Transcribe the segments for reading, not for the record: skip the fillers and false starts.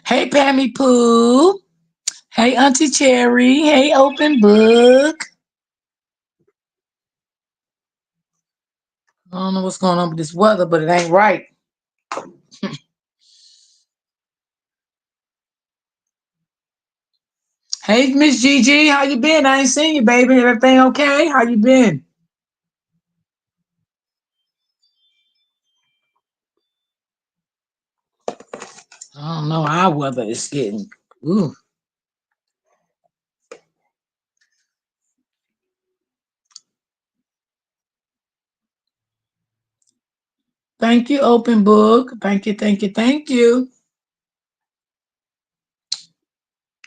Hey, Pammy Pooh. Hey, Auntie Cherry. Hey, Open Book. I don't know what's going on with this weather, but it ain't right. Hey, Miss Gigi, how you been? I ain't seen you, baby. Everything okay? How you been? I don't know. Our weather is getting. Ooh. Thank you, Open Book. Thank you, thank you, thank you.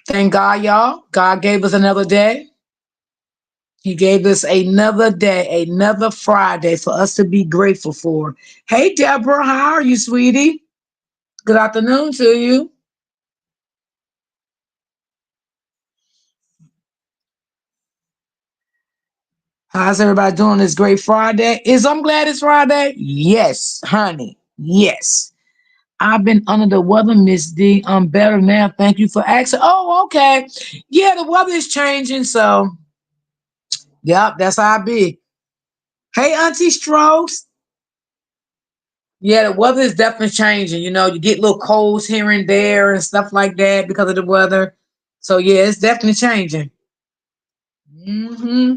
Thank God, y'all. God gave us another day. He gave us another day, another Friday for us to be grateful for. Hey, Deborah, how are you, sweetie? Good afternoon to you. How's everybody doing this great Friday? I'm glad it's Friday? Yes, honey. Yes. I've been under the weather, Miss D. I'm better now. Thank you for asking. Oh, okay. Yeah, the weather is changing, so yep, that's how I be. Hey, Auntie Strokes. Yeah, the weather is definitely changing. You get little colds here and there and stuff like that because of the weather. So yeah, it's definitely changing. hmm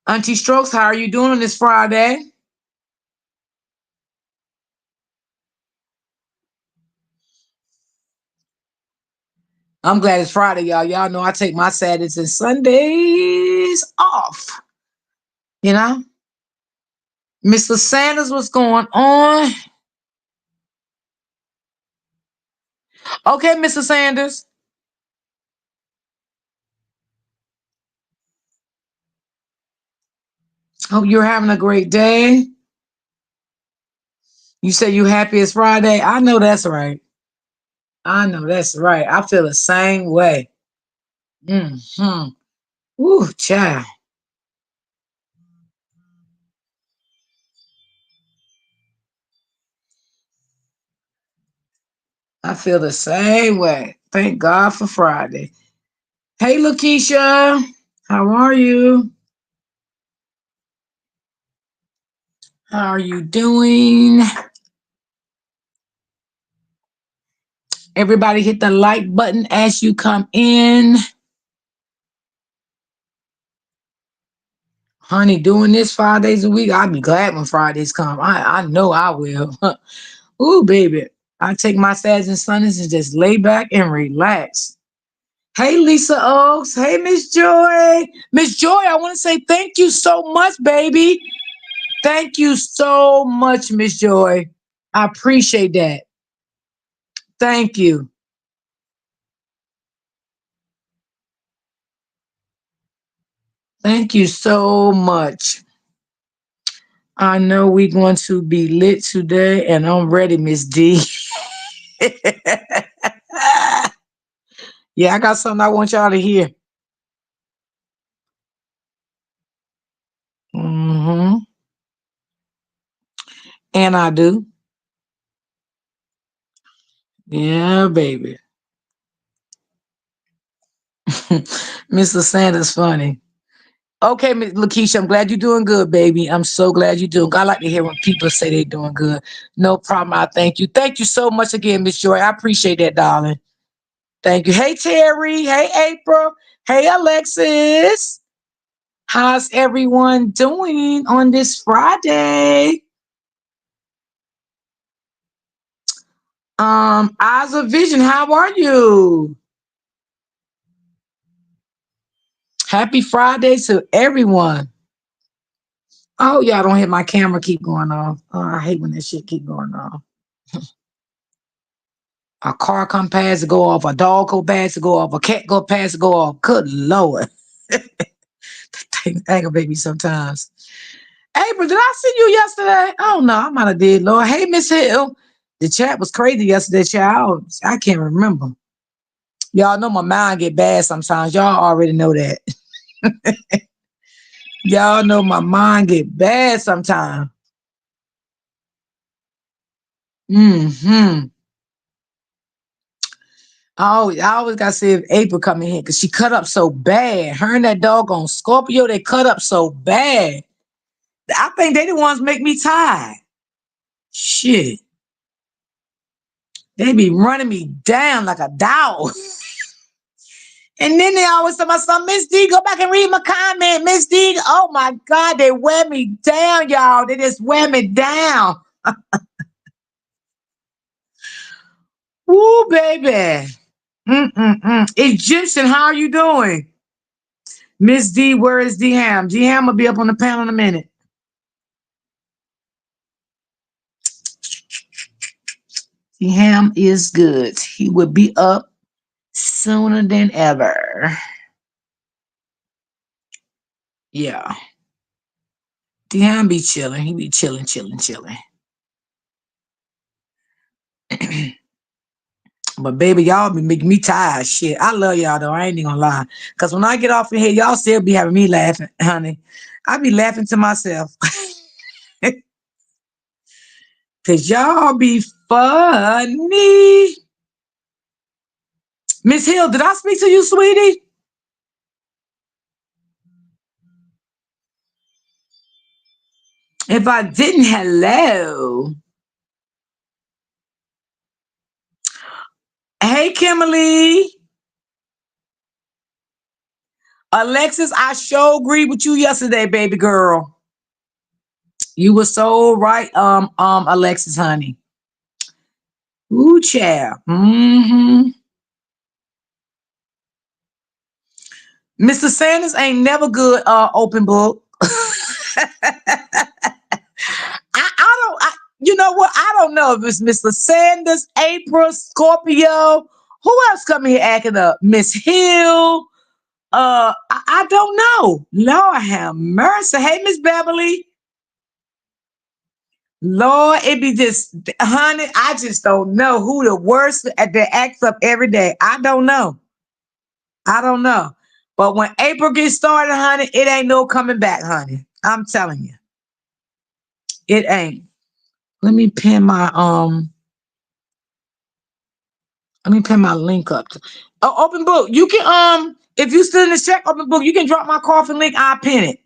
Auntie Strokes, how are you doing on this Friday? I'm glad it's Friday, y'all. Y'all know I take my Saturdays and Sundays off. You know, Mr. Sanders, what's going on? Okay, Mr. Sanders. Hope you're having a great day. You say you happy it's Friday. I know that's right. I know that's right. I feel the same way. Hmm. Ooh, child. I feel the same way. Thank God for Friday. Hey, Lakeisha. How are you? How are you doing? Everybody hit the like button as you come in. Honey, doing this 5 days a week, I'll be glad when Fridays come. I know I will. Ooh, baby. I take my Saturdays and Sundays and just lay back and relax. Hey, Lisa Oaks. Hey, Miss Joy. Miss Joy, I want to say thank you so much, baby. Thank you so much, Miss Joy. I appreciate that. Thank you. Thank you so much. I know we're going to be lit today, and I'm ready, Miss D. Yeah, I got something I want y'all to hear. hmm And I do. Yeah, baby. Mr. Sanders funny. Okay, Miss Lakeisha, I'm glad you're doing good, baby. I'm so glad you're doing good. I like to hear when people say they're doing good. No problem. I thank you. Thank you so much again, Miss Joy. I appreciate that, darling. Thank you. Hey, Terry. Hey, April. Hey, Alexis. How's everyone doing on this Friday? Eyes of Vision, how are you? Happy Friday to everyone. Oh, y'all don't hit my camera keep going off. Oh, I hate when that shit keep going off. A car come past to go off, a dog go past to go off, a cat go past to go off. Good Lord. Aggravate me sometimes. April, did I see you yesterday? Oh no, I might have did, Lord. Hey, Miss Hill. The chat was crazy yesterday, child. I can't remember. Y'all know my mind get bad sometimes. Y'all already know that. Y'all know my mind get bad sometimes. Mm-hmm. I always gotta see if April come in here because she cut up so bad. Her and that doggone Scorpio, they cut up so bad. I think they the ones make me tired. Shit. They be running me down like a dog. And then they always tell my son, Miss D, go back and read my comment. Miss D, oh my God, they wear me down, y'all. They just wear me down. Woo, baby. Mm-mm-mm. Egyptian, how are you doing? Miss D, where is D Ham? D Ham will be up on the panel in a minute. D Ham is good. He will be up sooner than ever. Yeah. D Ham be chilling. He be chilling, chilling, chilling. But baby, y'all be making me tired. Shit. I love y'all though. I ain't even gonna lie. Cause when I get off in here, y'all still be having me laughing, honey. I be laughing to myself. Cause y'all be funny. Miss Hill, did I speak to you, sweetie? If I didn't, hello. Hey, Kimberly. Alexis, I sure agreed with you yesterday, baby girl. You were so right, Alexis, honey. Ooh, child. Mm-hmm. Mr. Sanders ain't never good, open book. You know what? I don't know if it's Mr. Sanders, April, Scorpio. Who else coming here acting up? Miss Hill. I don't know. Lord have mercy. Hey, Miss Beverly. Lord, it be just, honey, I just don't know who the worst that acts up every day. I don't know. I don't know. But when April gets started, honey, it ain't no coming back, honey. I'm telling you. It ain't. Let me pin my link up. Oh, open book. You can if you still in this check, open book, you can drop my coffee link, I'll pin it.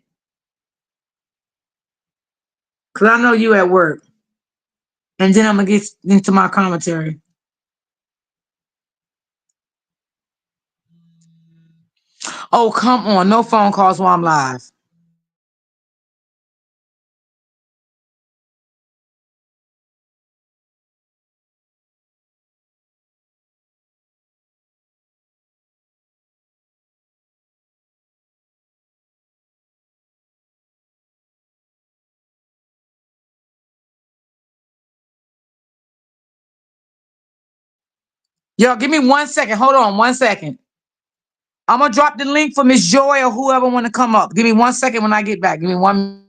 Cause I know you at work. And then I'm gonna get into my commentary. Oh, come on. No phone calls while I'm live. Yo, give me 1 second. Hold on 1 second. I'm gonna drop the link for Miss Joy or whoever want to come up. Give me 1 second when I get back. Give me one.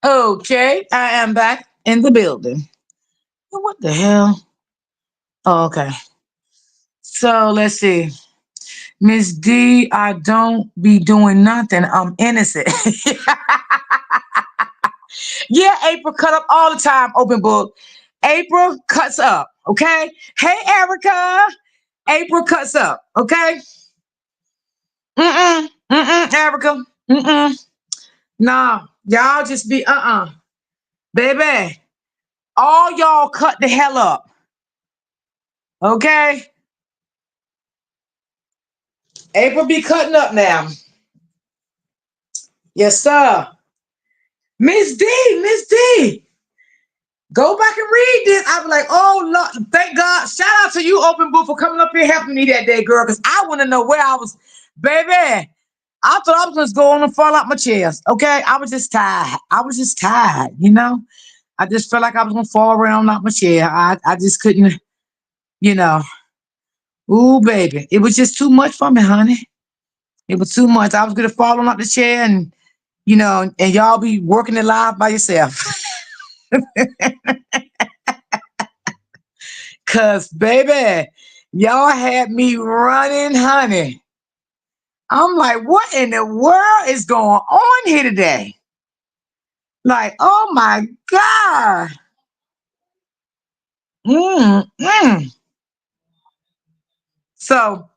Okay, I am back in the building. What the hell? Oh, okay. So let's see. Miss D, I don't be doing nothing. I'm innocent. Yeah, April cut up all the time, open book. April cuts up, okay? Hey, Erica. April cuts up, okay? Erica. Nah, y'all just be, Baby, all y'all cut the hell up, okay? April be cutting up now. Yes, sir. Miss D, Miss D. Go back and read this. I was like, oh Lord, thank God. Shout out to you, Open Book, for coming up here helping me that day, girl. Because I want to know where I was, baby. I thought I was just going to fall out my chairs. Okay, I was just tired. I was just tired. You know, I just felt like I was gonna fall around out my chair. I just couldn't. You know, ooh, baby, it was just too much for me, honey. It was too much. I was gonna fall on out the chair, and and y'all be working it live by yourself. Cause baby, y'all had me running, honey. I'm like, what in the world is going on here today? Like, oh my God. Mm. So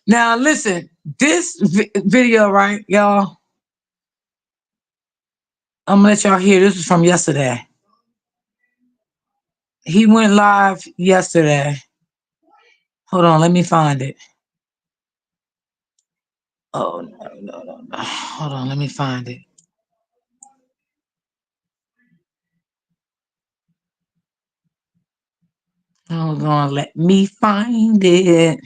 now listen, this video, right, y'all? I'm gonna let y'all hear. This was from yesterday. He went live yesterday. Hold on, let me find it. Oh no. Hold on, let me find it. Hold on, let me find it.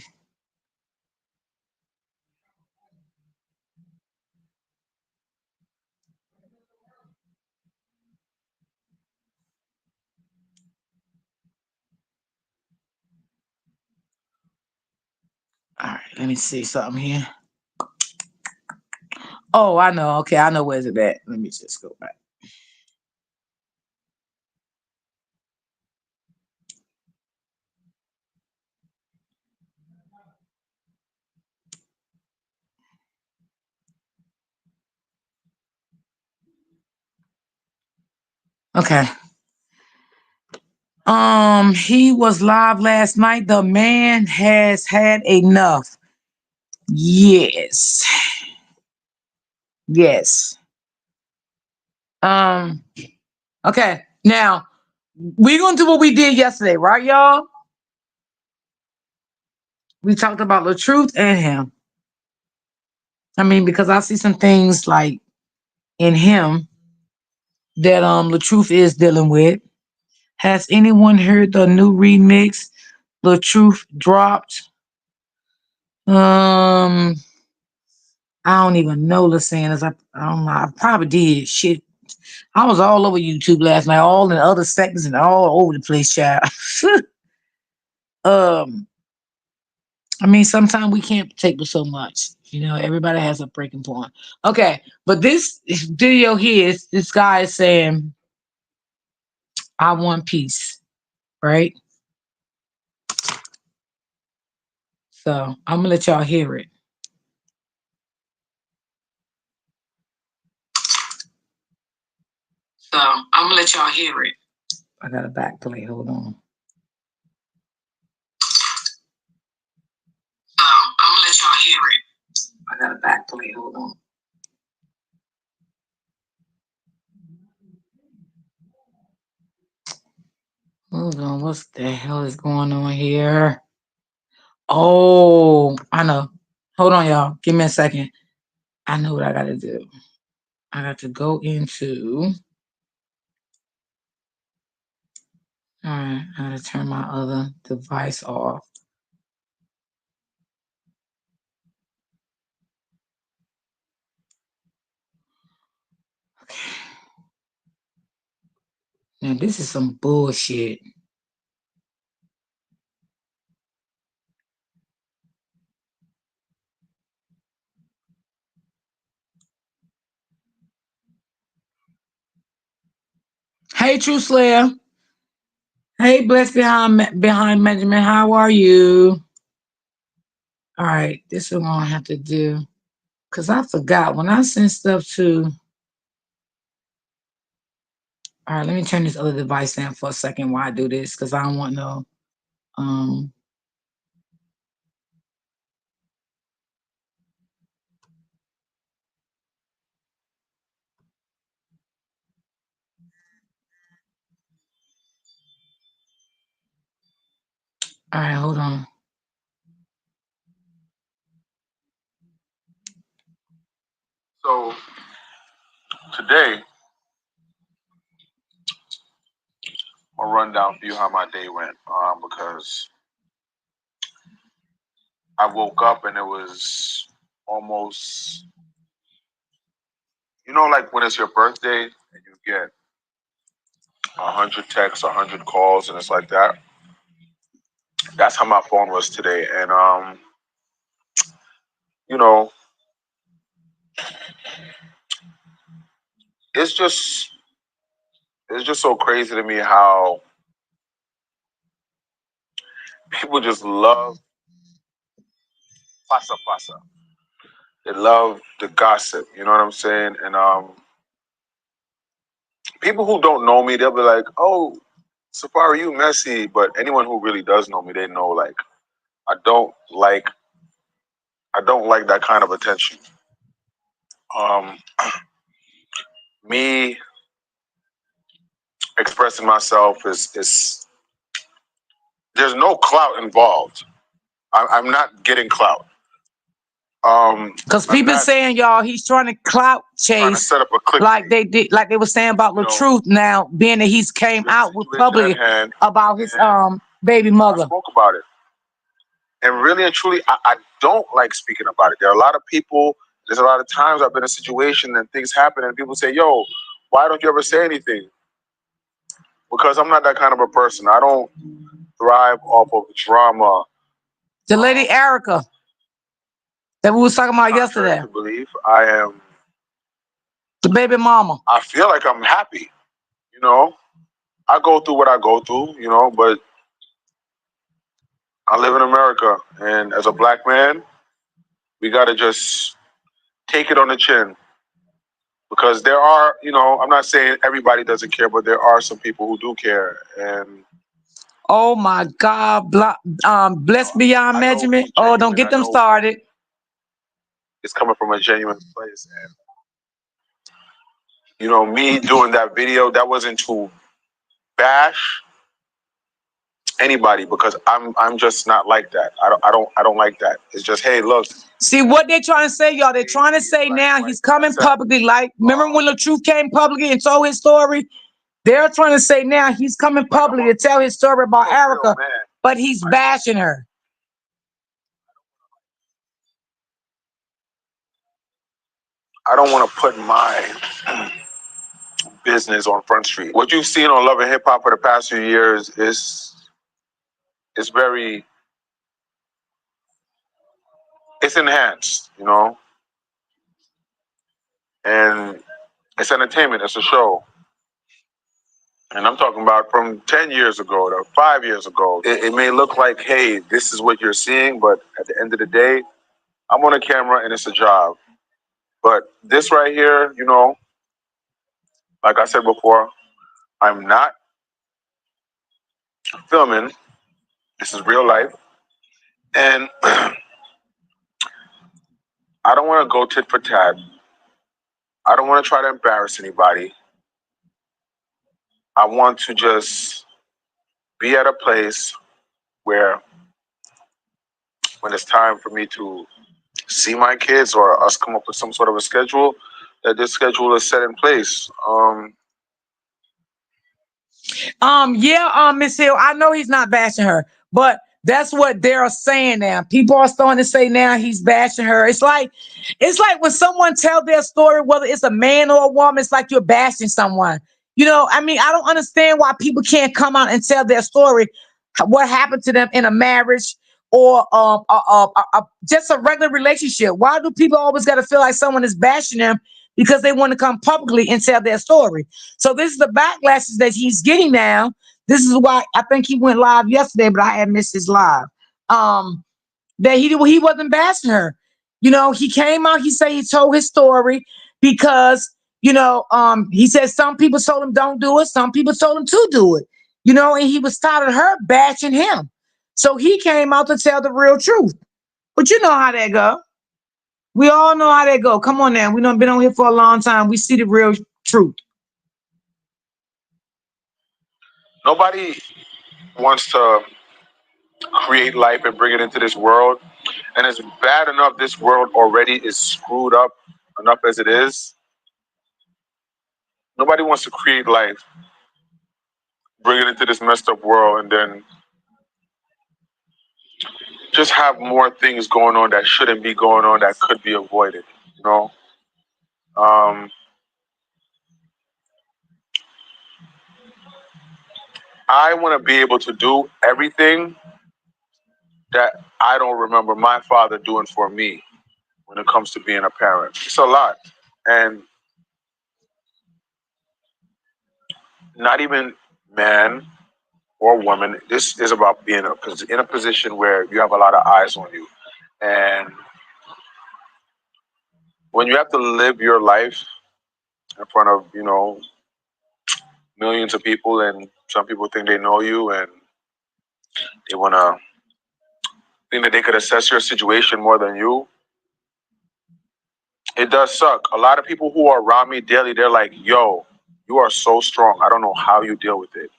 All right, let me see something here. Oh, I know. Okay, I know where's it at. Let me just go back. Okay. He was live last night. The man has had enough. Yes. Yes. Um, okay. Now we're gonna do what we did yesterday, right, y'all? We talked about the truth and him. I mean, because I see some things like in him that the truth is dealing with. Has anyone heard the new remix? The truth dropped. Um, I don't even know the singers. I don't know. I probably did. Shit. I was all over YouTube last night, all in other sections and all over the place, child. um, I mean, sometimes we can't take with so much. Everybody has a breaking point. Okay, but this video here is this guy is saying, I want peace, right? So I'm gonna let y'all hear it. So I'm gonna let y'all hear it. I got a back play. Hold on. I'm gonna let y'all hear it. I got a back play. Hold on. Hold on. What the hell is going on here? Oh, I know. Hold on, y'all. Give me a second. I know what I gotta do. I got to go into. All right. I gotta turn my other device off. Okay. Now this is some bullshit. Hey, True Slayer. Hey, Blessed behind Benjamin. How are you? All right, this is what I'm gonna have to do because I forgot when I sent stuff to. All right, let me turn this other device down for a second while I do this because I don't want no. Um. All right, hold on. So today, I'll run down for you how my day went. Because I woke up and it was almost, like when it's your birthday and you get 100 texts, 100 calls, and it's like that. That's how my phone was today, and you know, it's just it's just so crazy to me how people just love pasa pasa. They love the gossip. You know what I'm saying? And people who don't know me, they'll be like, "Oh, Safari, you messy." But anyone who really does know me, they know like I don't like I don't like that kind of attention. Um, me expressing myself is there's no clout involved. I'm not getting clout. Because I'm people not saying, y'all, he's trying to clout trying to chase set up a like clickbait. they did, like they were saying about the You know, truth now, being that he's came there's a out with situation at public hand, about his and baby I mother. spoke about it. And really and truly, I don't like speaking about it. There are a lot of people. There's a lot of times I've been in a situation and things happen, and people say, "Yo, why don't you ever say anything?" Because I'm not that kind of a person. I don't thrive off of drama. The lady Um, Erica that we was talking about Contrary yesterday, to belief, I am. the baby mama. I feel like I'm happy. You know, I go through what I go through. But I live in America, and as a black man, we gotta just take it on the chin. Because there are, I'm not saying everybody doesn't care, but there are some people who do care, and Oh my God, blessed beyond I know measurement. who's Oh, don't genuine. get I them know who started. is coming from a genuine place, and me doing that video, that wasn't to bash anybody because I'm just not like that. I don't like that. It's just, hey, look, See what they're trying to say, y'all. They're hey, trying to be it say black and now white. he's coming That's that. publicly. Like, remember Um, when the truth came publicly and told his story? They're trying to say now he's coming like publicly to tell his story about I'm a real Erica, man. but he's I don't bashing her. I don't want to put my business on Front Street. What you've seen on Love and Hip Hop for the past few years is very it's enhanced, and it's entertainment. It's a show. And I'm talking about from 10 years ago to 5 years ago. It may look like, hey, this is what you're seeing, but at the end of the day, I'm on a camera and it's a job. But this right here, like I said before, I'm not filming. This is real life. And I don't want to go tit for tat. I don't want to try to embarrass anybody. I want to just be at a place where when it's time for me to see my kids or us come up with some sort of a schedule, that this schedule is set in place. Yeah, Miss Hill, I know he's not bashing her, but that's what they're saying now. People are starting to say now he's bashing her. It's like when someone tell their story, whether it's a man or a woman, it's like you're bashing someone. I mean, I don't understand why people can't come out and tell their story, what happened to them in a marriage or just a regular relationship. Why do people always got to feel like someone is bashing them because they want to come publicly and tell their story? So this is the backlashes that he's getting now. This is why I think he went live yesterday, but I had missed his live. That he wasn't bashing her. He came out. He said he told his story because he said some people told him don't do it, some people told him to do it. And he was tired of her bashing him, so he came out to tell the real truth. But you know how that go. We all know how that go. Come on now, we done been on here for a long time. We see the real truth. Nobody wants to create life and bring it into this world. And it's bad enough this world already is screwed up. enough as it is. Nobody wants to create life, bring it into this messed up world, and then just have more things going on that shouldn't be going on that could be avoided. You know, um, I want to be able to do everything that I don't remember my father doing for me when it comes to being a parent. It's a lot, and not even man or woman. This is about being in a position where you have a lot of eyes on you, and when you have to live your life in front of millions of people, and some people think they know you, and they want to think that they could assess your situation more than you. It does suck. A lot of people who are around me daily, they're like, "Yo, you are so strong. I don't know how you deal with it."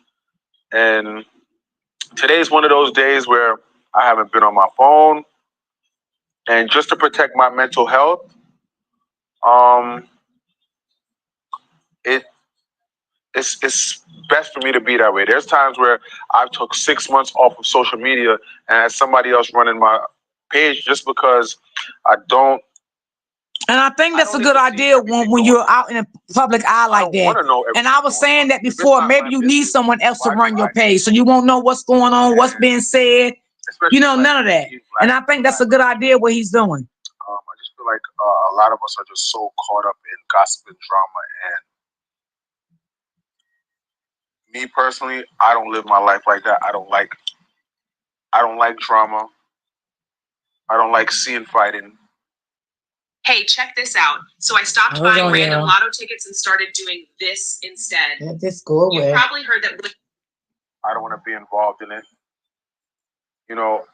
And today is one of those days where I haven't been on my phone, and just to protect my mental health, um, it it's best for me to be that way. There's times where I took 6 months off of social media and had somebody else running my page just because I don't And I think I that's don't a need good to see idea everything when going you're on. out in a public eye I like don't want that. to know And everything I was going on. saying that If it's before, not my maybe you need business, someone else to why run do your I need page so to you know? won't know what's going on, what's And being said, especially like none of that. being And black I in think that's a good America, idea what he's doing. I just feel like a lot of us are just so caught up in gossip and drama. And me personally, I don't live my life like that. I don't like drama. I don't like seeing fighting. Hey, check this out. So I stopped Hold buying on, random y'all. lotto tickets and started doing this instead. Let this go You've away. probably heard that. I don't want to be involved in it. You know,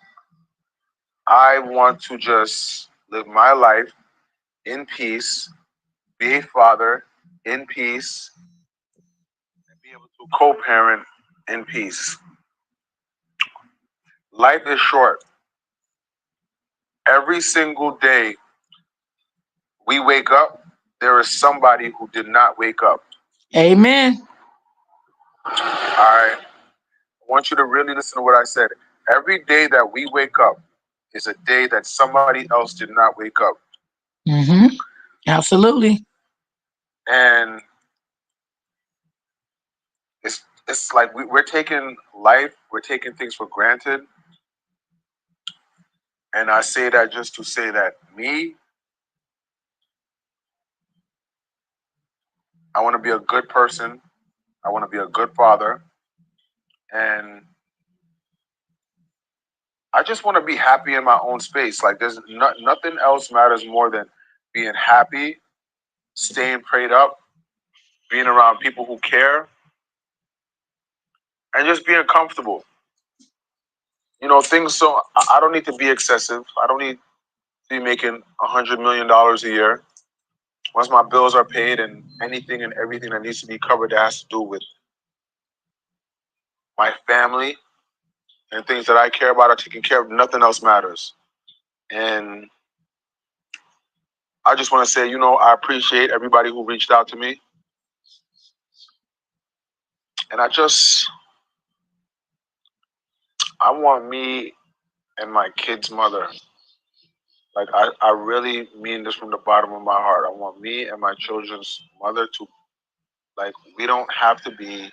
I want to just live my life in peace, be a father in peace, and be able to co-parent in peace. Life is short. Every single day we wake up, there is somebody who did not wake up. Amen. All right. I want you to really listen to what I said. Every day that we wake up is a day that somebody else did not wake up. Mm-hmm. Absolutely. And it's like we're taking life, we're taking things for granted. And I say that just to say that me, I want to be a good person. I want to be a good father. And I just want to be happy in my own space. Like there's nothing else matters more than being happy, staying prayed up, being around people who care, and just being comfortable. Things. So I don't need to be excessive. I don't need to be making $100 million a year. Once my bills are paid and anything and everything that needs to be covered that has to do with my family and things that I care about are taken care of, nothing else matters. And I just want to say, I appreciate everybody who reached out to me. And I want me and my kid's mother, like, I really mean this from the bottom of my heart. I want me and my children's mother to, like, we don't have to be,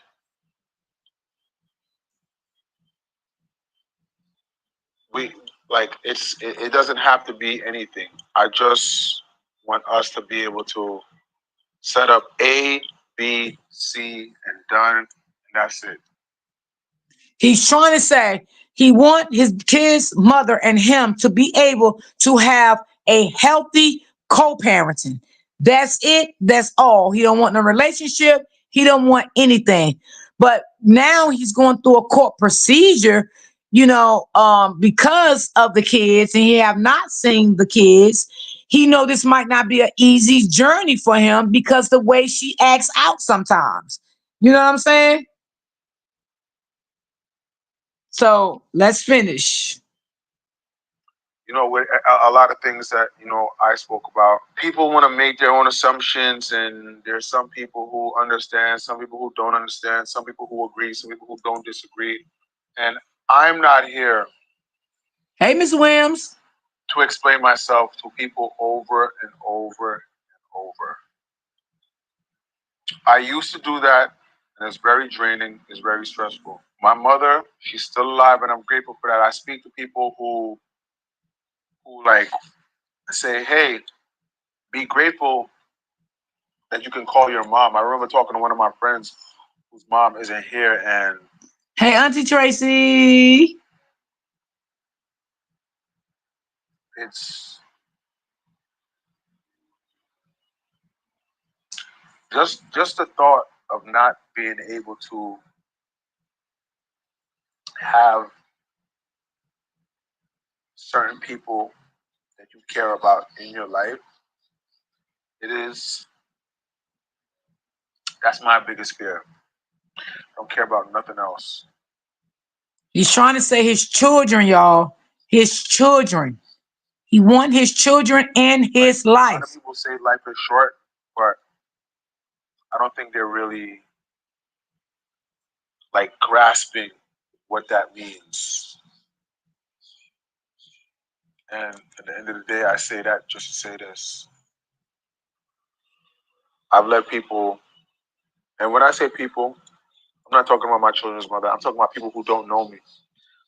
we, like, it doesn't have to be anything. I just want us to be able to set up A, B, C, and done, and that's it. He's trying to say he want his kid's mother and him to be able to have a healthy co-parenting. That's it. That's all. He don't want no relationship. He don't want anything. But now he's going through a court procedure, because of the kids, and he have not seen the kids. He know this might not be an easy journey for him because the way she acts out sometimes. You know what I'm saying? So let's finish. with a lot of things that I spoke about. People want to make their own assumptions, and there's some people who understand, some people who don't understand, some people who agree, some people who don't disagree. And I'm not here Hey, Miss Williams. to explain myself to people over and over and over. I used to do that, and it's very draining. It's very stressful. My mother, she's still alive, and I'm grateful for that. I speak to people who like say, "Hey, be grateful that you can call your mom." I remember talking to one of my friends whose mom isn't here, and Hey, Auntie Tracy. it's just the thought of not being able to have certain people that you care about in your life. It is That's my biggest fear. I don't care about nothing else. He's trying to say his children, y'all. His children. He want his children in Like, his a lot of life. people say life is short, but I don't think they're really like grasping what that means. And at the end of the day, I say that just to say this. I've let people, and when I say people, I'm not talking about my children's mother. I'm talking about people who don't know me.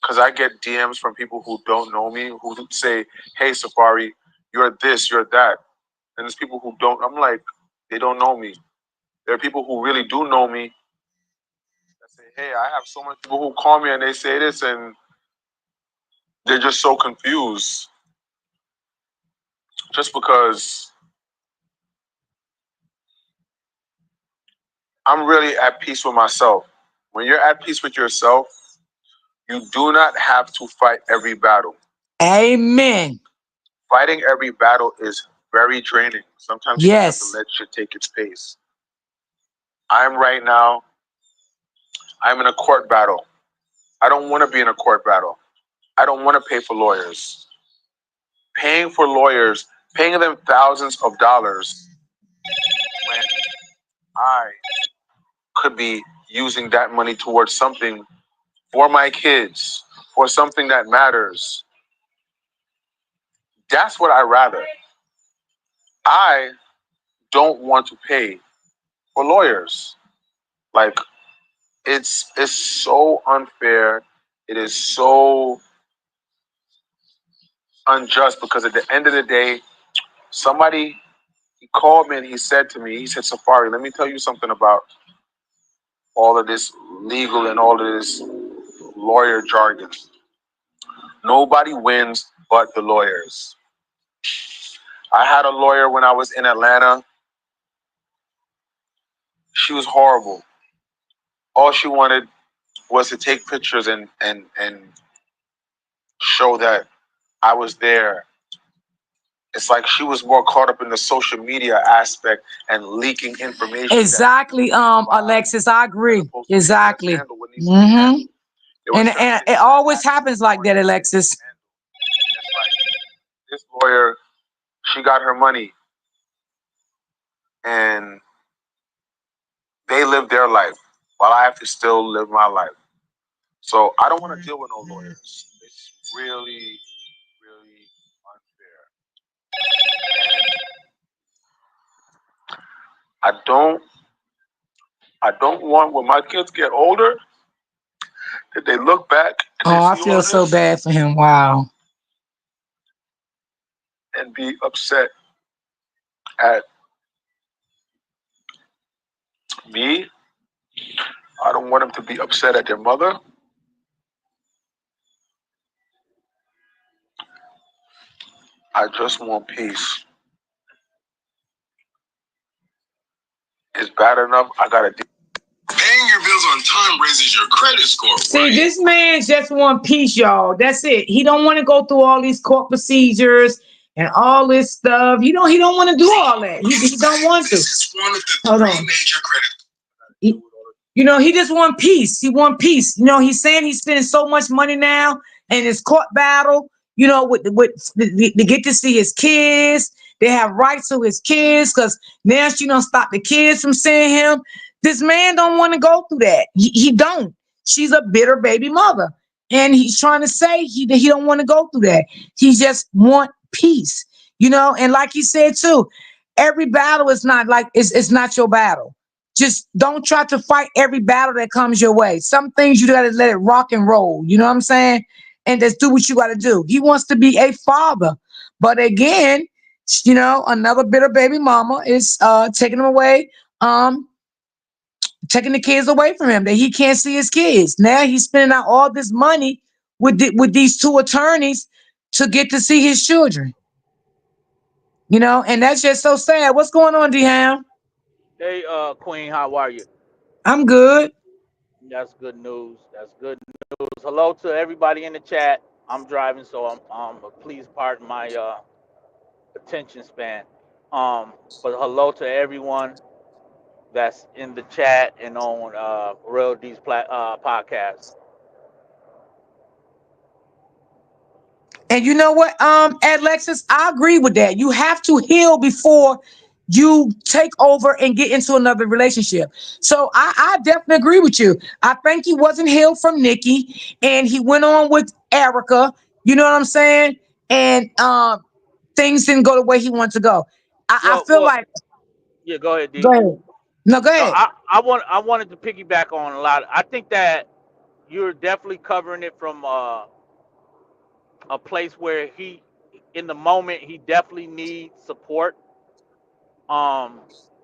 Because I get DMs from people who don't know me who say, "Hey, Safari, you're this, you're that." And there's people who don't. I'm like, they don't know me. There are people who really do know me that say, "Hey, I have so many people who call me and they say this," and they're just so confused. Just because I'm really at peace with myself. When you're at peace with yourself, you do not have to fight every battle. Amen. Fighting every battle is very draining. Sometimes you just have to Yes. let shit take its pace. I'm right now, I'm in a court battle. I don't want to be in a court battle. I don't want to pay for lawyers. Paying for lawyers, paying them thousands of dollars when I could be using that money towards something for my kids, for something that matters. That's what I rather. I don't want to pay for lawyers. Like it's so unfair. It is so unjust because at the end of the day, somebody he called me and he said to me, he said, "Safari, let me tell you something about all of this legal and all of this lawyer jargon. Nobody wins but the lawyers." I had a lawyer when I was in Atlanta. She was horrible. All she wanted was to take pictures and show that I was there. It's like she was more caught up in the social media aspect and leaking information that Exactly, provide Alexis, I as agree. opposed to being able to Exactly. handle what needs to be hmm handled. There were And certain and it things that always happened happens like before that, she was able Alexis. to handle. And it's like this lawyer, she got her money and they live their life while I have to still live my life. So I don't want to deal with no lawyers. It's really, really unfair. I don't I don't want when my kids get older that they look back and they Oh, I see all feel of so this bad for him. Wow. and be upset at me. I don't want them to be upset at their mother. I just want peace. It's bad enough. I gotta deal. Paying your bills on time raises your credit score. See, Right? this man just want peace, y'all. That's it. He don't want to go through all these court procedures and all this stuff. He don't want to do all that. He don't want to. This is one of the Hold three on. major credit. He, he just want peace. He want peace. He's saying he's spending so much money now in his court battle. to get to see his kids. They have rights to his kids because now she don't stop the kids from seeing him. This man don't want to go through that. He don't. She's a bitter baby mother, and he's trying to say he don't want to go through that. He just want peace, And like he said too, every battle is not like it's not your battle. Just don't try to fight every battle that comes your way. Some things you got to let it rock and roll. You know what I'm saying? And just do what you got to do. He wants to be a father, but again, another bitter baby mama is taking him away, um, taking the kids away from him that he can't see his kids. Now he's spending out all this money with these two attorneys to get to see his children. And that's just so sad. What's going on, Deham? Hey, Queen, how are you? I'm good. That's good news. That's good news. Hello to everybody in the chat. I'm driving, so please pardon my attention span. But hello to everyone that's in the chat and on Real D's podcast. And you know what, Alexis, I agree with that. You have to heal before you take over and get into another relationship. So I definitely agree with you. I think he wasn't healed from Nikki, and he went on with Erica. You know what I'm saying? And things didn't go the way he wanted to go. I Well, feel well, like. yeah. Go ahead, Go D. ahead. No, go No, ahead. I wanted to piggyback on a lot. I think that you're definitely covering it from a place where in the moment, he definitely needs support. Um,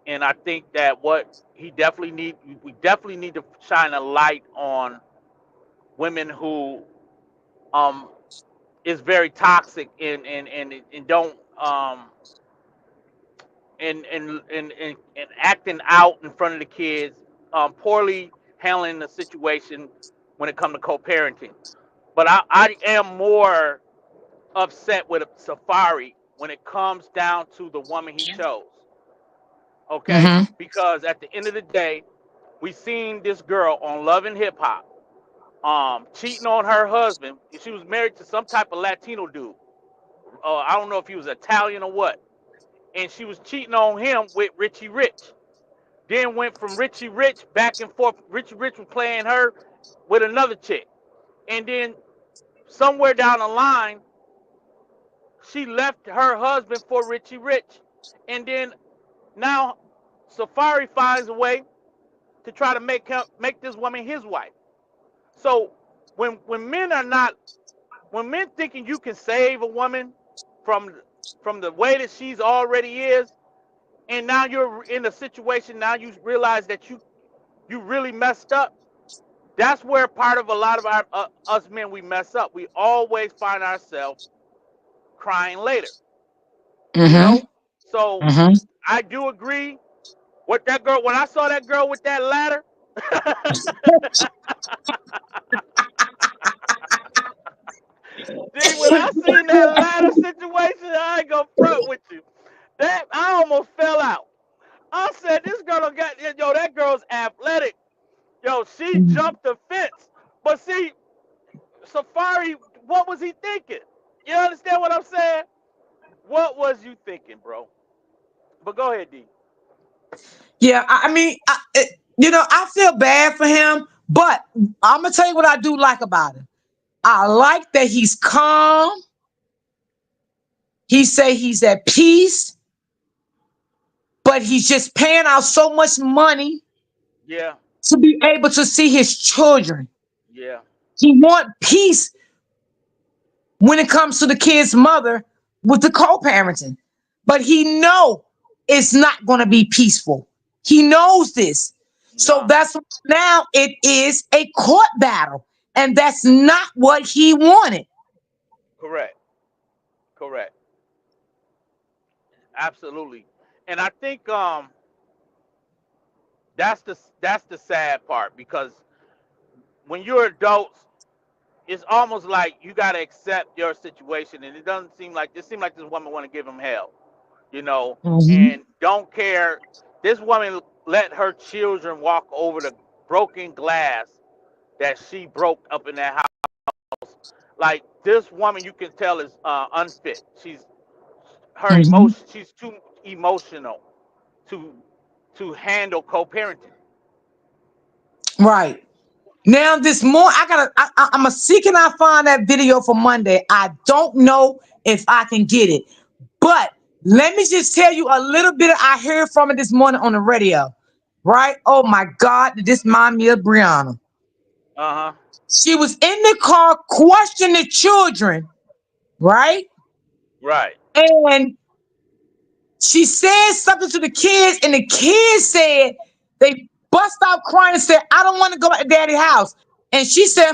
and I think that what he definitely we definitely need to shine a light on women who um is very toxic and don't and acting out in front of the kids, poorly handling the situation when it comes to co-parenting. But I am more upset with Safari when it comes down to the woman he chose. Okay, Mm-hmm. because at the end of the day, we seen this girl on Love and Hip Hop, cheating on her husband. She was married to some type of Latino dude. I don't know if he was Italian or what. And she was cheating on him with Richie Rich. Then went from Richie Rich back and forth. Richie Rich was playing her with another chick. And then somewhere down the line, she left her husband for Richie Rich. And then now Safari finds a way to try to make this woman his wife. So when men are not when men thinking you can save a woman from from the way that she's already is, and now you're in a situation, now you realize that you really messed up. That's where part of a lot of our us men we mess up. We always find ourselves crying later, you Mm-hmm. know. So Mm-hmm. I do agree with that girl. When I saw that girl with that ladder, see, when I seen that ladder situation, I ain't gonna front with you. That I almost fell out. I said, this girl don't got yo. That girl's athletic. Yo, she jumped the fence. But see, Safari, what was he thinking? You understand what I'm saying? What was you thinking, bro? But go ahead, D. Yeah, I mean, I feel bad for him, but I'm gonna tell you what I do like about him. I like that he's calm. He say he's at peace, but he's just paying out so much money Yeah, to be able to see his children. yeah, He want peace when it comes to the kid's mother with the co-parenting, but he know it's not going to be peaceful. He knows this, so nah, that's why now it is a court battle, and that's not what he wanted. correct, correct, absolutely. And I think that's the sad part because when you're adults, it's almost like you gotta accept your situation, and it doesn't seem like this woman want to give him hell, you know, Mm-hmm. and don't care. This woman let her children walk over the broken glass that she broke up in that house Like this woman, you can tell is unfit. Her Mhm. emotion. She's too emotional to handle co-parenting. Right. Now this morning, I'm a see can I find that video for Monday. I don't know if I can get it, but let me just tell you a little bit. I heard from it this morning on the radio. Right? Oh my God, did this remind me of Brianna? Uh huh. She was in the car questioning the children, right? Right. And she said something to the kids, and the kids said they bust out crying and said, "I don't want to go back to daddy's house." And she said,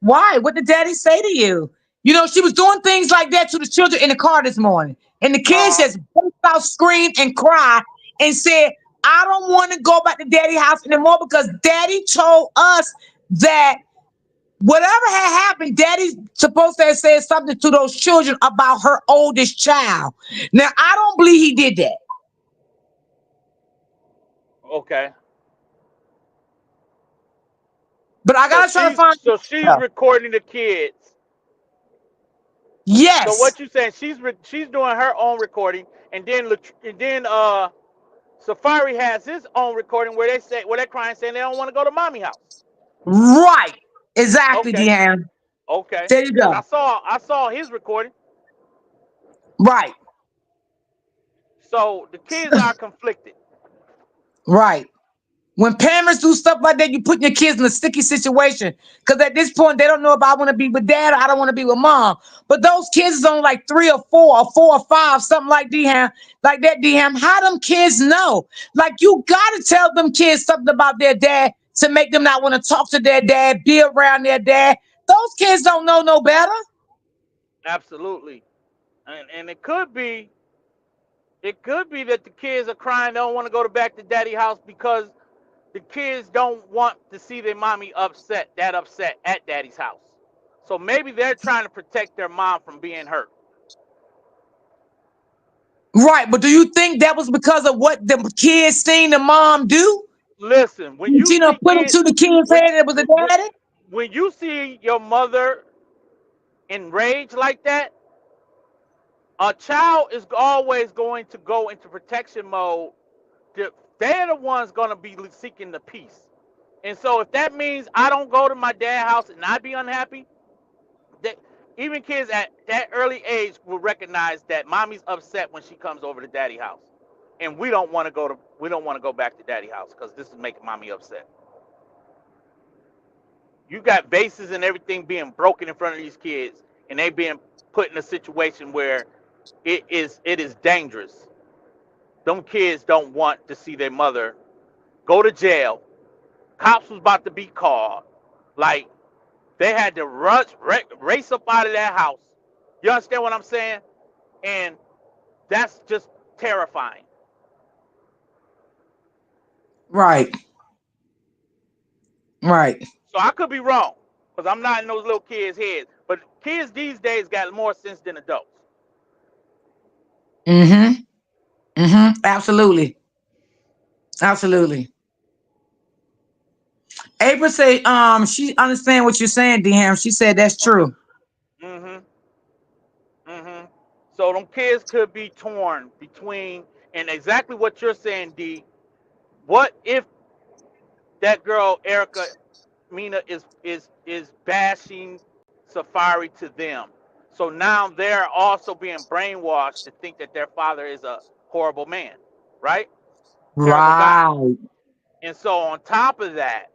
why? What did daddy say to you? You know, she was doing things like that to the children in the car this morning. And the kids Uh huh. just burst out, screamed, and cried and said, "I don't want to go back to daddy's house anymore because daddy told us that whatever had happened, daddy's supposed to have said something to those children about her oldest child." Now, I don't believe he did that. Okay. But I gotta try to find So she's out. recording the kids. So Yes. what you saying? She's doing her own recording, and then Safari has his own recording where they're crying saying they don't want to go to mommy house. Right. Exactly, Okay. Deanne. Okay. There you Cause go. I saw his recording. Right. So the kids are conflicted. Right. When parents do stuff like that, you put your kids in a sticky situation. Because at this point, they don't know if I want to be with dad or I don't want to be with mom. But those kids is on like 3 or 4 or 4 or 5, something like Dham, like that, Dham. How them kids know? Like you gotta tell them kids something about their dad to make them not want to talk to their dad, be around their dad. Those kids don't know no better. Absolutely. And it could be that the kids are crying, they don't want to go to back to daddy house because the kids don't want to see their mommy upset at daddy's house. So maybe they're trying to protect their mom from being hurt. Right, but do you think that was because of what the kids seen the mom do? Listen, when you You know, see put it kids, to the kids' when head it was a when, daddy? when you see your mother enraged like that, a child is always going to go into protection mode. They're the ones going to be seeking the peace. And so if that means I don't go to my dad's house and I be unhappy, that even kids at that early age will recognize that mommy's upset when she comes over to daddy house. And we don't want to go back to daddy house because this is making mommy upset. You got vases and everything being broken in front of these kids and they being put in a situation where it is dangerous. Them kids don't want to see their mother go to jail. Cops was about to be called. Like they had to race up out of that house. You understand what I'm saying? And that's just terrifying. Right, right. So I could be wrong because I'm not in those little kids' heads. But kids these days got more sense than adults. Mm-hmm. Mm-hmm. Absolutely. Absolutely. April say, she understand what you're saying, DM. She said that's Okay. true. Mhm. Mhm. So them kids could be torn between and exactly what you're saying, D. What if that girl Erica Mina is bashing Safari to them? So now they're also being brainwashed to think that their father is a horrible man, right? Terrible guy. Right. And so on top of that,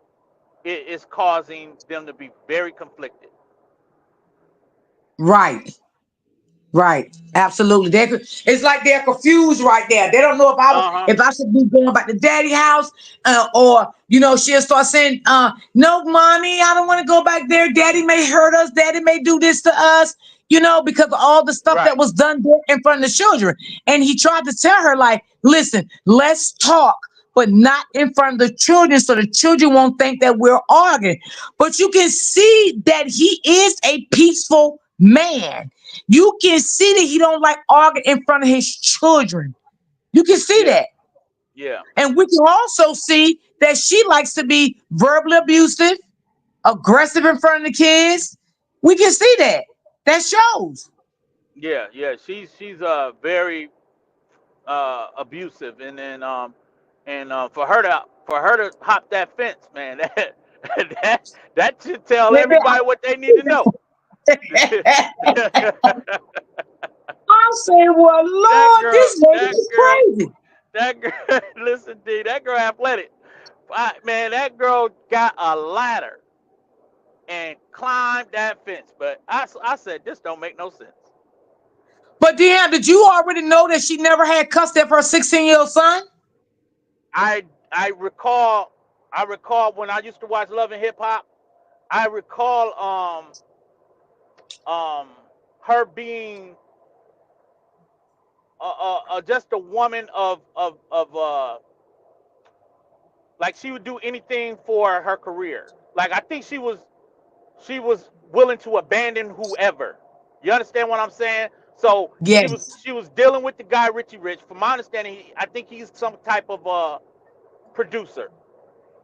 it is causing them to be very conflicted. Right. Right. Absolutely. It's like they're confused right there. They don't know Uh huh. if I should be going back to daddy house, or she'll start saying, "No, mommy, I don't want to go back there. Daddy may hurt us. Daddy may do this to us." Because of all the stuff that Right. was done there in front of the children. And he tried to tell her, like, "Listen, let's talk, but not in front of the children, so the children won't think that we're arguing." But you can see that he is a peaceful man. You can see that he don't like arguing in front of his children. You can see Yeah. that. Yeah. And we can also see that she likes to be verbally abusive, aggressive in front of the kids. We can see that. That shows. Yeah, yeah. She's very abusive, and then for her to hop that fence, man, that that should tell Baby, everybody what they need to know. I say, well, That Lord, girl, this lady that is girl, crazy. that girl. Listen, D, that girl athletic. Man, that girl got a ladder and climbed that fence. But I said, this don't make no sense. But Deanna, did you already know that she never had custody of her 16-year-old son? I recall, I recall when I used to watch Love and Hip Hop. I recall um her being just a woman of like she would do anything for her career. Like I think she was willing to abandon whoever. You understand what I'm saying? So Yes. she was dealing with the guy Richie Rich. From my understanding, I think he's some type of producer,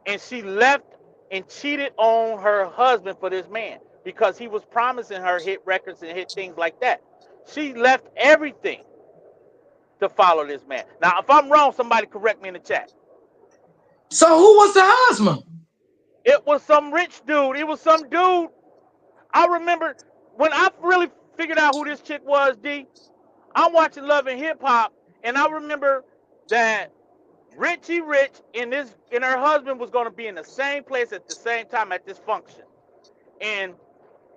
and she left and cheated on her husband for this man because he was promising her hit records and hit things like that. She left everything to follow this man. Now, if I'm wrong, somebody correct me in the chat. So who was the husband? It was some rich dude. It was some dude. I remember when I really figured out who this chick was, D. I'm watching Love and Hip Hop, and I remember that Richie Rich and her husband was going to be in the same place at the same time at this function,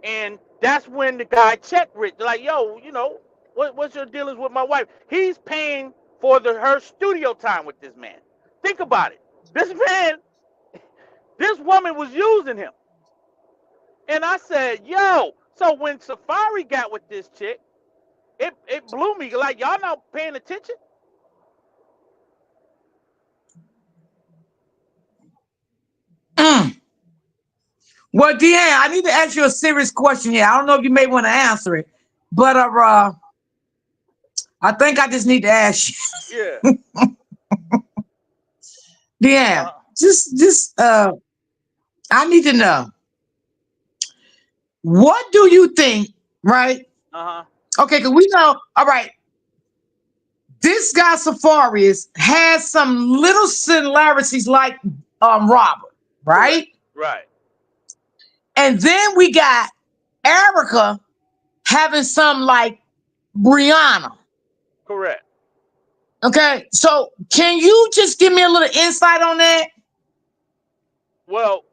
and that's when the guy checked Rich, like, yo, what's your dealings with my wife? He's paying for her studio time with this man. Think about it. This man, this woman was using him, and I said, yo. So when Safari got with this chick, it blew me. Like, y'all not paying attention. Mm. Well, Deanna, I need to ask you a serious question here. I don't know if you may want to answer it, but I think I just need to ask you, Yeah. Deanna. Uh Just I need to know, what do you think, right? huh. Okay, because we know, all right, this guy Safarius has some little similarities like Robert, Correct. right? Right. And then we got Erica having some like Brianna. Correct. Okay, so can you just give me a little insight on that? Well,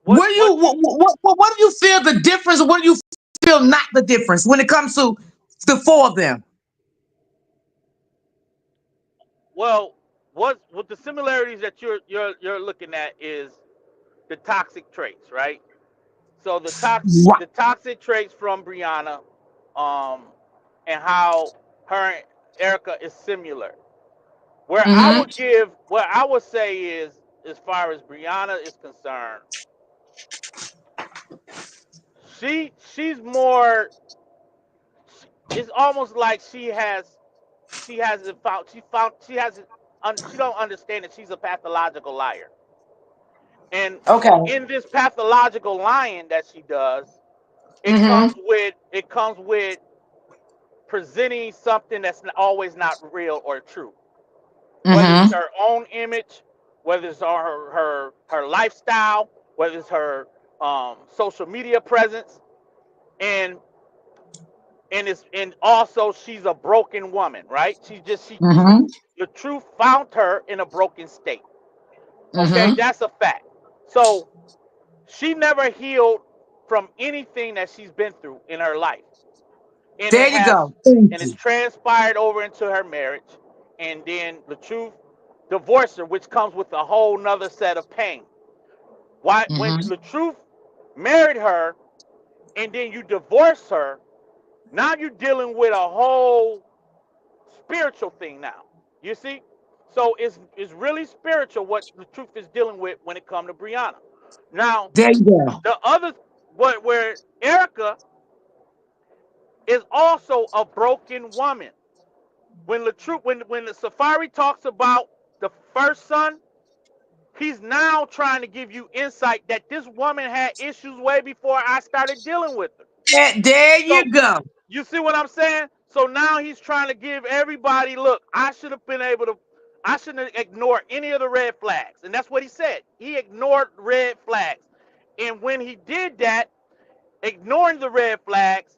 What do you what you what do you feel the difference? What do you feel not the difference when it comes to the four of them? well what the similarities that you're looking at is the toxic traits, right? So Right. the toxic traits from Brianna, um, and how her and Erica is similar. Mm-hmm. What I would say is, as far as Brianna is concerned, she's more. It's almost like she hasn't found she found she hasn't she don't understand that she's a pathological liar. And Okay. in this pathological lying that she does, Mm-hmm. it comes with presenting something that's always not real or true. Whether it's Mm-hmm. her own image, whether it's her lifestyle, whether it's her social media presence, and and also she's a broken woman, right? She Mm-hmm. the truth found her in a broken state. Okay, Mm-hmm. that's a fact. So she never healed from anything that she's been through in her life, and There you go. Thank it's you. transpired over into her marriage, and then the truth divorced her, which comes with a whole nother set of pain. Why, when Mm-hmm. the truth married her, and then you divorce her, now you're dealing with a whole spiritual thing now. You see? So it's really spiritual what the truth is dealing with when it comes to Brianna. Now, There you go. the other where Erica is also a broken woman. When the truth when the Safari talks about the first son, he's now trying to give you insight that this woman had issues way before I started dealing with her. There So you go. you see what I'm saying? So now he's trying to give everybody, look, I should have been able to, I shouldn't ignore any of the red flags. And that's what he said. He ignored red flags. And when he did that, ignoring the red flags,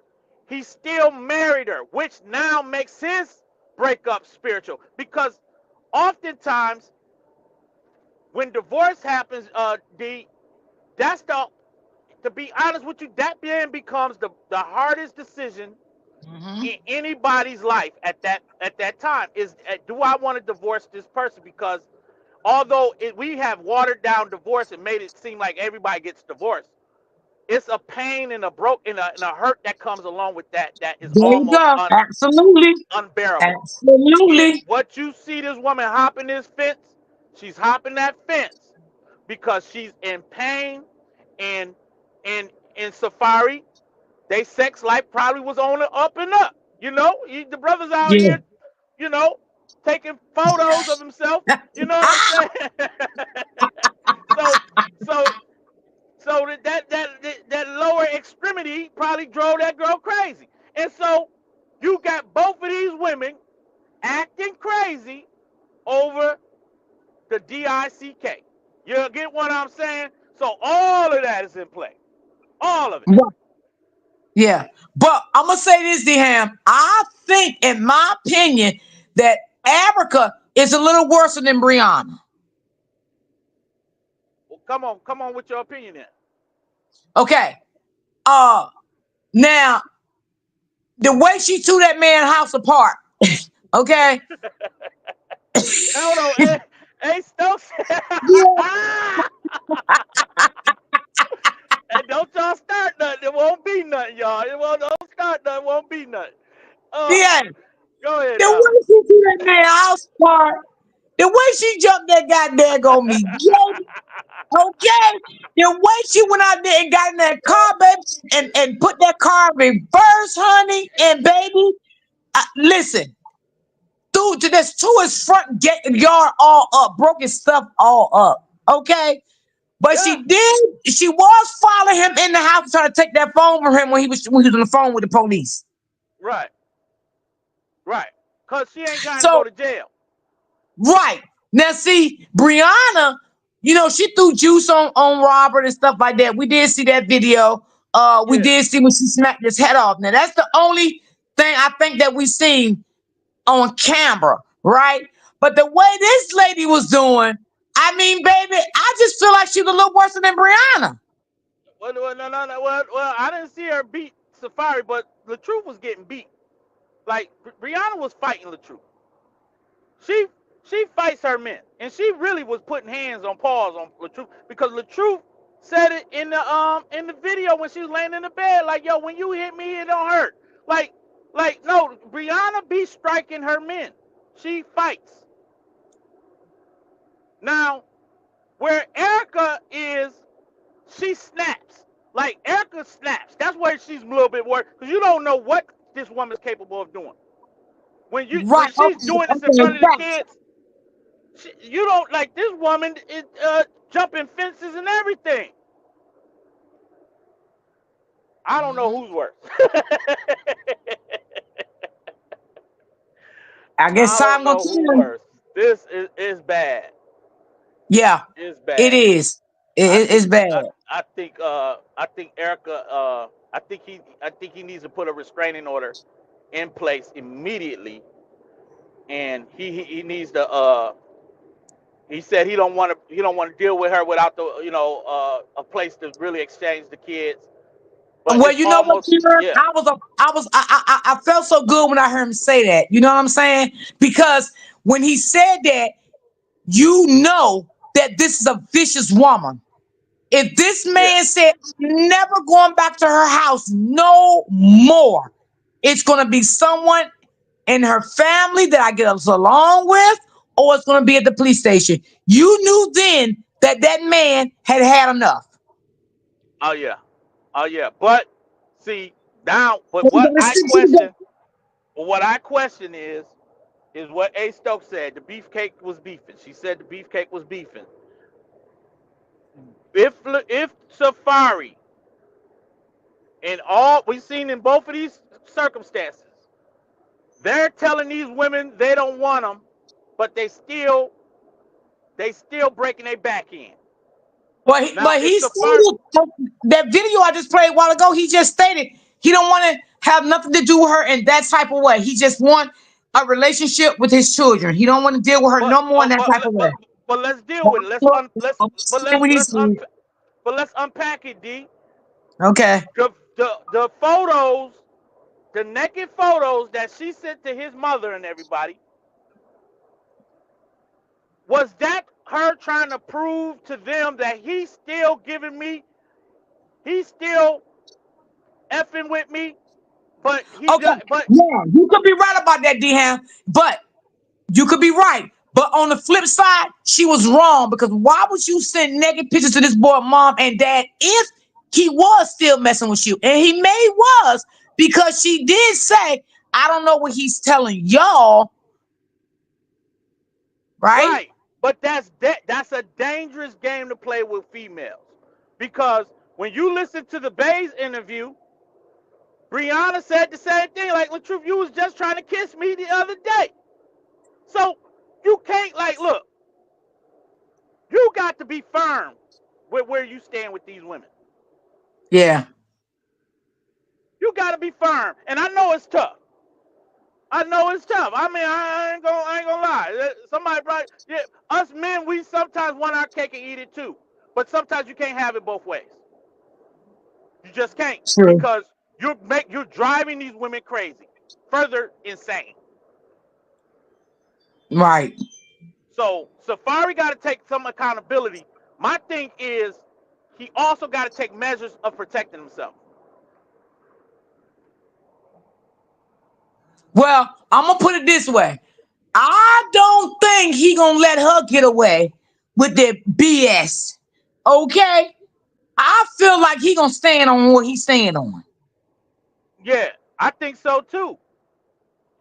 he still married her, which now makes his breakup spiritual. Because oftentimes, when divorce happens, D, that's the, to be honest with you, that then becomes the hardest decision Hmm. in anybody's life at that time is, do I want to divorce this person? Because although we have watered down divorce and made it seem like everybody gets divorced, it's a pain and a and a hurt that comes along with that, that is There you almost go. Absolutely. unbearable. And Absolutely. what you see this woman hopping this fence, she's hopping that fence because she's in pain. And in Safari, they sex life probably was on the up and up. You know, the brothers out Yeah. here, you know, taking photos of himself. You know what I'm Ah! saying? so so so that lower extremity probably drove that girl crazy. And so you got both of these women acting crazy over the DICK. You get what I'm saying? So all of that is in play. All of it. Right. Yeah. But I'm gonna say this, Deham. I think, in my opinion, that Erica is a little worse than Brianna. Well, come on with your opinion then. Okay. Uh Now, the way she threw that man house apart, okay? Hold on, hey Stokes. Yeah. And don't y'all start nothing. It won't be nothing, y'all. It won't don't start nothing. It won't be nothing. Uh, Yeah. go ahead The now. way she threw that man house apart, the way she jumped that goddamn on me, Jay, okay? The way she went out there and got in that car, baby, and put that car in reverse, honey, and baby, listen, dude, that's to his front yard all up, broke his stuff all up, okay? But Yeah, she was following him in the house trying to take that phone from him when he was on the phone with the police. right, right. Cause she ain't got to go So, to jail. right. Now, see, Brianna, she threw juice on Robert and stuff like that. We did see that video. We Yeah, did see when she smacked his head off. Now, that's the only thing I think that we seen on camera, right? But the way this lady was doing, I mean, baby, I just feel like she was a little worse than Brianna. no. Well, I didn't see her beat Safari, but the truth was getting beat. Like Brianna was fighting the truth. She she fights her men, and she really was putting hands on paws on Latrue because Latrue said it in the video when she was laying in the bed, like, yo, when you hit me, it don't hurt. Like no, Brianna be striking her men. She fights. Now, where Erica is, she snaps. Like Erica snaps. That's where she's a little bit worse because you don't know what this woman's capable of doing. Right. When she's Okay. doing this in Okay. front of the Facts. kids, you don't like this woman is jumping fences and everything. I don't know Mhm. who's worse. I guess I don't time gonna know who tell. worse. This is bad. Yeah, It's it bad. is. I It's think bad. I think Erica I think he needs to put a restraining order in place immediately, and he needs to he said he don't want to deal with her without the a place to really exchange the kids. But Well, it's you know what, almost, Karen? yeah, I felt so good when I heard him say that. You know what I'm saying? Because when he said that, you know that this is a vicious woman. If this yeah. man said, "I'm never going back to her house no more," it's gonna be someone in her family that I get along with, or it's gonna be at the police station. You knew then that that man had had enough. Oh yeah. Oh yeah. But see now, So you gotta stick to the what I question is what A Stokes said. The beefcake was beefing. She said the beefcake was beefing. If Safari And all we've seen in both of these circumstances, they're telling these women they don't want them, but they still breaking their back in. Now But it's he Safari. stated that video I just played a while ago. He just stated he don't want to have nothing to do with her in that type of way. He just want a relationship with his children. He don't want to deal with her But no more in but that but type of way. but but let's deal But with it. But what he said. let's unpack it, D. Okay. The photos, the naked photos that she sent to his mother and everybody, was that her trying to prove to them that he's still effing with me, but Okay. but Yeah, you could be right about that, Dham. But you could be right. But on the flip side, she was wrong because why would you send naked pictures to this boy, mom and dad, if he was still messing with you? And he may was because she did say, I don't know what he's telling y'all, right? right. But that's a dangerous game to play with females, because when you listen to the Bays interview, Brianna said the same thing. Like, Latrice, you was just trying to kiss me the other day. So you can't, like, look, you got to be firm with where you stand with these women. Yeah. You got to be firm, and I know it's tough. I know it's tough. I mean, I ain't gonna lie. Somebody brought, yeah. Us men, we sometimes want our cake and eat it too, but sometimes you can't have it both ways. You just can't, True. because you're driving these women crazy, further insane. Right. So Safari got to take some accountability. My thing is, he also got to take measures of protecting himself. Well, I'm gonna put it this way. I don't think he gonna let her get away with that BS. Okay? I feel like he gonna stand on what he's standing on. Yeah, I think so too.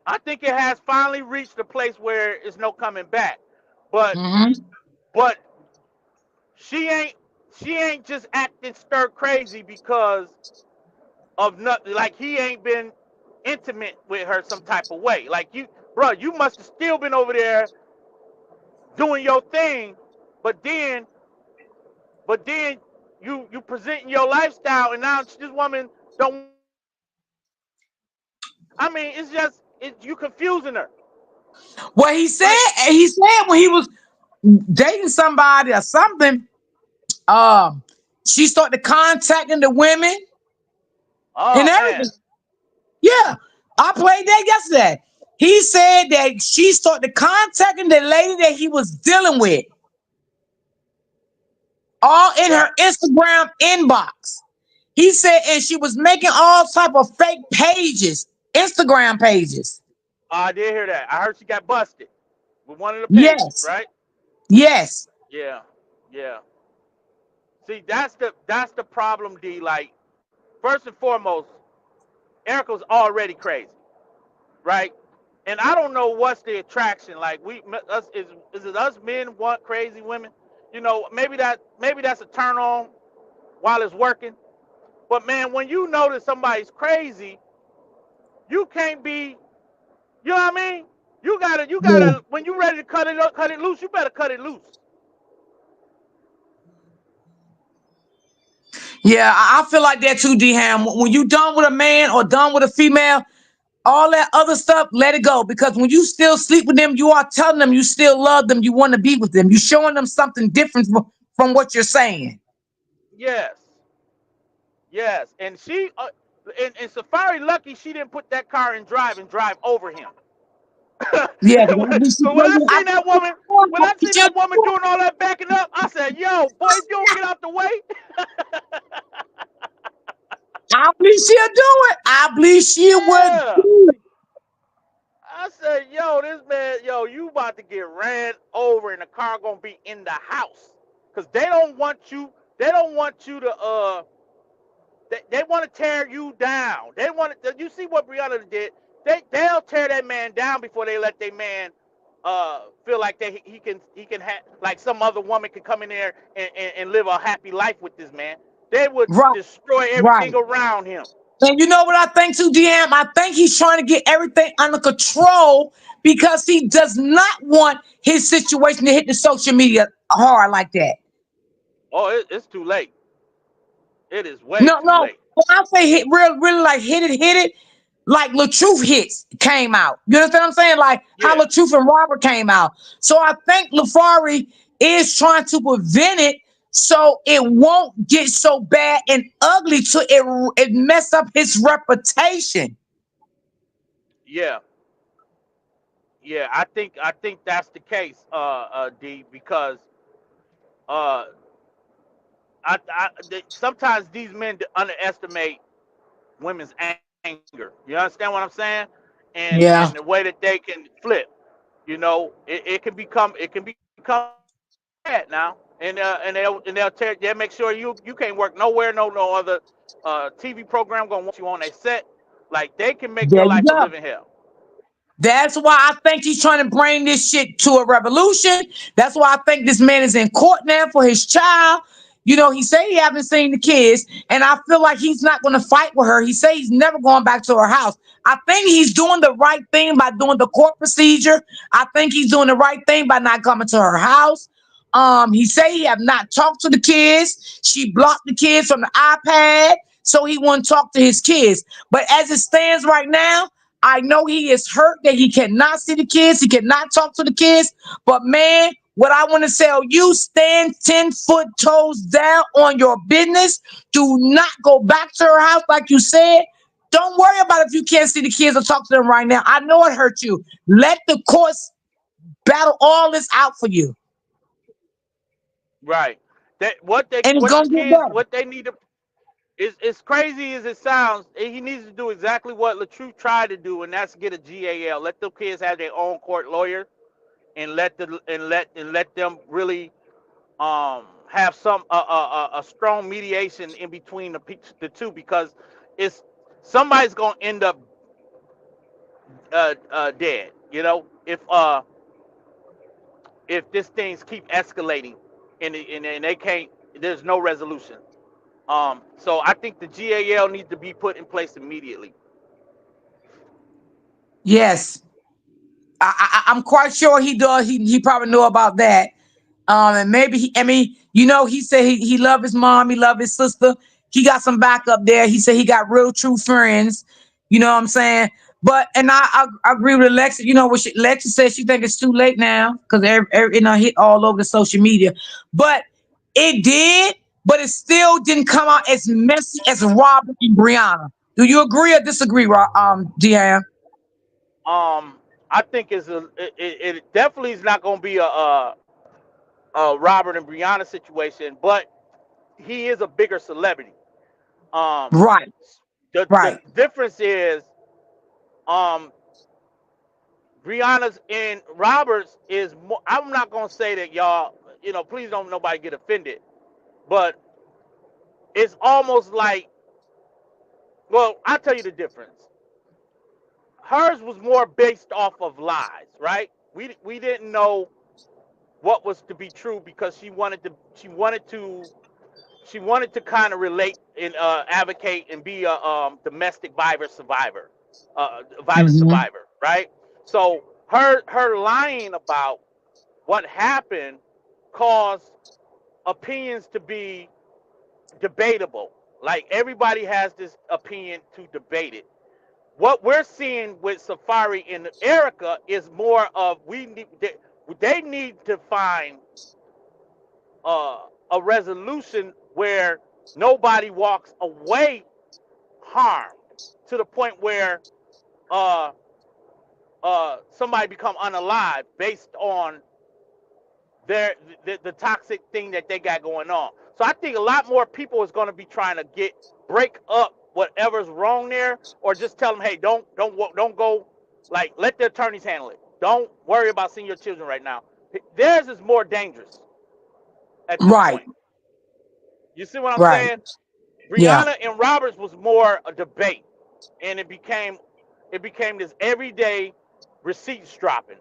I think it has finally reached a place where it's no coming back. But Hmm. but she ain't she ain't just acting stir crazy because of nothing. Like, he ain't been intimate with her some type of way. Like, you must have still been over there doing your thing, but then but then you presenting your lifestyle, and now this woman don't want to be with you. I mean, you confusing her. Well, Like, he said when he was dating somebody or something, she started contacting the women and oh man, everything. Yeah, I played that yesterday. He said that she started contacting the lady that he was dealing with, all in yeah, her Instagram inbox. He said, and she was making all type of fake pages, Instagram pages. I did hear that. I heard she got busted with one of the pages, Yes, right? yes. Yeah, yeah. See, that's the problem, D. Like, first and foremost, Erica's already crazy, right? And I don't know what's the attraction. Like, is it us men want crazy women? Maybe that's a turn on while it's working. But man, when you know that somebody's crazy, you can't be. You know what I mean? Yeah. You gotta when you ready to cut it loose. You better cut it loose. Yeah, I feel like that too, D Ham. When you done with a man or done with a female, all that other stuff, let it go. Because when you still sleep with them, you are telling them you still love them, you want to be with them. You're showing them something different from what you're saying. Yes, yes. And Safari lucky she didn't put that car in drive and drive over him. Yeah, when when I seen that woman doing all that backing up, I said, "Yo, boy, if you don't get out the way." I believe she'll do it. I believe she would Yeah. do it. I said, "Yo, this man, yo, you about to get ran over, and the car gonna be in the house, cause they don't want you. They don't want you to They want to tear you down. They want to. You see what Brianna did? They'll tear that man down before they let their man feel like that he can have, like, some other woman can come in there and live a happy life with this man. They would Right, destroy right. everything around him. And you know what I think too, DM? I think he's trying to get everything under control because he does not want his situation to hit the social media hard like that. Oh, it's too late. It is way No, too no. late. When I say hit, real, really like hit it, like LaTruth hits came out. You understand what I'm saying? Like how Yeah, LaTruth and Robert came out. So I think LaFari is trying to prevent it so it won't get so bad and ugly to it mess up his reputation. yeah, yeah. I think that's the case, D, because uh, sometimes these men underestimate women's anger. You understand what I'm saying? And the Yeah. way that they can flip, it can become bad now. And they'll make sure you can't work nowhere, no other TV program gonna want you on their set. Like they can make There your you life a go. living hell. That's why I think he's trying to bring this shit to a revolution. That's why I think this man is in court now for his child. You know, he said he haven't seen the kids, and I feel like he's not going to fight with her. He said he's never going back to her house. I think he's doing the right thing by doing the court procedure. I think he's doing the right thing by not coming to her house. He said he have not talked to the kids. She blocked the kids from the iPad, so he wouldn't talk to his kids. But as it stands right now, I know he is hurt that he cannot see the kids. He cannot talk to the kids. But man, what I want to tell you, stand 10 foot toes down on your business. Do not go back to her house like you said. Don't worry about if you can't see the kids or talk to them right now. I know it hurt you. Let the courts battle all this out for you. Right. That what they And it's what the gonna get kids better. what they need to is as crazy as it sounds. He needs to do exactly what Latrue tried to do, and that's get a GAL. Let the kids have their own court lawyer, and let them really have a strong mediation in between the two, because it's somebody's gonna end up dead. If this things keep escalating, and they can't, there's no resolution. So I think the GAL needs to be put in place immediately. Yes. I'm quite sure he does. He probably know about that. And maybe I mean, he said he loved his mom, he loved his sister. He got some backup there. He said he got real true friends. You know what I'm saying? But and I agree with Alexa. You know what Alexa said? She think it's too late now because hit all over the social media. But it did, but it still didn't come out as messy as Robert and Brianna. Do you agree or disagree, Deanne? Um, I think it definitely is not going to be a Robert and Brianna situation, but he is a bigger celebrity. Um, Right, the right. difference is, um, Brianna's and Roberts is more. I'm not going to say that, y'all. Please don't nobody get offended, but it's almost like, well, I'll tell you the difference. Hers was more based off of lies, right? We didn't know what was to be true because she wanted to kind of relate and advocate and be a domestic violence Hmm. survivor, right? So her lying about what happened caused opinions to be debatable. Like everybody has this opinion to debate it. What we're seeing with Safari and Erica is more of they need to find uh, a resolution where nobody walks away harmed, to the point where uh, somebody become unalive based on their the toxic thing that they got going on. So I think a lot more people is going to be trying to break up whatever's wrong there, or just tell them, hey, don't go, like let the attorneys handle it. Don't worry about seeing your children right now. Theirs is more dangerous at this Right, point. You see what I'm right. saying? Yeah. Brianna and Roberts was more a debate, and it became this everyday receipts dropping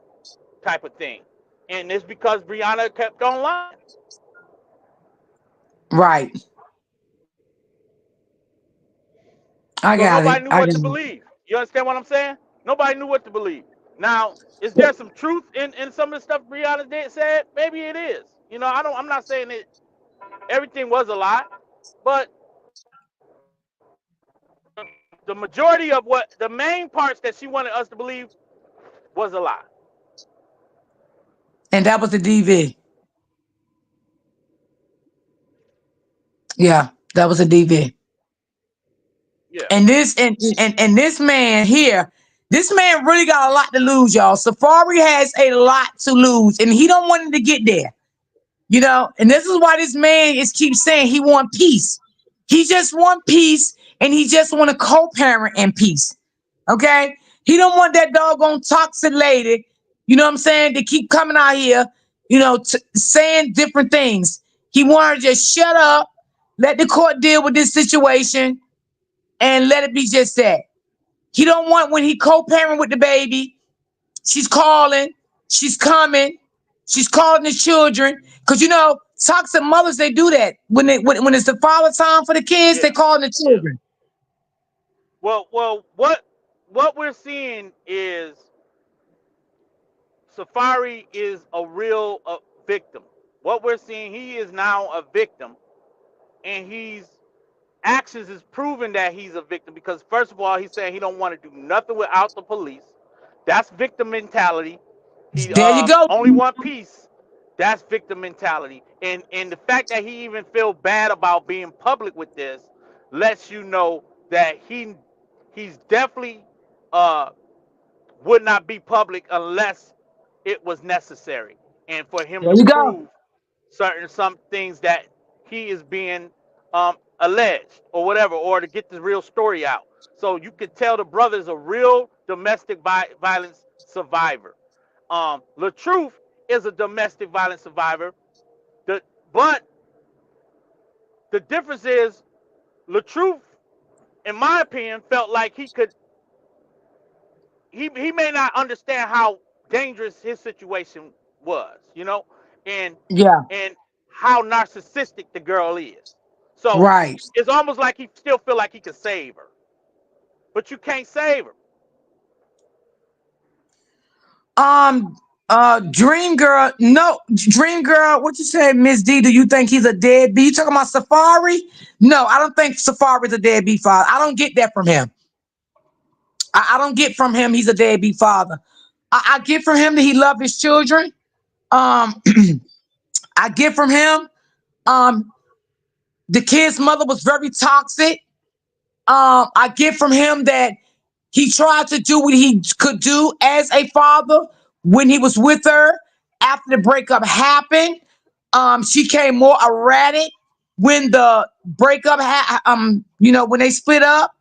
type of thing, and it's because Brianna kept on lying. Right. I So got nobody it. knew I what got to it. believe. You understand what I'm saying? Nobody knew what to believe. Now, is there some truth in some of the stuff Brianna did said? Maybe it is. I'm not saying that everything was a lie, but the majority of what the main parts that she wanted us to believe was a lie. And that was the DV. Yeah, that was a DV. Yeah. And this this man here, this man really got a lot to lose, y'all. Safari has a lot to lose, and he don't want him to get there. And this is why this man is keeps saying he want peace. He just want peace, and he just want to co-parent in peace. Okay, he don't want that doggone toxic lady. You know what I'm saying? To keep coming out here, saying different things. He want her to just shut up, let the court deal with this situation, and let it be just that. He don't want when he co-parent with the baby. She's calling. She's coming. She's calling the children. Cause toxic mothers, they do that. When it's the father time for the kids, they Yeah. calling the Yeah. children. Well, what we're seeing is Safari is a real victim. What we're seeing, he is now a victim, and he's actions is proving that he's a victim because first of all, he's saying he don't want to do nothing without the police. That's victim mentality. He There you go. only want peace. That's victim mentality. And the fact that he even feel bad about being public with this lets you know that he's definitely uh would not be public unless it was necessary and for him There to you go. prove some things that he is being alleged or whatever, or to get the real story out. So you could tell the brother's a real domestic violence survivor. Truth is a domestic violence survivor. The, but the difference is Truth, in my opinion, felt like he may not understand how dangerous his situation was, and Yeah. and how narcissistic the girl is. So Right. it's almost like he still feel like he could save her, but you can't save her. Um. Dream girl. No, Dream girl. What you say, Miss D? Do you think he's a deadbeat? You talking about Safari? No, I don't think Safari's a deadbeat father. I don't get that from him. I don't get from him he's a deadbeat father. I get from him that he loved his children. Um, I get from him um the kid's mother was very toxic. I get from him that he tried to do what he could do as a father when he was with her. After the breakup happened, she came more erratic when the breakup when they split up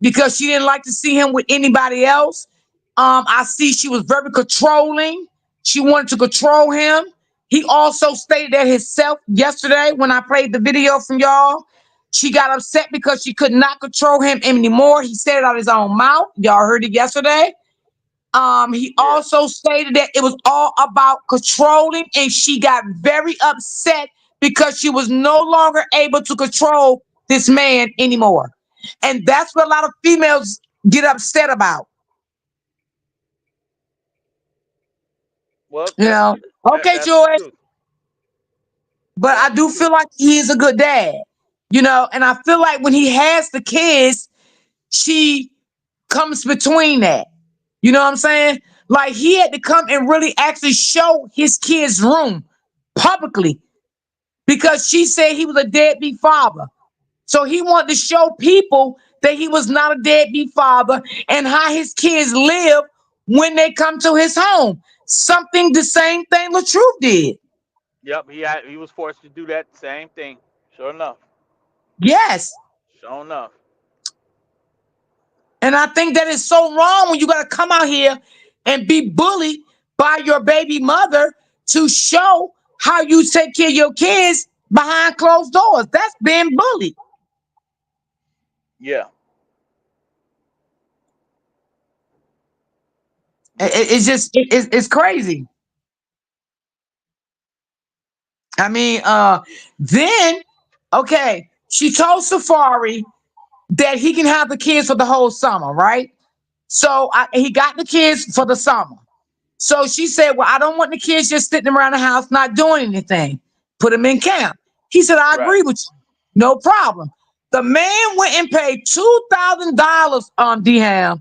because she didn't like to see him with anybody else. I see she was very controlling. She wanted to control him. He also stated that himself yesterday when I played the video from y'all. She got upset because she could not control him anymore. He said it out of his own mouth. Y'all heard it yesterday. He Yeah. also stated that it was all about controlling, and she got very upset because she was no longer able to control this man anymore. And that's what a lot of females get upset about. Well, You know, okay, that's the Joyce, truth. but I That's the do truth. feel like he is a good dad. And I feel like when he has the kids, she comes between that. You know what I'm saying? Like he had to come and really actually show his kids room publicly because she said he was a deadbeat father. So he wanted to show people that he was not a deadbeat father and how his kids live when they come to his home. Something the same thing LaTruth did. Yep. He was forced to do that same thing. Sure enough. Yes. Sure enough. And I think that is so wrong when you got to come out here and be bullied by your baby mother to show how you take care of your kids behind closed doors. That's being bullied. Yeah. Yeah. It's just it's crazy. I mean, then okay, she told Safari that he can have the kids for the whole summer, right? So he got the kids for the summer. So she said, well, I don't want the kids just sitting around the house not doing anything. Put them in camp. He said, I Right. agree with you. No problem. The man went and paid $2,000 on Dham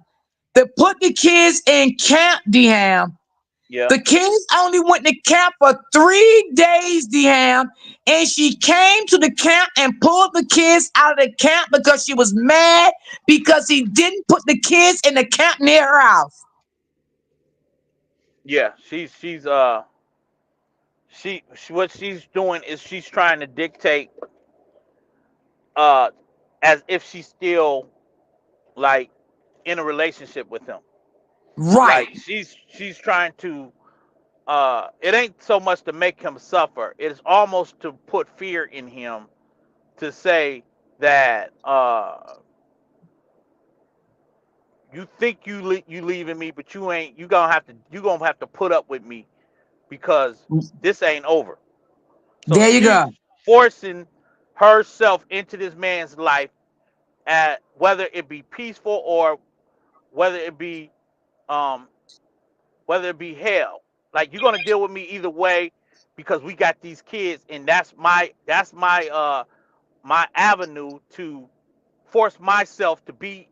to put the kids in camp, Dham. Yeah. The kids only went to camp for 3 days, Dham, and she came to the camp and pulled the kids out of the camp because she was mad because he didn't put the kids in the camp near her house. Yeah. She what she's doing is she's trying to dictate uh as if she's still like in a relationship with him. Right. Like she's trying to it ain't so much to make him suffer. It is almost to put fear in him to say that you think you leaving me, but you ain't. You gonna have to put up with me because this ain't over. So There you she's go. forcing herself into this man's life, at whether it be peaceful or whether it be um whether it be hell. Like you're gonna deal with me either way because we got these kids, and that's my avenue to force myself to be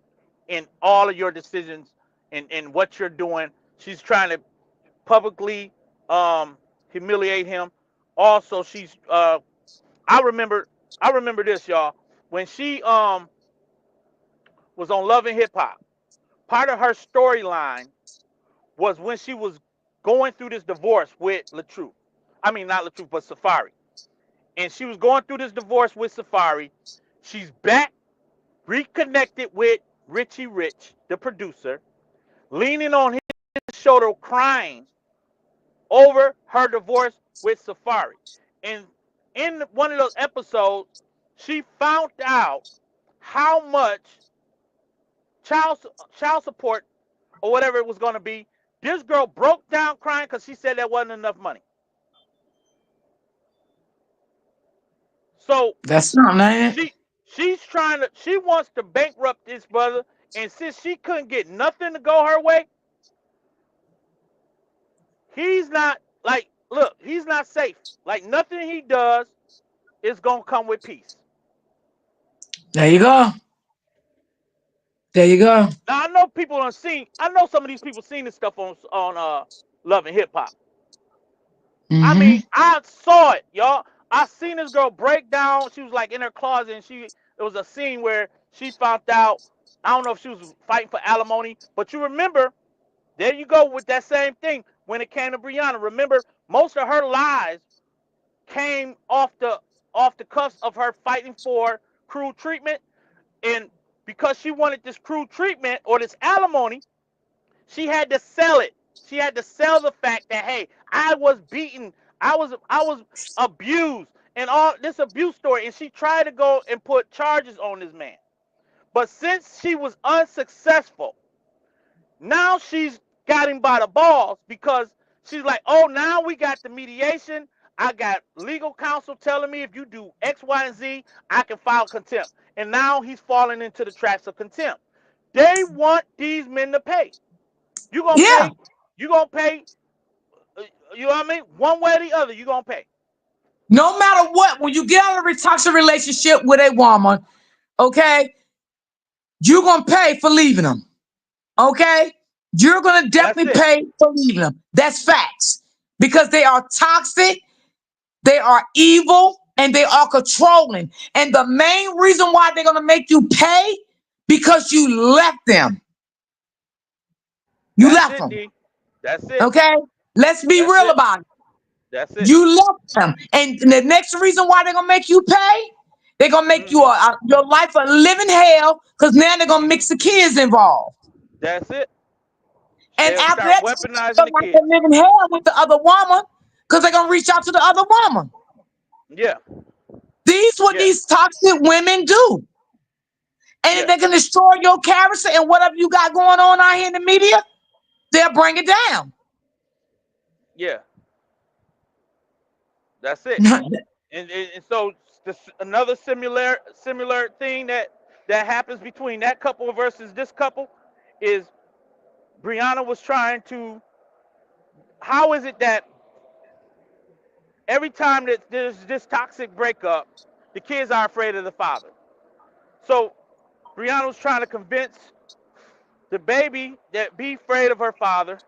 in all of your decisions and what you're doing. She's trying to publicly humiliate him. Also, I remember I remember this, y'all. When she was on Love and Hip Hop, part of her storyline was when she was going through this divorce with LaTruth. I mean, not LaTruth, but Safari. And she was going through this divorce with Safari. She's back, reconnected with Richie Rich, the producer, leaning on his shoulder, crying over her divorce with Safari. And in one of those episodes, she found out how much child child support or whatever it was going to be. This girl broke down crying because she said there wasn't enough money. So That's something, ain't it? she she wants to bankrupt this brother, and since she couldn't get nothing to go her way, he's not like look, he's not safe. Like nothing he does is gonna come with peace. There you go. There you go. Now I know people I know some of these people seen this stuff on Love and Hip Hop. I mean, Mm-hmm. I saw it, y'all. I seen this girl break down. She was like in her closet, and there was a scene where she found out. I don't know if she was fighting for alimony, but you remember, there you go with that same thing when it came to Brianna. Remember, most of her lies came off the cuffs of her fighting for cruel treatment, and because she wanted this cruel treatment or this alimony, she had to sell it. She had to sell the fact that hey, I was beaten, I was abused, and all this abuse story. And she tried to go and put charges on this man. But since she was unsuccessful, now she's got him by the balls because she's like, oh, now we got the mediation. I got legal counsel telling me if you do X, Y, and Z, I can file contempt. And now he's falling into the traps of contempt. They want these men to pay. You gonna Yeah. pay. You gonna pay. uh, You know what I mean? One way or the other, you gonna pay. No matter what, when you get out of a toxic relationship with a woman, okay, you're gonna pay for leaving them. Okay? You're gonna That's definitely it. pay for leaving them. That's facts. Because they are toxic, they are evil, and they are controlling. And the main reason why they're gonna make you pay because you left them. You That's left it, them. D. That's it. Okay? Let's be That's real it. about it. That's it. You left them. And the next reason why they're gonna make you pay, they're gonna make you Mm-hmm. your life a living hell because now they're gonna Mm-hmm. mix the kids involved. That's it. And They'll after start that, you weaponizing feel the like they're kids. living hell with the other woman because they're gonna reach out to the other woman. Yeah. These what Yeah. these toxic women do. And if Yeah. they can destroy your character and whatever you got going on out here in the media, they'll bring it down. Yeah. That's it. And so this, another similar thing that that happens between that couple versus this couple is Brianna was trying to. How is it that every time that there's this toxic breakup, the kids are afraid of the father? So Brianna was trying to convince the baby that be afraid of her father.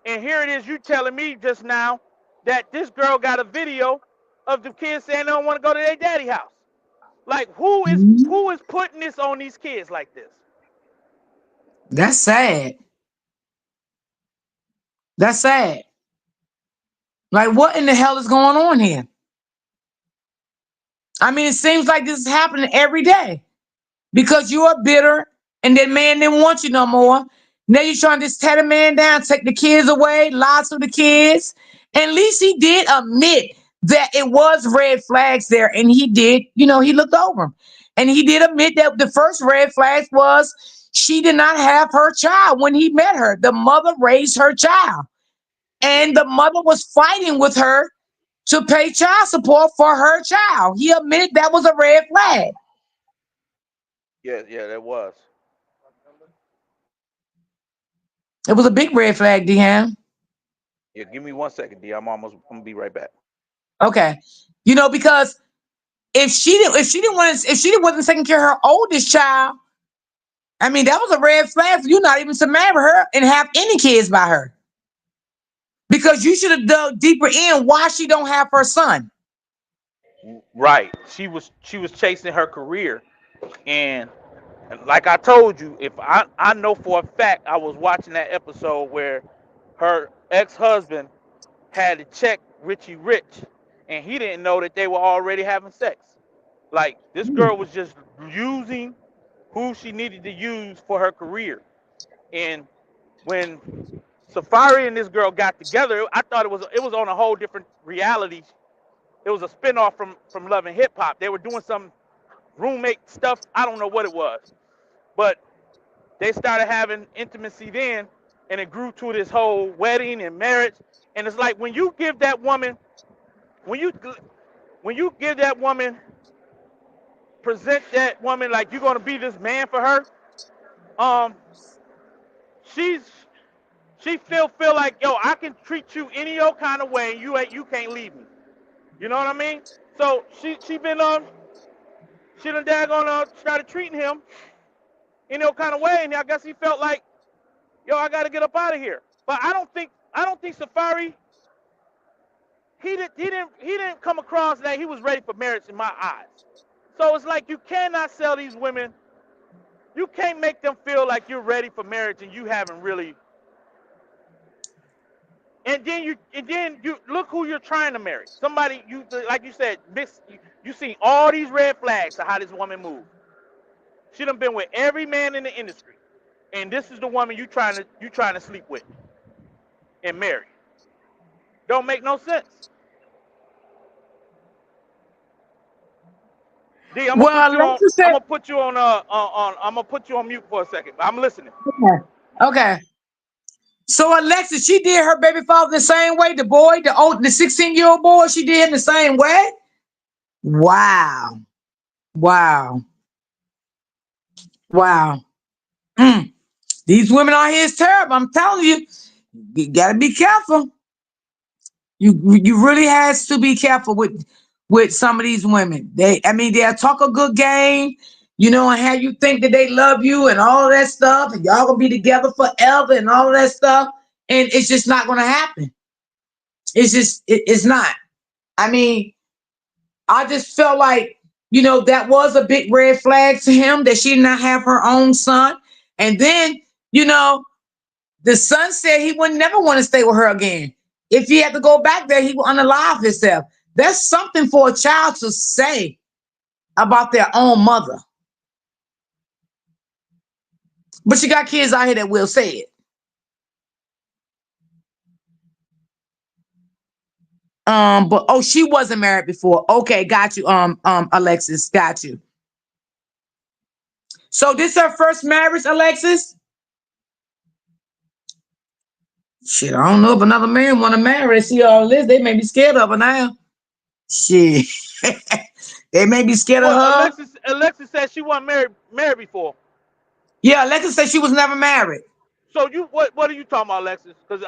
And here it is, you telling me just now that this girl got a video of the kids saying they don't want to go to their daddy house. Like Mhm. who is putting this on these kids like this? That's sad. That's sad. Like, what in the hell is going on here? I mean, it seems like this is happening every day because you are bitter and that man didn't want you no more. Now you're trying to just tear the man down, take the kids away, lie to the kids. And at least he did admit that it was red flags there, and he did, he looked over them. And he did admit that the first red flag was she did not have her child when he met her. The mother raised her child, Yeah, and the mother was fighting with her to pay child support for her child. He admitted that was a red flag. yeah, that was. It was a big red flag, Dehan. Yeah, give me 1 second, D. I'm gonna be right back. Okay. Because if she didn't wasn't taking care of her oldest child, I mean, that was a red flag for you not even to marry her and have any kids by her. Because you should have dug deeper in why she don't have her son. Right. She was chasing her career, and like I told you, if I know for a fact I was watching that episode where her ex-husband had to check Richie Rich, and he didn't know that they were already having sex. Like this girl was just using who she needed to use for her career. And when Safari and this girl got together, I thought it was on a whole different reality. It was a spinoff from Love and Hip Hop. They were doing some roommate stuff. I don't know what it was, but they started having intimacy then, and it grew to this whole wedding and marriage. And it's like when you when you give that woman, present that woman like you're gonna be this man for her. Um, she's she feel like, yo, I can treat you any old kind of way, and you can't leave me. You know what I mean? So she been she done daggone started treating him any old kind of way, and I guess he felt like, yo, I got to get up out of here. But I don't think Safari, he didn't come across that he was ready for marriage in my eyes. So it's like you cannot sell these women. You can't make them feel like you're ready for marriage and you haven't really. And then you look who you're trying to marry. Somebody you like you said, you see all these red flags to how this woman moves. She done been with every man in the industry, and this is the woman you trying to sleep with and marry. Don't make no sense. D, I'm gonna put Well, you on. Alexa I'm said, gonna put you on. I'm gonna put you on mute for a second. I'm listening. okay. Okay. So Alexa, she did her baby father the same way. The boy, the 16-year-old boy, she did him the same way. Wow. Wow. Wow. Mm. These women out here is terrible. I'm telling you, you gotta be careful. You really has to be careful with some of these women. I mean, they'll talk a good game, and how you think that they love you and all of that stuff, and y'all gonna be together forever and all of that stuff, and it's just not gonna happen. It's not. I mean, I just felt like, that was a big red flag to him that she did not have her own son, and then, you know, the son said he would never want to stay with her again. If he had to go back there, he would unalive himself. That's something for a child to say about their own mother. But you got kids out here that will say it. But oh, she wasn't married before. Okay, got you. Alexis, got you. So this her first marriage, Alexis? Shit, I don't know if another man want to marry. See all this, they may be scared of her now. Shit. They may be scared of Well, her. Alexis said she wasn't married before. Yeah, Alexis said she was never married. So you what are you talking about, Alexis? Because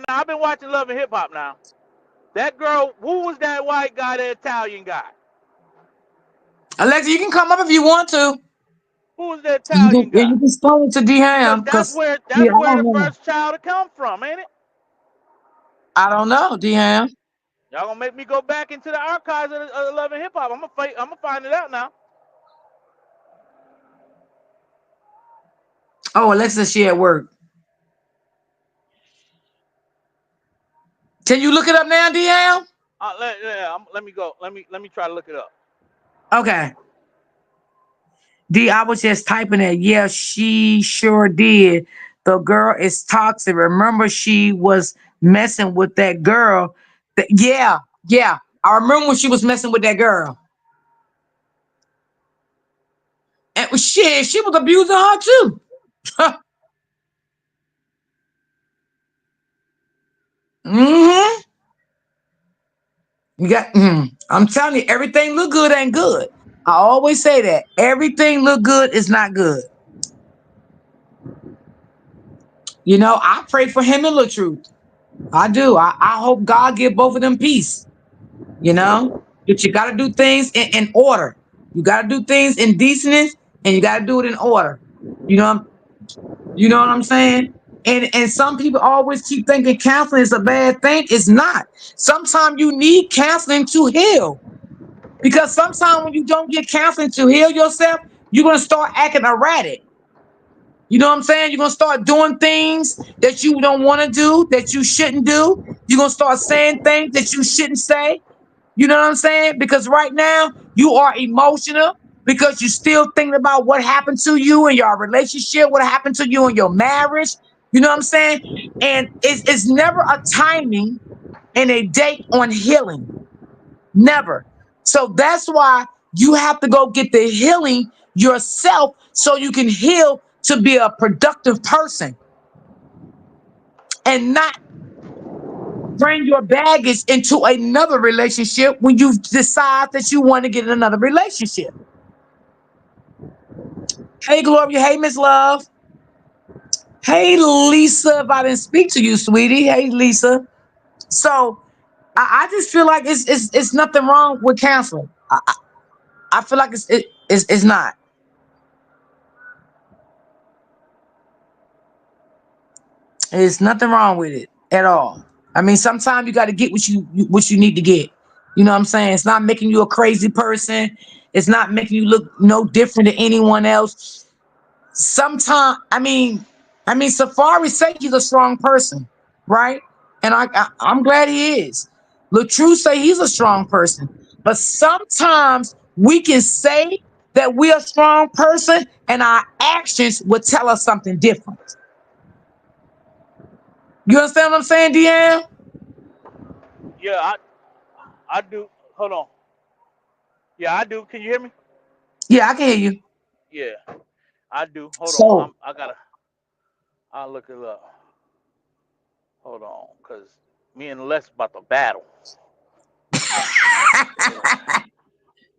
I've been watching Love and Hip Hop now. That girl, who was that white guy, the Italian guy? Alexa, you can come up if you want to. Who was the You Italian can, guy? you can explain it to D Because Ham because that's yeah, I where don't the know. first child come from, ain't it? I don't know, D Ham. Y'all gonna make me go back into the archives of Love and Hip Hop. I'm gonna find it out now. Oh, Alexa, she at work. Can you look it up now, D Ham? Let me go. Let me try to look it up. Okay. D, I was just typing it. Yeah, she sure did. The girl is toxic. Remember, she was messing with that girl. Yeah, yeah. I remember when she was messing with that girl. And shit, she was abusing her too. hmm You got. I'm telling you, everything look good ain't good. I always say that everything look good is not good. You know, I pray for him and Truth. I do. I hope God give both of them peace. You know, but you got to do things in order. You got to do things in decency, and you got to do it in order. You know, you know what I'm saying? And some people always keep thinking counseling is a bad thing. It's not. Sometimes you need counseling to heal. Because sometimes when you don't get counseling to heal yourself, you're gonna start acting erratic. You know what I'm saying? You're gonna start doing things that you don't want to do, that you shouldn't do. You're gonna start saying things that you shouldn't say. You know what I'm saying? Because right now you are emotional because you're still thinking about what happened to you in your relationship, what happened to you in your marriage. You know what I'm saying? And it's never a timing and a date on healing. Never. So that's why you have to go get the healing yourself so you can heal to be a productive person and not bring your baggage into another relationship when you decide that you want to get in another relationship. Hey, Gloria. Hey, Miss Love. Hey, Lisa. If I didn't speak to you, sweetie. Hey, Lisa. So I just feel like it's nothing wrong with counseling. I feel like it's not. There's nothing wrong with it at all. I mean, sometimes you got to get what you need to get. You know what I'm saying? It's not making you a crazy person. It's not making you look no different than anyone else. Sometimes, I mean, Safari say he's a strong person, right? And I'm glad he is. Latrue say he's a strong person, but sometimes we can say that we're a strong person, and our actions would tell us something different. You understand what I'm saying, Deanne? Yeah, I do. Hold on. Yeah, I do. Can you hear me? Yeah, I can hear you. Yeah, I do. Hold on. So I gotta. I'll look it up. Hold on, cause me and Les about to battle.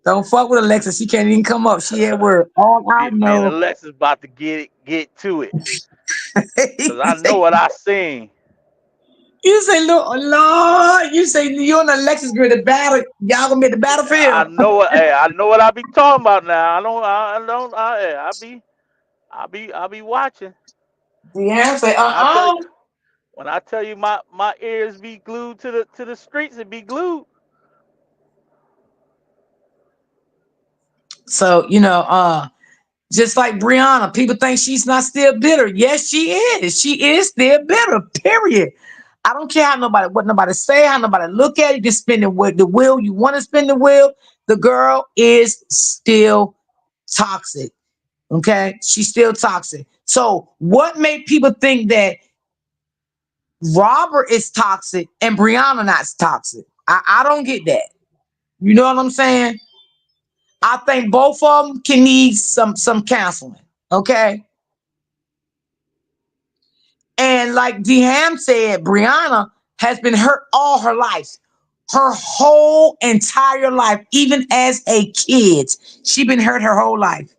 don't fuck with Alexa. She can't even come up. She at work. All I Me and know. Alexis about to get to it. Cause you I know say, what I seen. look, Lord, you say you and Alexis going to battle. Y'all gonna be at the I battlefield. know what. Hey, I know what I be talking about now. I don't. I don't. I be watching. Deanne say, When I tell you, uh-uh. when I tell you my ears be glued to the streets, it be glued. So, just like Brianna, people think she's not still bitter. Yes, she is. She is still bitter, period. I don't care what nobody say, how nobody look at it. Just spin the wheel. You want to spin the wheel. The girl is still toxic. Okay, she's still toxic. So, what made people think that Robert is toxic and Brianna not toxic? I don't get that. You know what I'm saying? I think both of them can need some counseling. Okay, and like Deham said, Brianna has been hurt all her life. her whole entire life, even as a kid. She been hurt her whole life.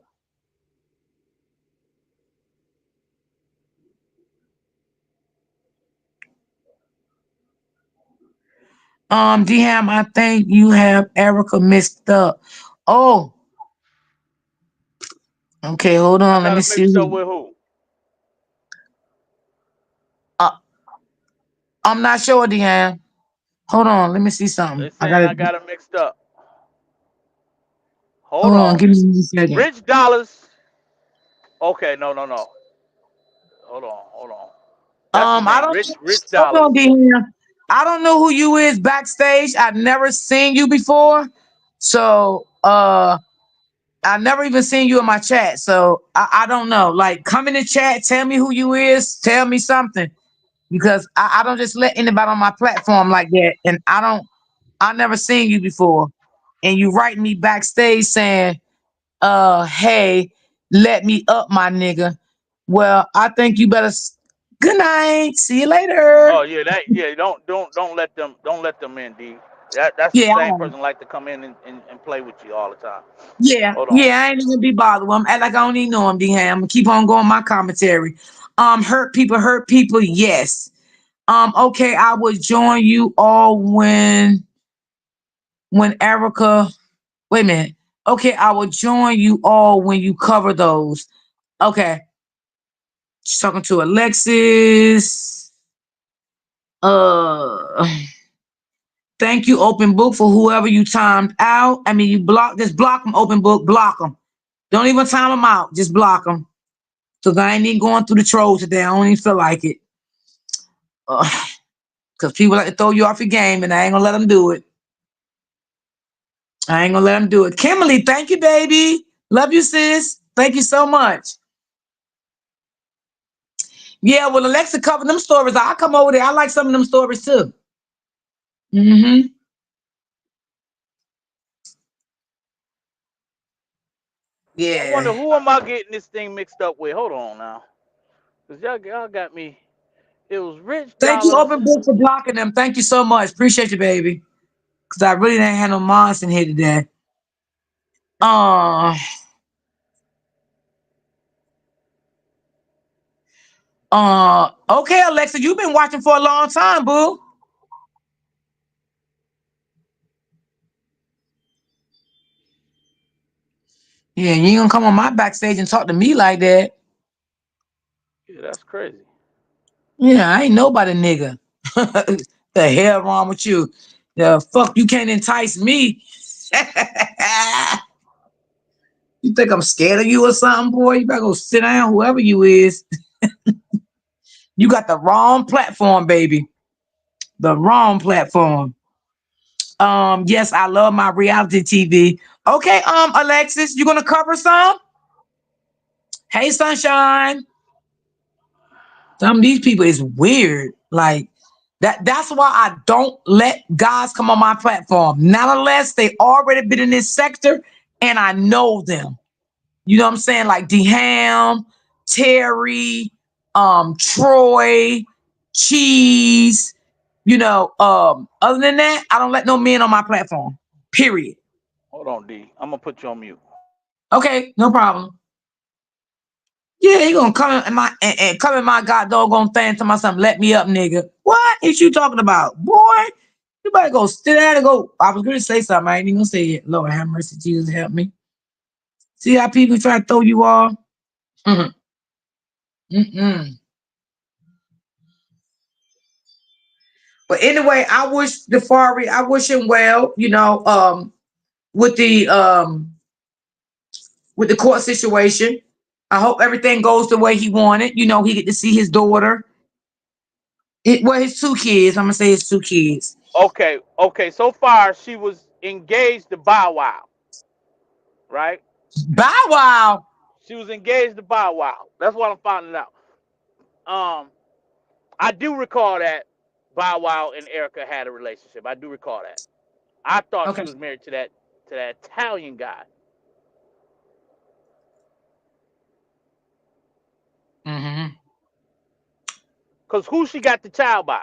DM, I think you have Erica mixed up. Oh, okay, hold I on. Let got me it see. mixed up with who? Uh, I'm not sure, DM. Hold on. Let me see They something. I got saying it. I got it mixed up. Hold Hold on. on. Give me a second. Rich Dollars. Okay, no, no, no. Hold on, hold on. That's his I name. don't. Rich Hold on, Dollars. DM. I don't know who you is backstage. I've never seen you before, so I never even seen you in my chat. So I don't know. Like, come in the chat. Tell me who you is. Tell me something because I don't just let anybody on my platform like that. And I never seen you before. And you write me backstage saying, hey, let me up, my nigga. Well, I think you better. Good night. See you later. Oh yeah, that yeah. Don't let them in, D. That's the Yeah, same person like to come in and play with you all the time. yeah, Hold on. yeah. I ain't even be bothered with him. Act like I don't even know him, D-Ham. I'm gonna keep on going my commentary. Hurt people, yes. Okay, I would join you all when Erica. Wait a minute. Okay, I will join you all when you cover those. Okay, she's talking to Alexis. Uh, thank you, open book, for whoever you timed out. I mean, you block. Just block them, open book. Block them. Don't even time them out. Just block them. Cause I ain't even going through the trolls today. I don't even feel like it. Cause people like to throw you off your game, and I ain't gonna let them do it. I ain't gonna let them do it. Kimberly, thank you, baby. Love you, sis. Thank you so much. Yeah, well, Alexa covered them stories. I come over there. I like some of them stories too. Mm-hmm. I wonder Yeah. who am I getting this thing mixed up with? Hold on now, cause y'all got me. It was Rich Thank you, Dollars. Open Book, for blocking them. Thank you so much. Appreciate you, baby. Cause I really didn't have no moms in here today. Uh, okay, Alexa, you've been watching for a long time, boo. Yeah, you ain't gonna come on my backstage and talk to me like that. Yeah, that's crazy. Yeah, I ain't nobody nigga. The hell wrong with you? The fuck you can't entice me. You think I'm scared of you or something, boy? You better go sit down, whoever you is. You got the wrong platform, baby. The wrong platform. Yes, I love my reality TV. Okay, Alexis, you gonna cover some? Hey, Sunshine. Some of these people is weird. Like that's why I don't let guys come on my platform. Not unless they already been in this sector and I know them. You know what I'm saying? Like DeHam, Terry, Troy, Cheese. Other than that, I don't let no men on my platform. Period. Hold on, D. I'm gonna put you on mute. Okay, no problem. Yeah, he gonna come in my and come in my god doggone thing to my something. Let me up, nigga. What is you talking about, boy? You better go sit down and go. I was gonna say something. I ain't even gonna say it. Lord have mercy, Jesus help me. See how people try to throw you off? Mhm. Mm-mm. But anyway, I wish Defari, I wish him well. With the court situation. I hope everything goes the way he wanted. He get to see his daughter. His two kids. I'm gonna say his two kids. Okay, okay. So far, she was engaged to Bow Wow, right? Bow Wow. She was engaged to Bow Wow. That's what I'm finding out. Um, I do recall that Bow Wow and Erica had a relationship. I do recall that. I thought she Okay. was married to that Italian guy. Hmm. Cause who she got the child by?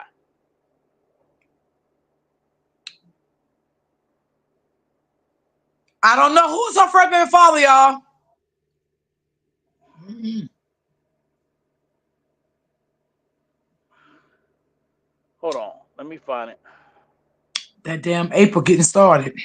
I don't know who's her first baby father, y'all. Mhm. Hold on. Let me find it. That damn April getting started.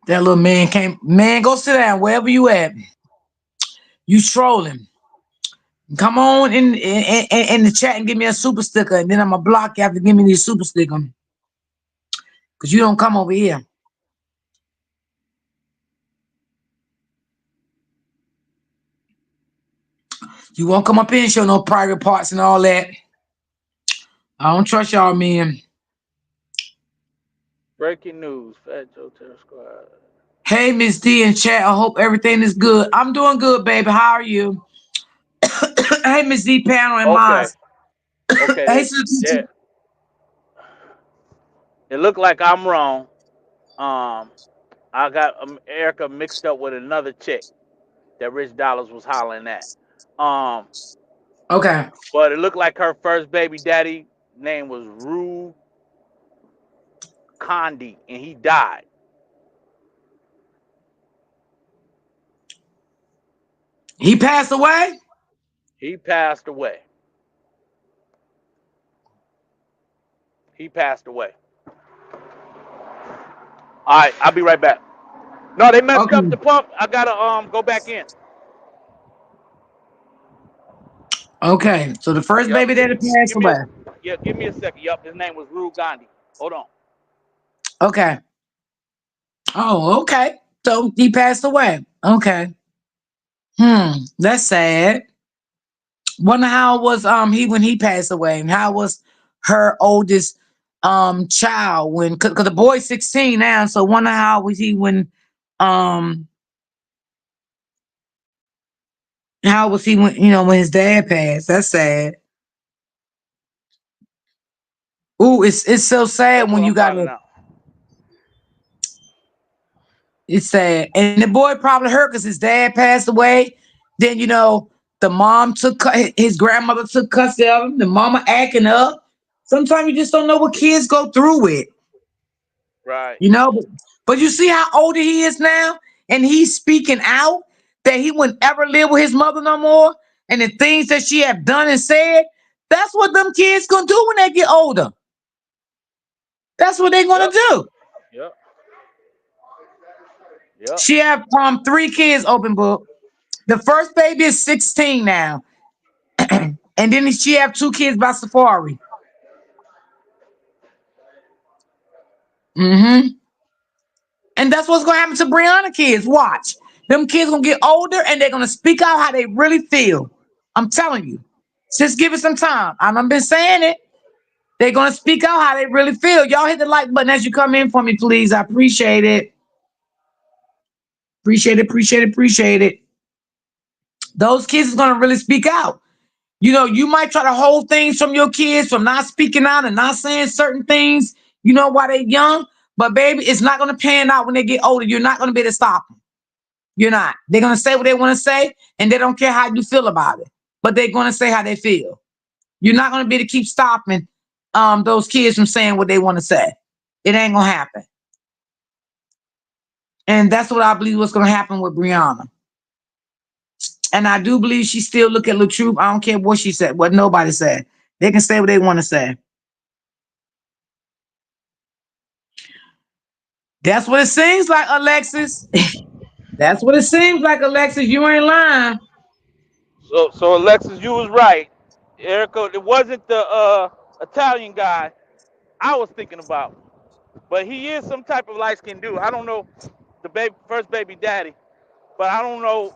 That little man came. Man, go sit down wherever you at. You trolling. Come on in the chat and give me a super sticker, and then I'm gonna block you after give me this super sticker because you don't come over here. You won't come up here and show no private parts and all that. I don't trust y'all, man. Breaking news. Fat Joe Terror Squad. Hey, Miss D in chat. I hope everything is good. I'm doing good, baby. How are you? Hey, Miss D panel and Okay. Maz. Okay. Hey, They, sister. yeah. It looked like I'm wrong. Um, I got Erica mixed up with another chick that Rich Dollars was hollering at. Um, Okay. but it looked like her first baby daddy name was Rue Condi, and he died. He passed away. He passed away. He passed away. All right, I'll be right back. No, they messed up the Okay. pump. I gotta go back in. Okay. So the first Yep. baby daddy passed Give me a away. yeah. Give me a second. Yep. His name was Rue Gandhi. Hold on. Okay. Oh, okay. So he passed away. Okay. That's sad. Wonder how was he when he passed away, and how was her oldest child when because the boy's 16 now, so wonder how was he when um how was he when when his dad passed. That's sad. Ooh, it's so sad That's when what you I'm finding gotta. out. It's sad, and the boy probably hurt because his dad passed away. Then the mom his grandmother took custody of him. The mama acting up. Sometimes you just don't know what kids go through with. Right. You know, but you see how old he is now, and he's speaking out that he wouldn't ever live with his mother no more, and the things that she have done and said. That's what them kids gonna do when they get older. That's what they gonna Yep. do. Yep. Yep. She have three kids, open book. The first baby is 16 now, and then she have two kids by Safari. hmm And that's what's gonna happen to Brianna kids. Watch. Them kids gonna get older and they're gonna speak out how they really feel. I'm telling you. Just give it some time. I've been saying it. They're gonna speak out how they really feel. Y'all hit the like button as you come in for me, please. I appreciate it. Appreciate it, appreciate it, appreciate it. Those kids is gonna really speak out. You might try to hold things from your kids from not speaking out and not saying certain things, while they're young. But baby, it's not gonna pan out when they get older. You're not gonna be able to stop them. You're not. They're gonna say what they want to say, and they don't care how you feel about it. But they're gonna say how they feel. You're not gonna be able to keep stopping those kids from saying what they want to say. It ain't gonna happen. And that's what I believe what's gonna happen with Brianna. And I do believe she still look at LaTruth. I don't care what she said, what nobody said. They can say what they want to say. That's what it seems like, Alexis. That's what it seems like, Alexis. You ain't lying. So Alexis, you was right. Erica, it wasn't the Italian guy I was thinking about, but he is some type of light skinned dude. I don't know the first baby daddy, but I don't know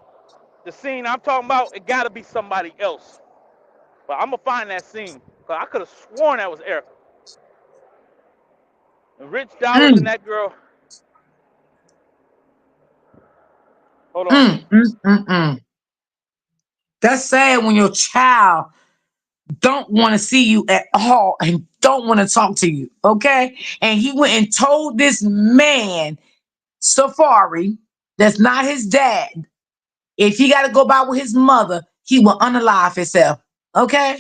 the scene I'm talking about. It got to be somebody else. But I'm gonna find that scene because I could have sworn that was Erica. And Rich Dollars and Mm, that girl. Hold on. mm, mm, mm, mm. That's sad when your child don't want to see you at all and don't want to talk to you. Okay. And he went and told this man, Safari, that's not his dad. If he got to go by with his mother, he will unalive himself. Okay.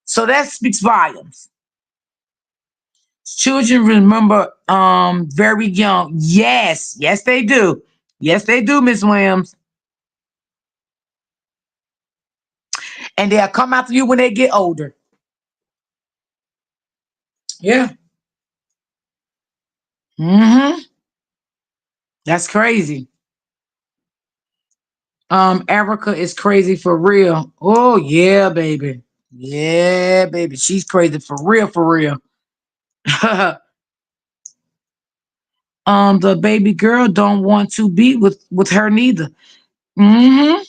So that speaks volumes. Children remember very young. Yes, yes they do. Yes they do, Miss Williams. And they'll come after you when they get older. Yeah. Mm-hmm. That's crazy. Erica is crazy for real. Oh yeah, baby. Yeah, baby. She's crazy for real, for real. The baby girl don't want to be with her neither. Mm-hmm.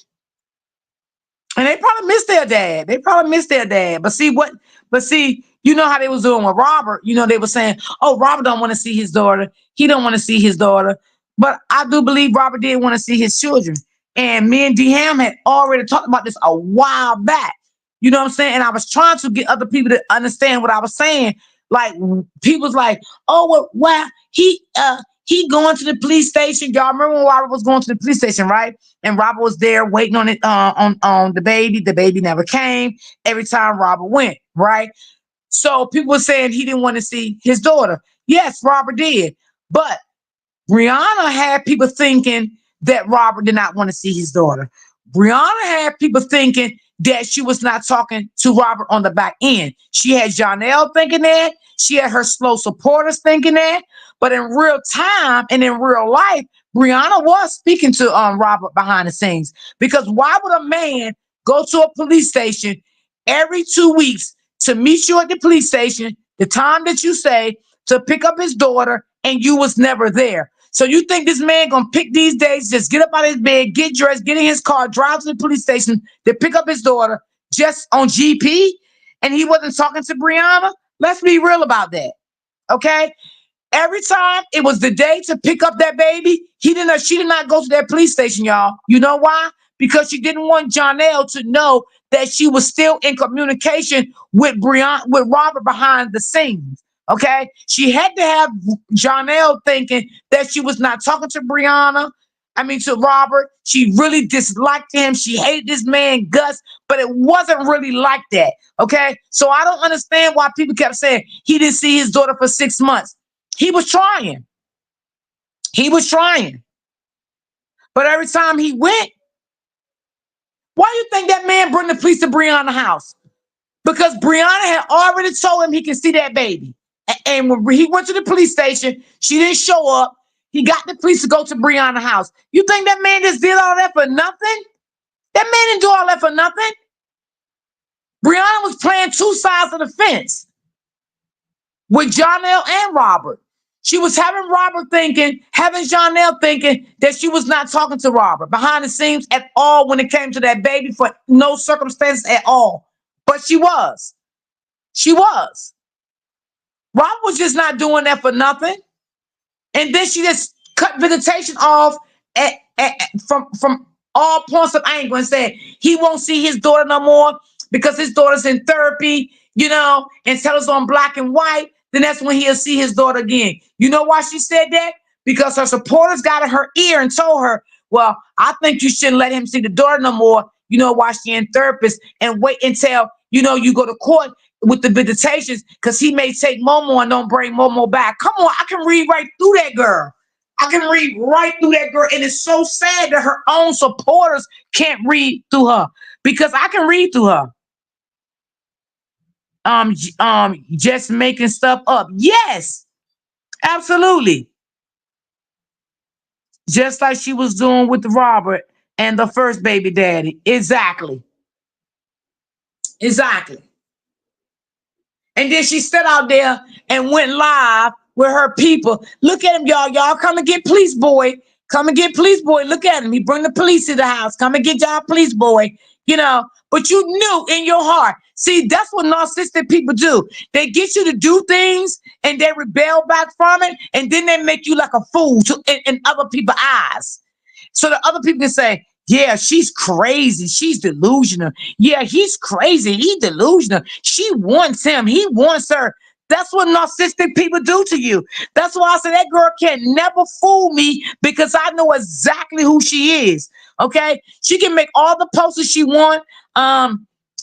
And they probably miss their dad. They probably miss their dad. But see what? But see, you know how they was doing with Robert. You know they were saying, "Oh, Robert don't want to see his daughter. He don't want to see his daughter." But I do believe Robert did want to see his children. And me and D Ham had already talked about this a while back. You know what I'm saying? And I was trying to get other people to understand what I was saying. Like people's like, "Oh, well, he going to the police station." Y'all remember when Robert was going to the police station, right? And Robert was there waiting on it on the baby. The baby never came. Every time Robert went, right? So people were saying he didn't want to see his daughter. Yes, Robert did, but Brianna had people thinking that Robert did not want to see his daughter. Brianna had people thinking that she was not talking to Robert on the back end. She had Janelle thinking that. She had her slow supporters thinking that. But in real time and in real life, Brianna was speaking to Robert behind the scenes. Because why would a man go to a police station every 2 weeks to meet you at the police station, the time that you say, to pick up his daughter, and you was never there? So you think this man gonna pick these days, just get up out of his bed, get dressed, get in his car, drive to the police station to pick up his daughter just on GP, and he wasn't talking to Brianna? Let's be real about that, okay? Every time it was the day to pick up that baby, she did not go to that police station, y'all. You know why? Because she didn't want Janelle to know that she was still in communication with with Robert behind the scenes. Okay. She had to have Janelle thinking that she was not talking to to Robert. She really disliked him. She hated this man, Gus, but it wasn't really like that. Okay. So I don't understand why people kept saying he didn't see his daughter for 6 months. He was trying. He was trying. But every time he went, why do you think that man bring the police to Brianna's house? Because Brianna had already told him he can see that baby. And when he went to the police station, she didn't show up. He got the police to go to Brianna's house. You think that man just did all that for nothing? That man didn't do all that for nothing. Brianna was playing two sides of the fence with Jonelle and Robert. She was having Jonelle thinking that she was not talking to Robert behind the scenes at all when it came to that baby for no circumstances at all. But she was. She was. Robert was just not doing that for nothing. And then she just cut visitation off from all points of angle and said he won't see his daughter no more because his daughter's in therapy, and tell us on black and white. Then that's when he'll see his daughter again. You know why she said that? Because her supporters got in her ear and told her, well, I think you shouldn't let him see the daughter no more, while she in therapist, and wait until, you go to court with the visitations, because he may take Momo and don't bring Momo back. Come on, I can read right through that girl. I can read right through that girl. And it's so sad that her own supporters can't read through her, because I can read through her. Just making stuff up. Yes, absolutely. Just like she was doing with Robert and the first baby daddy. Exactly. Exactly. And then she stood out there and went live with her people. Look at him, y'all. Y'all come and get police boy. Come and get police boy. Look at him. He bring the police to the house. Come and get y'all police boy. But you knew in your heart. See, that's what narcissistic people do. They get you to do things and they rebel back from it. And then they make you like a fool in other people's eyes. So the other people can say, yeah, she's crazy. She's delusional. Yeah, he's crazy. He's delusional. She wants him. He wants her. That's what narcissistic people do to you. That's why I say that girl can never fool me, because I know exactly who she is. Okay, she can make all the posters she want.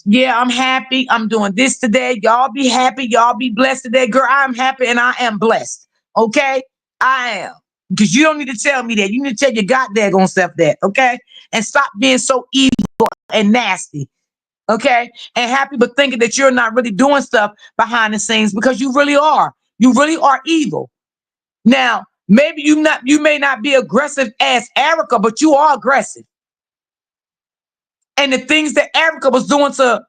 Yeah, I'm happy. I'm doing this today. Y'all be happy. Y'all be blessed today. Girl, I'm happy and I am blessed. Okay? I am. Because you don't need to tell me that. You need to tell your goddamn self that. Okay? And stop being so evil and nasty. Okay? And happy but thinking that you're not really doing stuff behind the scenes because you really are. You really are evil. Now, maybe you may not be aggressive as Erica, but you are aggressive. And the things that Erica was doing to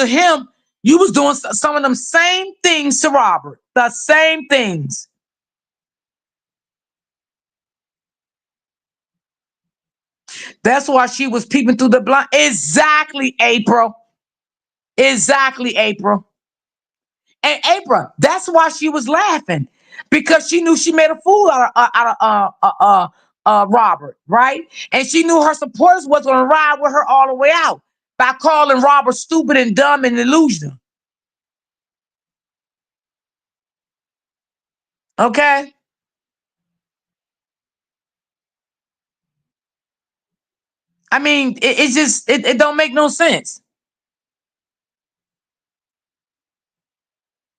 him, you was doing some of them same things to Robert. The same things. That's why she was peeping through the blind. Exactly, April. Exactly, April. And April, that's why she was laughing. Because she knew she made a fool out of Robert, right? And she knew her supporters was gonna ride with her all the way out by calling Robert stupid and dumb and delusional. Okay? I mean, it's just it don't make no sense.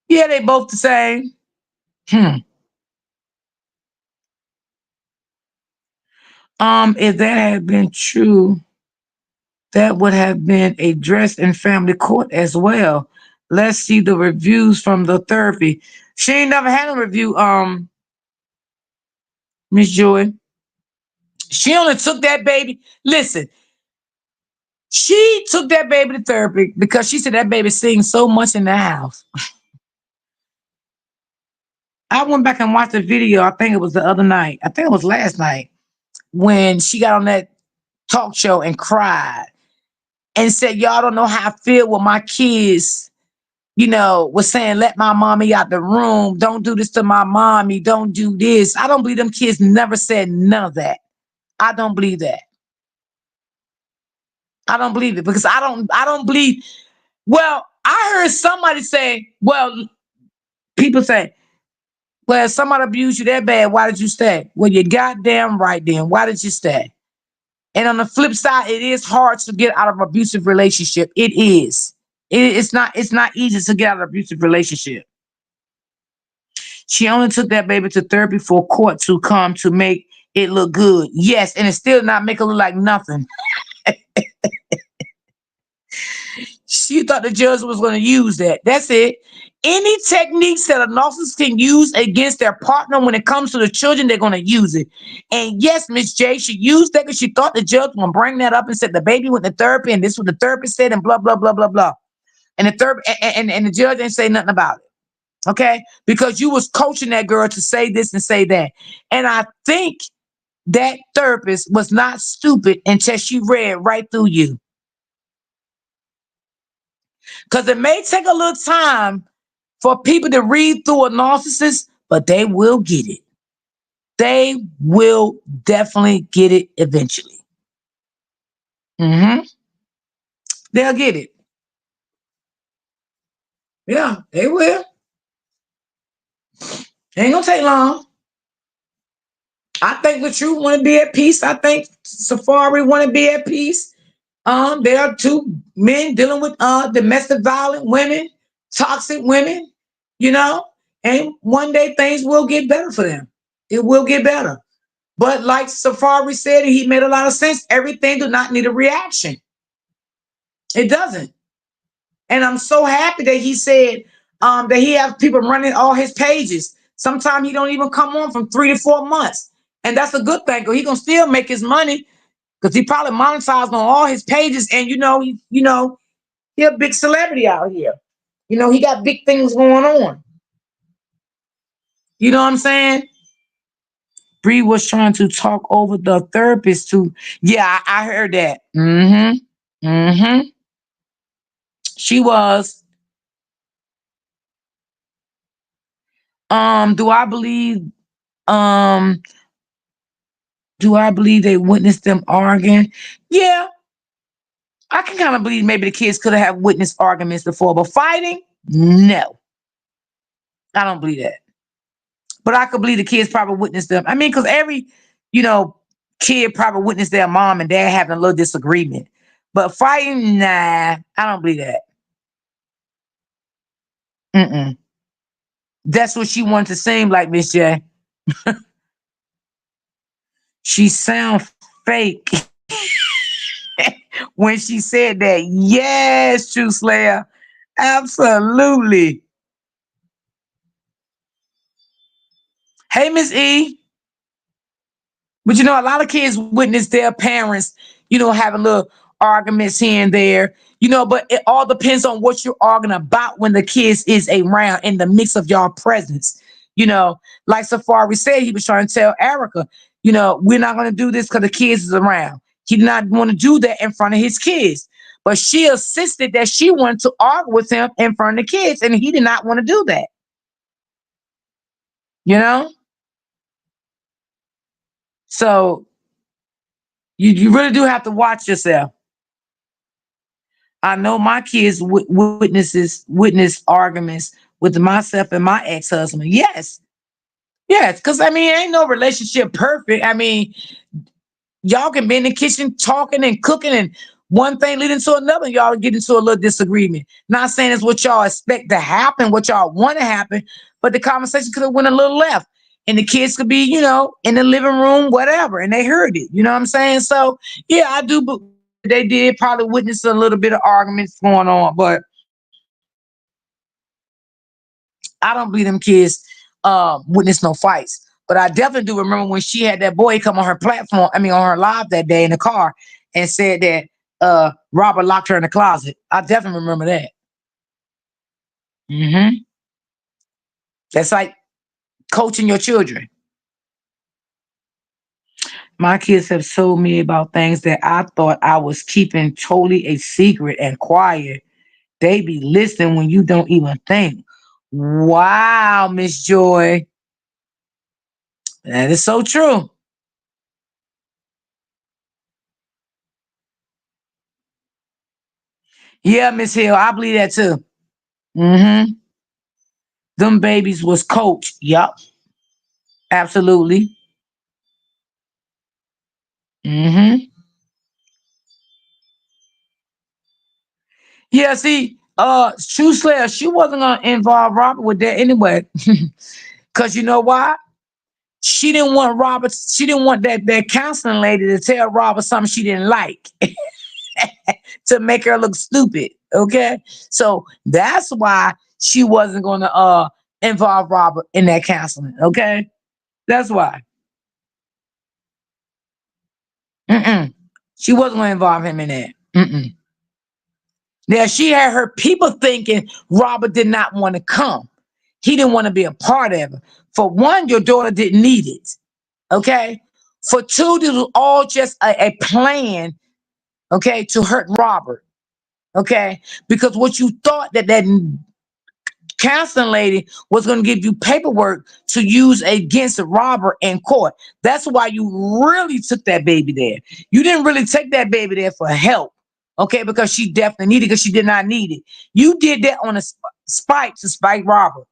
Yeah, they both the same. Hmm. If that had been true, that would have been addressed in family court as well. Let's see the reviews from the therapy. She ain't never had a review, Miss Joy. She only took that baby. Listen, she took that baby to therapy because she said that baby sings so much in the house. I went back and watched the video. I think it was the other night. I think it was last night when she got on that talk show and cried and said, "Y'all don't know how I feel with my kids, was saying, let my mommy out the room. Don't do this to my mommy. Don't do this." I don't believe them kids never said none of that. I don't believe that. I don't believe it because I don't believe. Well, I heard somebody say, well, people say, well, if somebody abused you that bad, why did you stay? Well, you goddamn right then. Why did you stay? And on the flip side, it is hard to get out of an abusive relationship. It is. It's not easy to get out of an abusive relationship. She only took that baby to therapy for court to come to make it look good. Yes, and it still not make it look like nothing. She thought the judge was going to use that. That's it. Any techniques that a narcissist can use against their partner when it comes to the children, they're going to use it. And yes, Miss J, she used that because she thought the judge was going to bring that up and said the baby went to therapy and this is what the therapist said and blah, blah, blah, blah, blah. And the judge didn't say nothing about it. Okay? Because you was coaching that girl to say this and say that. And I think that therapist was not stupid until she read right through you. Because it may take a little time for people to read through a narcissist, but they will get it. They will definitely get it eventually. Hmm. They'll get it. Yeah, they will. Ain't gonna take long. I think the truth want to be at peace. I think Safari want to be at peace. There are two men dealing with domestic violent women, toxic women, you know, and one day things will get better for them. It will get better. But like Safari said, and he made a lot of sense, everything do not need a reaction. It doesn't. And I'm so happy that he said that he has people running all his pages. Sometimes he don't even come on from 3 to 4 months. And that's a good thing, because he gonna still make his money because he probably monetized on all his pages. And he a big celebrity out here. He got big things going on. You know what I'm saying? Bree was trying to talk over the therapist too. Yeah, I heard that. Mm-hmm. Mm-hmm. She was. Do I believe um do I believe they witnessed them arguing? Yeah, I can kind of believe maybe the kids could have witnessed arguments before, but fighting? No. I don't believe that. But I could believe the kids probably witnessed them. I mean, because every, you know, kid probably witnessed their mom and dad having a little disagreement. But fighting, nah, I don't believe that. Mm-mm. That's what she wanted to sing like, Miss J. She sound fake when she said that. Yes, True Slayer. Absolutely. Hey, Miss E. But you know, a lot of kids witness their parents, having little arguments here and there, but it all depends on what you're arguing about when the kids is around in the mix of y'all presence. You know, like Safari said, he was trying to tell Erica, we're not going to do this because the kids is around. He did not want to do that in front of his kids. But she insisted that she wanted to argue with him in front of the kids, and he did not want to do that. You know? So you really do have to watch yourself. I know my kids witness arguments with myself and my ex husband. Yes, yes, because I mean, ain't no relationship perfect. I mean, y'all can be in the kitchen talking and cooking, and one thing leading to another, y'all get into a little disagreement. Not saying it's what y'all expect to happen, what y'all want to happen, but the conversation could have went a little left. And the kids could be, in the living room, whatever, and they heard it. You know what I'm saying? So, yeah, I do believe that they did probably witness a little bit of arguments going on, but I don't believe them kids witness no fights. But I definitely do remember when she had that boy come on her platform, I mean on her live that day in the car and said that Robert locked her in the closet. I definitely remember that. Hmm. That's like coaching your children. My kids have told me about things that I thought I was keeping totally a secret and quiet. They be listening when you don't even think. Wow, Miss Joy. That is so true. Yeah, Miss Hill, I believe that too. Mm-hmm. Them babies was coached. Yup, absolutely. Mm-hmm. Yeah, see, True Slayer, she wasn't gonna involve Robert with that anyway. Cause you know why? She didn't want Robert, she didn't want that counseling lady to tell Robert something she didn't like to make her look stupid. Okay. So that's why she wasn't gonna involve Robert in that counseling. Okay. That's why. Mm-mm. She wasn't gonna involve him in that. Mm-mm. Now she had her people thinking Robert did not want to come. He didn't want to be a part of it. For one, your daughter didn't need it. Okay. For two, this was all just a plan, okay, to hurt Robert. Okay. Because what you thought that counseling lady was going to give you paperwork to use against Robert in court. That's why you really took that baby there. You didn't really take that baby there for help, okay? Because she definitely needed it because she did not need it. You did that on a spite to spite Robert.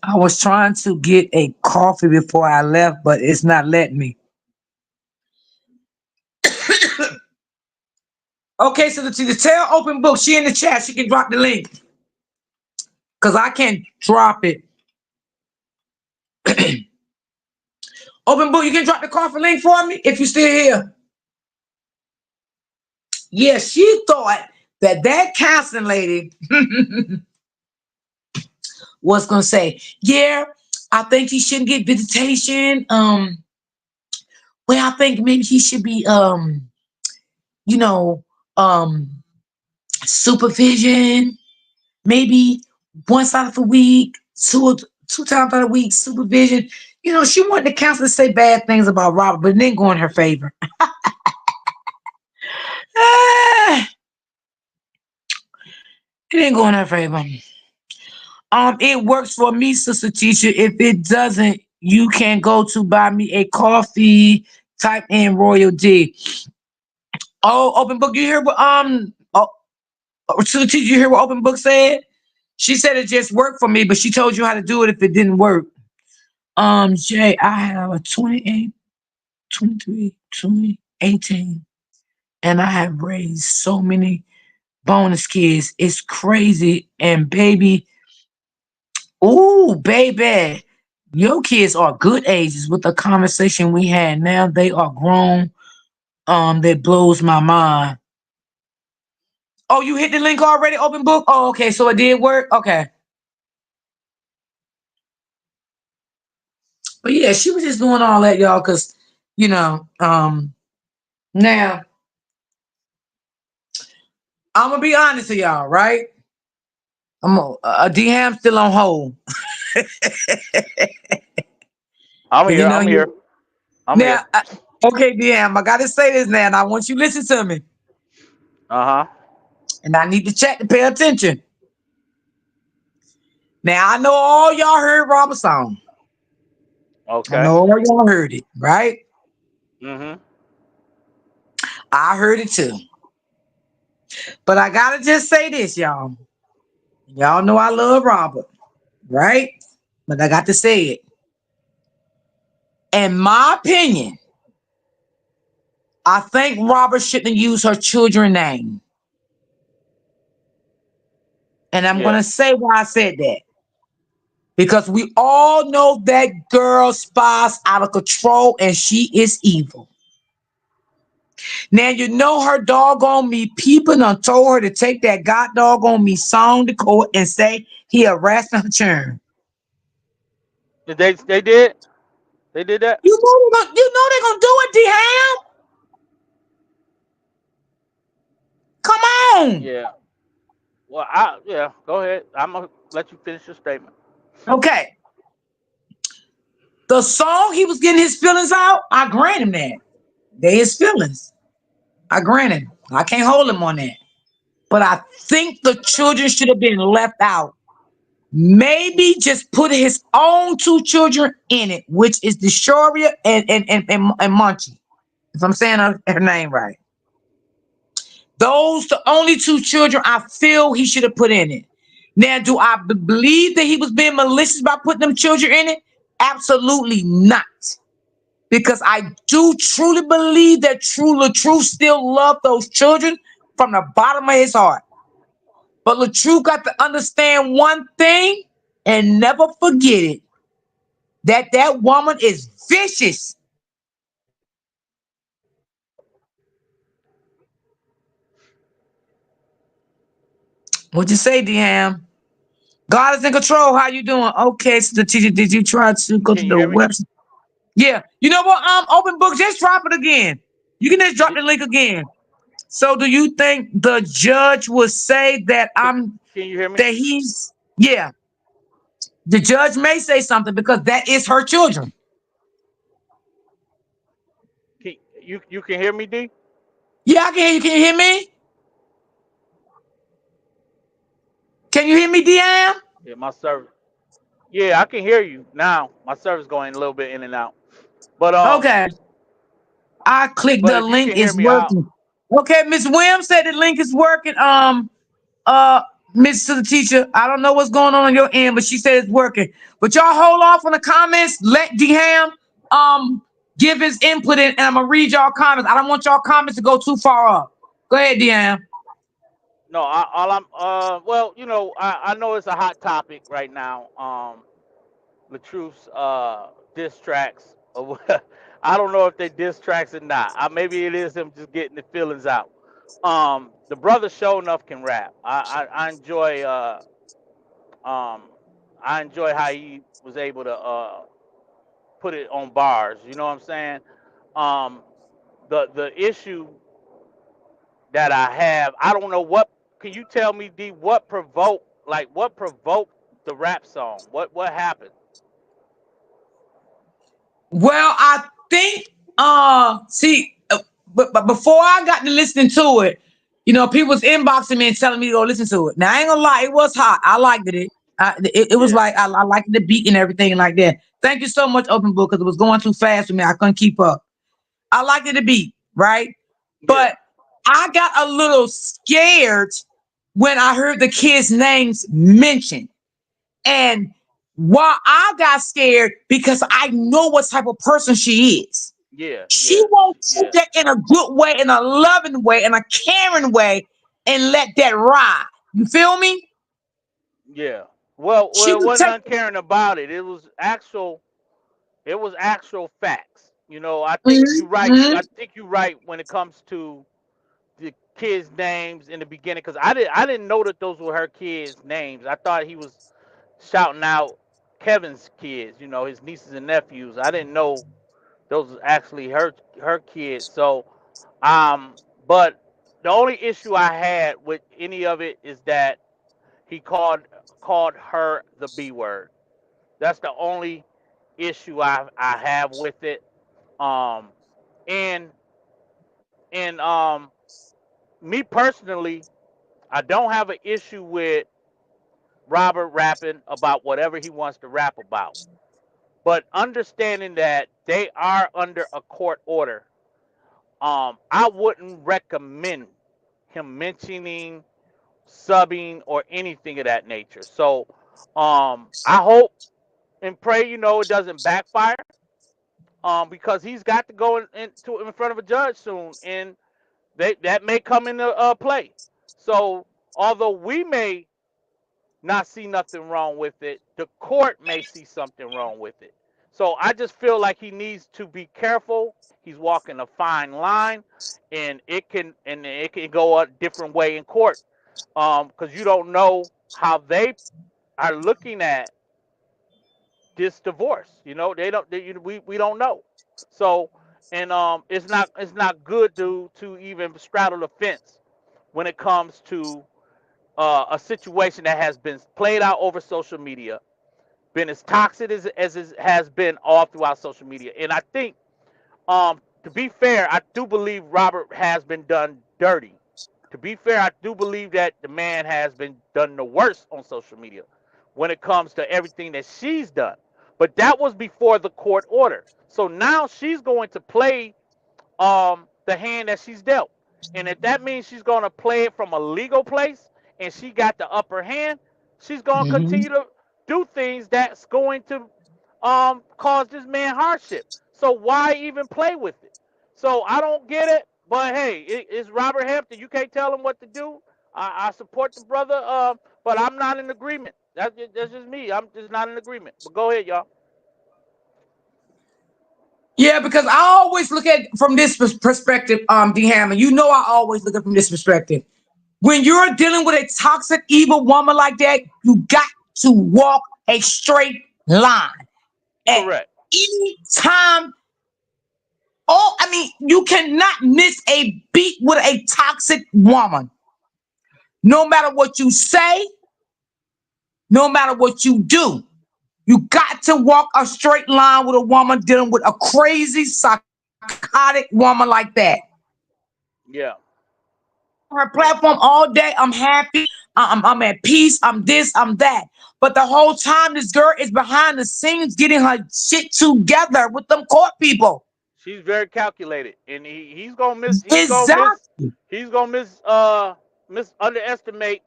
I was trying to get a coffee before I left, but it's not letting me. Okay, so the tell open book, she in the chat. She can drop the link because I can't drop it. Open book, you can drop the coffee link for me if you're still here. Yeah, she thought that counseling lady was gonna say, yeah, I think he shouldn't get visitation. Well, I think maybe he should be you know, um supervision, maybe once out of the week, two times out of the week, supervision. She wanted the counselor to say bad things about Robert, but it didn't go in her favor. Ah, it didn't go in her favor. It works for me, sister teacher. If it doesn't, you can go to buy me a coffee. Type in Royal D. Oh, open book. You hear what sister teacher? You hear what open book said? She said it just worked for me, but she told you how to do it if it didn't work. Jay, I have a 28, 23, 20, 18, and I have raised so many bonus kids. It's crazy. And baby, ooh, baby, your kids are good ages with the conversation we had. Now they are grown. That blows my mind. Oh, you hit the link already, open book? Oh, okay, so it did work? Okay. But yeah, she was just doing all that, y'all, because, you know, now, I'm going to be honest with y'all, right? D-Ham still on hold. I'm You here. know, I'm here. I'm now, here. okay, D-Ham, I got to say this now, and I want you to listen to me. Uh huh. And I need to check to pay attention. Now, I know all y'all heard Robert's song. I Okay. know all y'all heard it, right? Mm-hmm. I heard it too. But I got to just say this, y'all. Y'all know I love Robert, right? But I got to say it. In my opinion, I think Robert shouldn't use her children's name. And I'm going Yeah. to say why I said that. Because we all know that girl spies out of control and she is evil. Now, you know her doggone me peeping and told her to take that god doggone me song to court and say he harassing her children. Did they did? They did that? You know they're gonna do it, D-Ham. Come on. Yeah. Well, I yeah. Go ahead. I'm gonna let you finish your statement. Okay. The song he was getting his feelings out, I grant him that. They his feelings. I grant him. I can't hold him on that. But I think the children should have been left out. Maybe just put his own two children in it, which is Deshoria and Munchie. If I'm saying her name right. Those the only two children I feel he should have put in it. Now, do I believe that he was being malicious by putting them children in it? Absolutely not. Because I do truly believe that True LaTrue still loved those children from the bottom of his heart. But LaTrue got to understand one thing and never forget it. That woman is vicious. What'd you say, Deham? God is in control. How you doing? Okay, so the teacher, did you try to go to Can you the hear me? website? Yeah. You know what? Open book, just drop it again. You can just drop Did, the link again. So do you think the judge would say that can, can you hear me? he's yeah, the judge may say something because that is her children. You can hear me, D? Yeah, I can hear you. Can you hear me? Can you hear me, Deanne? Yeah, my service. Yeah, I can hear you now. My service going a little bit in and out. But Okay. I clicked but the if you link, can hear it's me out, working. Okay, Miss Williams said the link is working. Uh Miss to the teacher, I don't know what's going on your end, but she said it's working. But y'all hold off on the comments. Let Ham give his input in, and I'm gonna read y'all comments. I don't want y'all comments to go too far up. Go ahead, Ham. no, all I'm well, I know it's a hot topic right now. Latruth's diss tracks. I don't know if they diss tracks or not. Maybe it is him just getting the feelings out. The brother show enough can rap. I enjoy um I enjoy how he was able to put it on bars. You know what I'm saying? Um, the issue that I have, I don't know what. Can you tell me, D, what provoked the rap song? What happened? Well, I think see, but before I got to listening to it, people was inboxing me and telling me to go listen to it. Now I ain't gonna lie, it was hot. I liked it. It was Yeah, like I liked the beat and everything like that. Thank you so much, Open Book, because it was going too fast for me. I couldn't keep up. I liked it the beat, right? yeah, But I got a little scared when I heard the kids' names mentioned. And Why I got scared because I know what type of person she is. Yeah, She yeah, won't take yeah, that in a good way, in a loving way, in a caring way, and let that ride. You feel me? yeah. Well, She it would wasn't take. uncaring about it. It was actual. It was actual facts. You know, I think Mhm, you're right. mhm, I think you're right when it comes to the kids' names in the beginning, because I didn't know that those were her kids' names. I thought he was shouting out Kevin's kids. You know, his nieces and nephews. I didn't know those was actually her kids. So, um, but the only issue I had with any of it is that he called her the B word. That's the only issue I have with it. Um, and and me personally, I don't have an issue with Robert rapping about whatever he wants to rap about. But understanding that they are under a court order, I wouldn't recommend him mentioning subbing or anything of that nature. So I hope and pray, it doesn't backfire. Because he's got to go in front of a judge soon, and that may come into play. So although we may not see nothing wrong with it, the court may see something wrong with it. So I just feel like he needs to be careful. He's walking a fine line, and it can go a different way in court. Because you don't know how they are looking at this divorce. They don't. We don't know. So, and it's not good to even straddle the fence when it comes to a situation that has been played out over social media, been as toxic as it has been all throughout social media. And I think, to be fair, I do believe Robert has been done dirty. To be fair, I do believe that the man has been done the worst on social media when it comes to everything that she's done. But that was before the court order. So now she's going to play the hand that she's dealt. And if that means she's going to play it from a legal place and she got the upper hand, she's going to mhm. continue to do things that's going to cause this man hardship. So why even play with it? So I don't get it. But hey, it's Robert Hampton. You can't tell him what to do. I support the brother, but I'm not in agreement. That's just me. I'm just not in agreement. But go ahead, y'all. Yeah, because I always look at from this perspective, D Hammer. You know, I always look at from this perspective. When you're dealing with a toxic, evil woman like that, you got to walk a straight line at Correct. any time. Oh, I mean, you cannot miss a beat with a toxic woman. No matter what you say, no matter what you do, you got to walk a straight line with a woman dealing with a crazy, psychotic woman like that. Yeah. On her Yeah. platform all day. I'm happy. I'm at peace. I'm this. I'm that. But the whole time, this girl is behind the scenes getting her shit together with them court people. She's very calculated, and he's gonna miss. Exactly. He's gonna miss underestimate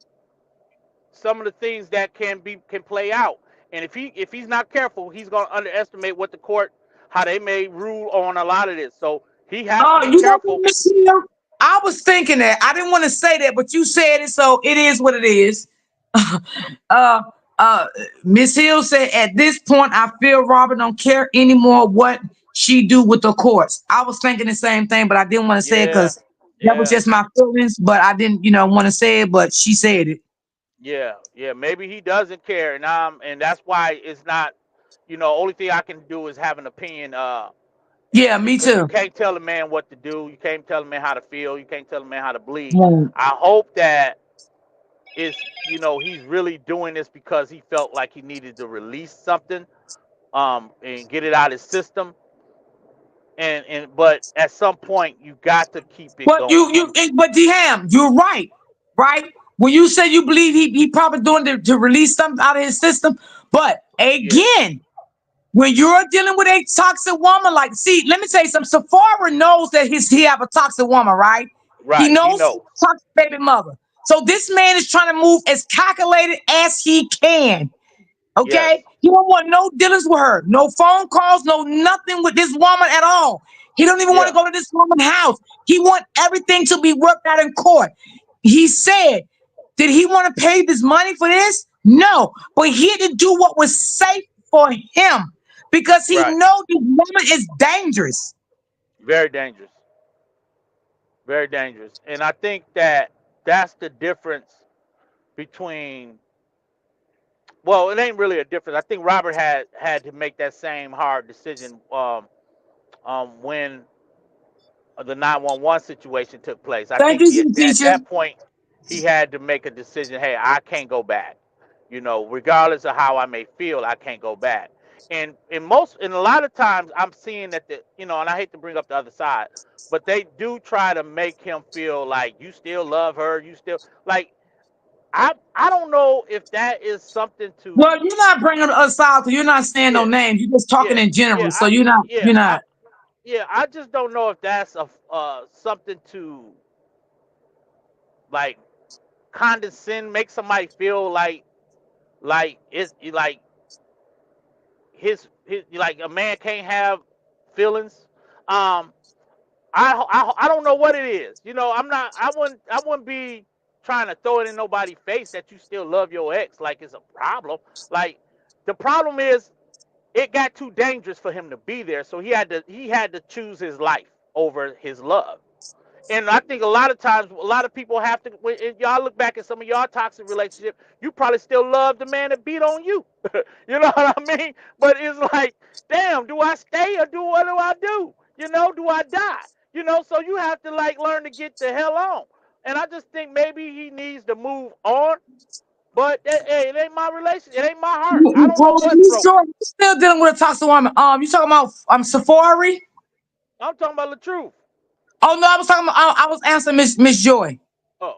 some of the things that can play out. And if he's not careful, he's gonna underestimate what the court, how they may rule on a lot of this. So he has to Oh, be you know what, careful. Miss Hill? I was thinking that. I didn't want to say that, but you said it, so it is what it is. uh, uh, Miss Hill said, at this point, I feel Robert don't care anymore what she do with the courts. I was thinking the same thing, but I didn't want to say it Yeah, because that was yeah, just my feelings. But I didn't, want to say it. But she said it. yeah. Maybe he doesn't care, and that's why it's not. Only thing I can do is have an opinion. Yeah, me Because you too. can't tell a man what to do. You can't tell a man how to feel. You can't tell a man how to bleed. Right. I hope that he's really doing this because he felt like he needed to release something, and get it out of his system. But at some point you got to keep it But going. but Ham, you're right, right? When you say you believe he probably doing to release something out of his system, but Yeah, again, when you're dealing with a toxic woman, like, see, let me tell you something. Safari knows that he have a toxic woman, right? He right. He knows she's knows. a toxic baby mother. So this man is trying to move as calculated as he can. Yes. Okay? He don't want no dealings with her, no phone calls, no nothing with this woman at all. He don't even want to Yeah. go to this woman's house. He want everything to be worked out in court. He said, did he want to pay this money for this? No, but he had to do what was safe for him because he Right. know this woman is dangerous. Very dangerous. Very dangerous. And I think that that's the difference between. Well, it ain't really a difference. I think Robert had to make that same hard decision when the 911 situation took place. I Thank think you, at teacher. that point he had to make a decision. Hey, I can't go back. Regardless of how I may feel, I can't go back. And a lot of times I'm seeing that and I hate to bring up the other side, but they do try to make him feel like you still love her, you still like. I don't know if that is something Well, to. you're not bringing us out, so you're not saying no Yeah, names. You're just talking yeah, in yeah. general. So I you're not. yeah You're I not. yeah I just don't know if that's a something to like condescend, make somebody feel like it's like his like a man can't have feelings. Um, I don't know what it is. I'm not. I wouldn't be trying to throw it in nobody's face that you still love your ex like it's a problem. Like the problem is it got too dangerous for him to be there, so he had to choose his life over his love. And I think a lot of times, a lot of people have to. When y'all look back at some of y'all toxic relationship, you probably still love the man that beat on you. You know what I mean? But it's like, damn, do I stay or do what do I do? Do I die? So you have to like learn to get the hell on. And I just think maybe he needs to move on. But hey, it ain't my relation. It ain't my heart. I don't know Oh, what's Miss broken. Jordan, you still dealing with a toxic woman. You talking about Safari? I'm talking about the truth. Oh no, I was talking about. I was answering Miss Joy. Oh,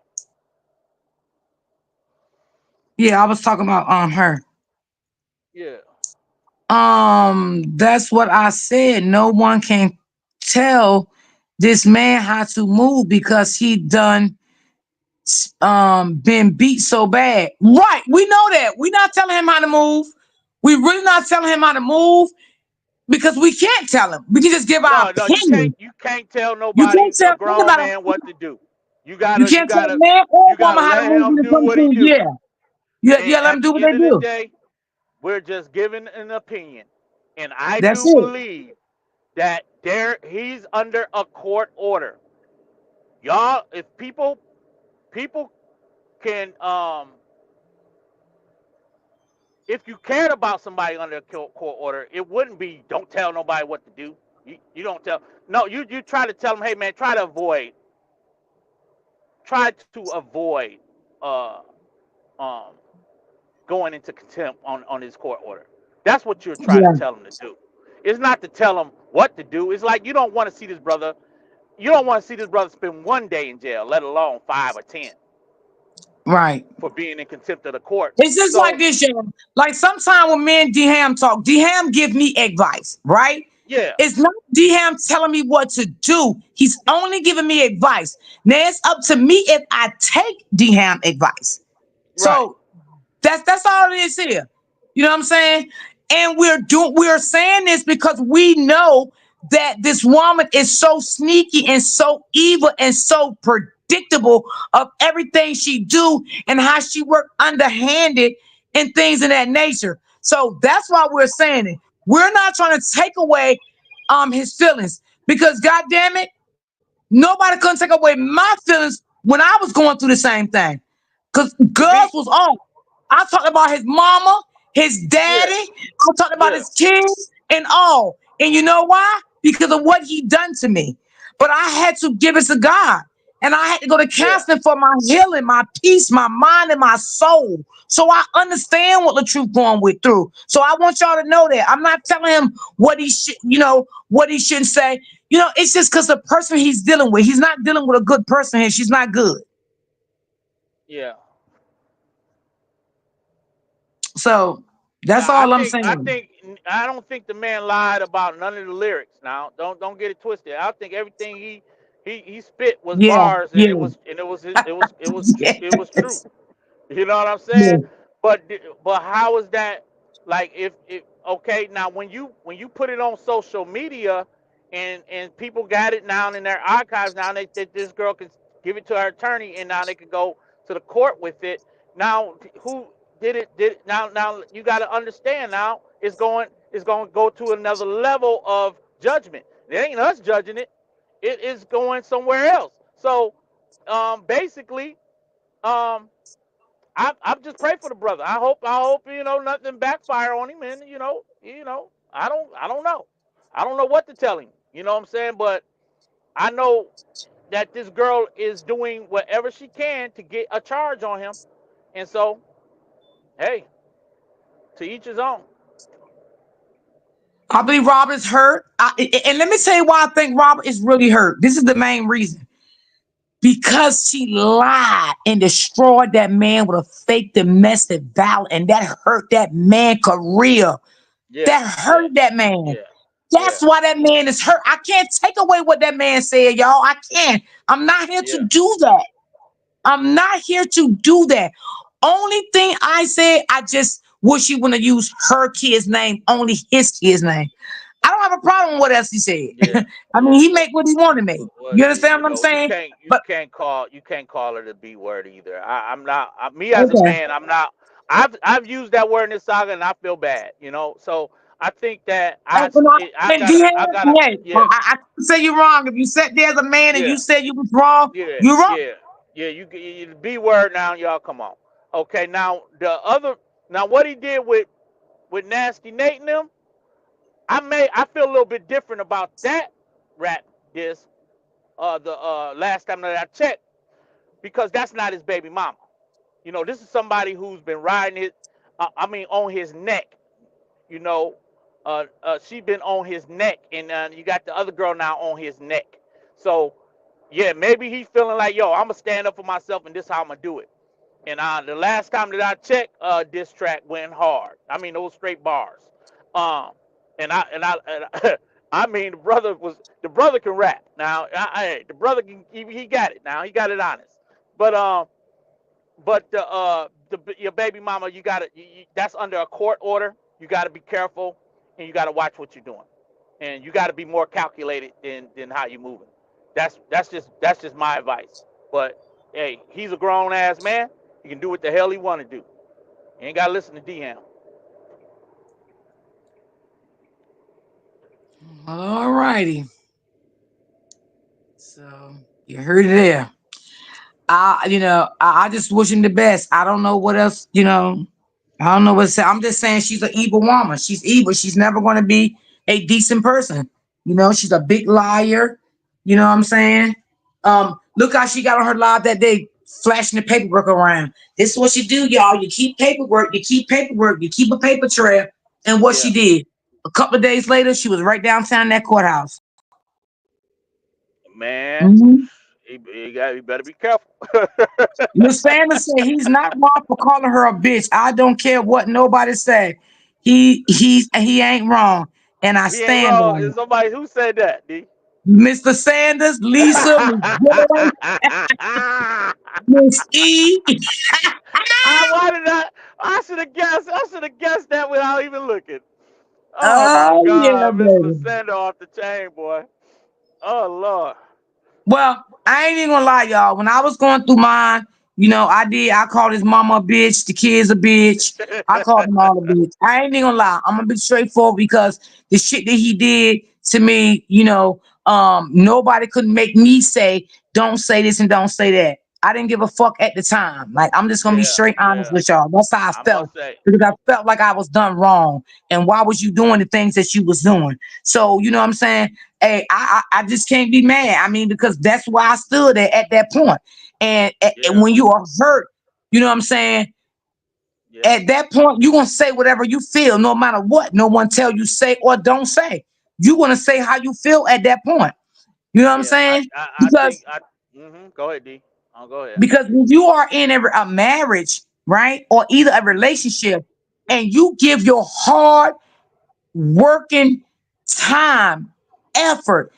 Yeah, I was talking about her. yeah. That's what I said. No one can tell this man how to move because he done been beat so bad. Right, we know that. We're not telling him how to move. We really not telling him how to move because we can't tell him. We can just give our No, no, you can't. opinion. You can't tell You can't nobody, a tell grown anybody. man, what to do. You You gotta, you can't tell a gotta, man or you gotta woman how to let move him when it do comes what he to do. yeah. Yeah, And yeah, let at them do the what end they of the do. day, we're just giving an opinion. And I That's do it. believe that he's under a court order. Y'all, if people can, if you cared about somebody under a court order, it wouldn't be don't tell nobody what to do. You don't tell. No, you try to tell them, hey man, try to avoid uh, um, going into contempt on his court order. That's what you're trying to Yeah, tell him to do. It's not to tell him what to do. It's like you don't want to see this brother. You don't want to see this brother spend one day in jail, let alone 5 or 10 right. for being in contempt of the court. It's just like So this, yo. Like sometimes when me and D Ham talk, D Ham give me advice, right? yeah, It's not D Ham telling me what to do. He's only giving me advice. Now it's up to me if I take D Ham advice. right. So that's all it is here. You know what I'm saying? And we're saying this because we know that this woman is so sneaky and so evil and so predictable of everything she do and how she work underhanded and things of that nature. So that's why we're saying it. We're not trying to take away his feelings because god damn it, nobody couldn't take away my feelings when I was going through the same thing. Cause To girls be, was on. I talked about his mama, his daddy. yeah, I talked about yeah, his kids and all. And you know why? Because of what he done to me. But I had to give it to God. And I had to go to yeah, counseling for my healing, my peace, my mind, and my soul. So I understand what the truth going with through. So I want y'all to know that. I'm not telling him what he should, what he shouldn't say. It's just because the person he's dealing with, he's not dealing with a good person and she's not good. yeah. So that's I all I'm think I saying. think I don't think the man lied about none of the lyrics. Now, don't get it twisted. I think everything he spit was Yeah, bars, and yeah, it was yeah, it was true. You know what I'm saying? yeah. But how is that? Like if okay, now when you put it on social media and people got it now in their archives now that this girl can give it to her attorney and now they can go to the court with it. Now who did it now you got to understand now it's going to go to another level of judgment. It ain't us judging it. It is going somewhere else. So basically um I just pray for the brother. I hope nothing backfire on him, and I don't know. I don't know what to tell him. You know what I'm saying? But I know that this girl is doing whatever she can to get a charge on him, and so hey, to each his own. I believe Robert is hurt. And let me tell you why I think Robert is really hurt. This is the main reason. Because she lied and destroyed that man with a fake domestic violence, and that hurt that man career. Yeah, That yeah, hurt that man. yeah, That's yeah, why that man is hurt. I can't take away what that man said, y'all. I can't. I'm not here to yeah, do that. I'm not here to do that. Only thing I said, I just wish he wouldn't have used her kid's name, only his kid's name. I don't have a problem with what else he yeah, said. I mean, yeah. he make what he want to make. Well, You understand what I'm you saying? can't But call her the B word either. I'm not me as a okay. man. I'm not. I've used that word in this saga and I feel bad. So I think that And when I in D I gotta hey, yeah I can say you're wrong. If you sat there as a man and you yeah said you was wrong, yeah you're wrong. yeah yeah. The B word now, y'all. Come on. Okay, now what he did with Nasty Nate and them, I feel a little bit different about that rap this the last time that I checked because that's not his baby mama. This is somebody who's been riding it. I mean, on his neck. You know, she been on his neck, and you got the other girl now on his neck. So, yeah, maybe he's feeling like, yo, I'm gonna stand up for myself, and this is how I'm gonna do it. And the last time that I checked, this track went hard. I mean, those straight bars. Um, and I mean, the brother can rap. Now, the brother he got it. Now he got it honest. But your baby mama, you got to that's under a court order. You got to be careful, and you got to watch what you're doing, and you got to be more calculated than how you're moving. That's just my advice. But hey, he's a grown ass man. He can do what the hell he want to do. You ain't got to listen to DM. All righty. So you heard it there. I just wish him the best. I don't know what else, I don't know what to say. I'm just saying she's an evil woman. She's evil. She's never going to be a decent person. She's a big liar. You know what I'm saying? Look how she got on her live that day, flashing the paperwork around. This is what you do, y'all. You keep paperwork. You keep paperwork. You keep a paper trail. And what she Yeah, did, a couple of days later, she was right downtown in that courthouse. man, Mhm. he better be careful. Miss Sanders said he's not wrong for calling her a bitch. I don't care what nobody say. He ain't wrong, and I He ain't stand wrong. on Is it. somebody who said that, D? Mr. Sanders, Lisa, Miss Joy, Miss E. Why did I? I should have guessed. I should have guessed that without even looking. Oh my Oh yeah, God, Mr. baby. Sander off the chain, boy. Oh Lord. Well, I ain't even gonna lie, y'all. When I was going through mine, I did. I called his mama a bitch, the kids a bitch. I called them all a bitch. I ain't even gonna lie. I'm gonna be straightforward because the shit that he did to me, nobody could make me say, don't say this and don't say that. I didn't give a fuck at the time. Like, I'm just gonna be Yeah, straight honest yeah. with y'all. That's how I I felt. must say, Because I felt like I was done wrong. And why was you doing the things that you was doing? So, you know what I'm saying? Hey, I just can't be mad. I mean, because that's why I stood at that point. And yeah, when you are hurt, you know what I'm saying? yeah, At that point, you're gonna say whatever you feel, no matter what. No one tell you say or don't say. You're gonna say how you feel at that point. You know what I'm yeah. I, saying? I, I Because think I. Go ahead, D. Oh, go ahead. because when you are in a marriage, right, or either a relationship, and you give your hard working time, effort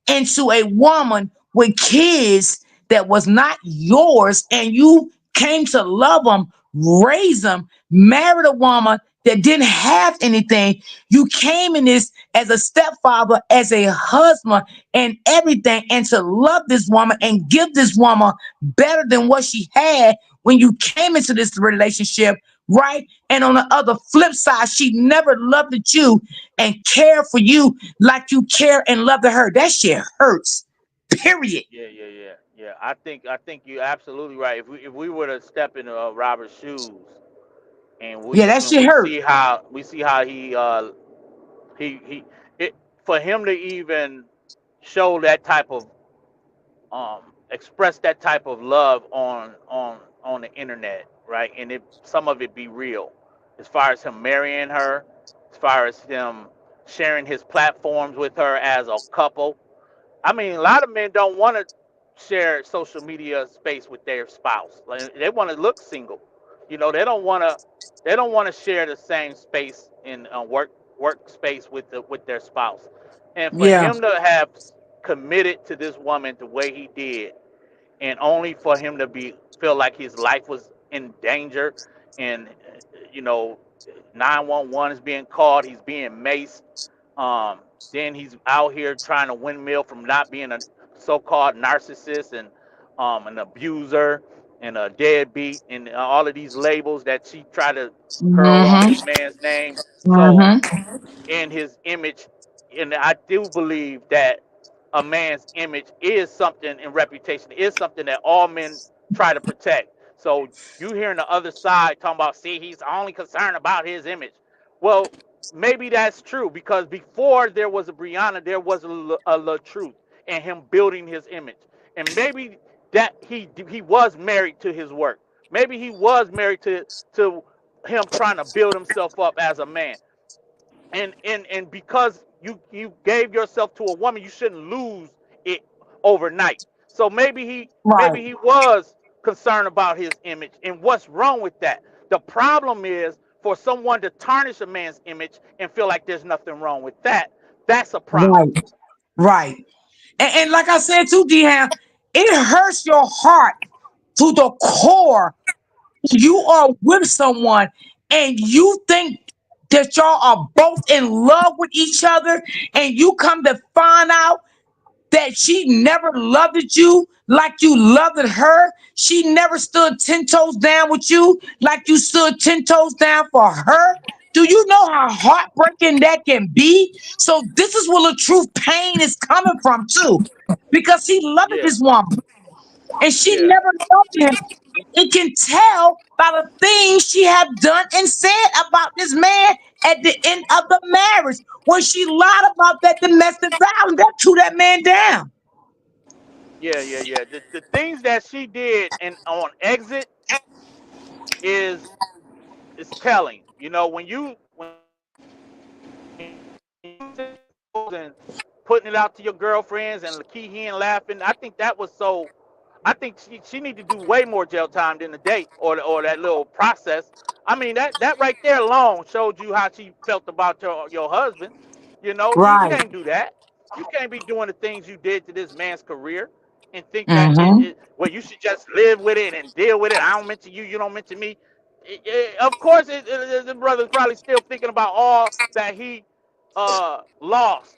into a woman with kids that was not yours and you came to love them, raise them, married a woman that didn't have anything. You came in this as a stepfather, as a husband, and everything, and to love this woman and give this woman better than what she had when you came into this relationship, right? And on the other flip side, she never loved you and cared for you like you care and loved her. That shit hurts. Period. Yeah. I think you're absolutely right. If we were to step in Robert's shoes, and Yeah, we that and shit we hurt. see how he it for him to even show that type of express that type of love on the internet, right? And it some of it be real, as far as him marrying her, as far as him sharing his platforms with her as a couple. I mean, a lot of men don't want to share social media space with their spouse. Like, they want to look single. They don't want to. They don't want to share the same space in workspace with their spouse. And for Yeah. him to have committed to this woman the way he did, and only for him to be feel like his life was in danger, and you know 911 is being called, he's being maced. Then he's out here trying to windmill from not being a so-called narcissist and an abuser and a deadbeat and all of these labels that she tried to hurl on this Mm-hmm. man's name. So Mm-hmm. in his image, and I do believe that a man's image is something, and reputation is something that all men try to protect. So you hearing the other side talking about, see, he's only concerned about his image. Well, maybe that's true, because before there was a Brianna, there was a LaTruth, and him building his image, and maybe that he was married to his work. Maybe he was married to him trying to build himself up as a man, and because you gave yourself to a woman, you shouldn't lose it overnight. So maybe Right. he was concerned about his image, and what's wrong with that? The problem is for someone to tarnish a man's image and feel like there's nothing wrong with that. That's a problem. Right. Right. And like I said too, Dehan, it hurts your heart to the core. You are with someone and you think that y'all are both in love with each other, and you come to find out that she never loved you like you loved her. She never stood 10 toes down with you like you stood 10 toes down for her. Do you know how heartbreaking that can be? So this is where the true pain is coming from too. Because he loved Yeah, this woman and she yeah, never loved him. It can tell by the things she have done and said about this man at the end of the marriage. When she lied about that domestic violence, that threw that man down. yeah. The things that she did and on exit is is telling. When you sending photos and putting it out to your girlfriends and keying laughing, I think that was so. I think she need to do way more jail time than the date or that little process. I mean, that right there alone showed you how she felt about your husband. You Right. can't do that. You can't be doing the things you did to this man's career and think that Mm-hmm. well, you should just live with it and deal with it. I don't mention you, you don't mention me. Of course, the brother's probably still thinking about all that he lost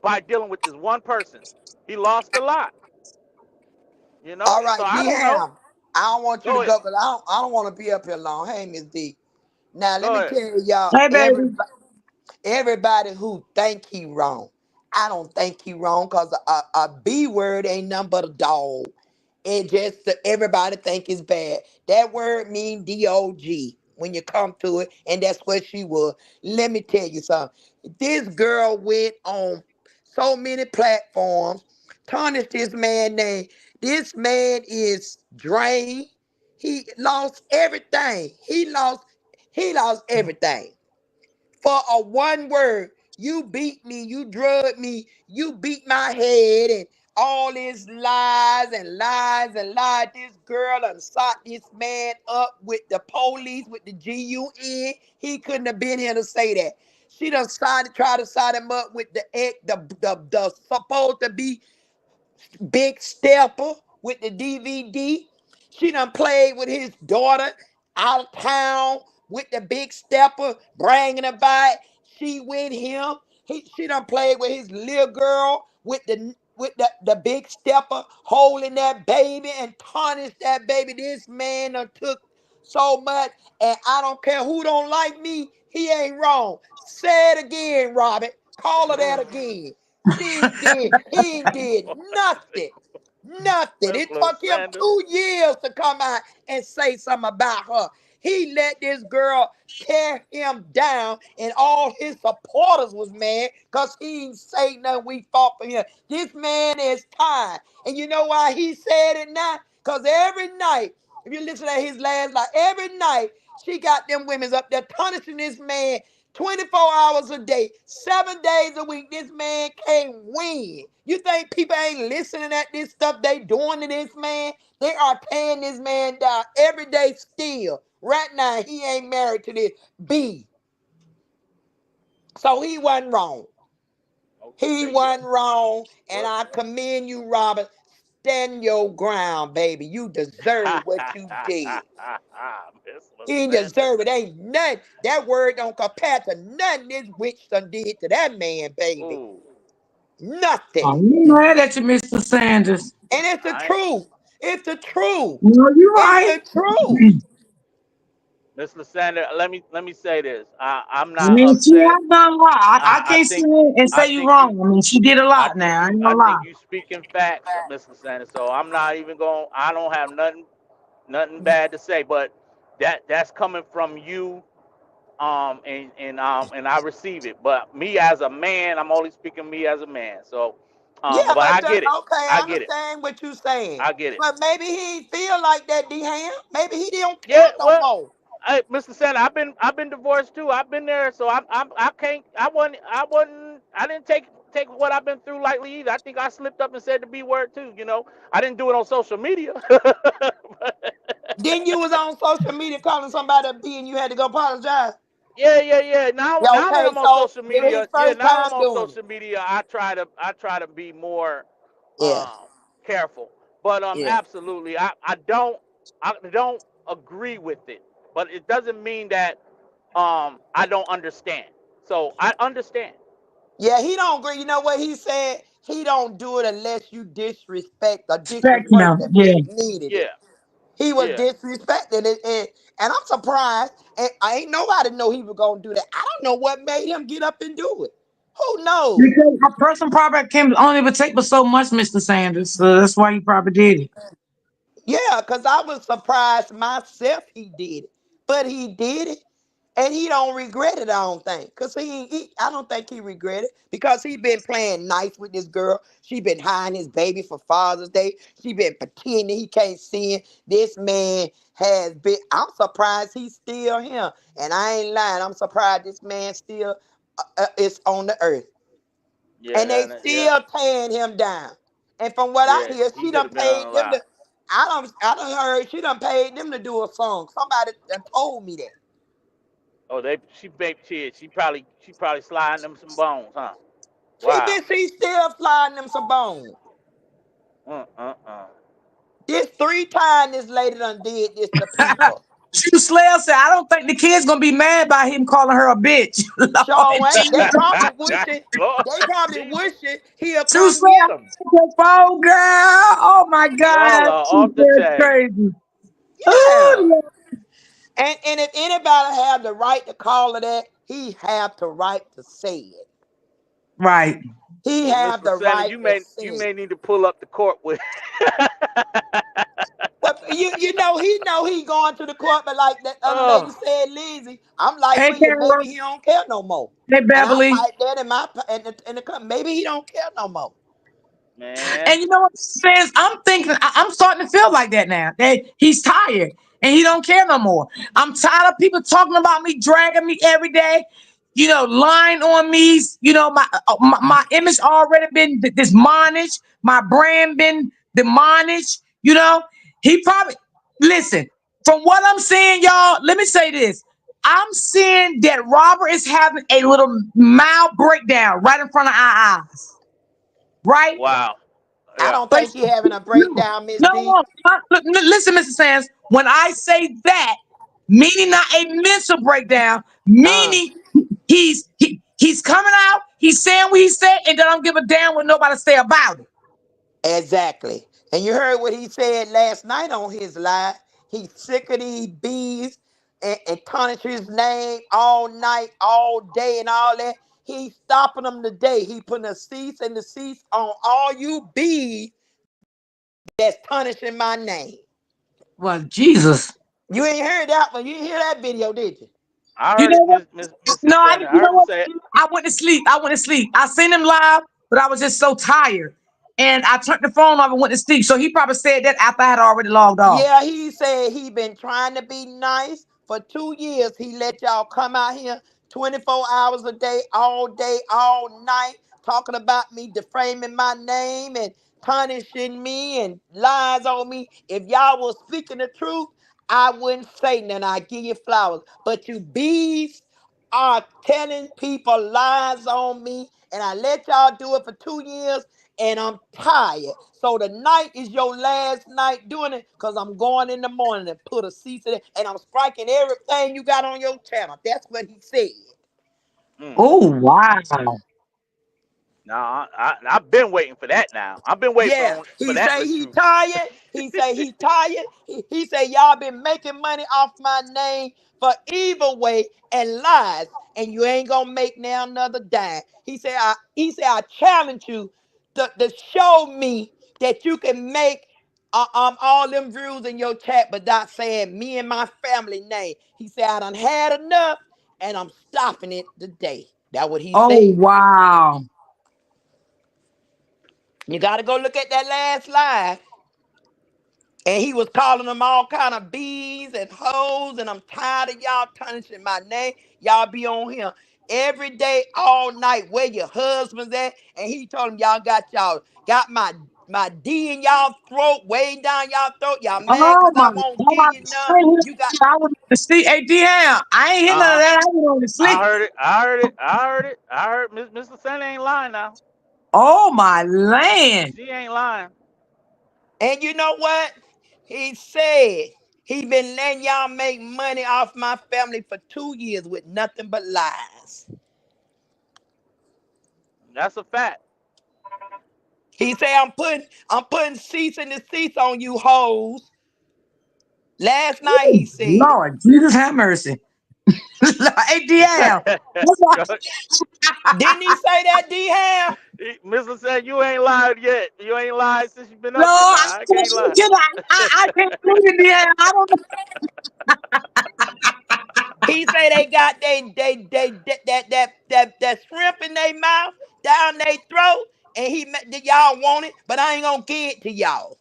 by dealing with this one person. He lost a lot. All So right, I D don't know. Ham. I don't want you to Go ahead. go because I don't want to be up here long. Hey, Miss D. Now let Go me ahead. tell y'all, Hey, baby. everybody who think he wrong, I don't think he wrong because a B word ain't nothing but a dog. It just everybody think it's bad. That word mean D-O-G when you come to it, and that's what she was. Let me tell you something. This girl went on so many platforms, tarnished this man name. This man is drained. He lost everything. He lost everything for a one word. You beat me, you drug me, you beat my head, and all these lies and lies and lies. This girl done sought this man up with the police, with the GUN. He couldn't have been here to say that. She done try to side him up with the supposed to be Big Stepper with the DVD. She done played with his daughter out of town with the big stepper, bragging about it. She with him. She done played with his little girl with the big stepper holding that baby and tarnished that baby. This man done took so much, and I don't care who don't like me, he ain't wrong. Say it again, Robert. Call her that again. He ain't did nothing. Nothing. Miss It took him Sanders. 2 years to come out and say something about her. He let this girl tear him down, and all his supporters was mad because he ain't say nothing. We fought for him. This man is tired. And you know why he said it now? Because every night, if you listen to his last night, every night she got them women's up there punishing this man 24 hours a day, 7 days a week. This man can't win. You think people ain't listening at this stuff they doing to this man? They are tearing this man down every day still. Right now, he ain't married to this B. So he wasn't wrong. He Thank you. wasn't wrong. And Well, I commend you, Robert. Stand your ground, baby. You deserve what you did. Miss You ain't Sanders. deserve it. Ain't nothing. That word don't compare to nothing this witch done did to that man, baby. Ooh, Nothing. I'm mad at you, Mr. Sanders. And it's the I truth. It's the truth. No, you're It's right. the truth. Mr. Sanders, let me say this. I'm I not mean, she upset. has done a lot. I I can't sit think here and I say you think you wrong. I mean, she did a I lot think now. I you ain't I gonna think lie. you speaking facts, Mr. Sanders. So I'm not even going. I don't have nothing bad to say, but that's coming from you, and I receive it. But me as a man, I'm only speaking me as a man. So, Yeah, but I but get it. okay, I I get it. understand what you're saying. I get it. But maybe he ain't feel like that, D-Ham. Maybe he don't care Yeah, no well, more. Mr. Sanders, I've been divorced too. I've been there, so I can't. I didn't take what I've been through lightly either. I think I slipped up and said the B word too. I didn't do it on social media. Then you was on social media calling somebody a B and you had to go apologize. Yeah, yeah, yeah. Now, Yeah, now that okay, I'm on so social it was his media, yeah, first now that I'm time on doing it. social media, I try to be more Yeah, um, careful. But yeah. absolutely, I don't agree with it. But it doesn't mean that I don't understand. So I understand. Yeah, he don't agree. You know what he said? He don't do it unless you disrespect a different Respect him. person Yeah. needed it. Yeah, He was yeah, disrespecting it, and I'm surprised. And I ain't nobody know he was gonna do that. I don't know what made him get up and do it. Who knows? Because a person probably can only but take but so much, Mr. Sanders. So that's why he probably did it. Yeah, because I was surprised myself he did it. But he did it. And he don't regret it, I don't think. Because I don't think he regret it. Because he been playing nice with this girl. She been hiding his baby for Father's Day. She been pretending he can't see it. This man has been, I'm surprised he's still here. And I ain't lying. I'm surprised this man still is on the earth. yeah, And they yeah, still tearing him down. And from what I yeah. hear, He she could done have been on paid a them lot. to, I done heard she done paid them to do a song. Somebody done told me that. Oh, she probably sliding them some bones, huh? She Wow. thinks she's still flying them some bones. Uh. This 3 times this lady done did this to people. Shoot, Slayer said, I don't think the kid's gonna be mad by him calling her a bitch. Lord Sure ain't. They Jesus. probably wishing, Lord they probably Jesus, wishing he'll Shoot, come get Slayer, them. your phone, girl. Oh my y'all God. are She's off the just chain. crazy. Yeah. Ooh, And if anybody have the right to call it that, he have the right to say it. right. He Well, have Mr. the Sanders, right you to may say you it. may need to pull up the court with. But you know he going to the court, but like that other lady Oh said, Lizzie, I'm like Hey, for you, maybe Carol. he don't care no more. Hey, And I'm Beverly. like that in my in the maybe he don't care no more. man, And you know what it is? I'm thinking, I'm starting to feel like that now. That he's tired and he don't care no more. I'm tired of people talking about me, dragging me every day. Lying on me. My image already been demolished. My brand been demolished. He probably listen. From what I'm seeing, y'all, let me say this. I'm seeing that Robert is having a little mild breakdown right in front of our eyes. Right? wow, I yeah, don't But think he having a no, breakdown, Miss no, D. no. Listen, Mr. Sands. When I say that, meaning not a mental breakdown, Uh, meaning he's coming out, he's saying what he said, and they don't give a damn what nobody say about it. Exactly. And you heard what he said last night on his live. He's sick of these bees and tarnish his name all night, all day, and all that. He's stopping them today. He putting a cease and desist on all you bees that's tarnishing my name. Well, Jesus. You ain't heard that one. You didn't hear that video, did you? I You heard know it, what? Miss No, I Susanna. didn't. You I know heard him what? say it. I went to sleep. I went to sleep. I seen him live, but I was just so tired. And I turned the phone off and went to sleep. So he probably said that after I had already logged off. Yeah, he said he been trying to be nice for 2 years. He let y'all come out here 24 hours a day, all night, talking about me, defaming my name and punishing me and lies on me. If y'all was speaking the truth, I wouldn't say nothing. I give you flowers. But you bees are telling people lies on me, and I let y'all do it for 2 years, and I'm tired. So tonight is your last night doing it, because I'm going in the morning and put a cease to it, and I'm striking everything you got on your channel. That's what he said. Mm. Oh, wow. Now I've been waiting for that. Now I've been waiting Yeah, for he that say the he truth. tired. He say he tired. He say y'all been making money off my name for evil way and lies, and you ain't gonna make now another dime. He say I challenge you to show me that you can make all them views in your chat, but not saying me and my family name. He said I done had enough, and I'm stopping it today. That what he Oh, said. wow. You gotta go look at that last live. And he was calling them all kind of bees and hoes. And I'm tired of y'all tarnishing my name. Y'all be on here every day, all night. Where your husband's at? And he told him y'all got my D in y'all throat, way down y'all throat. Y'all mad Oh, because my I won't give God. you none. You got I went to sleep. Hey, DM, I ain't hear Uh none of huh. that. I went on to I sleep. heard it. I heard it. I heard it. I heard Mr. Santa ain't lying now. Oh, my land. She ain't lying. and you know what? He said he been letting y'all make money off my family for 2 years with nothing but lies. That's a fact. He say I'm putting cease and desist on you hoes. Last night he said it. Lord, Jesus have mercy. Hey, DM. Didn't he say that, D Ham? Mr. Santa, you ain't lied yet. You ain't lied since you've been No, up here. I Now I can't can't lie. get I can't believe it, DM. I don't know. He say they got that shrimp in their mouth, down their throat, and y'all want it, but I ain't gonna give it to y'all.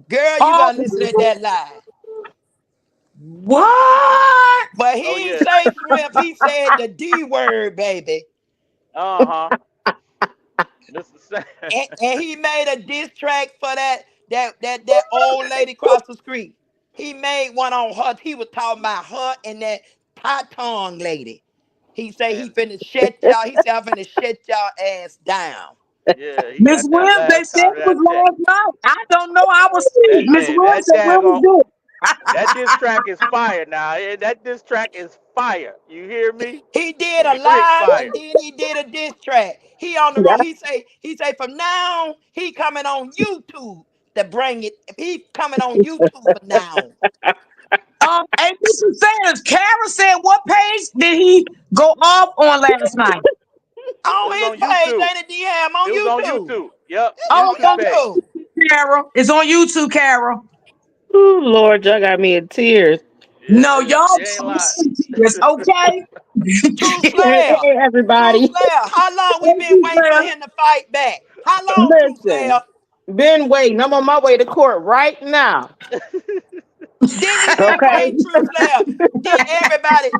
Girl, you Oh, gotta listen at that lie. what? But Oh he ain't yeah. say shrimp, he said the D word, baby. Uh huh. Mr. Santa. And he made a diss track for that old lady across the street. He made one on her. He was talking about her and that hot tongue lady. He say he And finna shut y'all. He said I'm finna shut y'all ass down. yeah, he Miss got that Williams, they last said time of it was that check. last night. I don't know. I was asleep. That Miss hey, Williams that said, where was daggone it? that diss track is fire now. That diss track is fire. You hear me? He did a Straight live fire. and then he did a diss track. He on the road. He say from now on, he coming on YouTube to bring it. He coming on YouTube from now on. Hey, Mr. Sanders, Kara said, what page did he go off on last night? It On was his on page, YouTube. ain't it, D-Ham? On It was on YouTube. YouTube. Yep, It's Oh, on it's YouTube on page. YouTube. YouTube, Kara. It's on YouTube, Kara. Ooh, Lord, y'all got me in tears. Yeah, No, y'all you ain't lying. it's okay. True Hey, Slayer. hey, True everybody. Slayer. How long we Thank been you, waiting for Claire. him to fight back? How long, True Slayer? Listen, been waiting. I'm on my way to court right now. Didn't he been Okay. waiting, True Slayer? Then everybody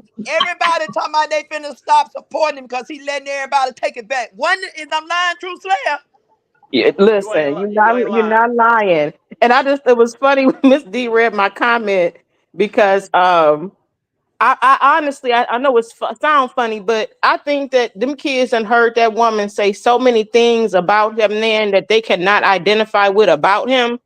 talking about they finna stop supporting him because he letting everybody take it back. One is I'm lying, True Slayer. Yeah, You ain't listen, lying. You ain't you're lying. not lying. And it was funny when Miss D read my comment because I honestly I know sound funny, but I think that them kids and heard that woman say so many things about that man that they cannot identify with about him.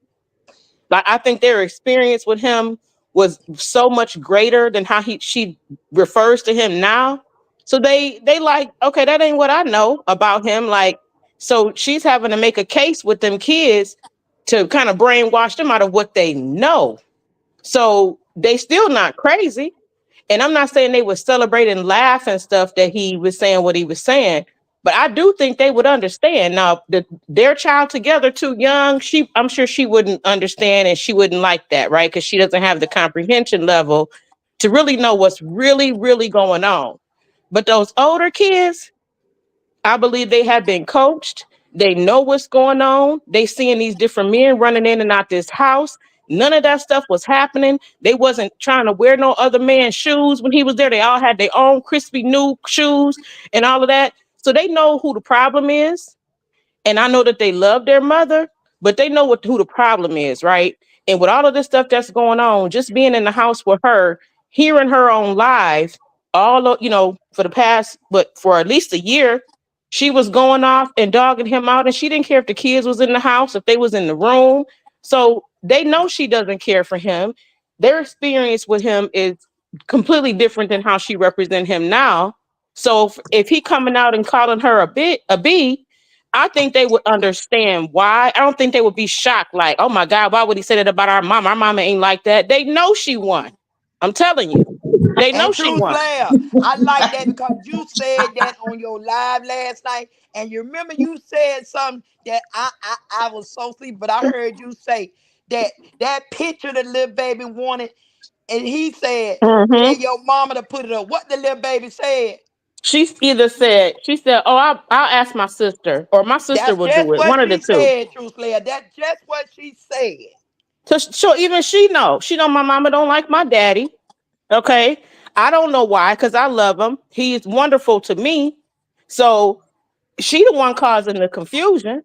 Like I think their experience with him was so much greater than how she refers to him now. So they like, okay, that ain't what I know about him. Like, so she's having to make a case with them kids to kind of brainwash them out of what they know. So they still not crazy. And I'm not saying they would celebrate and laugh and stuff that he was saying what he was saying, but I do think they would understand. Now, their child together too young, I'm sure she wouldn't understand and she wouldn't like that, right? Because she doesn't have the comprehension level to really know what's really, really going on. But those older kids, I believe they have been coached. They know what's going on. They seeing these different men running in and out this house. None of that stuff was happening. They wasn't trying to wear no other man's shoes when he was there. They all had their own crispy new shoes and all of that. So they know who the problem is. And I know that they love their mother, but they know who the problem is, right? And with all of this stuff that's going on, just being in the house with her, hearing her on live, for the past, but for at least a year, she was going off and dogging him out, and she didn't care if the kids was in the house, if they was in the room. So they know she doesn't care for him. Their experience with him is completely different than how she represent him now. So if he coming out and calling her a B, I think they would understand why. I don't think they would be shocked, like, oh my God, why would he say that about our mom? Our mama ain't like that. They know she won. I'm telling you. They know And she True won. Slayer, I like that because you said that on your live last night. And you remember you said something that I was so sleepy, but I heard you say that picture the little baby wanted, and he said, tell Hmm. your mama to put it up. What the little baby said? She said, oh, I'll ask my sister, or my sister That's will do just it. what One of the she two. said, True Slayer. That's just what she said. So even she know. She know my mama don't like my daddy. Okay. I don't know why, because I love him. He is wonderful to me. So she the one causing the confusion.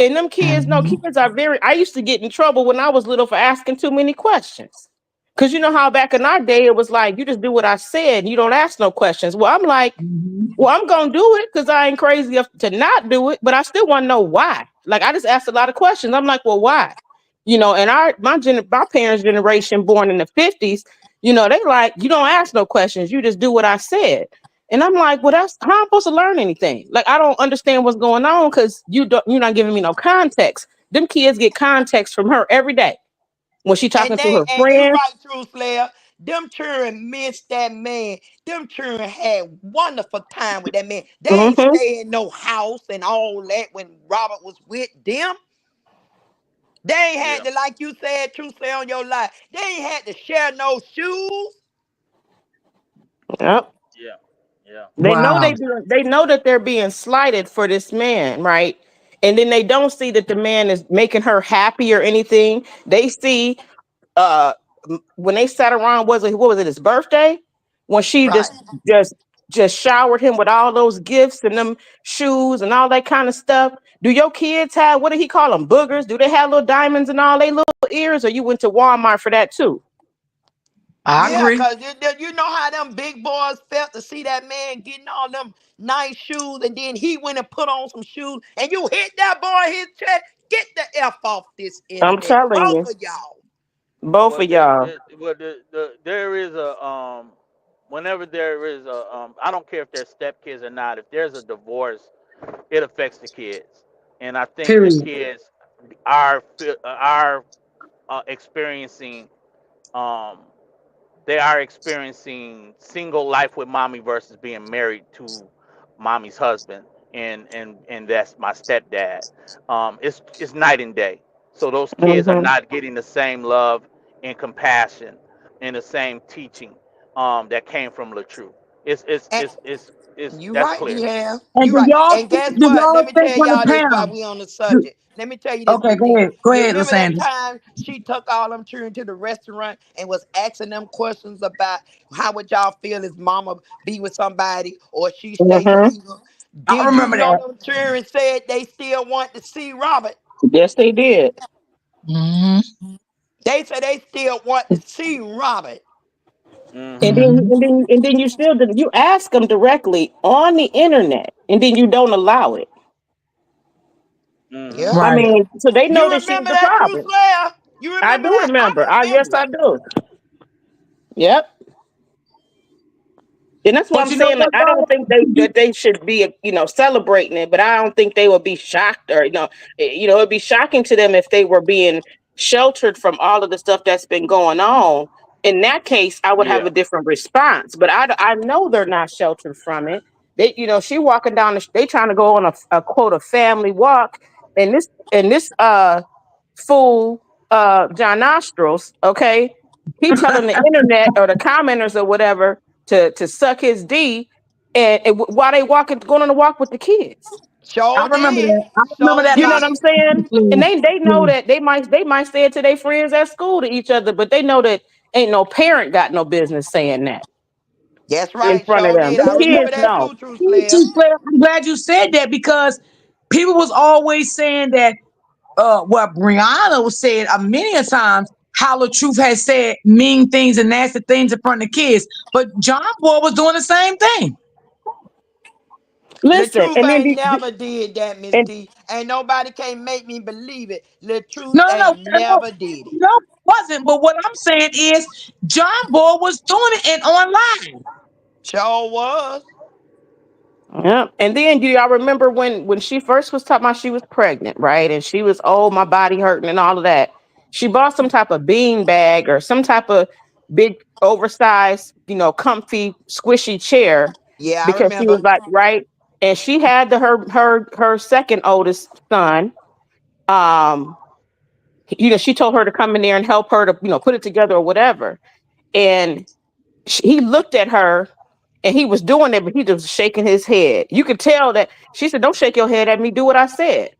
And them kids, no, Mhm. kids are very. I used to get in trouble when I was little for asking too many questions. Cause you know how back in our day it was like you just do what I said and you don't ask no questions. Well, I'm like, Mhm. well, I'm gonna do it because I ain't crazy enough to not do it, but I still want to know why. Like I just asked a lot of questions. I'm like, well, why? And my parents' generation, born in the '50s, they like you don't ask no questions. You just do what I said. And I'm like, well, that's how I'm supposed to learn anything. Like I don't understand what's going on because you're not giving me no context. Them kids get context from her every day when she talking to her And you friends. right, True Slayer. Them children missed that man. Them children had wonderful time with that man. They ain't Hmm. stay in no house and all that when Robert was with them. They ain't Yeah. had to, like you said, True Slayer on your life. They ain't had to share no shoes. Yep. Yeah. Yeah. Wow. They know that they're being slighted for this man, right? And then they don't see that the man is making her happy or anything. They see uh when they sat around, what was it, his birthday? When she Right. just just showered him with all those gifts and them shoes and all that kind of stuff. Do your kids have, what did he call them, boogers? Do they have little diamonds in all their little ears, or you went to Walmart for that too? I Yeah, agree. because you know how them big boys felt to see that man getting all them nice shoes, and then he went and put on some shoes, and you hit that boy his chest. Get the F off this I'm internet. telling Both you, of y'all. both Well, of y'all. there is a whenever there is a I don't care if they're stepkids or not. If there's a divorce, it affects the kids, and I think the Period. kids are experiencing um they are experiencing single life with mommy versus being married to mommy's husband, and that's my stepdad. It's night and day. So those kids are Hmm. not getting the same love and compassion and the same teaching that came from Latrue. It's You That's right, clear. yeah. And You right. And guess do what? Let y'all me think tell when y'all the this while Pam? we on the Do, subject. Let me tell you this, okay, Big D. go You ahead, remember that Lysandra. time she took all them children to the restaurant and was asking them questions about how would y'all feel if mama be with somebody or she stay Hmm. single? I Did you remember know that. them children said they still want to see Robert? Yes, they did. Hmm. They said they still want to see Robert. And Hmm. then, Hmm. you still did, you ask them directly on the internet, and then you don't allow it. Hmm. Yeah. I Right. mean, so they know You that she's remember the that, True problem. Slayer? You I remember do that? I remember. Yes, remember I it. do. Yep. And that's what But I'm you know saying. Like, what, I don't think though? they should be, celebrating it, but I don't think they would be shocked or, it'd be shocking to them if they were being sheltered from all of the stuff that's been going on. In that case, I would have Yeah. a different response, but I know they're not sheltered from it. She walking down they trying to go on a quote, a family walk. And this fool, John Nostrils, okay, he telling the internet or the commenters or whatever to suck his D, and while they walking, going on a walk with the kids. I Sure remember did. that. I remember Sure that You know live. what did. I'm saying? And they know Yeah. that they might say it to their friends at school to each other, but they know that ain't no parent got no business saying that That's in right. front of Sure them. did. Them I remember kids that know. too, True Me Slayer. too, Claire. I'm glad you said that because people was always saying that what Brianna was said many a times how the truth has said mean things and nasty things in front of the kids. But John Boy was doing the same thing. The Listen, truth and then ain't never did that, Miss and D. Ain't nobody can make me believe it. The truth No, no, ain't no, no, never did it. no, it wasn't. But what I'm saying is John Boy was doing it and online. Sure was. yeah. And then do y'all remember when she first was talking about she was pregnant, right? And she was, oh, my body hurting and all of that. She bought some type of bean bag or some type of big oversized, comfy, squishy chair Yeah, I because she remember. was like, right. And she had her second oldest son. Um, she told her to come in there and help her to, put it together or whatever. And he looked at her and he was doing it, but he just shaking his head. You could tell that she said, "Don't shake your head at me. Do what I said."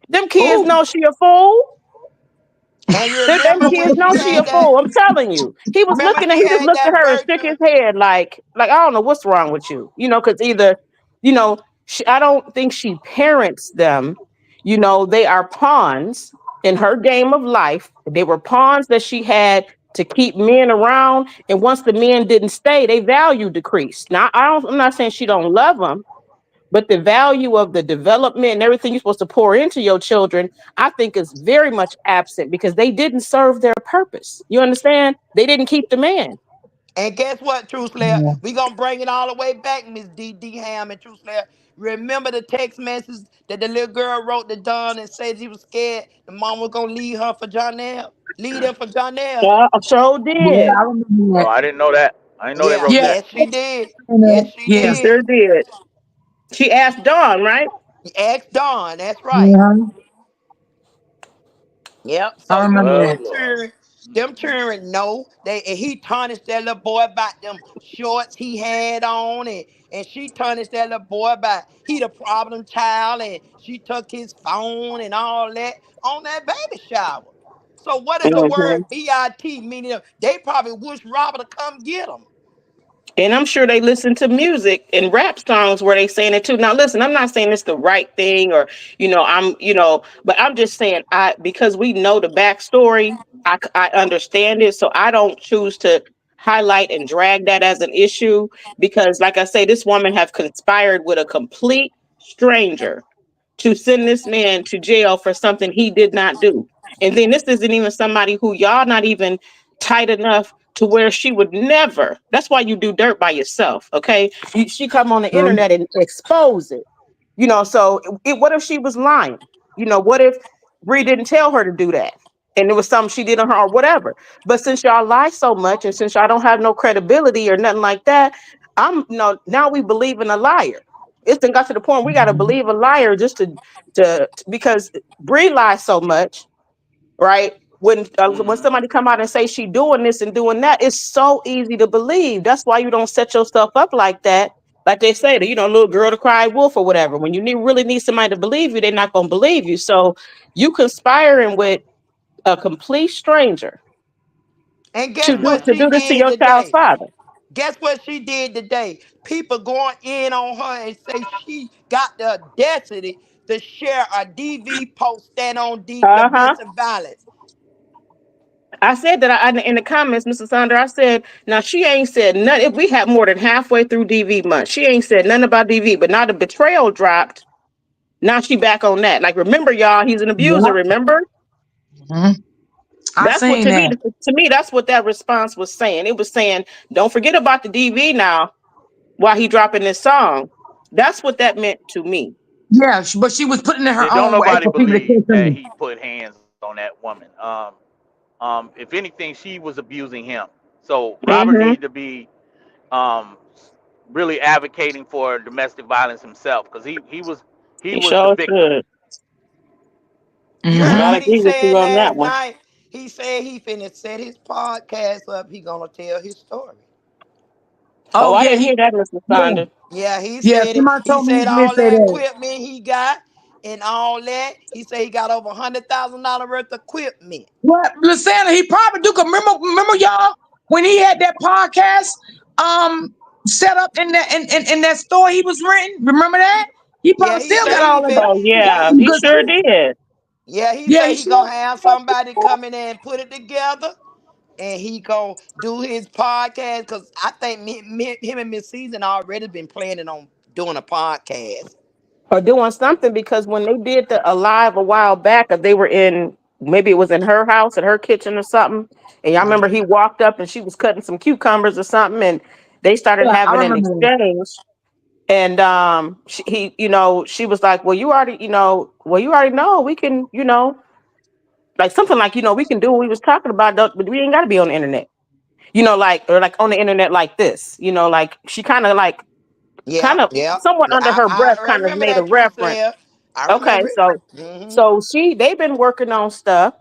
Them kids Oh, know she a fool. And you Them remember kids when know she she a had that? fool. I'm telling you. He was Remember looking at. she He just had looked at that her and shook his virtual. head like I don't know what's wrong with you. Because either, I don't think she parents them. They are pawns in her game of life. They were pawns that she had to keep men around. And once the men didn't stay, they value decreased. Now I'm not saying she don't love them, but the value of the development and everything you're supposed to pour into your children, I think, is very much absent because they didn't serve their purpose. You understand? They didn't keep the man. And guess what, True Slayer? yeah. We gonna bring it all the way back, Miss D. Ham and True Slayer. Remember the text message that the little girl wrote to Don and said she was scared the mom was gonna leave her for Jonelle? Leave them for Jonelle? Yeah, I sure Yeah, did. I remember Oh, that. I didn't know that. I didn't know they Yeah, wrote Yeah, that. yes, she did. Yes, she She yeah. did. sure did. She asked Dawn, right? Ask Don, that's right. Mhm. Yep. I So you remember know Well, that. Lord. them children know they and he tarnished that little boy about them shorts he had on and she tarnished that little boy about he the problem child and she took his phone and all that on that baby shower. So what is the word Mhm. BIT meaning? They probably wish Robert to come get them. And I'm sure they listen to music and rap songs where they saying it too. Now, listen, I'm not saying it's the right thing or, but I'm just saying because we know the backstory, I understand it. So I don't choose to highlight and drag that as an issue because, like I say, this woman have conspired with a complete stranger to send this man to jail for something he did not do. And then this isn't even somebody who y'all not even tight enough to where she would never. That's why you do dirt by yourself, okay? She come on the True. internet and expose it. So what if she was lying? What if Bree didn't tell her to do that? And it was something she did on her or whatever. But since y'all lie so much and since y'all don't have no credibility or nothing like that, I'm no now we believe in a liar. It's done got to the point we gotta Mhm. believe a liar just because Bree lies so much, right? When Mm-hmm. somebody come out and say she doing this and doing that, it's so easy to believe. That's why you don't set yourself up like that. Like they say, that little girl to cry wolf or whatever. When you really need somebody to believe you, they're not gonna believe you. So you conspiring with a complete stranger And to guess do what to she do this to did your child's today? father. Guess what she did today? People going in on her and say she got the audacity to share a DV post stand on Uh-huh. domestic violence. I said that in the comments, Mr. Sander. I said, now she ain't said nothing. If we had more than halfway through DV month, she ain't said nothing about DV. But now the betrayal dropped. Now she back on that. Like, remember, y'all, he's an abuser. Yeah. Remember? Mhm. I That's what seen to me. that. To me, that's what that response was saying. It was saying, "Don't forget about the DV now." While he dropping this song, that's what that meant to me. Yeah, but she was putting it her Then don't own way nobody for people to believe catch that on. he put hands on that woman. If anything, she was abusing him. So Robert Mm-hmm. needed to be um, really advocating for domestic violence himself because he He was the sure victim. should. I You heard Mm-hmm. gotta what he agree with you said on that last one. night? He said he finna set his podcast up. He gonna tell his story. Oh, Oh I yeah, didn't hear that, Mr. yeah, Sonda. Yeah, he yeah. said it. Somebody He told me said he did all say the that. equipment he got and all that. He said he got over $100,000 worth of equipment. What, Lysana, he probably do. 'Cause remember y'all when he had that podcast set up in in that store he was renting. Remember that? He Yeah, probably he still said got he all of fin. that. Oh He got yeah, some he good sure stuff. did. Yeah, he Yeah, said he he gonna sure. have somebody come in there and put it together, and he gonna do his podcast. Cause I think him and Miss Season already been planning on doing a podcast. Or doing something because when they did the Alive a while back, they were in, maybe it was in her house, in her kitchen or something. And y'all remember Mhm. he walked up and she was cutting some cucumbers or something, and they started Yeah, I having an remember that. exchange. And she was like, "Well, you already know we can, like something like, we can do what we was talking about, but we ain't got to be on the internet, like or like on the internet like this, like she Yeah, kind of yeah. somewhat under her breath, I kind of remember made a that truth reference. there. I Okay, remember it. so Hmm. they've been working on stuff.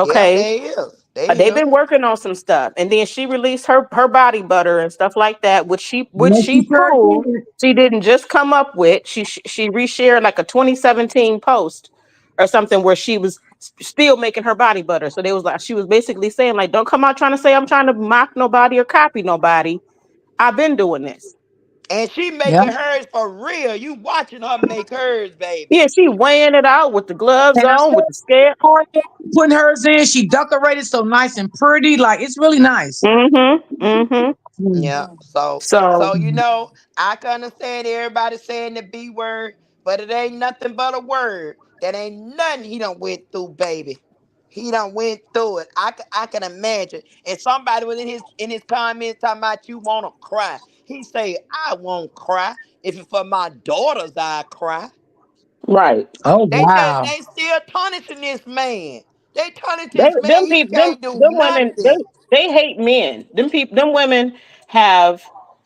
Yeah, Okay, they is. they've They is. been working on some stuff, and then she released her body butter and stuff like that, which Yes, she he sure proved did. she didn't just come up with. She reshared like a 2017 post or something where she was still making her body butter. So they was like, she was basically saying like, don't come out trying to say I'm trying to mock nobody or copy nobody. I've been doing this. And she Yeah. making hers for real. You watching her make hers, baby. Yeah, she weighing it out with the gloves And I on, with the scale. said, putting hers in, she decorated so nice and pretty. Like it's really nice. Mm-hmm. Mm-hmm. Yeah. Mm. So So I can understand everybody saying the B word, but it ain't nothing but a word. That ain't nothing he done went through, baby. He done went through it. I can imagine. And somebody was in his comments talking about you wanna cry. He say, I won't cry. If it's for my daughters, I cry. right. Oh They wow. still punishing this man. They punish They this man. them He people them can't do them women nothing. they hate men. Them women have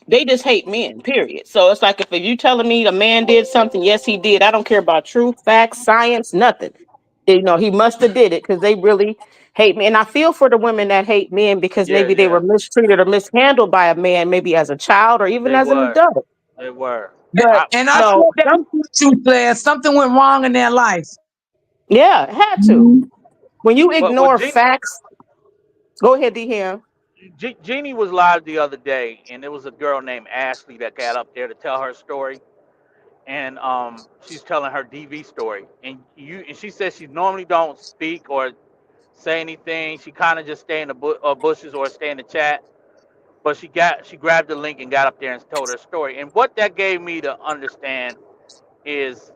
they just hate men, period. So it's like if you telling me a man did something, yes he did. I don't care about truth, facts, science, nothing. He must have did it because they really hate me. And I feel for the women that hate men because Yeah, maybe they were yeah, mistreated or mishandled by a man, maybe as a child or even they as an were, adult. they were. But I And I I said that some too, Claire. Something went wrong in their life. yeah, it had to. Mhm. When you well, ignore facts, go ahead, DM. Jeannie was live the other day, and there was a girl named Ashley that got up there to tell her story, and she's telling her DV story, and she says she normally don't speak or say anything. She kind of just stay in the bushes or stay in the chat. But she grabbed the link and got up there and told her story. And what that gave me to understand is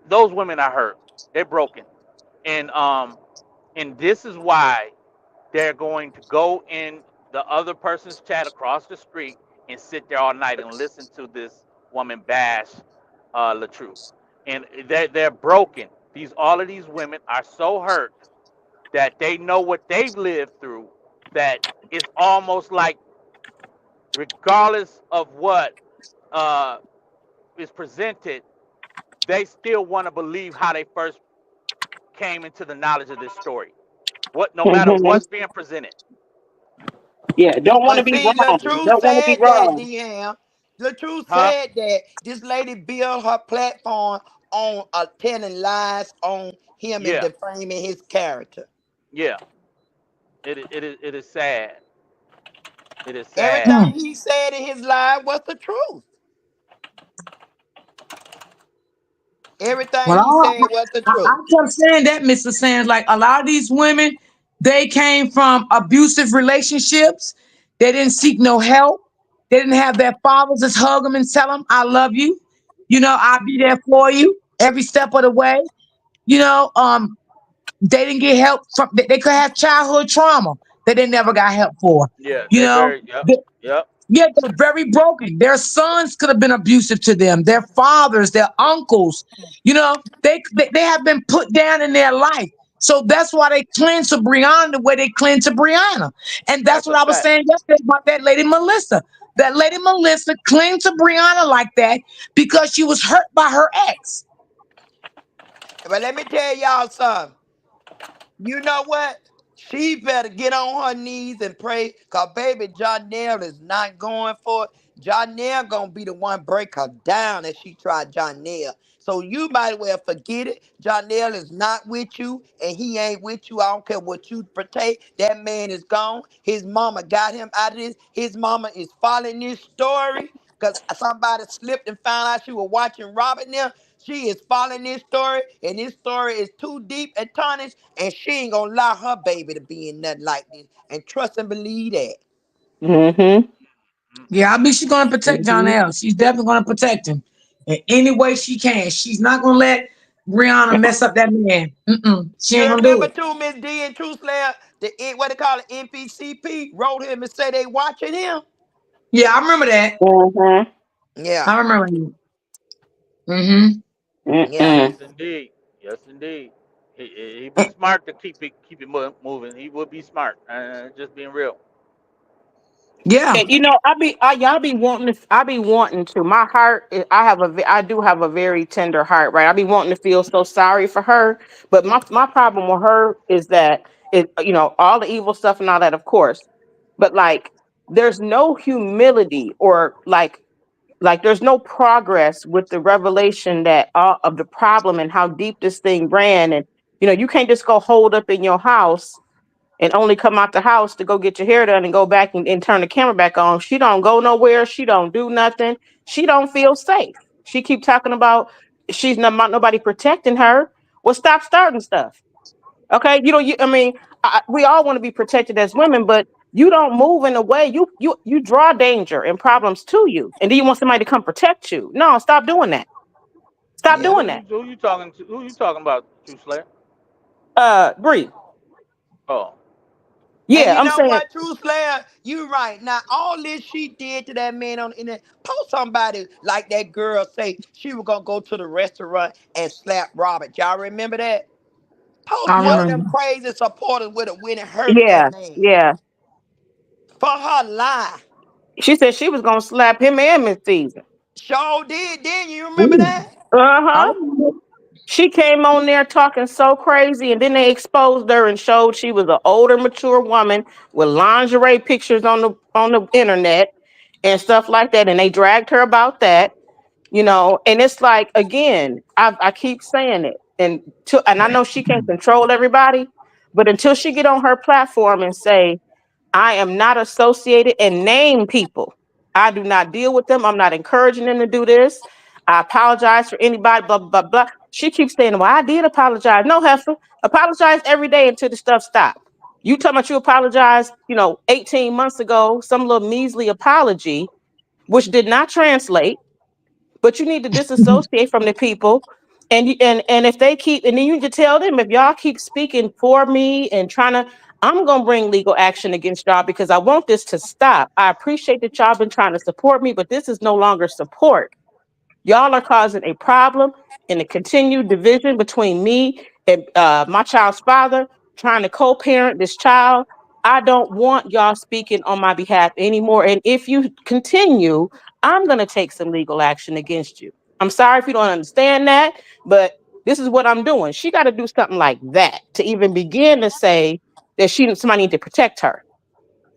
those women are hurt. They're broken, and this is why they're going to go in the other person's chat across the street and sit there all night and listen to this woman bash Latruth. And they're broken. All of these women are so hurt that they know what they've lived through, that it's almost like regardless of what uh, is presented, they still want to believe how they first came into the knowledge of this story. No matter Hmm. what's being presented, Yeah, don't want to But be see, wrong. LaTruth Don't want to be said that, wrong. DM. LaTruth huh? said that this lady built her platform on telling lies on him and Yeah, defaming his character. yeah. It is sad. It is sad. Hmm. Everything he said in his life was the truth. Well, Everything he said was the I truth. kept saying that, Mr. Sands. Like a lot of these women, they came from abusive relationships. They didn't seek no help. They didn't have their fathers just hug them and tell them, "I love you." I'll be there for you every step of the way. You know, um, they didn't get help from. They could have childhood trauma that they never got help for. Yeah, You they know, very. Yep. They- Yep. yeah, they're very broken. Their sons could have been abusive to them. Their fathers, their uncles. They have been put down in their life. So that's why they cling to Brianna the way they cling to Brianna. And that's That's what a I was fact. saying yesterday about that lady Melissa. That lady Melissa clung to Brianna like that because she was hurt by her ex. But let me tell y'all something. You know what? She better get on her knees and pray, cause baby Jonelle is not going for it. Jonelle gonna be the one break her down as she tried Jonelle. So you might well forget it. Jonelle is not with you, and he ain't with you. I don't care what you partake. That man is gone. His mama got him out of this. His mama is following this story. Because somebody slipped and found out she was watching Robert now. She is following this story, and this story is too deep and tarnished, and she ain't gonna allow her baby to be in nothing like this. And trust and believe that. Mm-hmm. Yeah, I believe she's gonna protect John Mm-hmm. L. She's definitely gonna protect him in any way she can. She's not gonna let Brianna mess up that man. Mm-mm. She You ain't gonna do remember it. too, Miss D and True Slayer, what they call it, NPCP, wrote him and say they watching him. Yeah, I remember that. Mm-hmm. Yeah, I remember that. Mm-hmm. yeah, Mm-mm. Yes, indeed. Yes, indeed. He be smart to keep it moving. He would be smart. Just being real. Yeah. And y'all be wanting to. I be wanting to. My heart, I do have a very tender heart, right? I be wanting to feel so sorry for her, but my problem with her is that all the evil stuff and all that, of course, but like, there's no humility or like there's no progress with the revelation that of the problem and how deep this thing ran, and you can't just go hold up in your house and only come out the house to go get your hair done and go back and turn the camera back on. She don't go nowhere. She don't do nothing. She don't feel safe. She keep talking about she's not nobody protecting her. Well, stop starting stuff. Okay, I mean, we all want to be protected as women, but you don't move in a way you draw danger and problems to you, and then you want somebody to come protect you. No, stop doing that. Stop yeah. doing that. Who you talking to? Who you talking about? True Slayer. Bree. Oh, And Yeah, you I'm know saying, what, True Slayer? You right. Now, all this she did to that man on the internet, post somebody like that girl say she was going to go to the restaurant and slap Robert. Y'all remember that? Post I one yep. of them remember. crazy supporters with a win and hurt that yeah, man. yeah. For her lie. She said she was gonna slap him and Miss Season. Sure did, didn't you remember Ooh, that? I Uh-huh. remember. She came on there talking so crazy, and then they exposed her and showed she was an older, mature woman with lingerie pictures on the internet and stuff like that. And they dragged her about that, And it's like, again, I keep saying it, and I know she can't control everybody, but until she get on her platform and say, I am not associated, and name people. I do not deal with them. I'm not encouraging them to do this. I apologize for anybody, blah, blah, blah, blah. She keeps saying, well, I did apologize. No, Heifer, apologize every day until the stuff stops. You talking about you apologized, 18 months ago, some little measly apology, which did not translate, but you need to disassociate from the people. And if they keep, and then you need to tell them, if y'all keep speaking for me and trying to, I'm gonna bring legal action against y'all because I want this to stop. I appreciate that y'all been trying to support me, but this is no longer support. Y'all are causing a problem and a continued division between me and my child's father, trying to co parent this child. I don't want y'all speaking on my behalf anymore. And if you continue, I'm going to take some legal action against you. I'm sorry if you don't understand that, but this is what I'm doing. She got to do something like that to even begin to say that somebody need to protect her.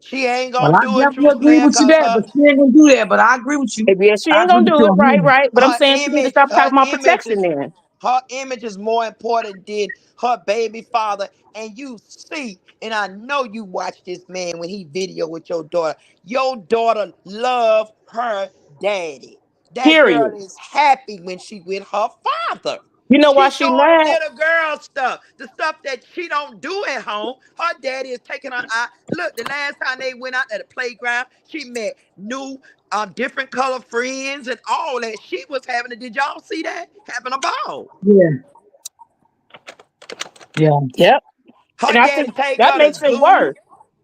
She ain't Well, gonna I do it, definitely True agree Slayer, with you cause there, but she ain't gonna do that. But I agree with you. If yeah, she I ain't agree gonna with do you it, on right, that. right. But I'm saying she need to stop talking about protection then. her image is more important than her baby father. And you see, and I know you watch this man when he video with your daughter. Your daughter love her daddy. That girl Period. is happy when she with her father. You know why She she doing mad? little girl stuff, the stuff that she don't do at home. Her daddy is taking her out. Look, the last time they went out at the playground, she met new, different color friends and all that. She was having a. Did y'all see that? Having a ball. Yeah, Yeah. Yep. Her And I daddy think take that her to makes it zoo, worse.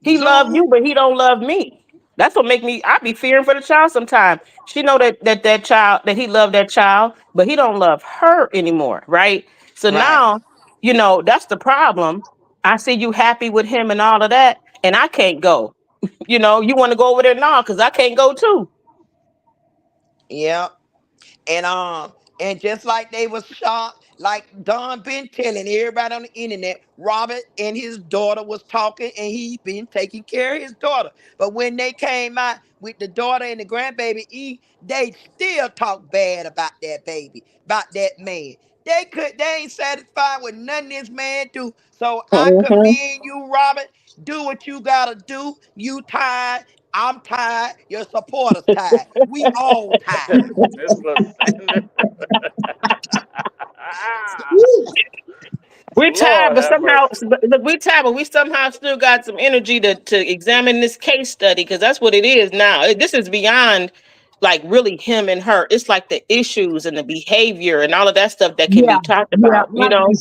He love zoo. you, but he don't love me. That's what make me. I be fearing for the child sometimes. She know that child that he loved that child, but he don't love her anymore, right? So Right. now, that's the problem. I see you happy with him and all of that, and I can't go. You want to go over there now because I can't go too. Yep. And just like they was shocked, like Don been telling everybody on the internet, Robert and his daughter was talking, and he been taking care of his daughter. But when they came out with the daughter and the grandbaby they still talk bad about that baby, about that man. They ain't satisfied with nothing this man do. So I Hmm. commend you, Robert. Do what you gotta do. You tired. I'm tired. Your supporters tired. We all tired. This was saying, We're tired, Lord but have somehow mercy. look, we tired, but we somehow still got some energy to examine this case study because that's what it is now. This is beyond like really him and her. It's like the issues and the behavior and all of that stuff that can Yeah. be talked Yeah. about. Like you,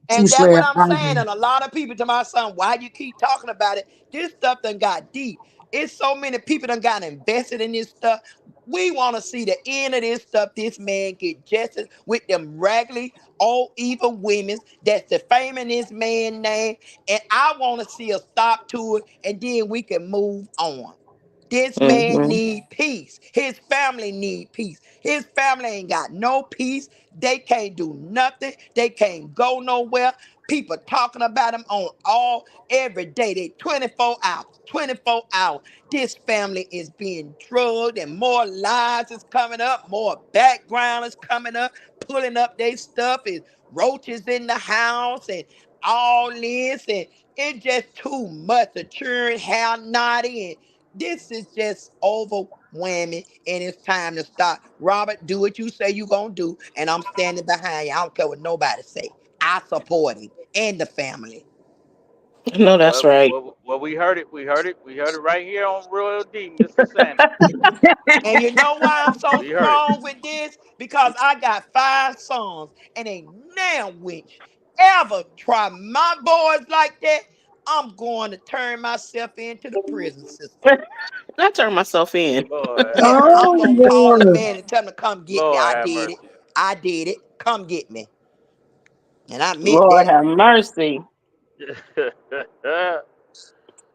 And Sis that's what Rev, I'm I saying. agree. And a lot of people to my son, why you keep talking about it? This stuff done got deep. It's so many people done got invested in this stuff. We want to see the end of this stuff. This man get justice with them raggedy old evil women that's defaming this man name. And I want to see a stop to it. And then we can move on. This man Hmm. need peace. His family need peace. His family ain't got no peace. They can't do nothing. They can't go nowhere. People talking about him on all every day. They 24 hours. 24 hours. This family is being drugged and more lies is coming up. More background is coming up. Pulling up their stuff and roaches in the house and all this. And it's just too much. The children have naughty and this is just overwhelming, and it's time to stop. Robert, do what you say you gonna do, and I'm standing behind you. I don't care what nobody say. I support him and the family. No, that's Well, right. well, well, we heard it. We heard it. We heard it right here on Real D, Mr. Sanity. And you know why I'm so We heard it. strong with this? Because I got 5 sons, and ain't now witch ever try my boys like that. I'm going to turn myself into the prison system. I turned myself in. Lord have Yeah, mercy. I'm Oh, gonna call the Lord. man and tell him to come get me. Lord I have did it. mercy. I did it. Come get me. And I meant Lord that. have mercy.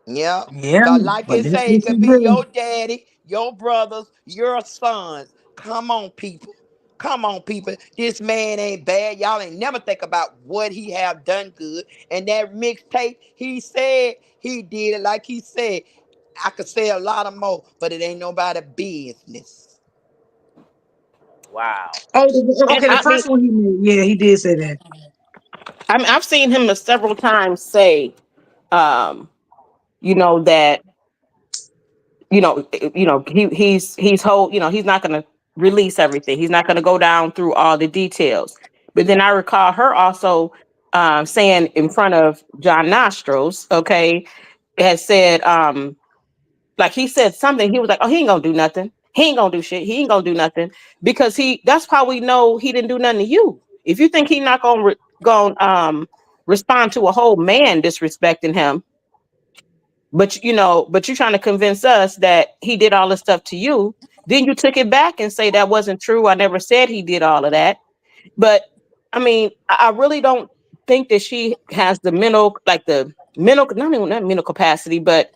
Yeah. Yeah. Cause like But it that's say, what it she could be do. your daddy, your brothers, your sons. Come on, people. Come on, people. This man ain't bad. Y'all ain't never think about what he have done good. And that mixtape, he said he did it like he said. I could say a lot of more, but it ain't nobody business. Wow. Oh, And okay. The I mean, first one he made. Yeah, he did say that. I've seen him several times say, um, that he's whole. He's not going to release everything. He's not going to go down through all the details. But then I recall her also saying in front of John Nostros, okay, has said like he said something. He was like, "Oh, he ain't gonna do nothing. He ain't gonna do shit. He ain't gonna do nothing because he. That's how we know he didn't do nothing to you. If you think he not gonna respond to a whole man disrespecting him, but you're trying to convince us that he did all this stuff to you. Then you took it back and say that wasn't true. I never said he did all of that. But I mean, I really don't think that she has the mental, like the mental, not mental capacity, but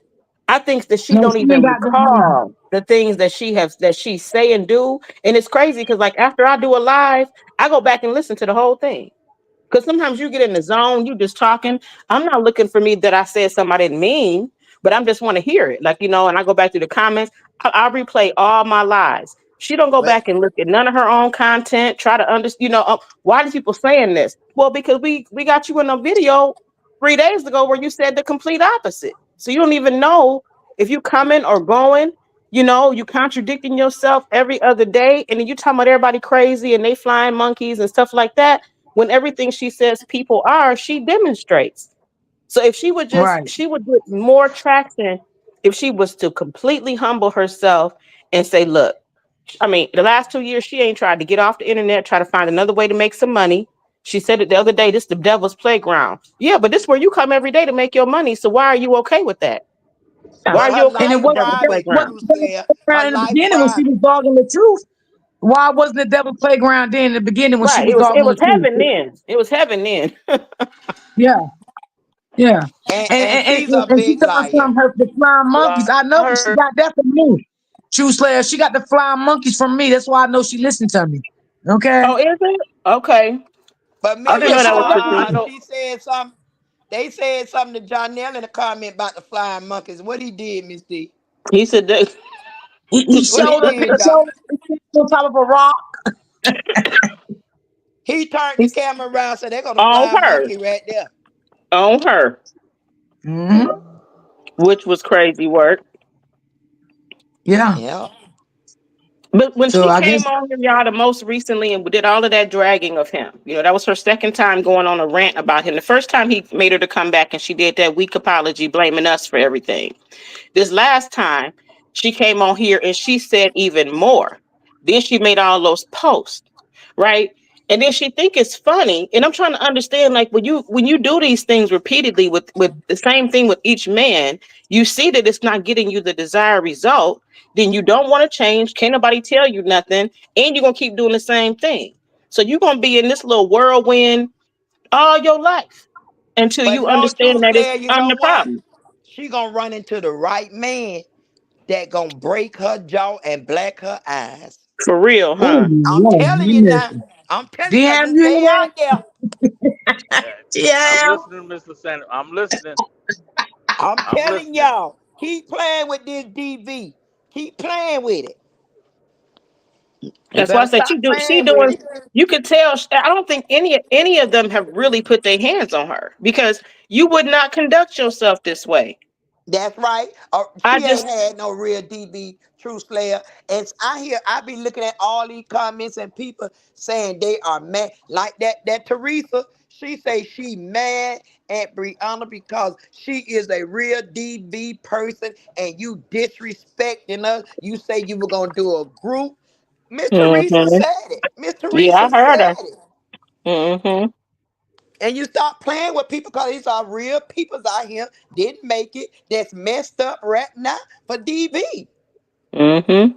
I think that she No, don't she ain't even got them. recall the things that she say and do. And it's crazy because like after I do a live, I go back and listen to the whole thing. Because sometimes you get in the zone, you just talking. I'm not looking for me that I said something I didn't mean, but I'm just want to hear it. Like, and I go back through the comments. I replay all my lies. She don't go Well, back and look at none of her own content, try to understand, why do people saying this? Well, because we got you in a video 3 days ago where you said the complete opposite. So you don't even know if you coming or going, you contradicting yourself every other day. And then you talking about everybody crazy and they flying monkeys and stuff like that when everything she says people are, she demonstrates. So if Right. she would get more traction if she was to completely humble herself and say, look, I mean, the last 2 years, she ain't tried to get off the internet, try to find another way to make some money. She said it the other day. This is the devil's playground. Yeah, but this is where you come every day to make your money. So why are you okay with that? Why are But you her okay And it with life the wasn't devil's the private, playground? True Slayer. Her playground in the life beginning when she private. was dogging the truth. Why wasn't the devil playground then in the beginning when she Right. was It dogging was the truth? heaven then. It was heaven then. Yeah, yeah. And she's a And she big talking liar. some her the flying monkeys. Well, I I know she heard. got that from me. True Slayer, she got the flying monkeys from me. That's why I know she listened to me. Okay? Oh, is it? Okay. But I Oh didn't yeah, know Mr. she that was got the I truth. Roderick, know. she said something. They said something to Jonelle in the comment about the flying monkeys. What he did, Miss D? He said that he What he showed us did, he y'all? showed us on top of a rock. He turned the he's camera around, so they're gonna on fly a her. monkey right there. On her. Hmm. Which was crazy work. Yeah. Yeah. But when So she I came guess on here, y'all, the most recently and did all of that dragging of him, that was her second time going on a rant about him. The first time he made her to come back and she did that weak apology blaming us for everything. This last time she came on here and she said even more. Then she made all those posts, right? And then she think it's funny. And I'm trying to understand, like when you do these things repeatedly with the same thing with each man, you see that it's not getting you the desired result. Then you don't want to change. Can't nobody tell you nothing, and you're gonna keep doing the same thing. So you're gonna be in this little whirlwind all your life until But you no, understand True that it's Slayer, you I'm know the what? problem. She gonna run into the right man that gonna break her jaw and black her eyes. For real, oh huh? I'm Lord, telling you now. listen. I'm telling you because DM they you out there. I'm yeah. listening, Mr. Sanders. I'm listening. I'm I'm telling listening. y'all. Keep playing with this DV. Keep playing with it. You That's why I better said stop she playing with doing. it. You could tell. I don't think any of them have really put their hands on her because you would not conduct yourself this way. That's right. I She ain't just. had no real DB True Slayer. And I be looking at all these comments and people saying they are mad. Like that Teresa, she say she mad at Brianna because she is a real DB person and you disrespecting us. You say you were gonna do a group. Miss Teresa Hmm. said it. Miss Yeah, Teresa I heard her. said it. Hmm. And you stop playing with people because these are real peoples out here didn't make it that's messed up right now for DV. Hmm.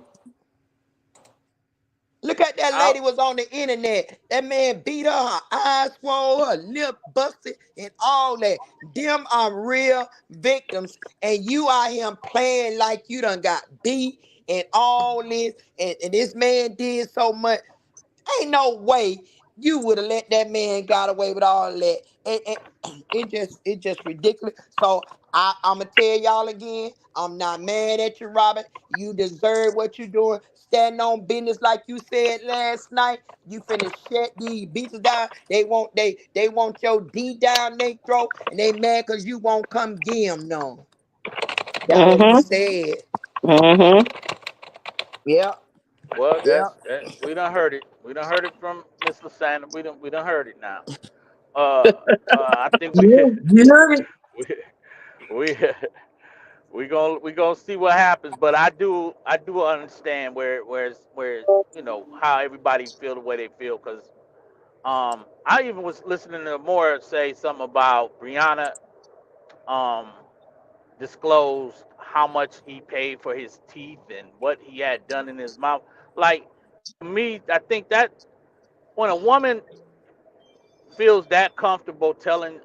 Look at that I, lady was on the internet. That man beat her eyes swole, her lip busted, and all that. Them are real victims. And you out here playing like you done got beat and all this. And this man did so much. Ain't no way you would have let that man got away with all that. And it just ridiculous. So I'ma tell y'all again, I'm not mad at you, Robert. You deserve what you doing. Stand on business like you said last night. You finna shut these beaches down. They want your D down they throat, and they mad cause you won't come give them none. That's what you Hmm. said. Hmm. Yep. well, Yep. that we done heard it. We done heard it from Mr. Sanders. We done heard it now. Uh, I think we Yeah, you heard it. we we we gonna see what happens. But I do understand where how everybody feel the way they feel because I even was listening to more say something about Brianna um disclosed how much he paid for his teeth and what he had done in his mouth. Like to me, I think that when a woman feels that comfortable telling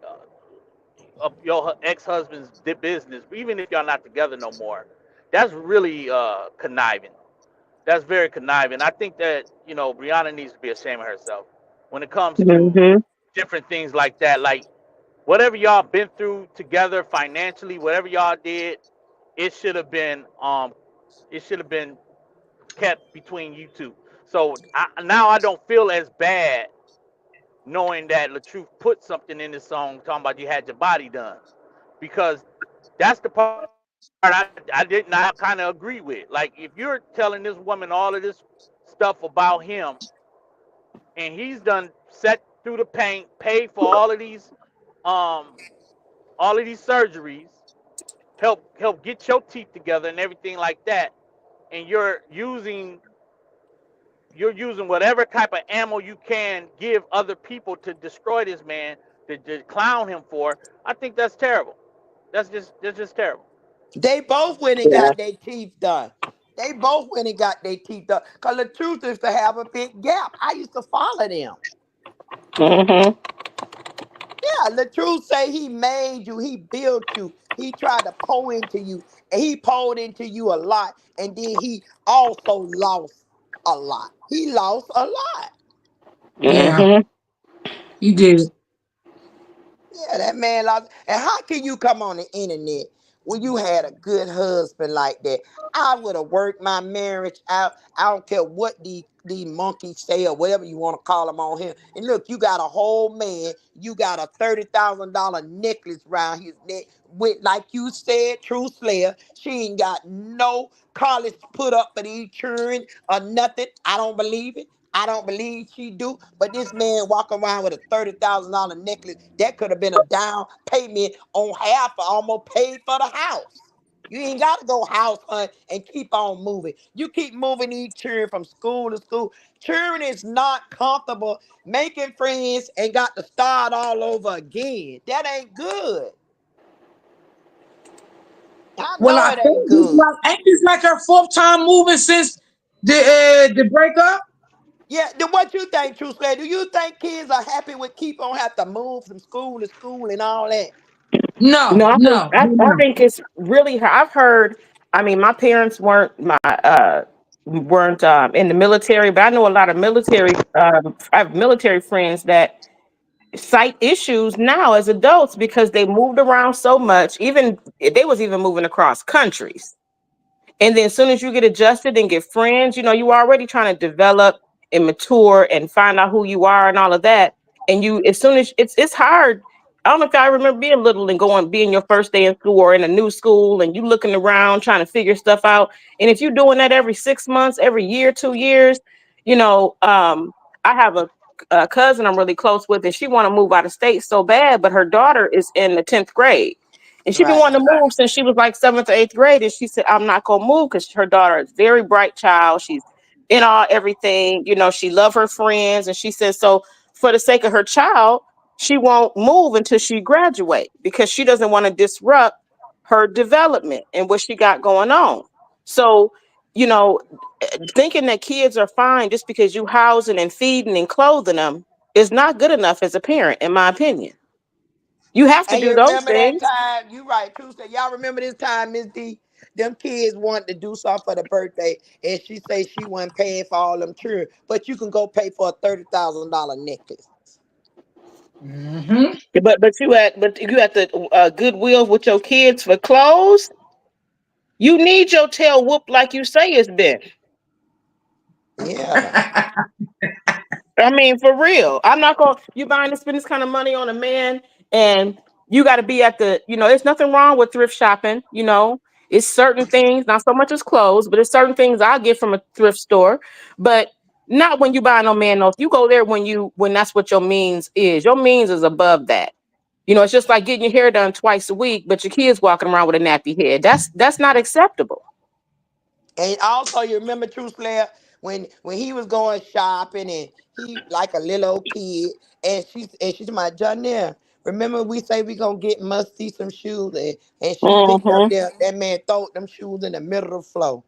of your ex-husband's business, even if y'all not together no more, that's really conniving. That's very conniving. I think that Brianna needs to be ashamed of herself when it comes to Hmm. different things like that. Like whatever y'all been through together financially, whatever y'all did, it should have been kept between you two. So now I don't feel as bad knowing that LaTruth put something in this song talking about you had your body done because that's the part I did not kind of agree with. Like if you're telling this woman all of this stuff about him and he's done set through the paint, paid for um all of these surgeries, help get your teeth together and everything like that, and you're using you're using whatever type of ammo you can give other people to destroy this man, to clown him for. I think that's terrible. That's just terrible. They both went and Yeah. got their teeth done. They both went and got their teeth done. Cause the truth is to have a big gap. I used to follow them. Hmm. Yeah, the truth say he made you, he built you, he tried to pour into you, and he poured into you a lot, and then he also lost a lot. He lost a lot. Yeah, Hmm. he did. Yeah, that man lost. And how can you come on the internet when you had a good husband like that? I would have worked my marriage out. I don't care what the monkeys say or whatever you want to call them on here. And look, you got a whole man. You got a $30,000 necklace around his neck with, like you said, True Slayer. She ain't got no college put up for the children or nothing. I don't believe it. I don't believe she do, but this man walking around with a $30,000 necklace that could have been a down payment on half, or almost paid for the house. You ain't got to go house hunt and keep on moving. You keep moving these children from school to school. Children is not comfortable making friends and got to start all over again. That ain't good. I Well, know I it think ain't this good. like ain't this like her fourth time moving since the breakup? Yeah, then what you think, True Slay? Do you think kids are happy with keep on have to move from school to school and all that? No, No, I think no, I no. think it's really. I've heard. I mean, my parents weren't in the military, but I know a lot of military. I have military friends that cite issues now as adults because they moved around so much. Even they was even moving across countries. And then as soon as you get adjusted and get friends, you already trying to develop and mature and find out who you are and all of that. And you, as soon as it's hard. I don't know if I remember being little and being your first day in school or in a new school and you looking around trying to figure stuff out. And if you're doing that every 6 months, every year, 2 years, you know, um, I have a cousin I'm really close with, and she want to move out of state so bad, but her daughter is in the 10th grade. And she been Right. wanting to move since she was like seventh or eighth grade. And she said, I'm not gonna move because her daughter is a very bright child. She's in all everything, she love her friends. And she says, so for the sake of her child, she won't move until she graduate because she doesn't want to disrupt her development and what she got going on. So, you know, thinking that kids are fine just because you housing and feeding and clothing them is not good enough as a parent, in my opinion. You have to And do you those remember that things. time? You right, Tuesday. Y'all remember this time, Miss D? Them kids wanted to do something for the birthday, and she say she wasn't paying for all them children, but you can go pay for a $30,000 necklace. Hmm. But you at the Goodwill with your kids for clothes. You need your tail whooped like you say it's been. Yeah. I mean, for real. I'm not going. You buying to spend this kind of money on a man, and you got to be at the. There's nothing wrong with thrift shopping. It's certain things, not so much as clothes, but it's certain things I get from a thrift store. But not when you buy no man. No, you go there when that's what your means is. Your means is above that. It's just like getting your hair done twice a week, but your kids walking around with a nappy head. That's not acceptable. And also, you remember True Slayer when he was going shopping and he like a little old kid, and she's my Janelle. Remember we say we gonna get Musty some shoes, and she picked up Mm-hmm. that man throw them shoes in the middle of the floor.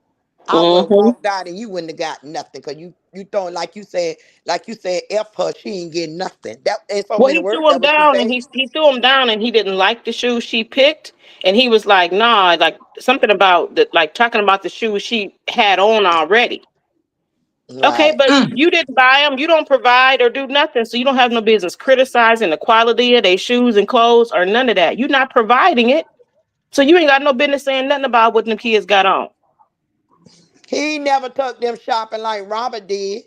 I would have Mm-hmm. walked out and you wouldn't have got nothing because you throwing like you said F her, she ain't getting nothing. That in so Well, many he words, threw that him what you down, and say? he threw him down, and he didn't like the shoes she picked, and he was like, "Nah," like something about like talking about the shoes she had on already. Okay, Right. but you didn't buy them. You don't provide or do nothing, so you don't have no business criticizing the quality of their shoes and clothes or none of that. You're not providing it, so you ain't got no business saying nothing about what them kids got on. He never took them shopping like Robert did.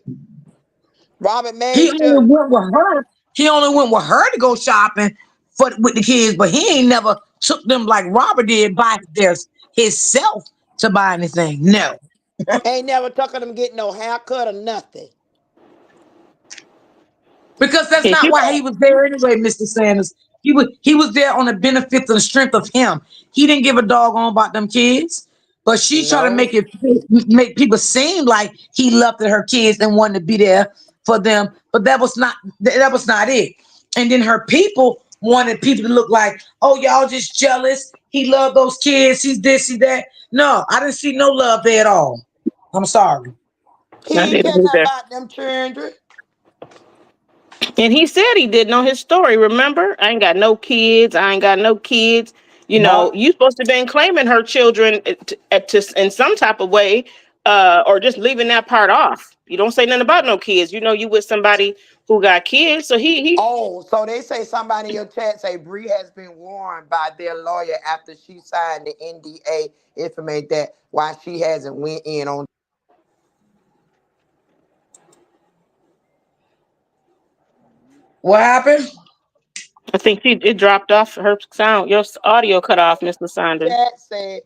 Robert He made only sure. went with her. He only went with her to go shopping with the kids, but he ain't never took them like Robert did by himself to buy anything. No, Ain't never took them get no haircut or nothing. because that's If not you why he was there anyway, Mr. Sanders. He was there on the benefits and the strength of him. He didn't give a doggone about them kids. But she tried to No. make people seem like he loved her kids and wanted to be there for them. But that was not it. And then her people wanted people to look like, oh, y'all just jealous. He loved those kids. He's this, he's that. No, I didn't see no love there at all. I'm sorry. He I ain't care didn't nothing either. about them children. And he said he didn't know his story. Remember, I ain't got no kids. I ain't got no kids. You know, Right. you supposed to been claiming her children in some type of way, or just leaving that part off. You don't say nothing about no kids. You know, you with somebody who got kids. So he Oh, so they say somebody in your chat say Bree has been warned by their lawyer after she signed the NDA information that why she hasn't went in on. What happened? I think it dropped off her sound. Your audio cut off, Miss Lasandra. Chat said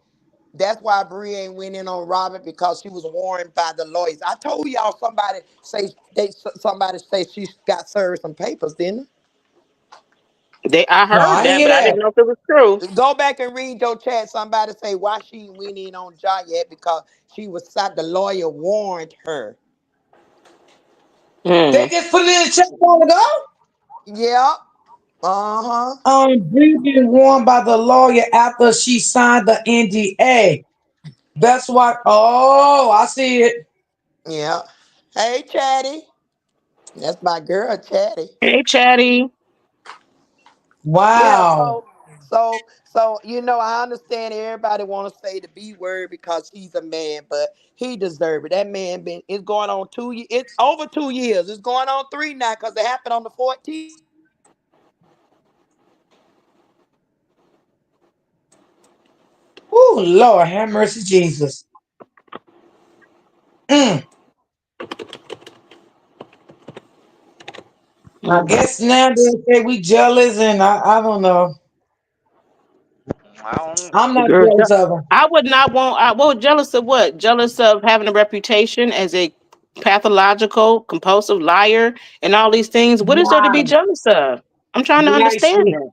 that's why Bree ain't went in on Robert because she was warned by the lawyers. I told y'all somebody say she got served some papers, didn't I No, heard I didn't that, hear but I that. didn't know if it was true. they? Go back and read your chat. Somebody say why she ain't went in on Ja yet because she was the lawyer warned her. They Hmm. just put it in the chat a while ago. Yep. Uh-huh. Bree being warned by the lawyer after she signed the NDA. That's why. Oh, I see it. Yeah. Hey, Chatty. That's my girl, Chatty. Hey, Chatty. Yeah, Wow. so I understand everybody want to say the B word because he's a man, but he deserve it. That man been it's going on 2 years. It's over 2 years. It's going on three now because it happened on the 14th. Oh, Lord, have mercy, Jesus. Mm. I Mm. guess now they say we jealous, and I don't know. I don't. I'm not Girl, jealous of her. I would not want. Well, jealous of what? Jealous of having a reputation as a pathological, compulsive liar and all these things. What is there to be Right, jealous of? I'm trying to right, understand sweet. that.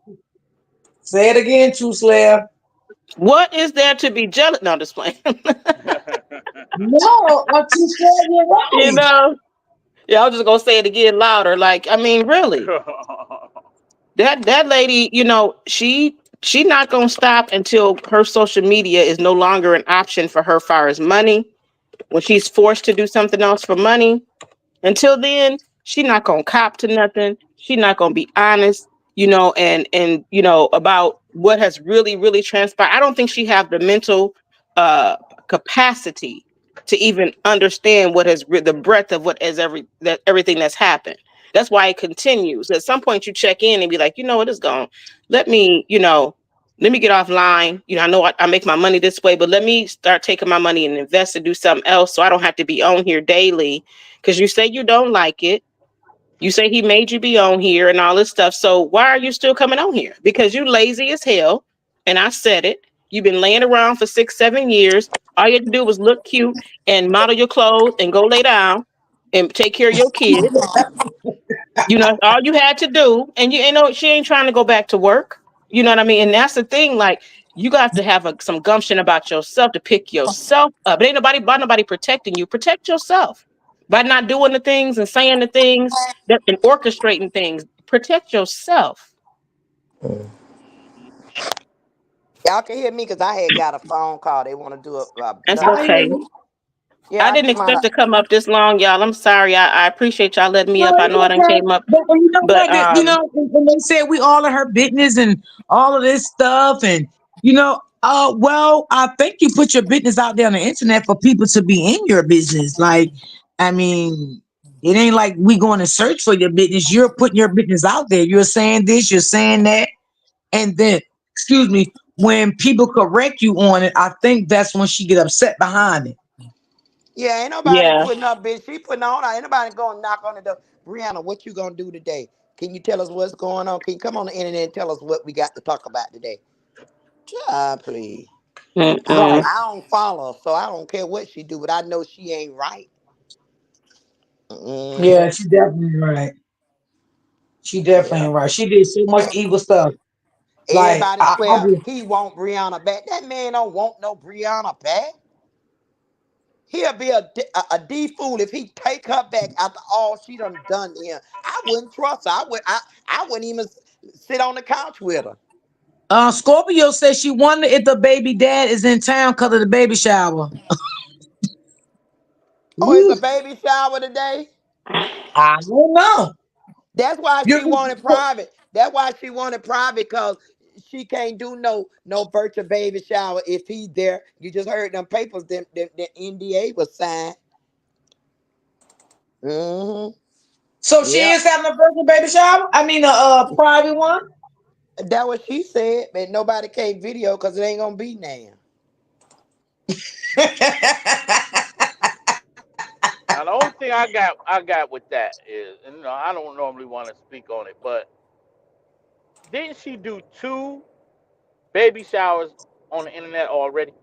Say it again, True Slayer. What is there to be jealous? No, I'm just playing. No, True Slayer, you're You right. know? Yeah, I was just gonna say it again louder. Like, I mean, really, that lady, she not gonna stop until her social media is no longer an option for her, far as money. When she's forced to do something else for money, until then, she not gonna cop to nothing. She not gonna be honest, and about what has really, really transpired. I don't think she have the mental capacity to even understand what the breadth of what is everything that's happened. That's why it continues. At some point, you check in and be like, what is gone. Let me, let me get offline. I know I make my money this way, but let me start taking my money and invest and do something else so I don't have to be on here daily because you say you don't like it. You say he made you be on here and all this stuff. So why are you still coming on here? Because you lazy as hell. And I said it. You've been laying around for 6, 7 years. All you had to do was look cute and model your clothes and go lay down and take care of your kids. All you had to do. And she ain't trying to go back to work. You know what I mean? And that's the thing. Like, you got to have some gumption about yourself to pick yourself up. It ain't nobody protecting you. Protect yourself by not doing the things and saying the things and orchestrating things. Protect yourself. Y'all can hear me because I had got a phone call. They want to do That's another. I hear okay. you. I Yeah, I didn't come out expect of. to come up this long, y'all. I'm sorry. I appreciate y'all letting me No, up. I it's know I done okay. came up, But you know but what? And they said we all in her business and all of this stuff, and well, I think you put your business out there on the internet for people to be in your business. Like, I mean, it ain't like we going to search for your business. You're putting your business out there. You're saying this, you're saying that, and then, excuse me, when people correct you on it, I think that's when she get upset behind it. Yeah, ain't nobody yeah. putting up, bitch. She putting on. Ain't nobody going to knock on the door. Brianna, what you gonna do today? Can you tell us what's going on? Can you come on the internet and tell us what we got to talk about today? Please. Mm-mm. Right. I don't follow, her, so I don't care what she do, but I know she ain't right. Hmm. Yeah, she definitely right. She definitely Yeah. right. She did so much evil stuff. Like Everybody I swear just, he want Brianna back. That man don't want no Brianna back. He'll be a D fool if he take her back after all she done to him. I wouldn't trust her. I wouldn't even sit on the couch with her. Scorpio says she wonder if the baby dad is in town because of the baby shower. Oh, it's Woo. a baby shower today. I don't know. That's why she You, wanted private. That's why she wanted private because she can't do no virtual baby shower if he's there. You just heard them papers, the NDA was signed. Mm-hmm. so she Yeah. is having a virtual baby shower. I mean, a private one. That what she said, but nobody can't video because it ain't gonna be now. Now the only thing I got with that is, and I don't normally want to speak on it, but didn't she do two baby showers on the internet already?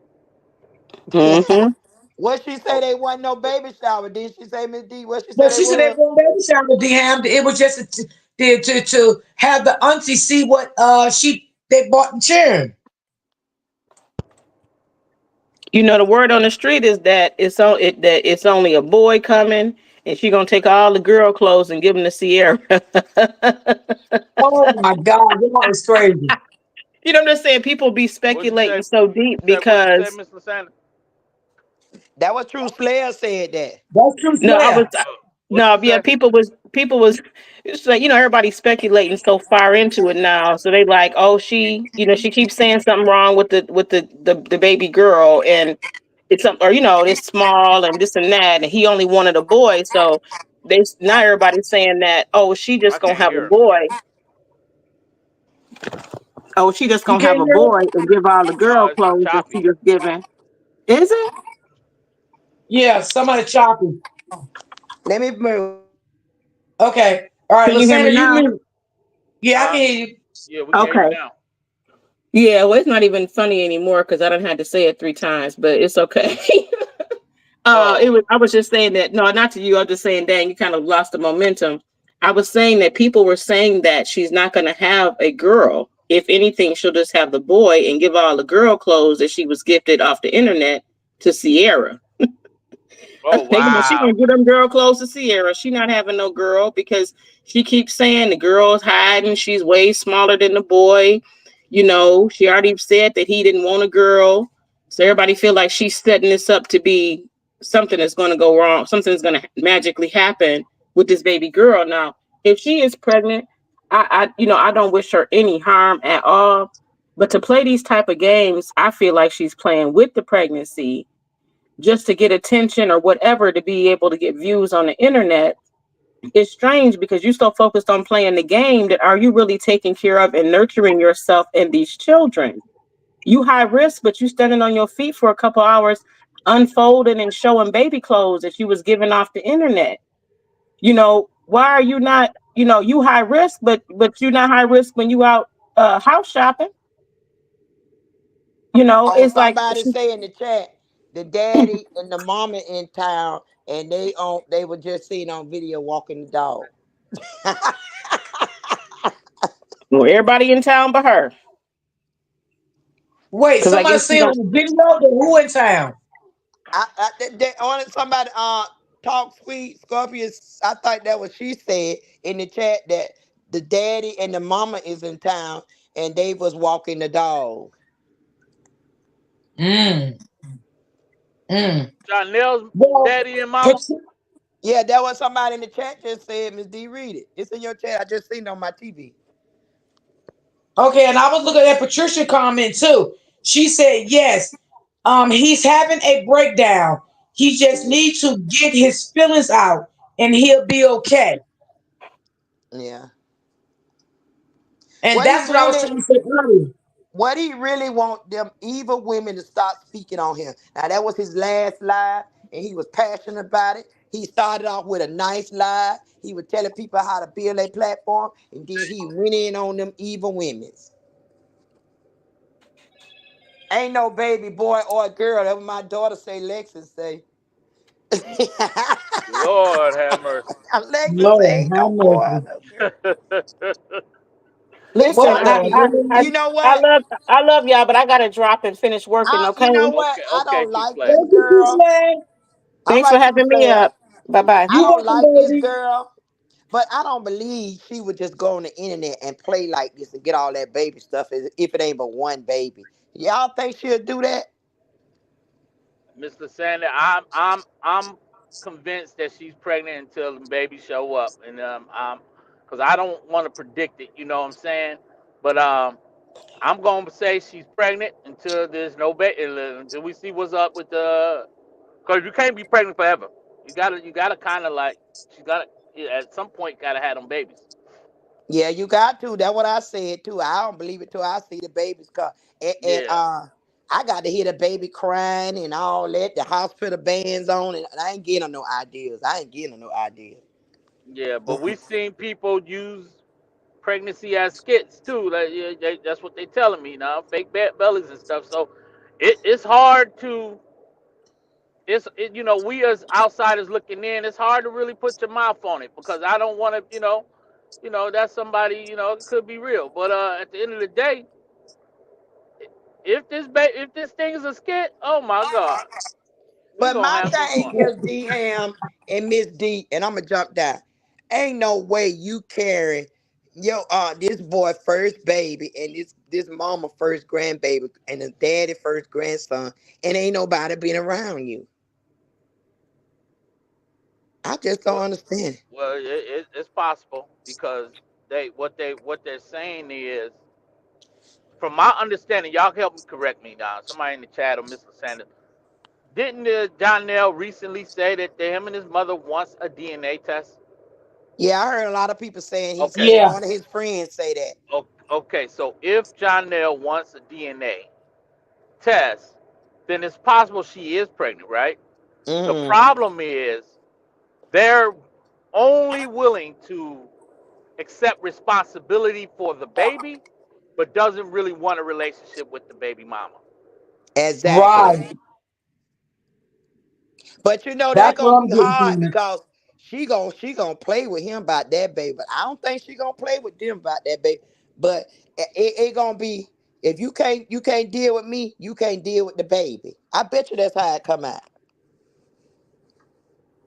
Mm-hmm. What she say Oh, they wasn't no baby shower? Did she say Miss D? What she say But they she said they was? were baby shower, DM. It was just to have the auntie see what she they bought in cheering. The word on the street is that it's only a boy coming, and she gonna take all the girl clothes and give them to Sierra. Oh my God, that is crazy. What I'm saying? People be what'd you say? speculating so deep What you say, because Mr. Sanders? That was True Slayer said that. That's true, no, I was Slayer. What you no, yeah, say? people was it's like everybody's speculating so far into it now, so they like, oh, she keeps saying something wrong with the baby girl, and it's some or it's small and this and that, and he only wanted a boy, so they now everybody's saying that, oh, she I just gonna can't have a hear her. boy. Oh, she just You gonna have can't a hear boy it? and give all the No, girl it's clothes that she choppy. just giving. Is it? Yeah, somebody choppy. Let me move. Okay. All right, Can you hear me Lysandra, you now? mute. Yeah, I Huh? can hear you. Yeah, we can hear you Okay. now. Yeah, well, it's not even funny anymore because I don't had to say it 3 times, but it's okay. It Oh, was. I was just saying that. No, not to you. I was just saying, dang, you kind of lost the momentum. I was saying that people were saying that she's not going to have a girl. If anything, she'll just have the boy and give all the girl clothes that she was gifted off the internet to Sierra. oh She gonna wow. get them girl clothes to Sierra. She not having no girl because she keeps saying the girl's hiding. She's way smaller than the boy. She already said that he didn't want a girl. So everybody feel like she's setting this up to be something that's going to go wrong. Something that's going to magically happen with this baby girl. Now, if she is pregnant, I don't wish her any harm at all. But to play these type of games, I feel like she's playing with the pregnancy just to get attention or whatever to be able to get views on the internet. It's strange because you're so focused on playing the game that are you really taking care of and nurturing yourself and these children? You high risk, but you standing on your feet for a couple hours unfolding and showing baby clothes that you was giving off the internet. Why are you not, you high risk, but you're not high risk when you out house shopping. Oh, It's like somebody say in the chat, the daddy and the mama in town, and they were just seen on video walking the dog. well, everybody in town but her. Wait, Because I somebody guess she say don't. on the video the who in town? They wanted somebody talk sweet Scorpius. I thought that was she said in the chat that the daddy and the mama is in town and they was walking the dog. Mm, mm. Janelle's Well, daddy and mama. Pat- Yeah, that was somebody in the chat just said, Miss D, read it. It's in your chat. I just seen it on my TV. okay, and I was looking at Patricia comment too. She said yes. He's having a breakdown. He just needs to get his feelings out, and he'll be okay. Yeah. And What he that's what I was really trying to say earlier. what he really want them evil women to stop speaking on him. Now that was his last live, and he was passionate about it. He started off with a nice live. He was telling people how to build a platform, and then he went in on them evil women's. Ain't no baby boy or girl. That what my daughter say. Lexus say. Lord have mercy. Alexa say Lord, ain't how no boy or mercy. no girl. Listen, Listen, What? I I you know I what? love I love y'all, but I gotta drop and finish working. You Okay. know what? Okay, I okay, don't Q like Flag. this Thank you, girl. Flag. All Thanks for right, Q having me Flag. up. Bye bye. I You don't welcome, like this baby. girl, but I don't believe she would just go on the internet and play like this and get all that baby stuff if it ain't but one baby. Y'all think she'll do that? Mr. Sander, I'm convinced that she's pregnant until the baby show up, and because I don't want to predict it, you know what I'm saying? But I'm gonna say she's pregnant until there's no baby, until we see what's up with the. Because you can't be pregnant forever. You gotta kind of like she gotta at some point gotta have them babies. Yeah, you got to. That's what I said too. I don't believe it till I see the babies come. Yeah, I got to hear the baby crying and all that. The hospital bands on, and I ain't getting no ideas. I ain't getting no ideas. yeah, but Mm-mm. we've seen people use pregnancy as skits too. Like, yeah, that's what they telling me now, fake bellies and stuff. So it's hard to we as outsiders looking in, it's hard to really put your mouth on it because I don't want to that's somebody it could be real. But at the end of the day, if this thing is a skit, oh my god, we But gonna my have some thing fun. is D Ham and Miss D, and I'm gonna jump down. Ain't no way you carry this boy first baby and this mama first grandbaby and the daddy first grandson, and ain't nobody been around you. I just don't Well, understand. it's possible because what they're saying is, from my understanding, y'all help me correct me now. Somebody in the chat or Mr. Sanders. Didn't John Nell recently say that him and his mother wants a DNA test? Yeah, I heard a lot of people saying he Okay, said Yeah. one of his friends say that. okay. So if John Nell wants a DNA test, then it's possible she is pregnant, right? The Hmm. problem is they're only willing to accept responsibility for the baby, but doesn't really want a relationship with the baby mama. Exactly. Right. But you know That's that what gonna I'm be getting hard from. because she gonna play with him about that baby. But I don't think she gonna play with them about that baby. But it gonna be if you can't deal with me, you can't deal with the baby. I bet you that's how it come out.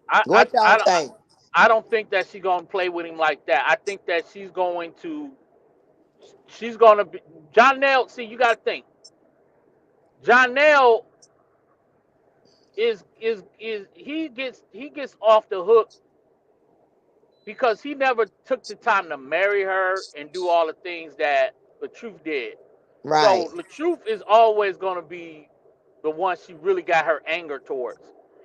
I I What y'all I, I think? I don't think that she's gonna play with him like that. I think that she's gonna be John Nell. See, you gotta think. John Nell is he gets off the hook because he never took the time to marry her and do all the things that the truth did. Right. So the truth is always going to be the one she really got her anger towards.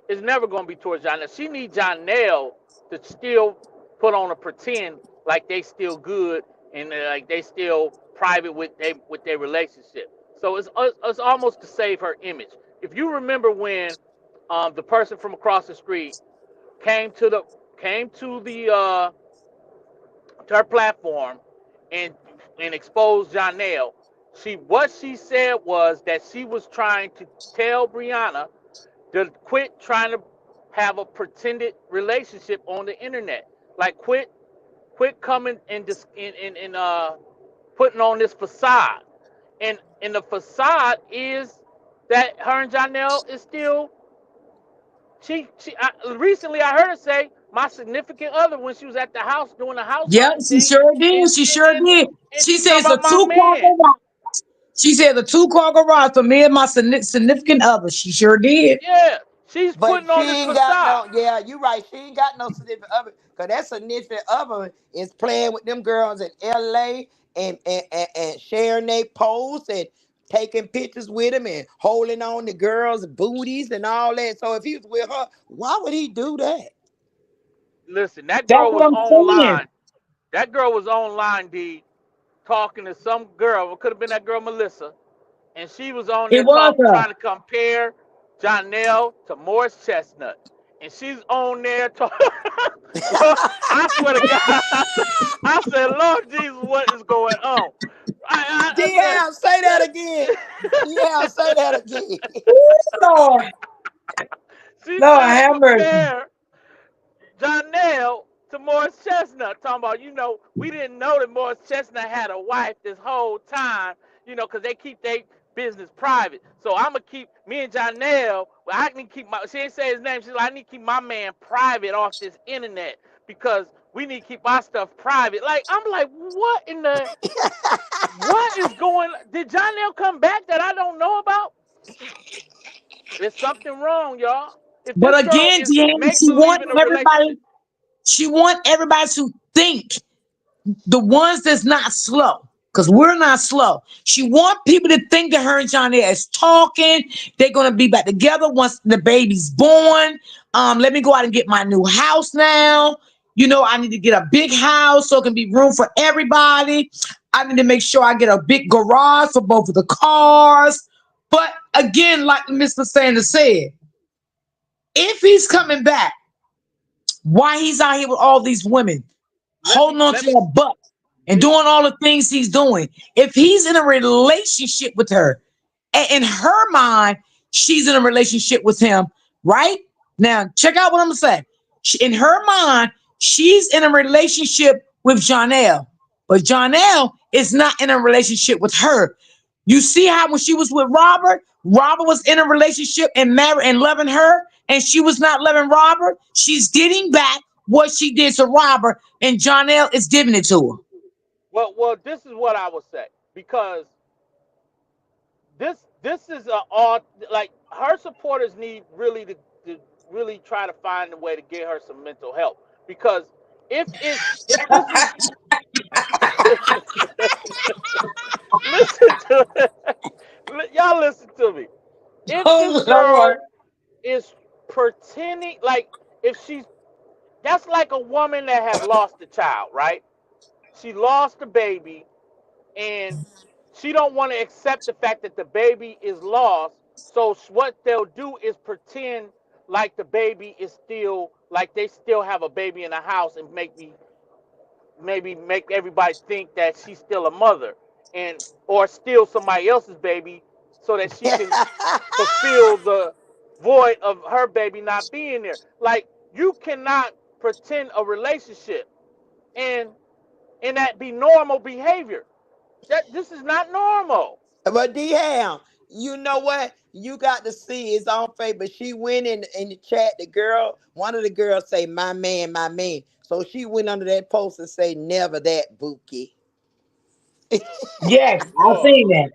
It's never going to be towards John. She needs John Nail to still put on a pretend like they still good and like they still private with their relationship. So it's almost to save her image. If you remember when the person from across the street came to the came to her platform and exposed Janelle. What she said was that she was trying to tell Brianna to quit trying to have a pretended relationship on the internet. Like quit coming and just in putting on this facade. And the facade is that her and Janelle is still recently I heard her say my significant other when she was at the house doing the house Yep, hunting she thing, sure did. and She sure did. and She she says talking a about my two-car man. garage. She said the two-car garage for me and my significant other. She sure did. Yeah, she's But putting she on this ain't got facade. no, yeah, you right. She ain't got no significant other. Cause that significant other is playing with them girls in LA and sharing their posts and taking pictures with them and holding on the girls' booties and all that. So if he was with her, why would he do that? Listen, that That's girl what was I'm saying. online. That girl was online, D, talking to some girl. It could have been that girl Melissa, and she was on It there was her. trying to compare Jonelle to Morris Chestnut, and she's on there talking. Lord, I swear to God, I said, Lord Jesus, what is going on? I said, DM, say that that again. DM, say that again. Lord, she's Lord trying to have mercy. compare Jonelle to Morris Chestnut talking about, we didn't know that Morris Chestnut had a wife this whole time, because they keep their business private. So I'm gonna keep me and Janelle. Well, I can keep my. She didn't say his name. She's like, I need to keep my man private off this internet because we need to keep our stuff private. Like I'm like, what is going? Did Janelle come back that I don't know about? There's something wrong, y'all. If this But girl again, is Deanna, make believe in a relationship, she want everybody to think the ones that's not slow, because we're not slow. She want people to think that her and Johnny is talking. They're gonna be back together once the baby's born. Let me go out and get my new house now. I need to get a big house so it can be room for everybody. I need to make sure I get a big garage for both of the cars. But again, like Mr. Sanders said, if he's coming back, why he's out here with all these women, let me holding on let to me her butt and this doing all the things he's doing. If he's in a relationship with her, and in her mind, she's in a relationship with him, right? Now, check out what I'm gonna say. In her mind, she's in a relationship with Janelle, but Janelle is not in a relationship with her. You see how when she was with Robert, Robert was in a relationship and married and loving her, and she was not loving Robert. She's getting back what she did to Robert, and Janelle is giving it to her. well this is what I would say because this is a all like her supporters need really to really try to find a way to get her some mental help because if this is listen to y'all listen to me. If this Oh Lord. girl is pretending like if she's that's like a woman that have lost a child, right? She lost a baby and she don't want to accept the fact that the baby is lost. So what they'll do is pretend like the baby is still like they still have a baby in the house and maybe make everybody think that she's still a mother and or steal somebody else's baby so that she can fulfill the void of her baby not being there. Like you cannot pretend a relationship and that be normal behavior. That this is not normal. But D Ham, you know what? You got to see his own face. But she went in the chat. The girl, one of the girls say, "My man, my man." So she went under that post and say, "Never that, Bookie." Yes, I Lord. seen that.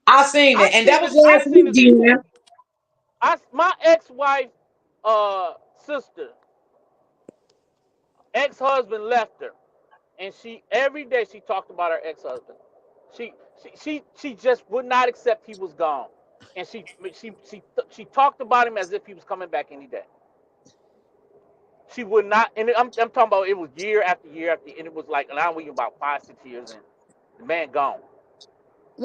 I seen I that, and that seen was this I last seen week, this before. Deanna. My ex-wife sister, ex-husband left her and she every day she talked about her ex-husband. She just would not accept he was gone. And she talked about him as if he was coming back any day. She would not, and I'm talking about it was year after year after, and it was like now we about 5 6 years in, the man gone,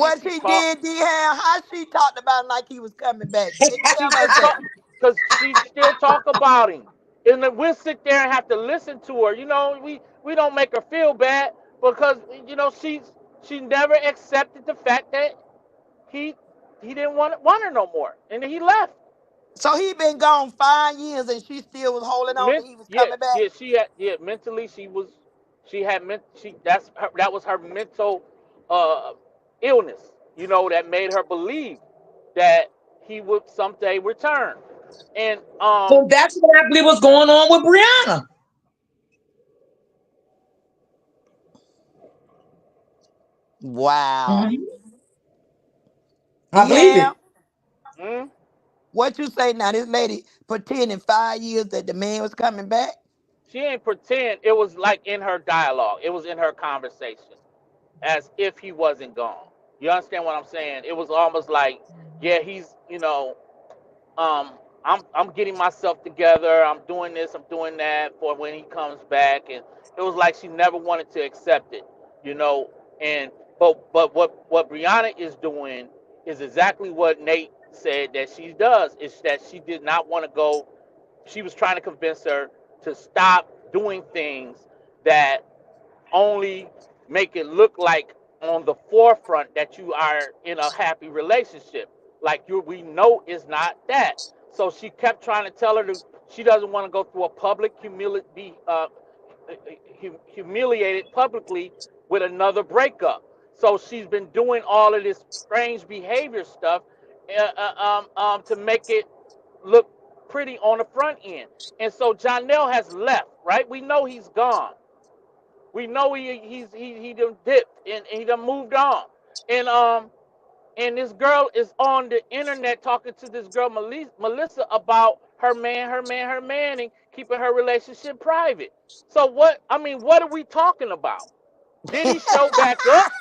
and What she she talked, did, D Ham, how she talked about him like he was coming back? she Tell us just that. talk, cause she still talk about him, and then we'll sit there and have to listen to her. We don't make her feel bad because she never accepted the fact that he he didn't want her no more, and he left. So he been gone 5 years and she still was holding on that he was Yeah, coming back. yeah, mentally she had meant that was her mental uh illness, that made her believe that he would someday return. And So that's what I believe was going on with Brianna. Wow. Mhm. I D believe Ham, it. mm, what you say now? This lady pretending 5 years that the man was coming back? she ain't pretend, it was like in her dialogue, it was in her conversation as if he wasn't gone. You understand what I'm saying? It was almost like, yeah, he's, um, I'm getting myself together. I'm doing this. I'm doing that for when he comes back. And it was like she never wanted to accept it, you know. And but what Brianna is doing is exactly what Nate said that she does. Is that she did not want to go. She was trying to convince her to stop doing things that only make it look like on the forefront that you are in a happy relationship. Like we know is not that. So she kept trying to tell her to She doesn't want to go through a public humiliated publicly with another breakup. So she's been doing all of this strange behavior stuff to make it look pretty on the front end. And so Jonell has left, right? We know he's gone. We know he done dipped and he done moved on. And this girl is on the internet talking to this girl Melissa about her man, and keeping her relationship private. So what? I mean, what are we talking about? Did he show back up?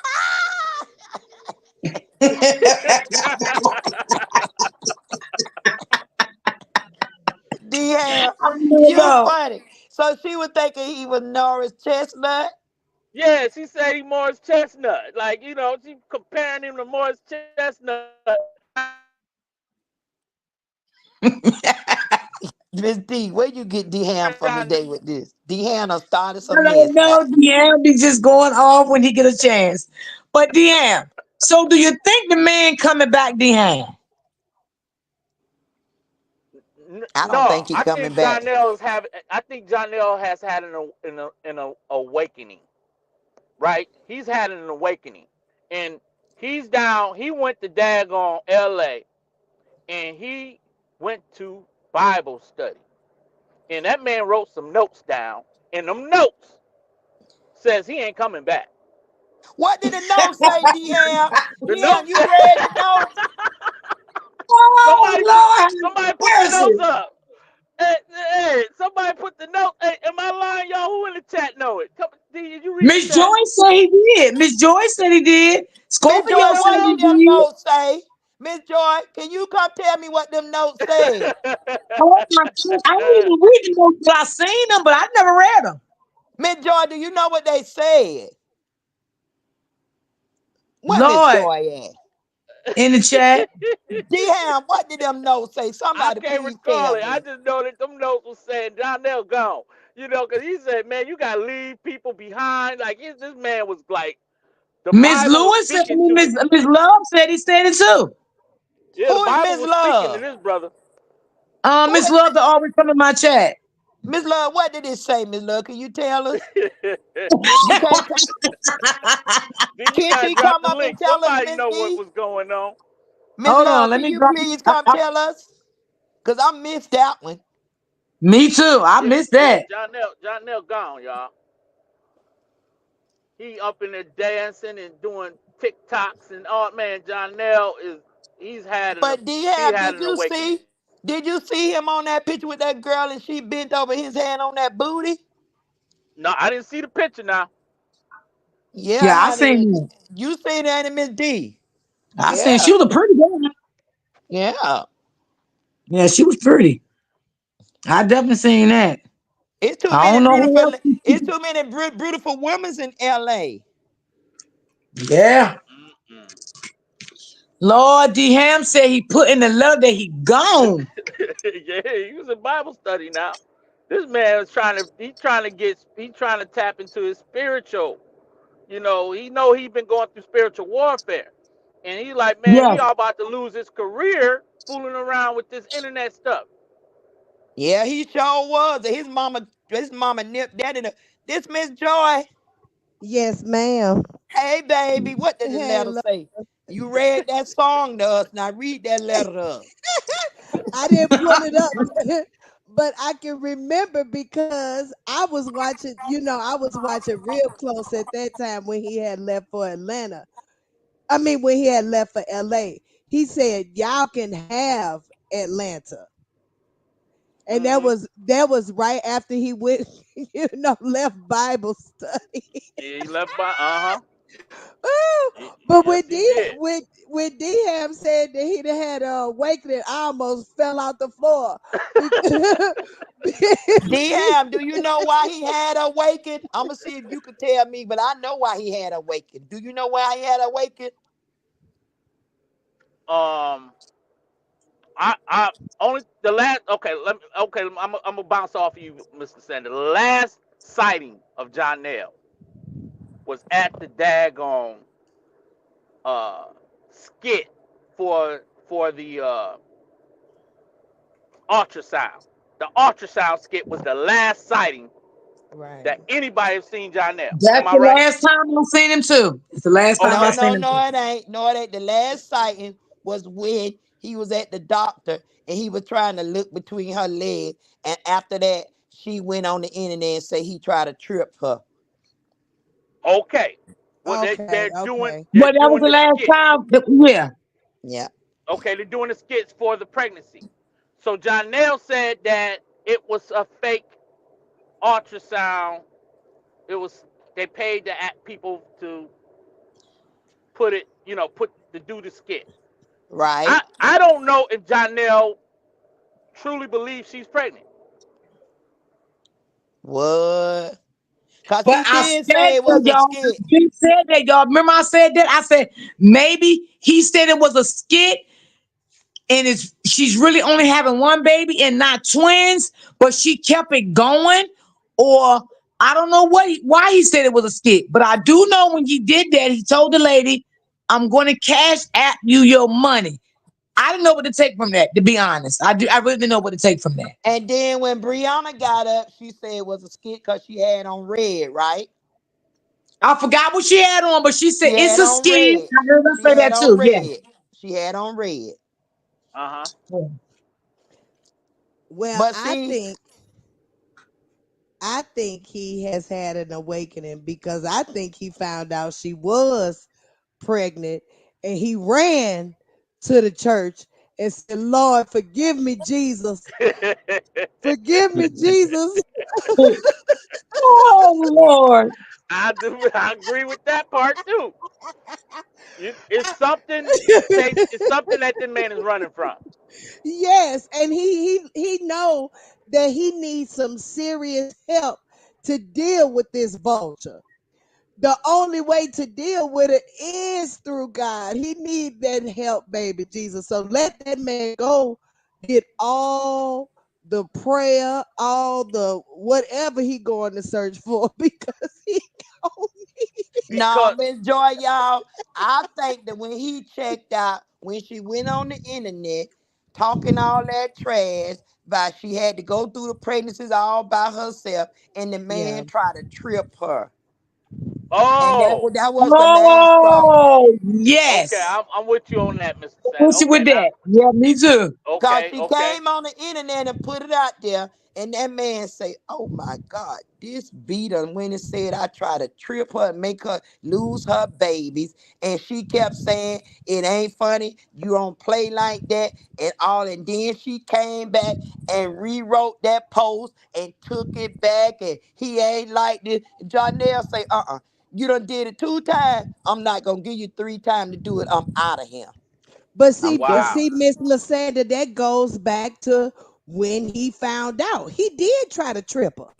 Damn, I don't you know. funny. So she was thinking he was Norris Chestnut. Yeah, she said he Morris Chestnut. Like, she comparing him to Morris Chestnut. Miss D, where you get D Ham from John, today with this? D Ham done started I some don't mess now. know. Deanne be just going off when he get a chance. But Deanne, so do you think the man coming back, Deanne? I don't think no, he I coming think back. Jonell has had an awakening, right? He's had an awakening, and he's down. He went to daggone L.A. and he went to Bible study, and that man wrote some notes down, and them notes says he ain't coming back. What did the note say, D Ham? The D Ham, notes you said read the notes? Oh Lord, somebody put have the notes mercy. up. Hey, somebody put the note. Hey, am I lying, y'all? Who in the chat know it? Come, did you read the Miss chat? Joyce said he did. Miss Joyce said he did. Miss Joy, Scorpio said what he did them did. notes say? Miss Joy, can you come tell me what them notes said? Oh my God, I didn't even read the notes, but I seen them, but I never read them. Miss Joy, do you know what they said? What Miss Lord, Joy at? in the chat, D-Ham, what did them notes say? I Somebody can't please recall tell it. I me. just know that them notes was saying Donnell gone. Because he said, man, you gotta leave people behind. Like this man was like, the Miss Bible was Lewis said, I speaking mean, to him. Miss Love said he said it too. Yeah, the Who is Bible Miss was speaking to Love? this brother. Who Miss is Love to always come in my chat. Miss Love? What did it say, Miss Love? Can you tell us? See, You can't. you Can gotta she drop come the up and link. tell us, Somebody Miss know what D? was going on. Miss Hold on, Love, let can me you drop. please come tell us? Cause I missed that one. Me too. I Yeah, missed yeah, that. John Nell gone, y'all. He up in there dancing and doing TikToks and all. Man, John Nell But he D-Ham, had an awakening. Did you see him on that picture with that girl and she bent over his hand on that booty? No, I didn't see the picture now. Yeah, Yeah, I honey. seen that. You seen that in Miss D? I seen Yeah, she was a pretty girl. yeah. Yeah, she was pretty. I definitely seen that. It's too I many don't know who beautiful. else. It's too many beautiful women in L.A. Yeah. Mm-mm. Lord D Ham said he put in the letter that he gone. Yeah, he was in Bible study now. This man was trying to tap into his spiritual. He know he been going through spiritual warfare. And he like, man, he Yes. all about to lose his career fooling around with this internet stuff. Yeah, he sure was. His mama nipped that in the. This Miss Joy. Yes, ma'am. Hey, baby, what did the letter Hello. say? You read that song to us. Now read that letter to us. I didn't pull it up, but I can remember because I was watching, I was watching real close at that time when he had left for Atlanta. I mean, when he had left for LA. He said, "Y'all can have Atlanta." And that Mm-hmm. was that was right after he went, left Bible study. Yeah, he left by Ooh, but Yes, he did. when D-Ham said that he done had a awakening, I almost fell out the floor because D-Ham, do you know why he had awakened? I'm gonna see if you could tell me, but I know why he had awakened. Do you know why he had awakened? Um, I only the last. Okay, I'm gonna bounce off of you, Mr. Sander. The last sighting of John Nell was at the daggone uh skit for the ultrasound. the ultrasound skit was the last sighting Right. that anybody has seen Jonelle. Am That's I the right? last time I seen him too. It's the last time No, I Okay. seen no, him no, too. it ain't. No, it ain't. The last sighting was when he was at the doctor and he was trying to look between her legs. And after that, she went on the internet and said he tried to trip her. Okay. Well, Okay, okay. they're But that was doing the the last skits. time. Yeah. Yeah. Okay, they're doing the skits for the pregnancy. So Jonelle said that it was a fake ultrasound. It was they paid the people to put it, put to do the skit. Right. I don't know if Jonelle truly believes she's pregnant. What? Cause But he I did said say it that, was a y'all. skit. He said that, y'all. Remember I said that? I said maybe he said it was a skit and she's really only having one baby and not twins, but she kept it going. Or I don't know why he said it was a skit. But I do know when he did that, he told the lady, I'm going to cash at you your money. I didn't know what to take from that, to be honest. I really didn't know what to take from that. And then when Brianna got up, she said it was a skit because she had on red, right? I forgot what she had on, but she said She it's had a on skit. red. I heard her She say had that on too. red. She had on red. Uh huh. Yeah. Well, But see, I think he has had an awakening because I think he found out she was pregnant and he ran to the church and said, Lord, forgive me, Jesus. Forgive me, Jesus. Oh Lord. I do. I agree with that part too. It's something. It's something that the man is running from. Yes, and he know that he needs some serious help to deal with this vulture. The only way to deal with it is through God. He need that help, baby Jesus. So let that man go get all the prayer, all the whatever he going to search for because he don't need no, Because Miss Joy, y'all. I think that when he checked out, when she went on the internet talking all that trash, about she had to go through the pregnancies all by herself, and the yeah. man tried to trip her, and oh, that was the last straw. Oh okay, yes. I'm with you on that, Mr. Sanders. What's Okay, with now, that? Yeah, me too. Cause okay, she okay. came on the internet and put it out there, and that man say, "Oh my God, this beater when it said I tried to trip her and make her lose her babies," and she kept saying, "It ain't funny. You don't play like that," and all. And then she came back and rewrote that post and took it back, and he ain't like this. Jonelle say, You done did it 2 times. I'm not gonna give you 3 times to do it. I'm out of here. I'm But done. Wow. see, Miss Lasanda, that goes back to when he found out. He did try to trip her.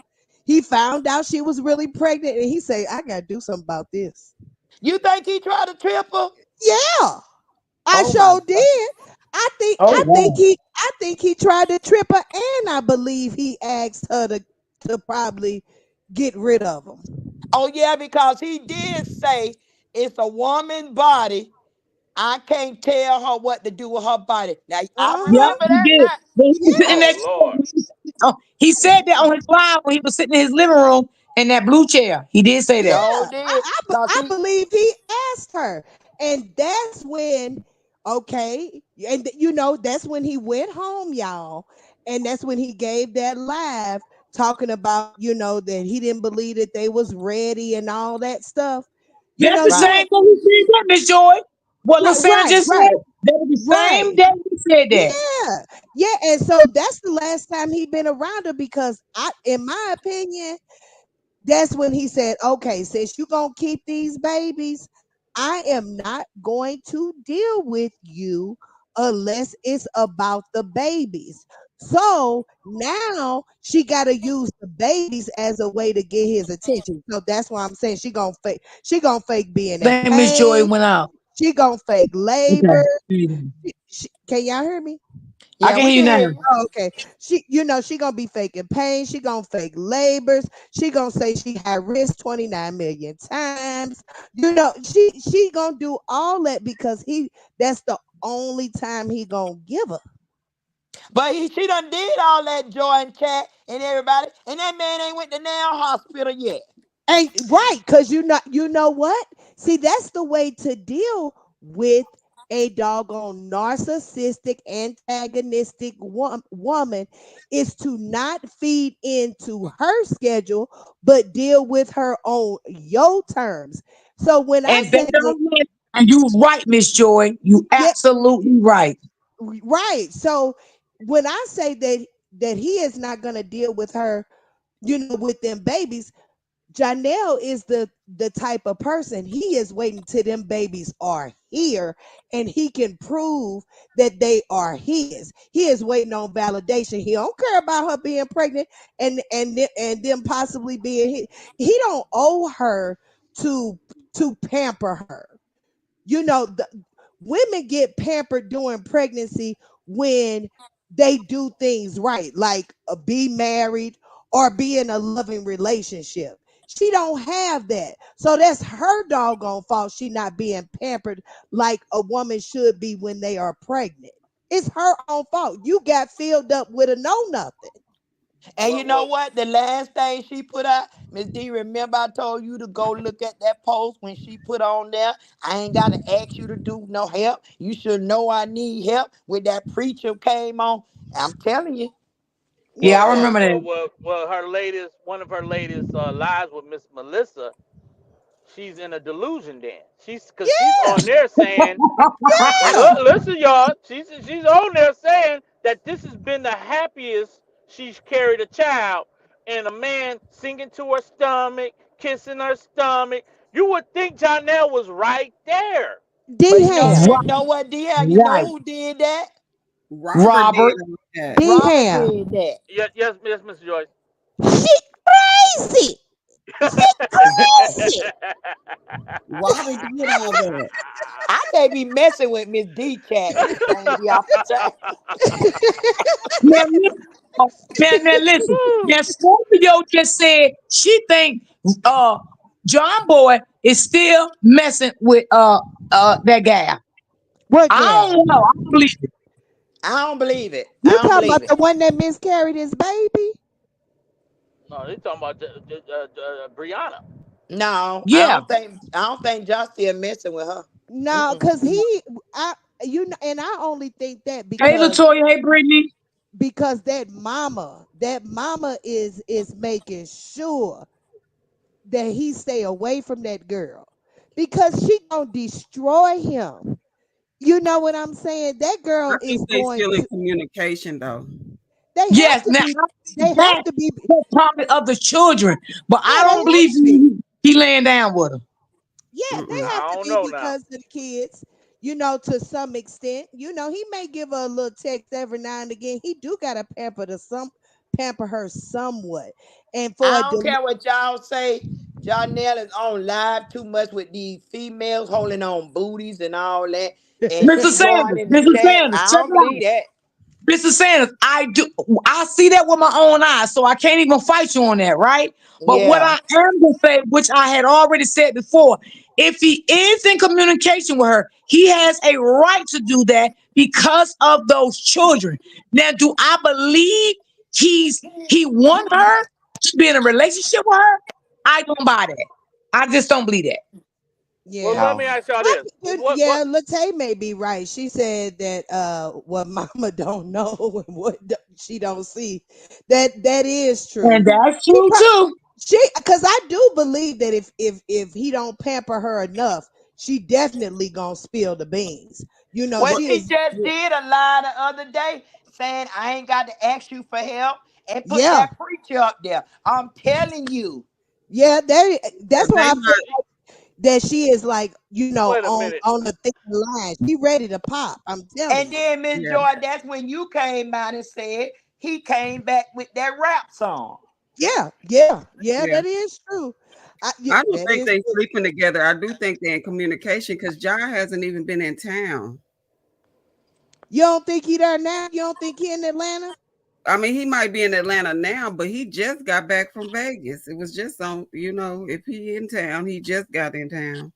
He found out she was really pregnant, and he said, "I gotta do something about this." You think he tried to trip her? Yeah, I Oh my sure God. did. Oh wow. I think he tried to trip her, and I believe he asked her to probably get rid of him. Oh yeah, because he did say it's a woman body. I can't tell her what to do with her body. Now I Uh Yep, huh. remember he that did. now. When he was sitting in Yeah. that Oh chair, Lord. he said that on his live when he was sitting in his living room in that blue chair. He did say Yeah, that. Sure did. Cause I he believe he asked her, and that's when, okay, and that's when he went home, y'all, and that's when he gave that live talking about that he didn't believe that they was ready and all that stuff. That's the right. same Then thing he said that, Miss Joy. What right, Lasana right, just right, said. That was the same right. day he said that. Yeah, yeah, and so that's the last time he been around her because in my opinion, that's when he said, okay, since you're going to keep these babies, I am not going to deal with you unless it's about the babies. So now she got to use the babies as a way to get his attention. So that's why I'm saying she gonna fake being I in think Miss Joy pain. went out. She gonna fake labor. Okay. Can y'all hear me? I Yeah, can we hear you can now. hear you. Oh, okay. She gonna be faking pain. She gonna fake labors. She gonna say she had risk 29 million times. She gonna do all that because that's the only time he gonna give her. But she done did all that joy and chat and everybody, and that man ain't went to now hospital yet. Ain't right, because you know what? See, that's the way to deal with a doggone narcissistic, antagonistic woman is to not feed into her schedule, but deal with her on your terms. So when I And they said that, don't win. And you right, Miss Joy. You yeah, absolutely right. right. So when I say that he is not gonna deal with her, with them babies, Janelle is the type of person, he is waiting till them babies are here and he can prove that they are his. He is waiting on validation. He don't care about her being pregnant and them possibly being his. He don't owe her to pamper her. The women get pampered during pregnancy when they do things right, like be married or be in a loving relationship. She don't have that, so that's her doggone fault. She not being pampered like a woman should be when they are pregnant. It's her own fault. You got filled up with a know nothing. And you Well, know well, what? The last thing she put out, Miss D, remember I told you to go look at that post when she put on there. I ain't got to ask you to do no help. You should know I need help. When that preacher came on, I'm telling you. Yeah, well, I well, remember well, that. well, well. One of her latest lives with Miss Melissa, she's in a delusion. Then because she's Yeah, on there saying, yeah. look, listen, y'all. She's on there saying that this has been the happiest she's carried a child, and a man singing to her stomach, kissing her stomach. You would think Jonelle was right there. But you know, D-Ham. Right, you know what, Dia? You know right. who did that? Robert did Robert. all that. Robert D-Ham. did that. Yes, yes, yes, Mr. Joyce. She crazy. She crazy. Robert did all that. I can't be messing with Miss D chat. This thing be off the chain. Now, now listen. Now Scorpio just said she think John Boy is still messing with that guy. What I gal? don't know. I don't believe it. I don't believe it. I You don't talking believe about it. the one that miscarried his baby? No, they talking about Brianna. No, I Yeah. don't think. I don't think Josh still messing with her. No, Mm-mm. cause I, and I only think that Hey, because Latoya. Hey, Brittany. that mama is making sure that he stay away from that girl because she gonna destroy him. You know what I'm saying? That I girl think is they going still in to. communication though. They have Yes. to Now be. I They believe have that to be. the promise of the children, but I Yeah, they don't have believe to be. he laying down with her. Yeah, they Mm-mm. have I to don't be know now. because of the kids, to some extent. He may give her a little text every now and again. He do gotta pamper her somewhat. And for I a don't care what y'all say. Janelle is on live too much with these females holding on booties and all that, and Mr. she going Sanders. in the Mr. chat. Sanders. I Check don't it out. believe that. Mr. Sanders, I do. I see that with my own eyes, so I can't even fight you on that, right? But what Yeah. I am gonna say, which I had already said before, if he is in communication with her, he has a right to do that because of those children. Now, do I believe he want her to be in a relationship with her? I don't buy that. I just don't believe that. Well, Yeah. let No. me ask y'all this. What? Yeah, Latae may be right. She said that what mama don't know and what she don't see. That is true. And that's She true too. because I do believe that if he don't pamper her enough, she definitely gonna spill the beans. Well, She she is. just did a lie the other day saying I ain't got to ask you for help and put Yeah, that preacher up there. I'm telling you. yeah. Yeah, That's why they I not. feel that she is like Wait a on minute. the thin line. She ready to pop. I'm telling And you. then Miss Yeah, Joy, that's when you came out and said he came back with that rap song. Yeah, yeah, yeah. yeah. That is true. Yeah, I don't that think is they true. sleeping together. I do think they're in communication because John hasn't even been in town. You don't think he there now? You don't think he in Atlanta? I mean, he might be in Atlanta now, but he just got back from Vegas. It was just on, if he in town, he just got in town.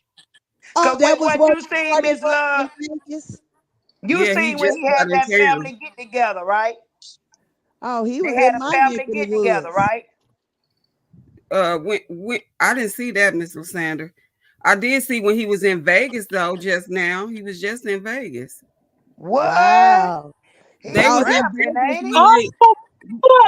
Oh, Cause that with was what where you the seen, party Miss was Love, in Vegas. You Yeah, he seen when just he got had in that town. family get together, right? Oh, he They was had in a my neck family of the get together, woods. right? When I didn't see that, Miss Lysander. I did see when he was in Vegas though. Just now, he was just in Vegas. What? Wow. He They Y'all was in that traveling, Vegas ain't he? when Oh,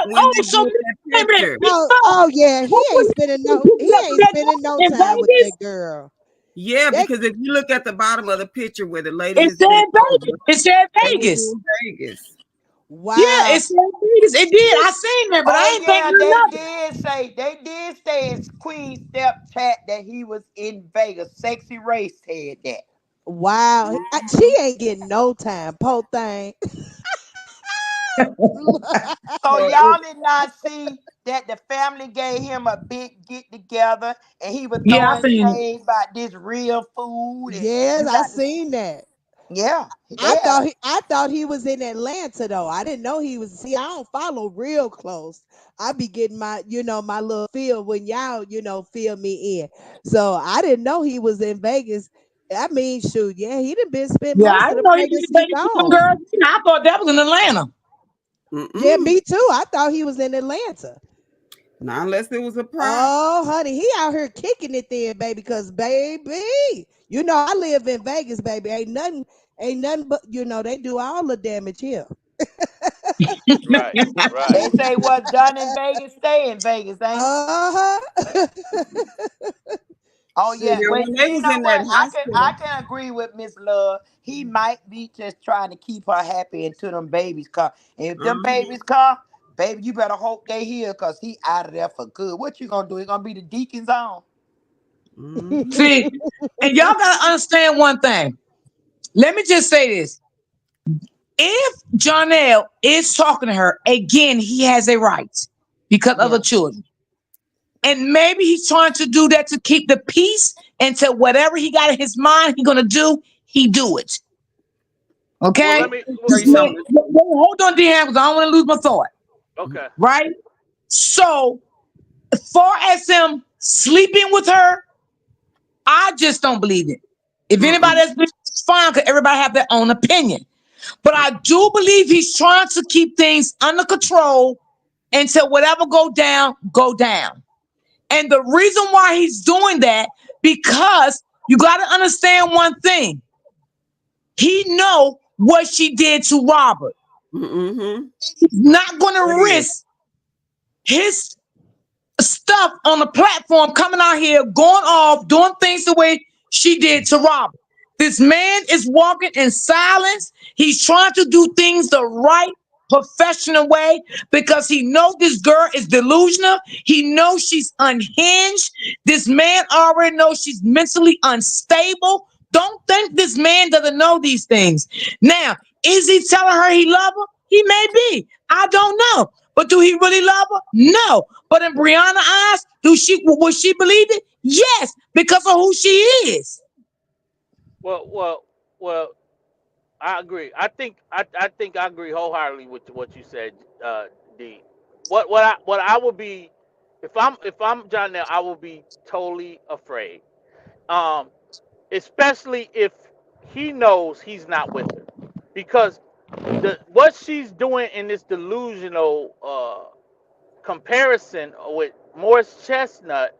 when oh, they so did wait that a minute. picture. oh, So, oh yeah, he what ain't was spending he no he ain't spending no in time with that Vegas? girl. Yeah, That because if you look at the bottom of the picture where the lady It is said bent over, Vegas. It said they was Vegas. in Vegas. Yeah, wow. it said Vegas. It did. I seen that, but I Oh ain't think yeah, nothing. they did say in Queen Step chat that he was in Vegas. Sexy Ray said that. Wow. She Mhm. ain't getting no time, po thing. So So it, y'all did not see that the family gave him a big get together and he was Yeah, I throwing seen it. shade about this real food and Yes, you I got to seen that. yeah, they had a I thought he was in Atlanta though. I didn't know he was. See, I don't follow real close. I be getting my, my little feel when y'all, feel me in. So I didn't know he was in Vegas. I mean, shoot, yeah, he done been spent Yeah, I most of didn't the know he was in pregnancy Vegas with them gone. girls. I thought that was in Atlanta. Yeah, mm-mm. me too. I thought he was in Atlanta. Not unless it was a prop. Oh, honey, he out here kicking it then, baby. Cause baby, I live in Vegas, baby. Ain't nothing but they do all the damage here. Right, right. they say what's done in Vegas stay in Vegas, ain't it? Uh-huh. Oh See, yeah, now but when they you was know in what? that I hospital, can agree with Miss Love. He might be just trying to keep her happy until them babies come. And if them uh-huh, babies come, baby, you better hope they here because he out of there for good. What you gonna do? He gonna be the deacon's on? mm-hmm, See, and y'all gotta understand one thing. Let me just say this. If Jonelle is talking to her, again, he has a right because of Yeah, the children. And maybe he's trying to do that to keep the peace until whatever he got in his mind he's gonna do, he do it. Well, Okay? let me. say Just something. hold on, DM, because I don't want to lose my thought. Okay. Right? So, as far as him sleeping with her, I just don't believe it. If anybody Mm-mm. else believes it's fine, because everybody have their own opinion. But I do believe he's trying to keep things under control until whatever go down, go down. And the reason why he's doing that, because you got to understand one thing. He know what she did to Robert. Mm-hmm. He's not going Oh to yeah. risk his stuff on the platform coming out here, going off, doing things the way she did to Robert. This man is walking in silence. He's trying to do things the right professional way because he knows this girl is delusional. He knows she's unhinged. This man already knows she's mentally unstable. Don't think this man doesn't know these things. Now, is he telling her he love her? He may be. I don't know. But do he really love her? No. But in Brianna's eyes, would she believe it? Yes, because of who she is. Well, well, well. I agree. I think I agree wholeheartedly with what you said, D. What I would be if I'm John Nell, I will be totally afraid. Um, especially if he knows he's not with her, because the what she's doing in this delusional comparison with Morris Chestnut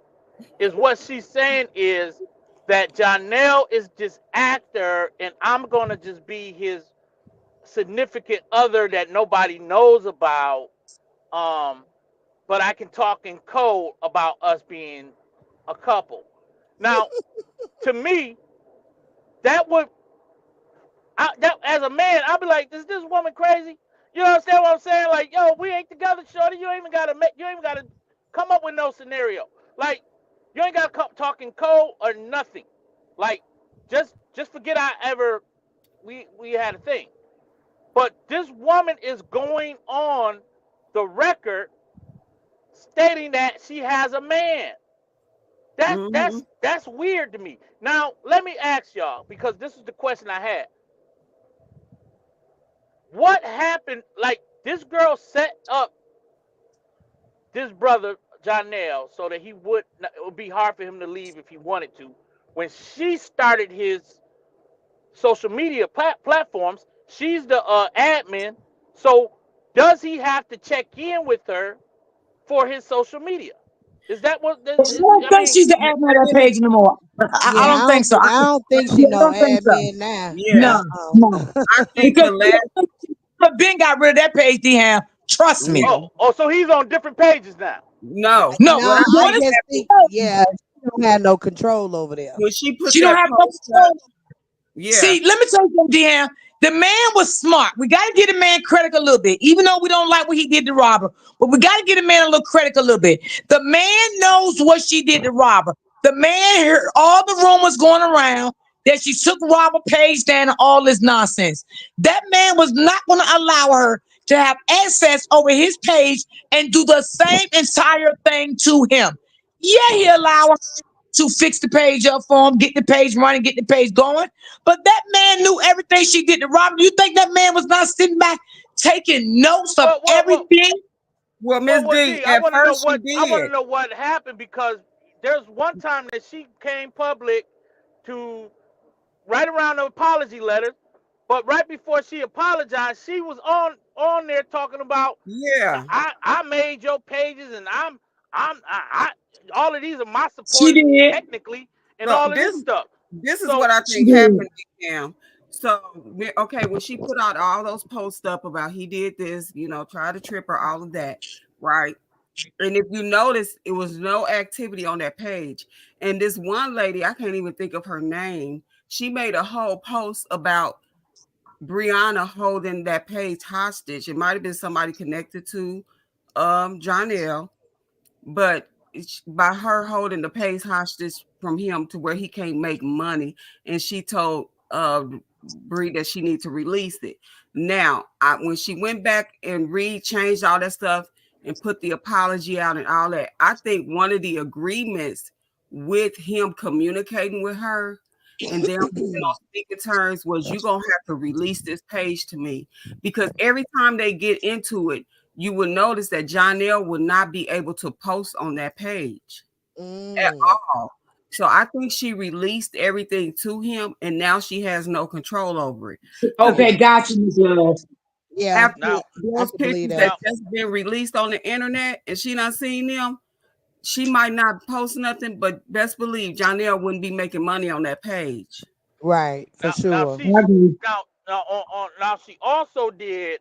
is what she's saying is that Janelle is this actor and I'm gonna just be his significant other that nobody knows about. Um, but I can talk in code about us being a couple. Now, to me, that would as a man, I'd be like, is this woman crazy? You understand what I'm saying? Like, yo, we ain't together, shorty. You ain't even gotta make. You ain't even gotta come up with no scenario. Like, you ain't gotta come talking code or nothing. Like, just forget I ever we had a thing. But this woman is going on the record stating that she has a man. That's Mm-hmm. that's that's weird to me. Now, let me ask y'all because this is the question I had. What happened? Like this girl set up this brother Janelle so that it would be hard for him to leave if he wanted to. When she started his social media platforms, She's the admin. So does he have to check in with her for his social media? Is that what? I don't I think mean, she's the admin of that page anymore. I Yeah, don't think so. I don't think she Yeah, I no don't think so. admin now. Yeah, No, no. I think Because the last. Ben got rid of that page, D-Ham. Trust me. Yeah, so he's on different pages now. no. No, No, What I I think doing just it. think, yeah, she don't have no control over there. when she put She don't that have no post up, control. yeah, See, let me tell you something, Deanne. The man was smart. We got to give the man credit a little bit, even though we don't like what he did to Robert. But we got to give the man a little credit a little bit. The man knows what she did to Robert. The man heard all the rumors going around that she took Robert Page down and all this nonsense. That man was not going to allow her to have access over his page and do the same entire thing to him. Yeah, he allowed her to fix the page up for him, get the page running, get the page going. But that man knew everything she did to Robert. You think that man was not sitting back taking notes of Well, everything? well, Miss D, D, I at want to know first she what did. happened because there's one time that she came public to write around the apology letters, but right before she apologized, she was on there talking about Yeah, I made your pages and I all of these are my She supporters did. technically and so all of this this stuff. this is what So I She think did. happened to him. So okay, when she put out all those posts up about he did this, try to trip her, all of that, right? And if you notice, it was no activity on that page. And this one lady, I can't even think of her name, she made a whole post about Brianna holding that page hostage. It might have been somebody connected to Jonelle, but by her holding the page hostage from him to where he can't make money, and she told Bree that she needs to release it. Now, when she went back and changed all that stuff and put the apology out and all that, I think one of the agreements with him communicating with her and then on speaking terms was you gonna have to release this page to me, because every time they get into it, you will notice that Jonelle will not be able to post on that page at Mm, all. So I think she released everything to him, and now she has no control over it. Because Okay, got you, Miss Love. yeah, after now I those can believe pictures that. that now just been released on the internet, and she not seen them, she might not post nothing. But best believe Jonelle wouldn't be making money on that page. Right, for now sure. I agree. now she also did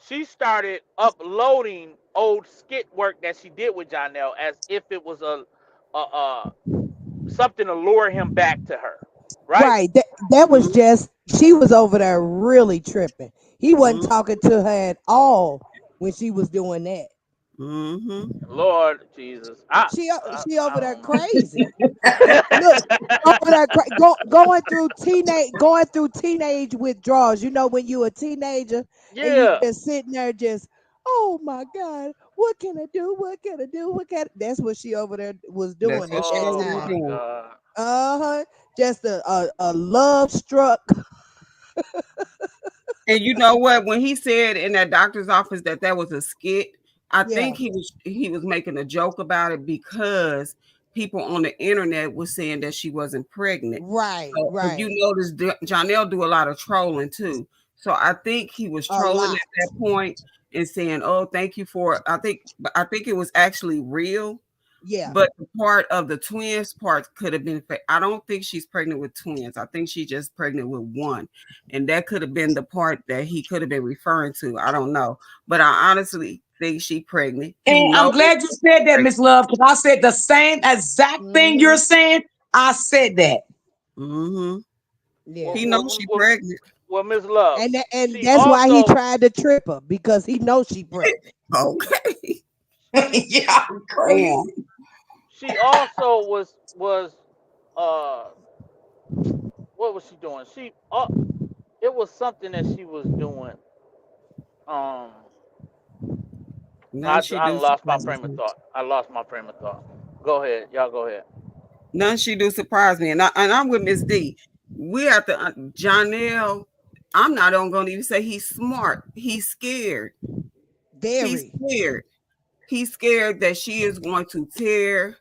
she started uploading old skit work that she did with Jonelle as if it was a something to lure him back to her, right? Right. That was Mm-hmm. just she was over there really tripping. He wasn't Mm-hmm. talking to her at all when she was doing that. Mm-hmm. Lord Jesus, She over I there don't know. crazy. Look, over there going through teenage withdrawals. You know when you a teenager and you Yeah. just sitting there just, oh my God, what can I do? What can I do? That's what she over there was That's doing what at she that Oh over there my time. doing. God. Uh-huh. Just a love struck. And you know what? When he said in that doctor's office that that was a skit, I Yeah. think he was making a joke about it because people on the internet were saying that she wasn't pregnant. Right, So if you right. notice, Jonelle do a lot of trolling too. So I think he was A trolling lot. at that point and saying, "Oh, thank you for." I think it was actually real, Yeah. but the part of the twins part could have been I don't think she's pregnant with twins. I think she's just pregnant with one. And that could have been the part that he could have been referring to. I don't know. But I honestly think she's pregnant. He And knows I'm glad you said that, pregnant. Miss Love, because I said the same exact thing you're Hmm. saying. I said that. Mm-hmm. Yeah. He knows she's pregnant. Miss Love, And she that's why he also tried to trip her because he knows she pregnant. Okay. Yeah, Yeah. crazy. she also was uh what was she doing? It was something that she was doing. Um, None she I do lost my surprise frame of me. thought. I lost my frame of thought. Go ahead, y'all. Go ahead. None she do surprise me. And I'm with Miss D. We have to Jonelle. I'm not even gonna even say he's smart. He's scared. He's Very. scared. He's scared that she is going to tear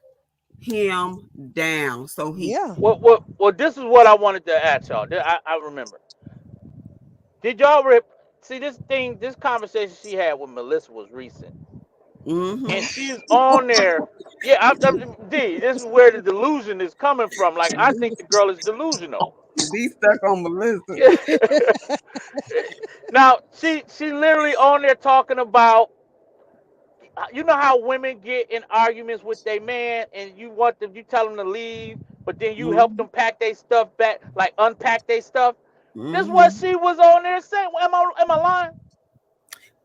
him down. So he Yeah. Well, this is what I wanted to ask y'all. I remember. Did y'all see this thing? This conversation she had with Melissa was recent, and Mm-hmm. she's on there. Yeah, D. This is where the delusion is coming from. Like I think the girl is delusional. Be stuck on Melissa. Now she literally on there talking about, you know how women get in arguments with their man and you tell them to leave, but then you help Mm-hmm. them pack their stuff back, like unpack their stuff. This is what Mm-hmm. she was on there saying. Am I lying?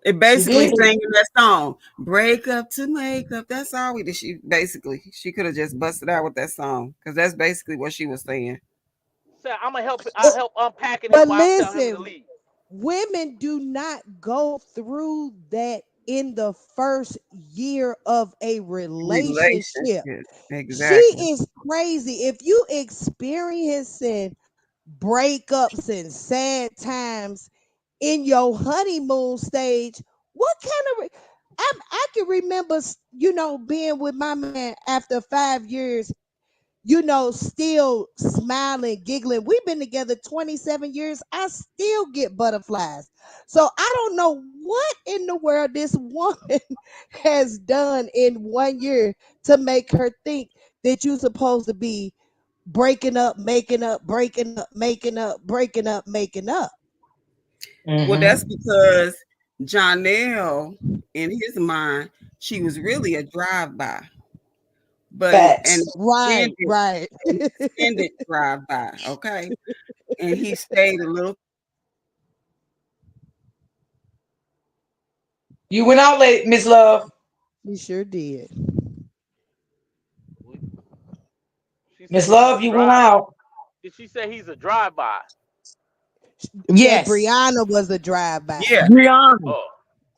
It She basically did. singing that song, "Break up to make up." That's all we did. She could have just busted out with that song because that's basically what she was saying. Say I help unpacking him But while I tell him to listen, leave. women do not go through that in the first year of a relationship. Relationship, She exactly. is crazy. If you experiencing breakups and sad times in your honeymoon stage, what kind of I can remember, being with my man after 5 years, still smiling, giggling. We've been together 27 years. I still get butterflies. So I don't know what in the world this woman has done in 1 year to make her think that you're supposed to be breaking up, making up, breaking up, making up, breaking up, making up. Well, that's Mm-hmm. because Jonelle, in his mind, she was really a drive-by, but an Facts. Right, right. extended drive-by. Okay, and he stayed a little. You went out late, Miss Love. She sure did. She Miss said he's a Love, you went drive. out. Did she say he's a drive by? That Yes. Brianna was a drive by. Yeah, Brianna. Oh,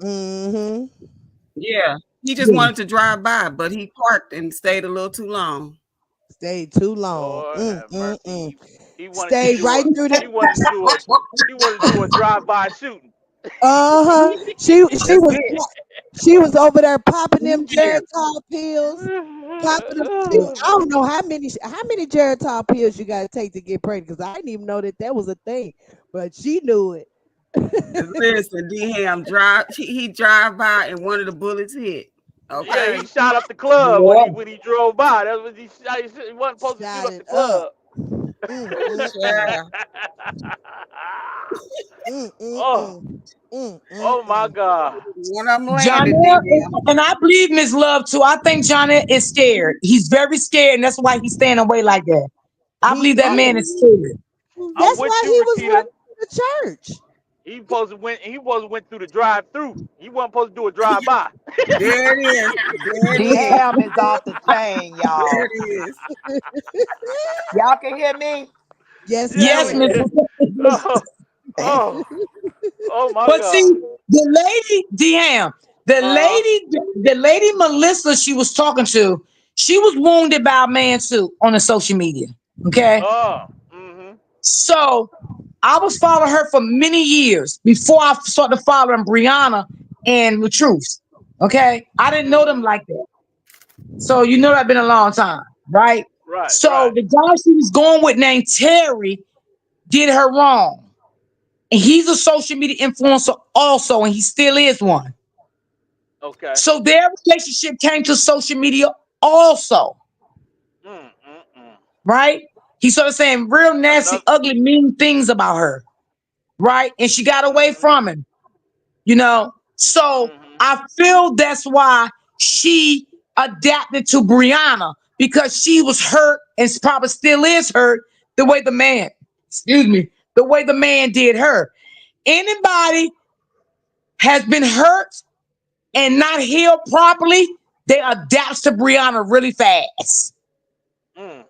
Mm-hmm. yeah. He just wanted to drive by, but he parked and stayed a little too long. Stayed too long. Lord have mercy. Mm. He wanted to Stayed do a right through the. he wanted to do a he wanted to do a drive by shooting. Uh-huh. She That's was it. she was over there popping them Yeah. Geritol pills, popping them. See, I don't know how many Geritol pills you gotta take to get pregnant, because I didn't even know that was a thing, but she knew it. Listen, D Ham drive. He drive by and one of the bullets hit. Yeah, Okay. he shot up the club when Yeah. he drove by. That's what he shot. He wasn't supposed to shoot Shot up the it up. club. Mm, mm, mm. Yeah. Mm, mm, Oh, mm. Mm, mm, oh my mm. God. One of them landed, D Jonelle, Ham. and I believe Miss Love too. I think Jonelle is scared. He's very scared, and that's why he's staying away like that. I He believe that I'm man is. is scared. I'm That's with why you, he was Rakita. running to the church. He supposed to went through the drive through. He wasn't supposed to do a drive by. There it is. There it D is. Ham is off the chain, There y'all. it is. Y'all can hear me? Yes, Yeah, Yes, we ma'am. Miss. can. Oh, oh, oh my But God. see, the lady, Deham, Uh, the lady Melissa she was talking to, she was wounded by a man too on the social media. Okay. mm-hmm. So I was following her for many years before I started following Brianna and the truth. Okay. I didn't know them Mm-hmm. like that. So you know that been a long time, right? Right, So right. the guy she was going with named Terry did her wrong. And he's a social media influencer also, and he still is one. Okay. So their relationship came to social media also, Mm-mm-mm. right? He started saying real nasty, Another. ugly, mean things about her, right? And she got away Mm-hmm. from him, you know. So Mm-hmm. I feel that's why she adapted to Brianna because she was hurt and probably still is hurt the way the man, excuse me, the way the man did her. Anybody has been hurt and not healed properly, they adapt to Brianna really fast. Mm-mm-mm.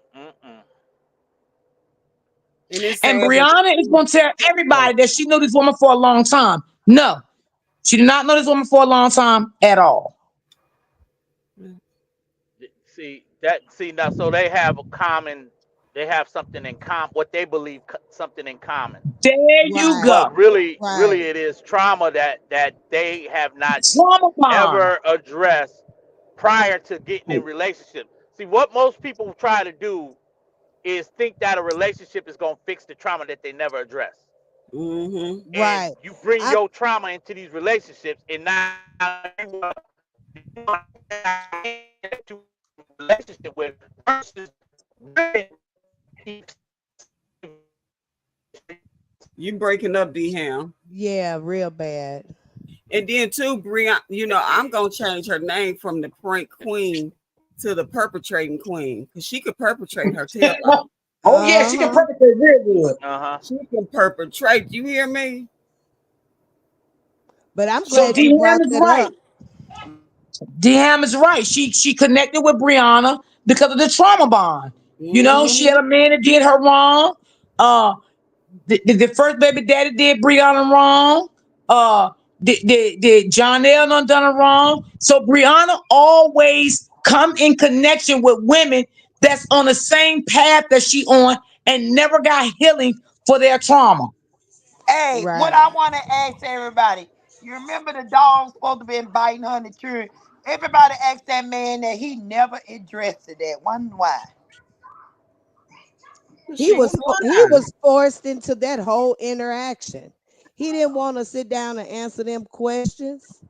And it's And sad, but Brianna is going to tell everybody that she knew this woman for a long time. No, she did not know this woman for a long time at all. See now, so they have a common. They have something in common. What they believe, something in common. There you Right, But go. really, right. it is trauma that they have not Trauma bond. ever addressed prior to getting in relationship. See, what most people try to do is think that a relationship is gonna fix the trauma that they never address. Mm-hmm. And Right. you bring I your trauma into these relationships, and now you want to relationship with versus women keep You breaking up, D-Ham. yeah, real bad. And then too, Brianna, I'm gonna change her name from the prank queen to the perpetrating queen because she could perpetrate her tail off. Oh yeah, she can Uh-huh. perpetrate real good. uh-huh. She can perpetrate. You hear me? But I'm So glad you D Ham brought is that right. up. D Ham is right. She connected with Brianna because of the trauma bond. You know, she had Mm-hmm. a man that did her wrong. Uh, the first baby daddy did Brianna wrong. Did John L done her wrong. So Brianna always come in connection with women that's on the same path that she on and never got healing for their trauma. Hey, what Right. I want to ask everybody, you remember the dog supposed to be biting her in the tree? Everybody asked that man that he never addressed that. One why? He She was was he lying. was forced into that whole interaction. He didn't want to sit down and answer them questions.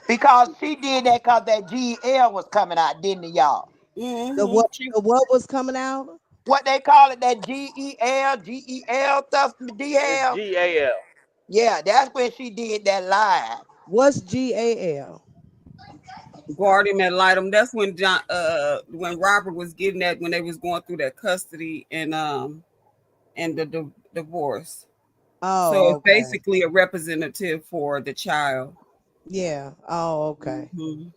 Because she did that because that GL was coming out, didn't it, y'all? The Mm-hmm. what the what was coming out? What they call it, that GEL stuff, It's DL? GAL. Yeah, that's when she did that live. What's GAL? Guard him and light him. That's when when Robert was getting that when they was going through that custody and the divorce. So Oh, it's okay. basically a representative for the child. Yeah. Oh, okay. Hmm.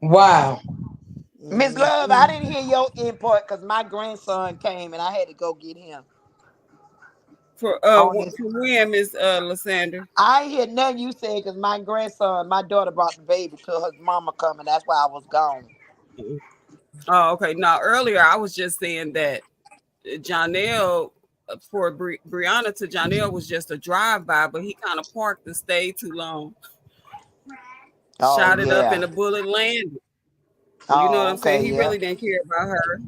Wow. Miss Love, I Mhm. didn't hear your input because my grandson came and I had to go get him on this. For when, Miss Lysander? I ain't hear nothing you said because my grandson, my daughter brought the baby to her mama coming. That's why I was gone. Oh, okay. Now earlier I was just saying that Janelle for Brianna to Janelle was just a drive by, but he kind of parked and stayed too long. Oh Shot it up and yeah. the bullet landed. You know what Oh I'm saying? okay, He yeah. really didn't care about her.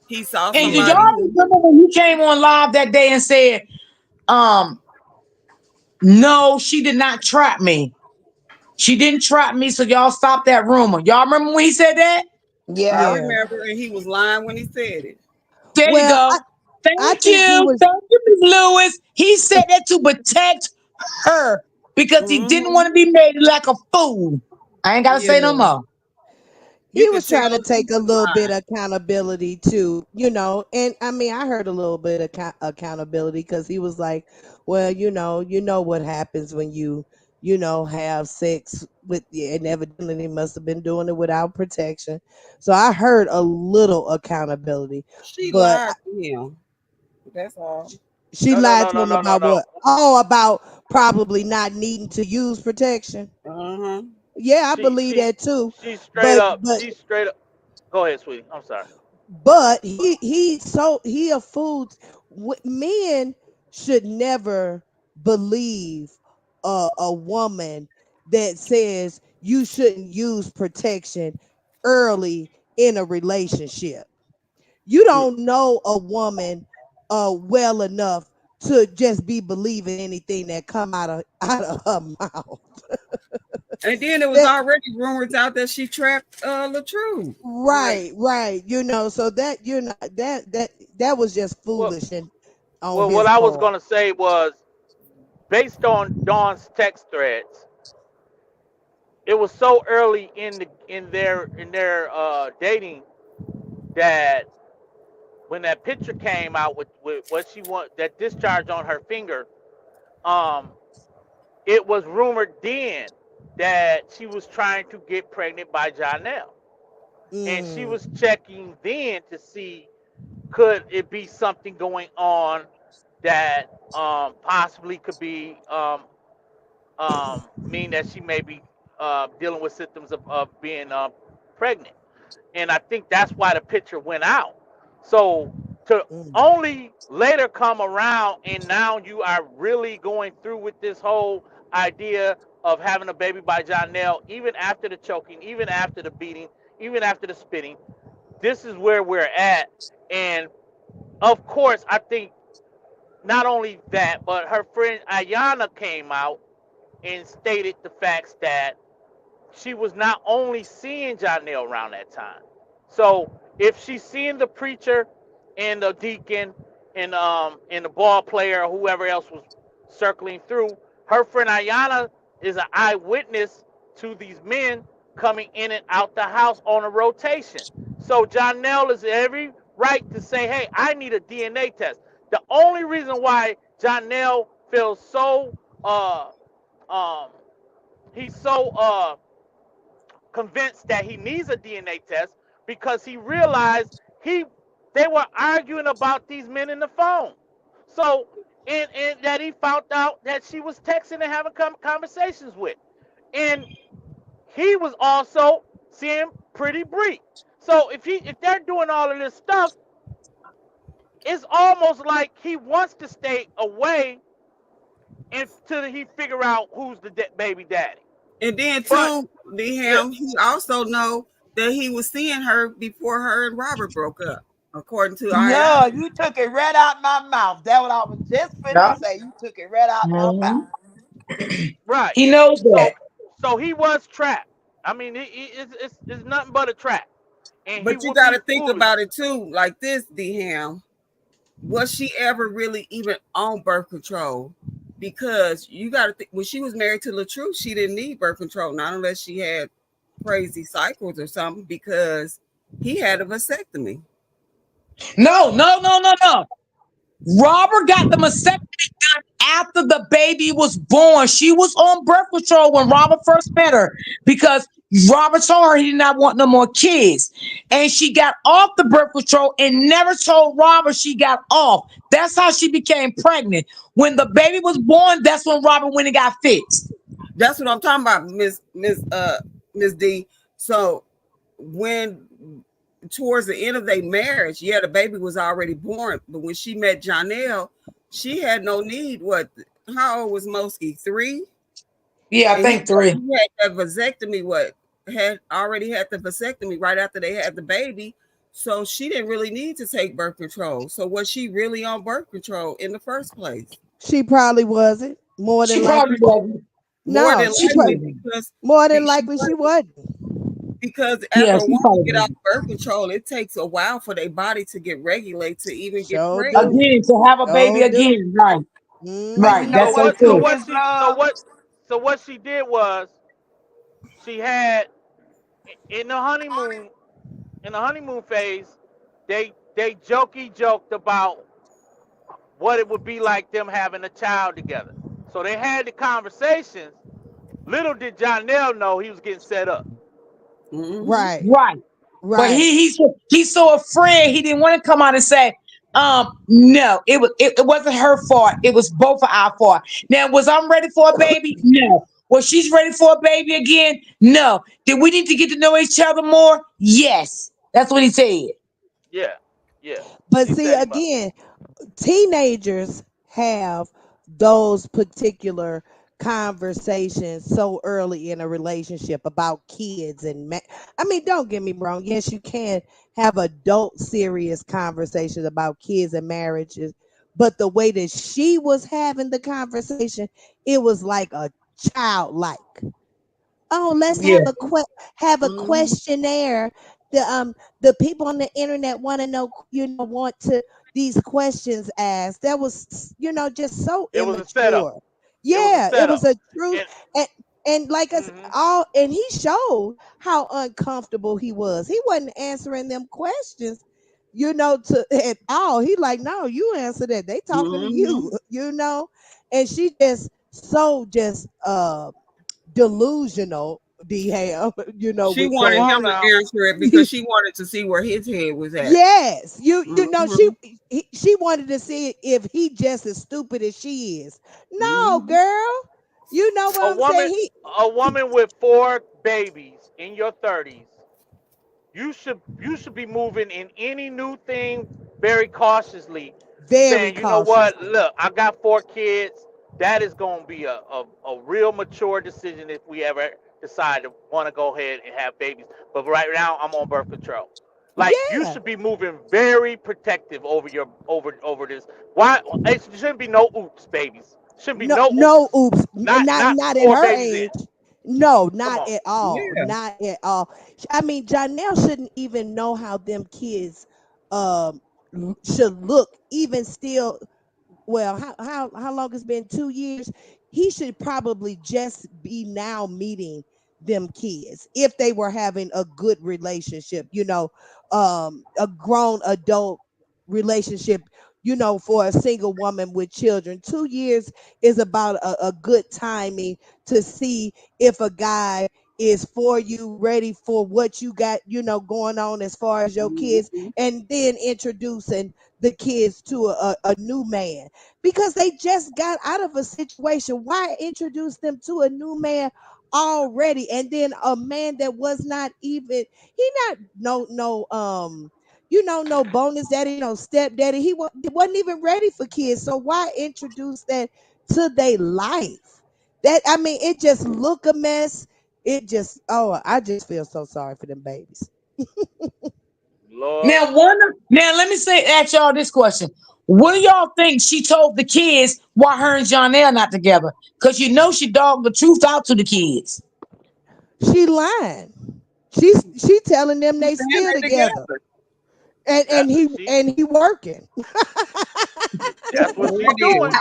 He saw And do somebody y'all who remember when you came on live that day and said, um, no, she did not trap me. She didn't trap me, so y'all stop that rumor. Y'all remember when he said that? I Yeah. Yeah. remember, and he was lying when he said it. There you Well, go. I Thank think he you. was Thank you, Ms. Lewis. He said that to protect her because he didn't Hmm. want to be made like a fool. I ain't got to say no Yeah, more. you he could was tell trying to he take a was little bit lying. of accountability too, and I mean I heard a little bit of accountability because he was like, well, you know what happens when you have sex with, and evidently he must have been doing it without protection. So I heard a little accountability, She but lied to him. That's all. she No, no, lied no, to no, him no, no, about no. what? Oh, about probably not needing to use protection. Uh-huh. Yeah, I She believe she that too. she straight But up. but She straight up. Go ahead, sweetie. I'm sorry. but he a fool. Men should never believe a woman that says you shouldn't use protection early in a relationship. You don't know a woman well enough to just be believing anything that come out of her mouth. And then there was That already rumors out that she trapped Latrude. Like, right. So that that was just Well, foolish and on well, what his I was part. gonna say was based on Dawn's text threads. It was so early in their dating that when that picture came out with what she want that discharge on her finger, um, it was rumored then that she was trying to get pregnant by Janelle, and she Mm, was checking then to see could it be something going on that possibly could be mean that she may be dealing with symptoms of being pregnant. And I think that's why the picture went out. So to mm, only later come around and now you are really going through with this whole idea of having a baby by Jonelle, even after the choking, even after the beating, even after the spitting. This is where we're at, and of course, I think not only that, but her friend Ayana came out and stated the facts that she was not only seeing Janelle around that time. So if she's seeing the preacher and the deacon and the ball player or whoever else was circling through, her friend Ayana is an eyewitness to these men coming in and out the house on a rotation. So Janelle is every right to say, "Hey, I need a DNA test." The only reason why Janelle feels so um he's so convinced that he needs a DNA test because he realized he they were arguing about these men in the phone. So and that he found out that she was texting and having conversations with, and he was also seeing Pretty Bree. So if they're doing all of this stuff, it's almost like he wants to stay away until he figure out who's the baby daddy. And then But too, the yeah, him he also know that he was seeing her before her and Robert broke up, according to Yeah, Ayana. you took it right out my mouth. That's what I was just finna Yeah. say. You took it right out my mouth. Mhm. right. He knows that. So so he was trapped. I mean, it's nothing but a trap, and he But you would got be to think foolish. about it too, like this, Ham. Was she ever really even on birth control? Because you got to think when she was married to LaTruth, she didn't need birth control, not unless she had crazy cycles or something. Because he had a vasectomy. No, no, no, no, no. Robert got the mastectomy done after the baby was born. She was on birth control when Robert first met her because Robert told her he did not want no more kids. And she got off the birth control and never told Robert she got off. That's how she became pregnant. When the baby was born, that's when Robert went and got fixed. That's what I'm talking about, Miss D. So when towards the end of their marriage, yeah, the baby was already born. But when she met Janelle, she had no need. What? How old was Mosky? 3, Yeah, I and think three. he had that vasectomy. What? Had already had the vasectomy right after they had the baby. So she didn't really need to take birth control. So was she really on birth control in the first place? She probably wasn't. More than She probably likely. wasn't. More No, than She likely probably wasn't. because more than she likely she wasn't. because Yeah, after a she woman probably get off wasn't. birth control, it takes a while for their body to get regulated to even get Sure pregnant. do. Again, to have a baby Sure do. again. Right. But Right. you Mm-hmm. know So That's so what, what? So too, true. what Miss she? So Love? what? So what she did was she had in the honeymoon phase, they joked about what it would be like them having a child together. So they had the conversations. Little did Jonell know he was getting set up. Mm-hmm. Right. Right. But Right. he's so afraid he didn't want to come out and say, no, it wasn't her fault. It was both of our fault. Now, was I ready for a baby? No. Was she's ready for a baby again? No. Did we need to get to know each other more? Yes. That's what he said. Yeah, yeah. But He see, set him up. again, teenagers have those particular conversations so early in a relationship about kids I mean, don't get me wrong, yes, you can have adult serious conversations about kids and marriages, but the way that she was having the conversation, it was like a childlike. Oh, let's Yeah. have a Mm-hmm. questionnaire. The people on the internet want to know, want to these questions asked. That was, just so It was a setup. immature. It was a Yeah, it was setup. a truth. And And like us hmm all, and he showed how uncomfortable he was. He wasn't answering them questions, to at all. He like, no, you answer that. They talking to Mm-hmm. you, and she just delusional Ham, She with wanted saying, come on him to now. answer it because she wanted to see where his head was at. yes, Mm-hmm. she wanted to see if he just as stupid as she is. No, Mm-hmm. girl, you know what A I'm saying? woman, a woman with 4 babies in your 30s, you should be moving in any new thing very cautiously, Very saying, you know what, cautiously. look, I got 4 kids. That is going to be a real mature decision if we ever decide to want to go ahead and have babies. But right now, I'm on birth control. Like you Yeah. should be moving very protective over your over this. Why it shouldn't be no oops, babies. Shouldn't be No, no no, oops. oops, Not not at four her babies in. age. No, Come not on. at all, Yeah. not at all. I mean, Janelle shouldn't even know how them kids um should look, even still. Well, how long it's been? 2 years. He should probably just be now meeting them kids if they were having a good relationship, a grown adult relationship, for a single woman with children. 2 years is about a good timing to see if a guy is for you, ready for what you got, going on as far as your kids, Mhm. and then introducing the kids to a new man, because they just got out of a situation. Why introduce them to a new man already, and then a man that was not even, he not no bonus daddy, no stepdaddy. Wasn't even ready for kids. So why introduce that to their life? That, I mean, it just look a mess. It just, oh, I just feel so sorry for them babies. Lord, Now let me ask y'all this question. What do y'all think she told the kids why her and Jonelle not together? Because she dogged the truth out to the kids. She lying. She telling them they And still they together, together. and that he she and he working. that's what Sure she did. doing.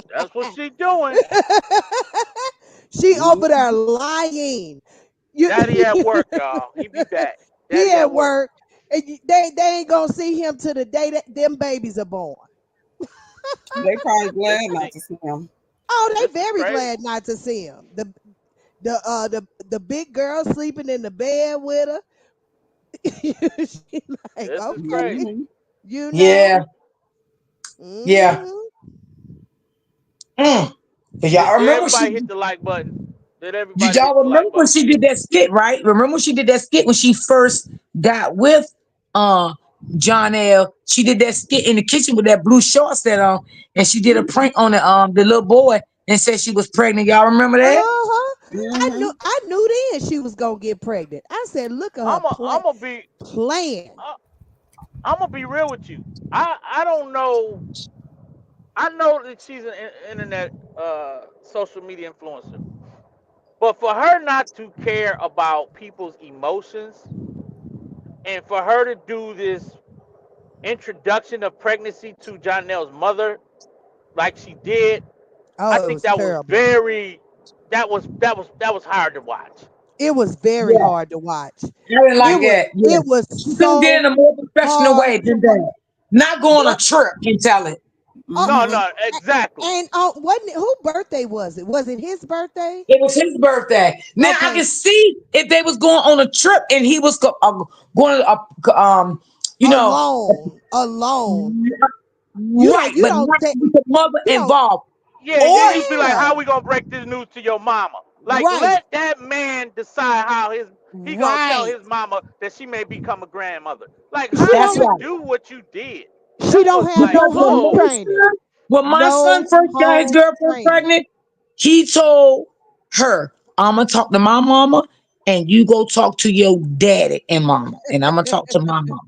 That's what she doing. She over there Mhm. lying. You, Daddy at work, y'all. He be back. he Daddy at at work. work, and they ain't gonna see him till the day that them babies are born. They probably glad This not thing, to see him. Oh, this they is very crazy. glad not to see him. The big girl sleeping in the bed with her. She like, This is okay, crazy. Hmm. you know. Yeah, yeah. hmm Mm. Cause Did, y'all did remember she everybody hit the like button? Did did everybody hit y'all the like remember when button? she did that skit, right? Remember when she did that skit when she first got with uh John L. She did that skit in the kitchen with that blue shorts that on, and she did a prank on the little boy and said she was pregnant. Y'all remember that? Uh-huh. Hmm. I knew then she was gonna get pregnant. I said, look at her I'm gonna be playing. uh, I'm gonna be real with you. I don't know. I know that she's an internet social media influencer, but for her not to care about people's emotions and for her to do this introduction of pregnancy to Jonelle's mother like she did, I Oh, it think was that was terrible. very that was hard to watch. It was very Yeah, hard to watch. I didn't It like was that. Yeah, it was she could have did so it in a more professional hard way to than watch. that. Not go on a What? trip and tell it. Uh, No, Hmm. no, exactly. and wasn't it, who birthday was it? Was it his birthday? It was his birthday. Now I Okay, can see if they was going on a trip and he was going to, you know, alone. right, You but don't not take with the mother you don't. involved. Yeah, and Or then you be like, Yeah, how we gonna break this news to your mama? Like, right, let that man decide how he gonna tell right. his mama that she may become a grandmother. Like, She how do that's you don't right. do what you did? she That don't was have like, no Because home whoa. training. when my No son first got his home girlfriend training. pregnant, he told her, I'm gonna talk to my mama and you go talk to your daddy and mama. And I'm gonna talk to my mama.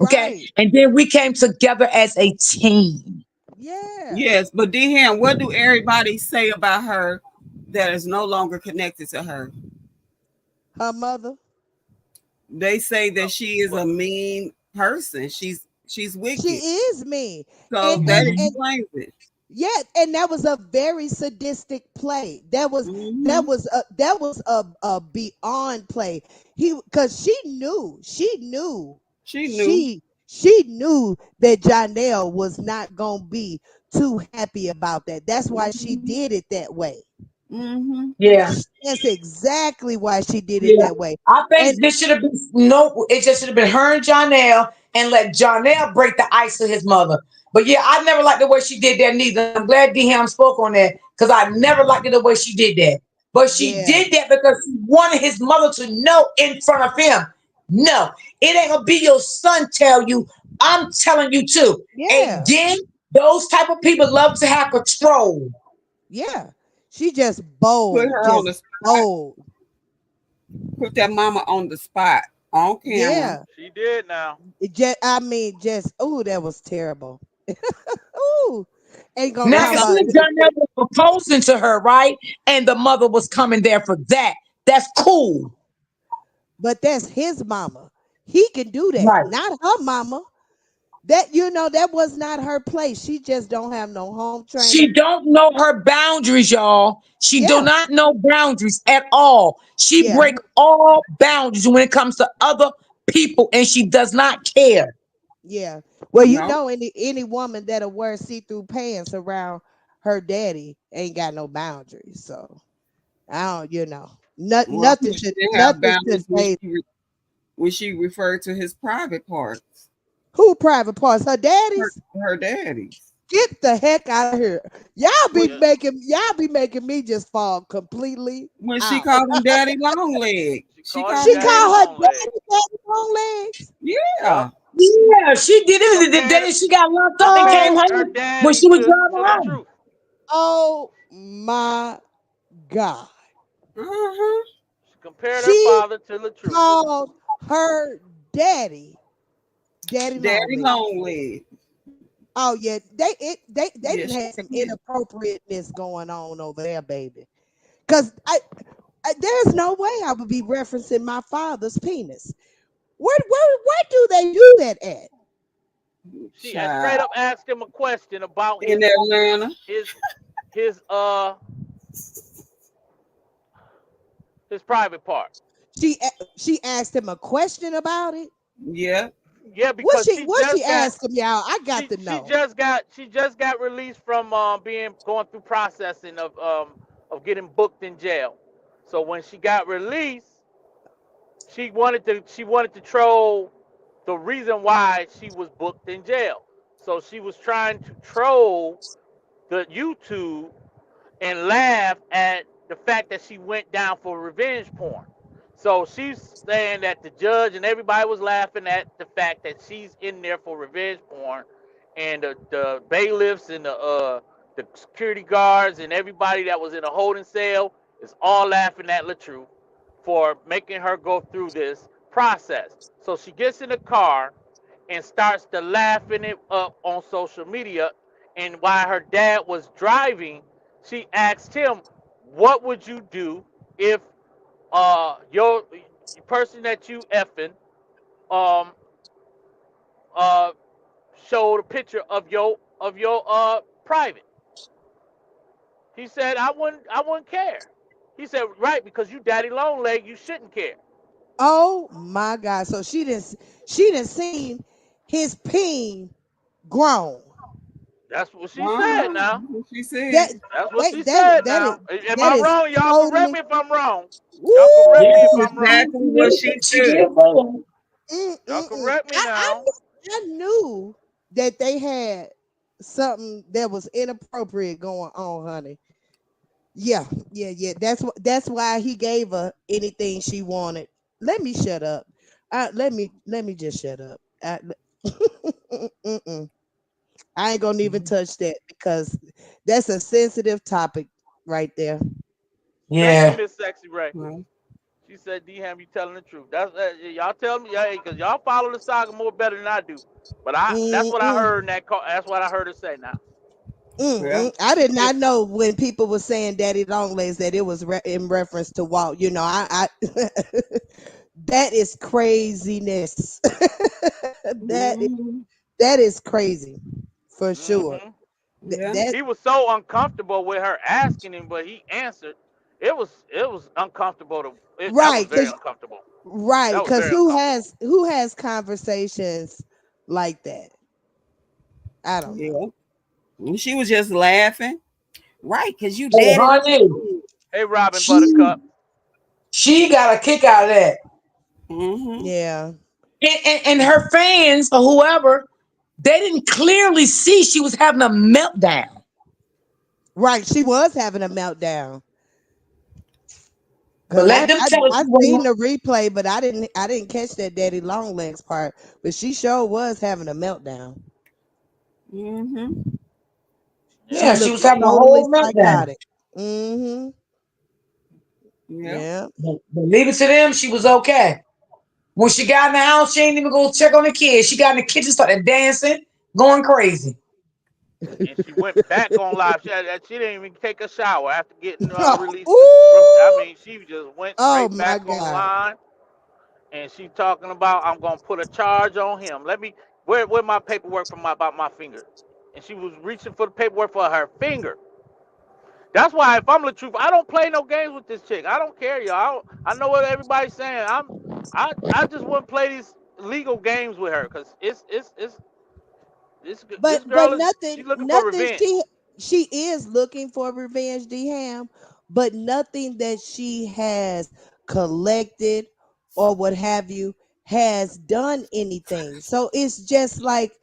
Okay? Right. And then we came together as a team. Yeah. Yes, but Dehan, what do everybody say about her that is no longer connected to her? Her mother. They say that Uh, she is a but mean person. She's She wicked. is me. So And that and Mhm. and explains it. yeah, and that was a very sadistic play. Hmm. That was a beyond play. Because She knew. she knew that Janelle was not gonna be too happy about that. That's why she Hmm. did it that way. Hmm. Yeah. That's exactly why she did it Yeah, that way. I And think this should have been no. It just should have been her and Jonelle, and let Jonelle break the ice to his mother. But yeah, I never liked the way she did that neither. I'm glad D Ham spoke on that because I never liked it the way she did that. But she yeah, did that because she wanted his mother to know in front of him. No, it ain't gonna be your son tell you. I'm telling you too. yeah, Again, those type of people love to have control. yeah. She just Put bold, her on just the spot. bold. put that mama on the spot on camera. Yeah. She did now. It just, I mean, just, oh, that was terrible. Ooh, ain't gonna Now, And talk if so about Slick it. Darnell was proposing to her, right, and the mother was coming there for that, that's cool. But that's his mama. He can do that, Right. not her mama. That that was not her place. She just don't have no home She training. don't know her boundaries, y'all. She do Yeah, not know boundaries at all. She yeah, break all boundaries when it comes to other people, and she does not care. yeah. Well, no, any woman that'll wear see-through pants around her daddy ain't got no boundaries. So I don't, well, she didn't have nothing should boundaries when say when she referred to his private parts, who private parts. Her daddy's. her daddy's. Get the heck out of here. Well, Y'all be making me just fall completely When she out. called him Daddy Long Leg, she she called him called She him Daddy Daddy. called her Long Leg. daddy long legs. Yeah. Yep. Yeah, she did it the Compared day she got locked up and compared came Oh, her home when daddy she was to driving the home. truth. oh my God. Uh-huh. She compared her She father to the truth. called her daddy long Daddy legs. Long Leg. Oh yeah, they Yes, didn't have she some did. inappropriateness going on over there, baby. Cause there's no way I would be referencing my father's penis. Where do they do that at? She straight Child. up asked him a question about In Atlanta. his his uh his private part. She asked him a question about it. Yeah. Yeah, because What she asked him, y'all? I got to know. she just got released from being going through processing of getting booked in jail. So when she got released, she wanted to troll the reason why she was booked in jail. So she was trying to troll the YouTube and laugh at the fact that she went down for revenge porn. So she's saying that the judge and everybody was laughing at the fact that she's in there for revenge porn, and the bailiffs and the security guards and everybody that was in a holding cell is all laughing at LaTrue for making her go through this process. So she gets in the car and starts to laughing it up on social media. And while her dad was driving, she asked him, "What would you do if your person that you effing um uh showed a picture of your private?" He said, I wouldn't care." He said, "Right, because you daddy long leg, you shouldn't care." Oh my God! So she didn't seen his peen grown. That's what she said. Uh-huh. Now That's what she said. That that's what she that said. that is Now, am that I is wrong? Y'all correct totally. me if I'm wrong. Y'all Yeah, correct me Woo! if That's I'm wrong. exactly what she she said. did say that. Y'all Mm-mm-mm. correct me now. I knew that they had something that was inappropriate going on, honey. Yeah, yeah, yeah. That's why he gave her anything she wanted. Let me shut up. Let me just shut up. Mm-mm. I ain't gonna even touch that because that's a sensitive topic right there. Thank you, Yeah, Miss Sexy Ray. Well, She said, "D Ham, you telling the truth." That's y'all tell me, yeah, because y'all follow the saga more better than I do. But that's what I Mm-mm. heard in that call. That's what I heard her say. Now, well, Mm-mm. I did if not know when people were saying "daddy long legs" that it was in reference to Walt. I that is craziness. that is, mhm, that is crazy for sure. hmm yeah, That he was so uncomfortable with her asking him, but he answered. It was uncomfortable. That was right, very cause uncomfortable. right, That was cause very who uncomfortable. has conversations like that? I don't know. yeah. And she was just laughing. Right, because you hey, daddy honey, long. Hey, Robin she Buttercup. she got a kick out of that, Mm-hmm. Yeah, and her fans or whoever, they didn't clearly see she was having a meltdown. right. She was having a meltdown. But Cause let them tell us I she seen wasn't. the replay, but I didn't catch that daddy long legs part. But she sure was having a meltdown. Mm-hmm. She Yeah, Yep. she looked was having a totally whole meltdown. psychotic. Mm-hmm. Yeah. Yeah. But leave it to them, she was okay. When she got in the house, she ain't even go check on the kids. She got in the kitchen, started dancing, going crazy. And she went back on live. She didn't even take a shower after getting released from. I Ooh. mean, she just went Oh straight my back God. online, and she talking about I'm gonna put a charge on him. Let me where my paperwork from about my finger, and she was reaching for the paperwork for her finger. That's why if I'm the truth, I don't play no games with this chick. I don't care, y'all. I know what everybody's saying. I just wouldn't play these legal games with her because this But girl is nothing she's looking for nothing revenge. she is looking for revenge, Ham, but nothing that she has collected or what have you has done anything. So it's just like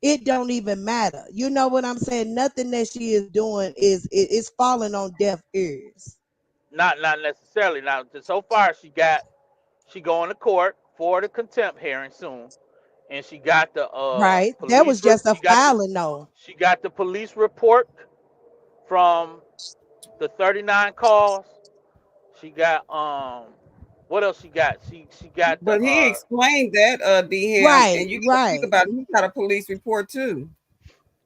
it don't even matter. You know what I'm saying? Nothing that she is doing is falling on deaf ears. Not necessarily. Now, so far she going to court for the contempt hearing soon, and she got the Right? That was just a filing though. she got the police report from the 39 calls. She got what else she got? She got the But he explained that, DM, Right, and you got to think right. about it. He got a police report too.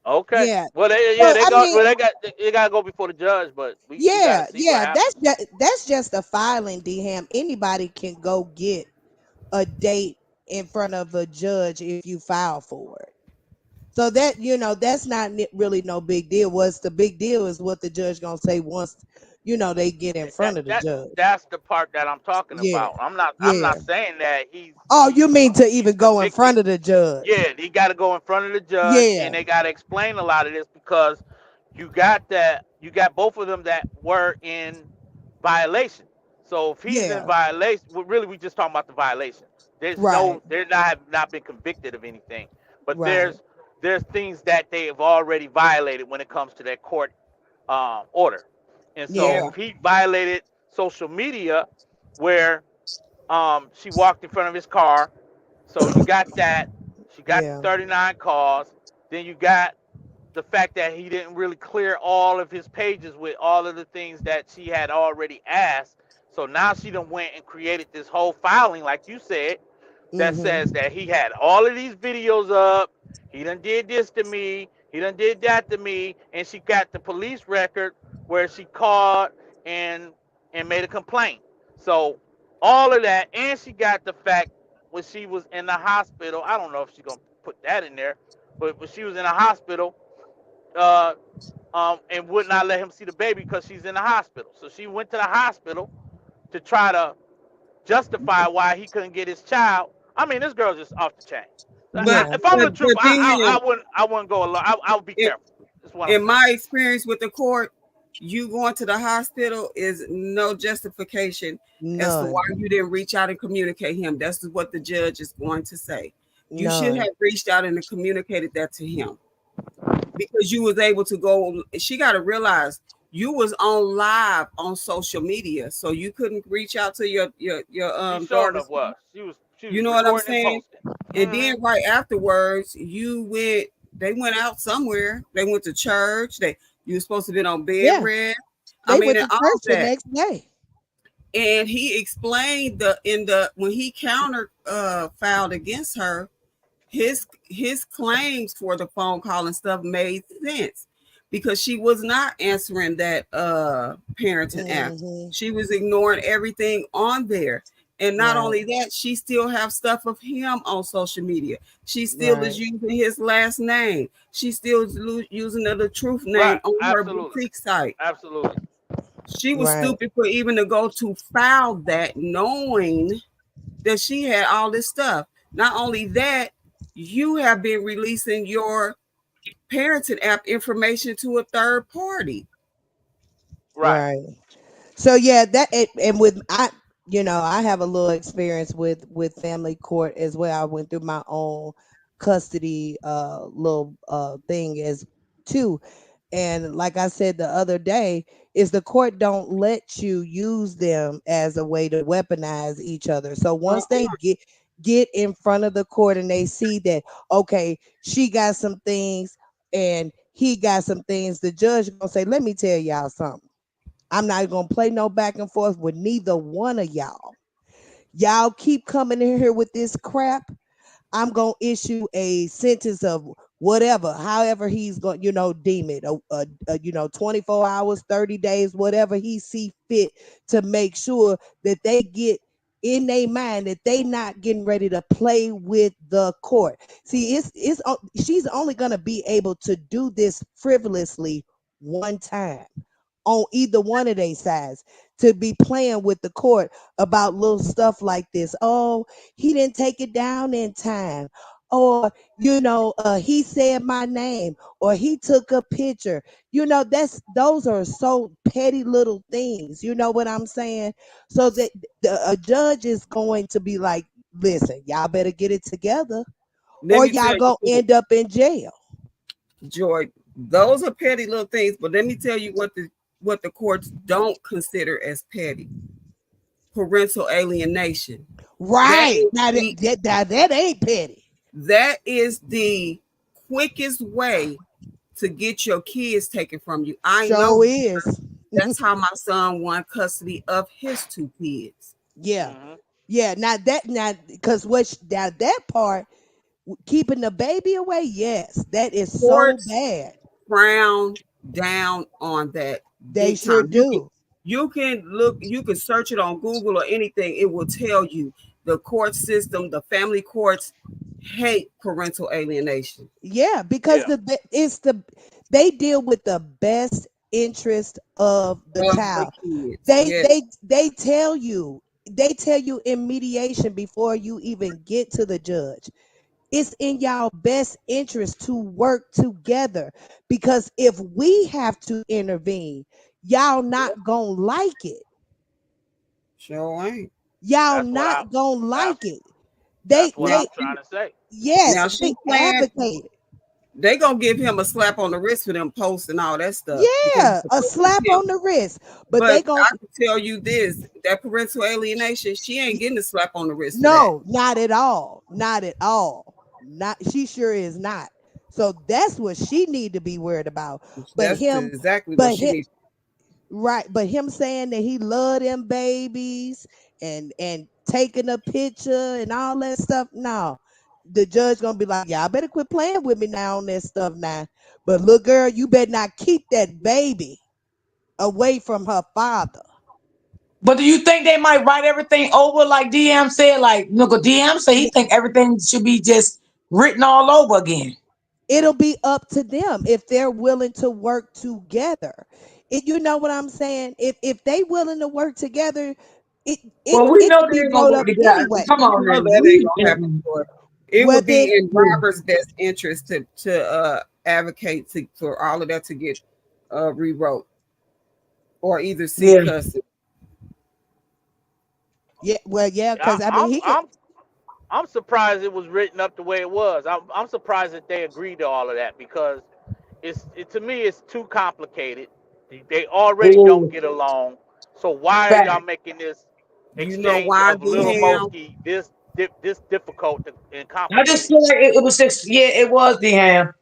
okay. Yeah. Well, So I mean, they got they got to go before the judge, but we got to yeah, see what yeah, happens. that's just a filing, Ham. Anybody can go get a date in front of a judge if you file for it. So that that's not really no big deal. What's the big deal is what the judge gonna say once they get in That front of the that judge. that's the part that I'm talking Yeah, about. I'm yeah. not saying that Oh, you mean to he's even go in convicted. front of the judge? Yeah, he got to go in front of the judge, and Yeah, they got to explain a lot of this because you got both of them that were in violation. So if he's in yeah. violation, well, really we just talking about the violation. Right, They're not have not been convicted of anything, but right. there's things that they have already violated when it comes to that court order. And so Yeah. Yeah, if he violated social media, where she walked in front of his car, so you got that. She got the yeah. 39 calls. Then you got the fact that he didn't really clear all of his pages with all of the things that she had already asked. So now she done went and created this whole filing, like you said, that says Mm-hmm. that he had all of these videos up. He done did this to me. He done did that to me. And she got the police record where she called and made a complaint. So all of that, and she got the fact when she was in the hospital. I don't know if she's gonna put that in there, but when she was in the hospital, uh, and would not let him see the baby because she's in the hospital. So she went to the hospital to try to justify why he couldn't get his child. I mean, this girl's just off the chain. But Yeah, If I'm the truth, DM, I wouldn't go along. I would be in, careful. That's what I'm in saying. my experience with the court, you going to the hospital is no justification as to why none, you didn't reach out and communicate him. That's what the judge is going to say. You should have none. reached out and communicated that to him because you was able to go. She got to realize you was on live on social media, so you couldn't reach out to your She sure daughter's. enough was. She You was know what I'm recording and saying? posting. And then Hmm. right afterwards, they went out somewhere. They went to church. You were supposed to be on bed Yeah, rest. I they mean, went and to all church the that. next day. And he explained the when he counter filed against her, his claims for the phone call and stuff made sense because she was not answering that parenting app. Mm-hmm. She was ignoring everything on there. And not Right, only that, she still have stuff of him on social media. She still is right, using his last name. She still is using the truth name Right. on her Absolutely. boutique site. Absolutely. She was right. stupid for even to go to file that, knowing that she had all this stuff. Not only that, you have been releasing your parenting app information to a third party. Right. Right. So yeah, and with I have a little experience with family court as well. I went through my own custody little thing as too. And like I said the other day, is the court don't let you use them as a way to weaponize each other. So once they get in front of the court and they see that okay, she got some things and he got some things, the judge gonna say, let me tell y'all something. I'm not gonna play no back and forth with neither one of y'all. Y'all keep coming in here with this crap. I'm gonna issue a sentence of whatever, however he's going, deem it, 24 hours, 30 days, whatever he see fit to make sure that they get in their mind that they not getting ready to play with the court. See, she's only gonna be able to do this frivolously one time on either one of their sides to be playing with the court about little stuff like this. Oh, he didn't take it down in time. Or, he said my name, or he took a picture. Those are so petty little things. You know what I'm saying? So that a judge is going to be like, listen, y'all better get it together, Let or me tell y'all gonna you, end up in jail. Joy, those are petty little things, but let me tell you what the courts don't consider as petty: parental alienation. That Right. is Now the that ain't petty. that is the quickest way to get your kids taken from you. I know Show is. that's how my son won custody of his two kids. Yeah. Hmm. Yeah. Now because now that part, keeping the baby away, yes, that is so Courts bad. frown down on that They big sure time. do. You can search it on Google or anything. It will tell you the court system, the family courts hate parental alienation Yeah, because Yeah. they deal with the best interest of the of the child. kids. They Yeah, they they tell you in mediation before you even get to the judge. It's in y'all best interest to work together, because if we have to intervene, y'all not gonna like it. sure ain't. Y'all That's what I. not gonna That's like it. They that's what Now they I'm trying to say. yes, now they she playing. advocate. They gonna give him a slap on the wrist for them posts and all that stuff because Yeah, it's a supposed to slap him. on the wrist. But But they gon' I can tell you this: that parental alienation, she ain't getting a slap on the wrist for that. no, not at all. Not at all. Not she sure is not. So that's what she need to be worried about. But That's him, exactly what she but needs. him, right? But him saying that he love them babies and taking a picture and all that stuff. No, the judge gonna be like, "Yeah, I better quit playing with me now on that stuff now." But look, girl, you better not keep that baby away from her father. But do you think they might write everything over like DM said? Like, look, DM said he think everything should be just written all over again. It'll be up to them if they're willing to work together. You know what I'm saying? If they willing to work together, it Well, it we it know could they be ain't gonna wrote work up together. anyway. Come You on know now. that ain't gonna happen. For it would Whether be in Yeah. Robert's best interest to advocate for all of that to get rewrote or either seek Yeah. custody. yeah, well, yeah, I, because I mean I'm he could. I'm I'm surprised it was written up the way it was. I'm surprised that they agreed to all of that because to me it's too complicated. They already don't Ooh, get along. So why are y'all fact. making this You know exchange why, of little Ham? Mosky this difficult and I just complicated? feel like it was just yeah, it was DM.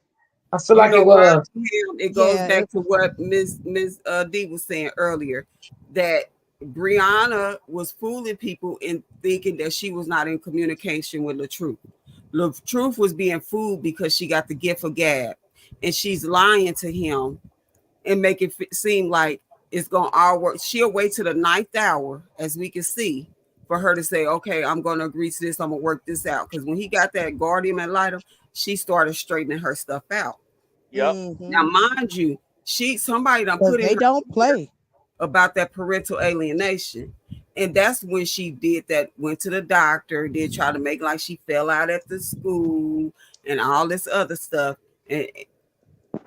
I feel You like know it why, was. Ham? It goes Yeah, back to what Miss D was saying earlier, that Brianna was fooling people in thinking that she was not in communication with the truth. The truth was being fooled because she got the gift of gab, and she's lying to him and make it seem like it's going to all work. She'll wait to the ninth hour, as we can see, for her to say, okay, I'm going to agree to this. I'm going to work this out. Because when he got that guardian ad litem, she started straightening her stuff out. Yep. Now, mm-hmm. mind you, somebody done Because put in they her don't ear play. about that parental alienation. And that's when she did that, went to the doctor, did try to make like she fell out at the school and all this other stuff.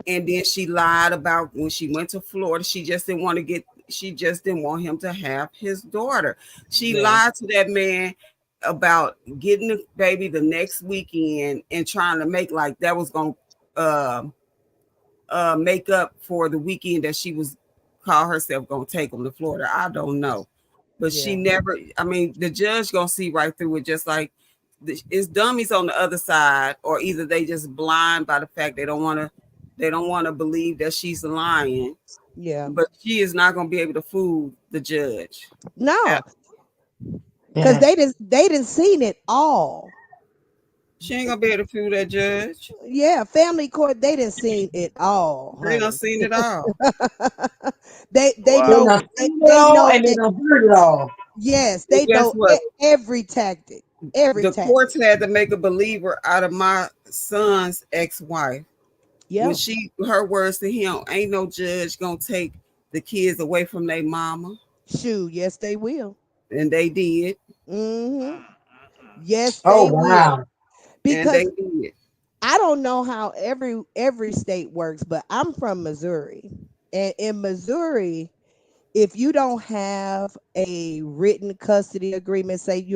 And then she lied about when she went to Florida. She just didn't want him to have his daughter. She Yeah. lied to that man about getting the baby the next weekend and trying to make like that was going to make up for the weekend that she was call herself going to take him to Florida. I don't know. But she Yeah. never, I mean, the judge going to see right through it, just like it's dummies on the other side, or either they just blind by the fact they don't want to believe that she's lying, Yeah. but she is not going to be able to fool the judge. No, because Yeah. they didn't seen it all. She ain't going to be able to fool that judge. Yeah, family court, they didn't seen it all, They done honey. seen it all. They They Wow. know done seen it they all know and they done heard it all. yes, And they guess know what? every tactic. Every The tactic. courts had to make a believer out of my son's ex-wife. When Yeah. her words to him, ain't no judge gonna take the kids away from their mama, Shoot, yes they will. and they did, Mhm. Mm, mm, mm. Yes Oh they will. wow. and they Because did. I don't know how every state works, but I'm from Missouri. And in Missouri, if you don't have a written custody agreement, say,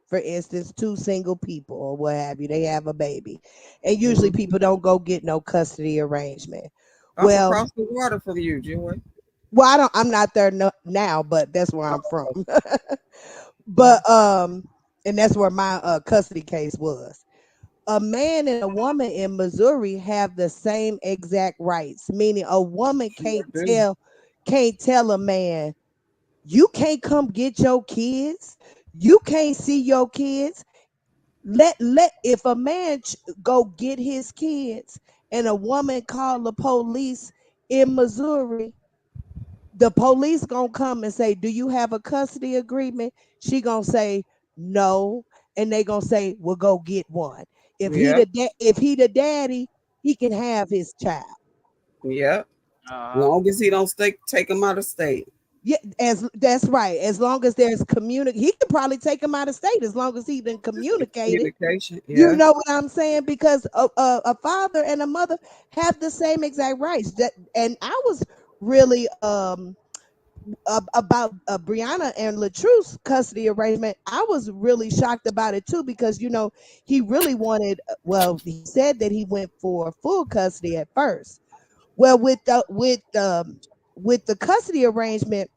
for instance, two single people or what have you, they have a baby, and usually Mhm. people don't go get no custody arrangement. I'm Well, across the water from you, Joy. I'm not there now, but that's where I'm from. Mhm. But and that's where my custody case was. A man and a woman in Missouri have the same exact rights, meaning a woman Sure do. can't tell a man, you can't come get your kids. You can't see your kids. Let if a man go get his kids and a woman call the police in Missouri, the police gonna come and say, "Do you have a custody agreement?" She gonna say no, and they gonna say, "Well, go get one." Yep, If he the daddy, he can have his child. yep. Uh-huh. Long as he don't take them out of state. Yeah, as that's right. As long as there's he could probably take him out of state as long as he done communicated. Communication. You Yeah. know what I'm saying? Because a father and a mother have the same exact rights. And I was really about Brianna and Latrue's custody arrangement. I was really shocked about it too because he really wanted. Well, he said that he went for full custody at first. Well, with the custody arrangement,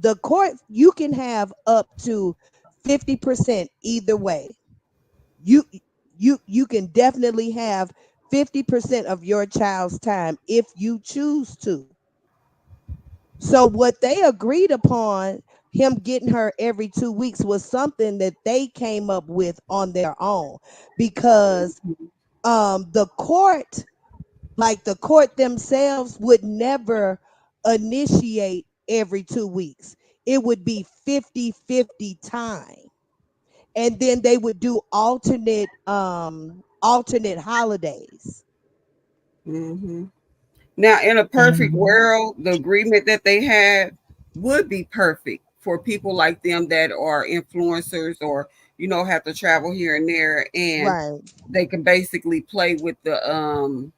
the court you can have up to 50% either way. You you can definitely have 50% of your child's time if you choose to. So what they agreed upon, him getting her every 2 weeks, was something that they came up with on their own because the court, like the court themselves, would never initiate every 2 weeks. It would be 50-50 time. And then they would do alternate holidays. Hmm. Now, in a perfect Mhm. world, the agreement that they had would be perfect for people like them that are influencers or have to travel here and there, and Right. they can basically play with the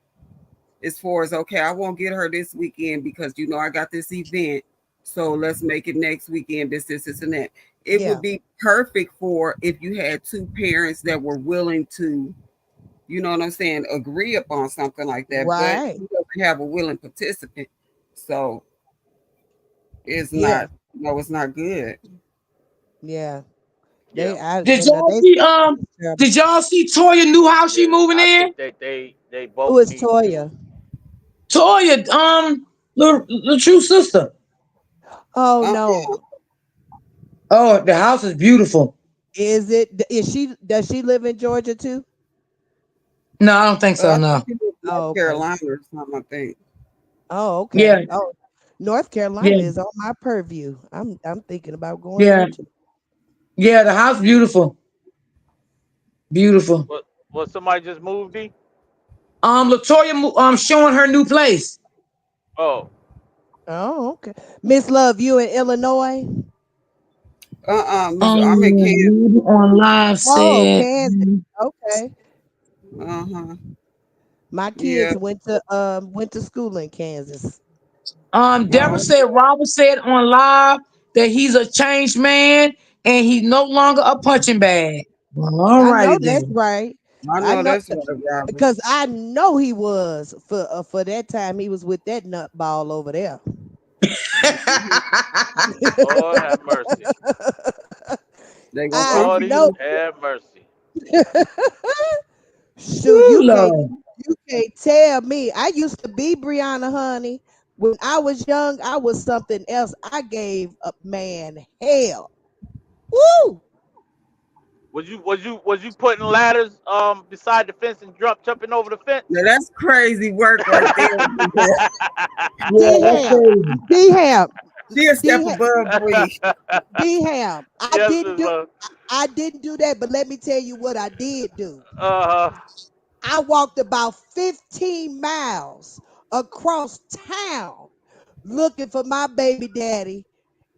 as far as, okay, I won't get her this weekend because I got this event, so let's make it next weekend. This, and that. It would Yeah. be perfect for if you had two parents that were willing to, what I'm saying, agree upon something like that. But Right. you doesn't have a willing participant, so it's Yeah. not. No, it's not good. Yeah. Yeah. Did No, y'all they see it's terrible. did y'all see Toya knew how she Yeah. moving I in? think they Who both is need to. Toya? Toya, the true sister. Oh Uh-uh. no. Oh, the house is beautiful. Does she live in Georgia too? No, I don't think so, I think no. she was Oh, North okay. Carolina or something. I think. Oh, okay. Yeah, Oh, North Carolina yeah, is on my purview. I'm thinking about going there yeah, too. yeah, the house beautiful. Beautiful. What somebody just moved in? Latoya showing her new place. Oh, Oh, okay. Miss Love, you in Illinois? I'm in Kansas. Lady on live Oh, said, Kansas. Okay. Uh-huh. My Yeah. kids went to school in Kansas. Deborah Oh, said, Robert said on live that he's a changed man and he's no longer a punching bag. Well, all I righty know that's then. right. I I know know that's right, Robert. because I know he was for that time he was with that nut ball over there. Mhm. Lord have mercy. They gonna I come for Lordy know. you. have mercy. Shoot, Woo, Lord. you can't tell me. I used to be Brianna, honey. When I was young, I was something else. I gave a man hell. Woo! Was you putting ladders beside the fence and jumping over the fence? Now that's crazy work right there. Yeah, D that's Ham, crazy. D Ham, She a step D above Bree. D Ham. I Yes, didn't Miss do. Love. I didn't do that, but let me tell you what I did do. Uh, I walked about 15 miles across town looking for my baby daddy.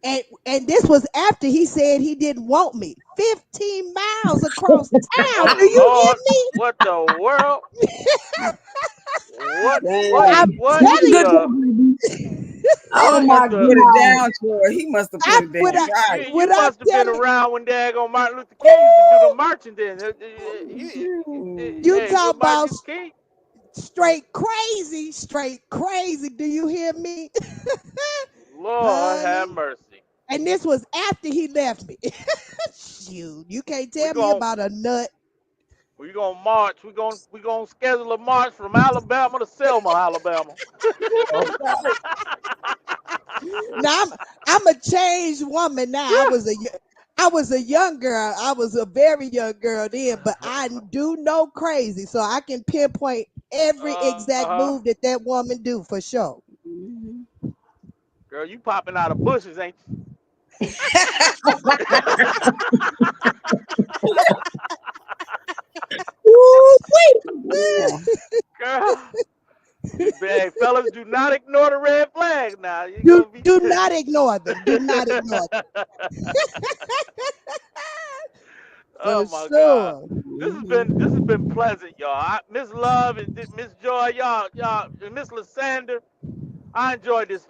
And this was after he said he didn't want me. 15 miles across town. Do oh you Lord, hear what the world? What what me? Dang. I'm what That's a telling good the job, baby. Oh you you. my must have Put it God. down, Troy. He must have I put it when down. I Right. you when I must have been tell you, around when Daggone Martin Luther King used to do the woo, marching. Then you Shoot. hey, talk with Martin about Luther King. straight crazy. Do you hear me, Lord have honey? mercy. And this was after he left me. Shoot, you can't We tell me gon' about a nut. we gonna march. We gonna schedule a march from Alabama to Selma, Alabama. Okay. Now I'm a changed woman now. I was a young girl. I was a very young girl then, but I do know crazy, so I can pinpoint every exact Uh-huh. move that that woman do for sure. Mhm. Girl, you popping out of bushes, ain't Ooh, wait. Yeah. you? Girl, hey, fellas, do not ignore the red flags now. You gonna be. Do not ignore them. Do not ignore them Oh for my God. sure. This has been pleasant, y'all. Miss Love and Miss Joy, y'all, and Miss Lysander. I enjoyed this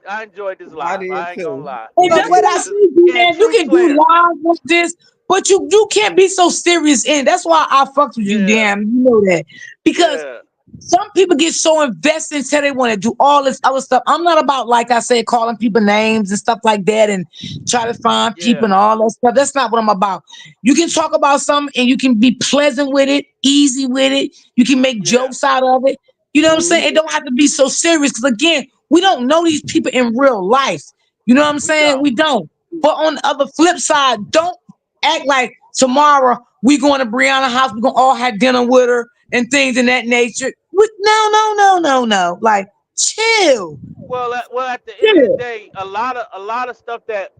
I live. did I ain't gonna too. lie. Hey, I But that's did. what what I I say, And man. You truth can do slayer. live with this, but you can't be so serious in. That's why I fucked with you, Yeah, damn. You know that because yeah, some people get so invested until they want to do all this other stuff. I'm not about, like I said, calling people names and stuff like that and try to find people yeah, and all that stuff. That's not what I'm about. You can talk about something and you can be pleasant with it, easy with it. You can make yeah. jokes out of it. You know what I'm Mhm. saying? It don't have to be so serious because, again, we don't know these people in real life. You know what I'm We saying? don't. We don't. But on the other flip side, don't act like tomorrow we going to Brianna's house. We're going to all have dinner with her and things in that nature. No, no, no, no, no. Like, chill. Well, at the end of the Chill. day, a lot of stuff that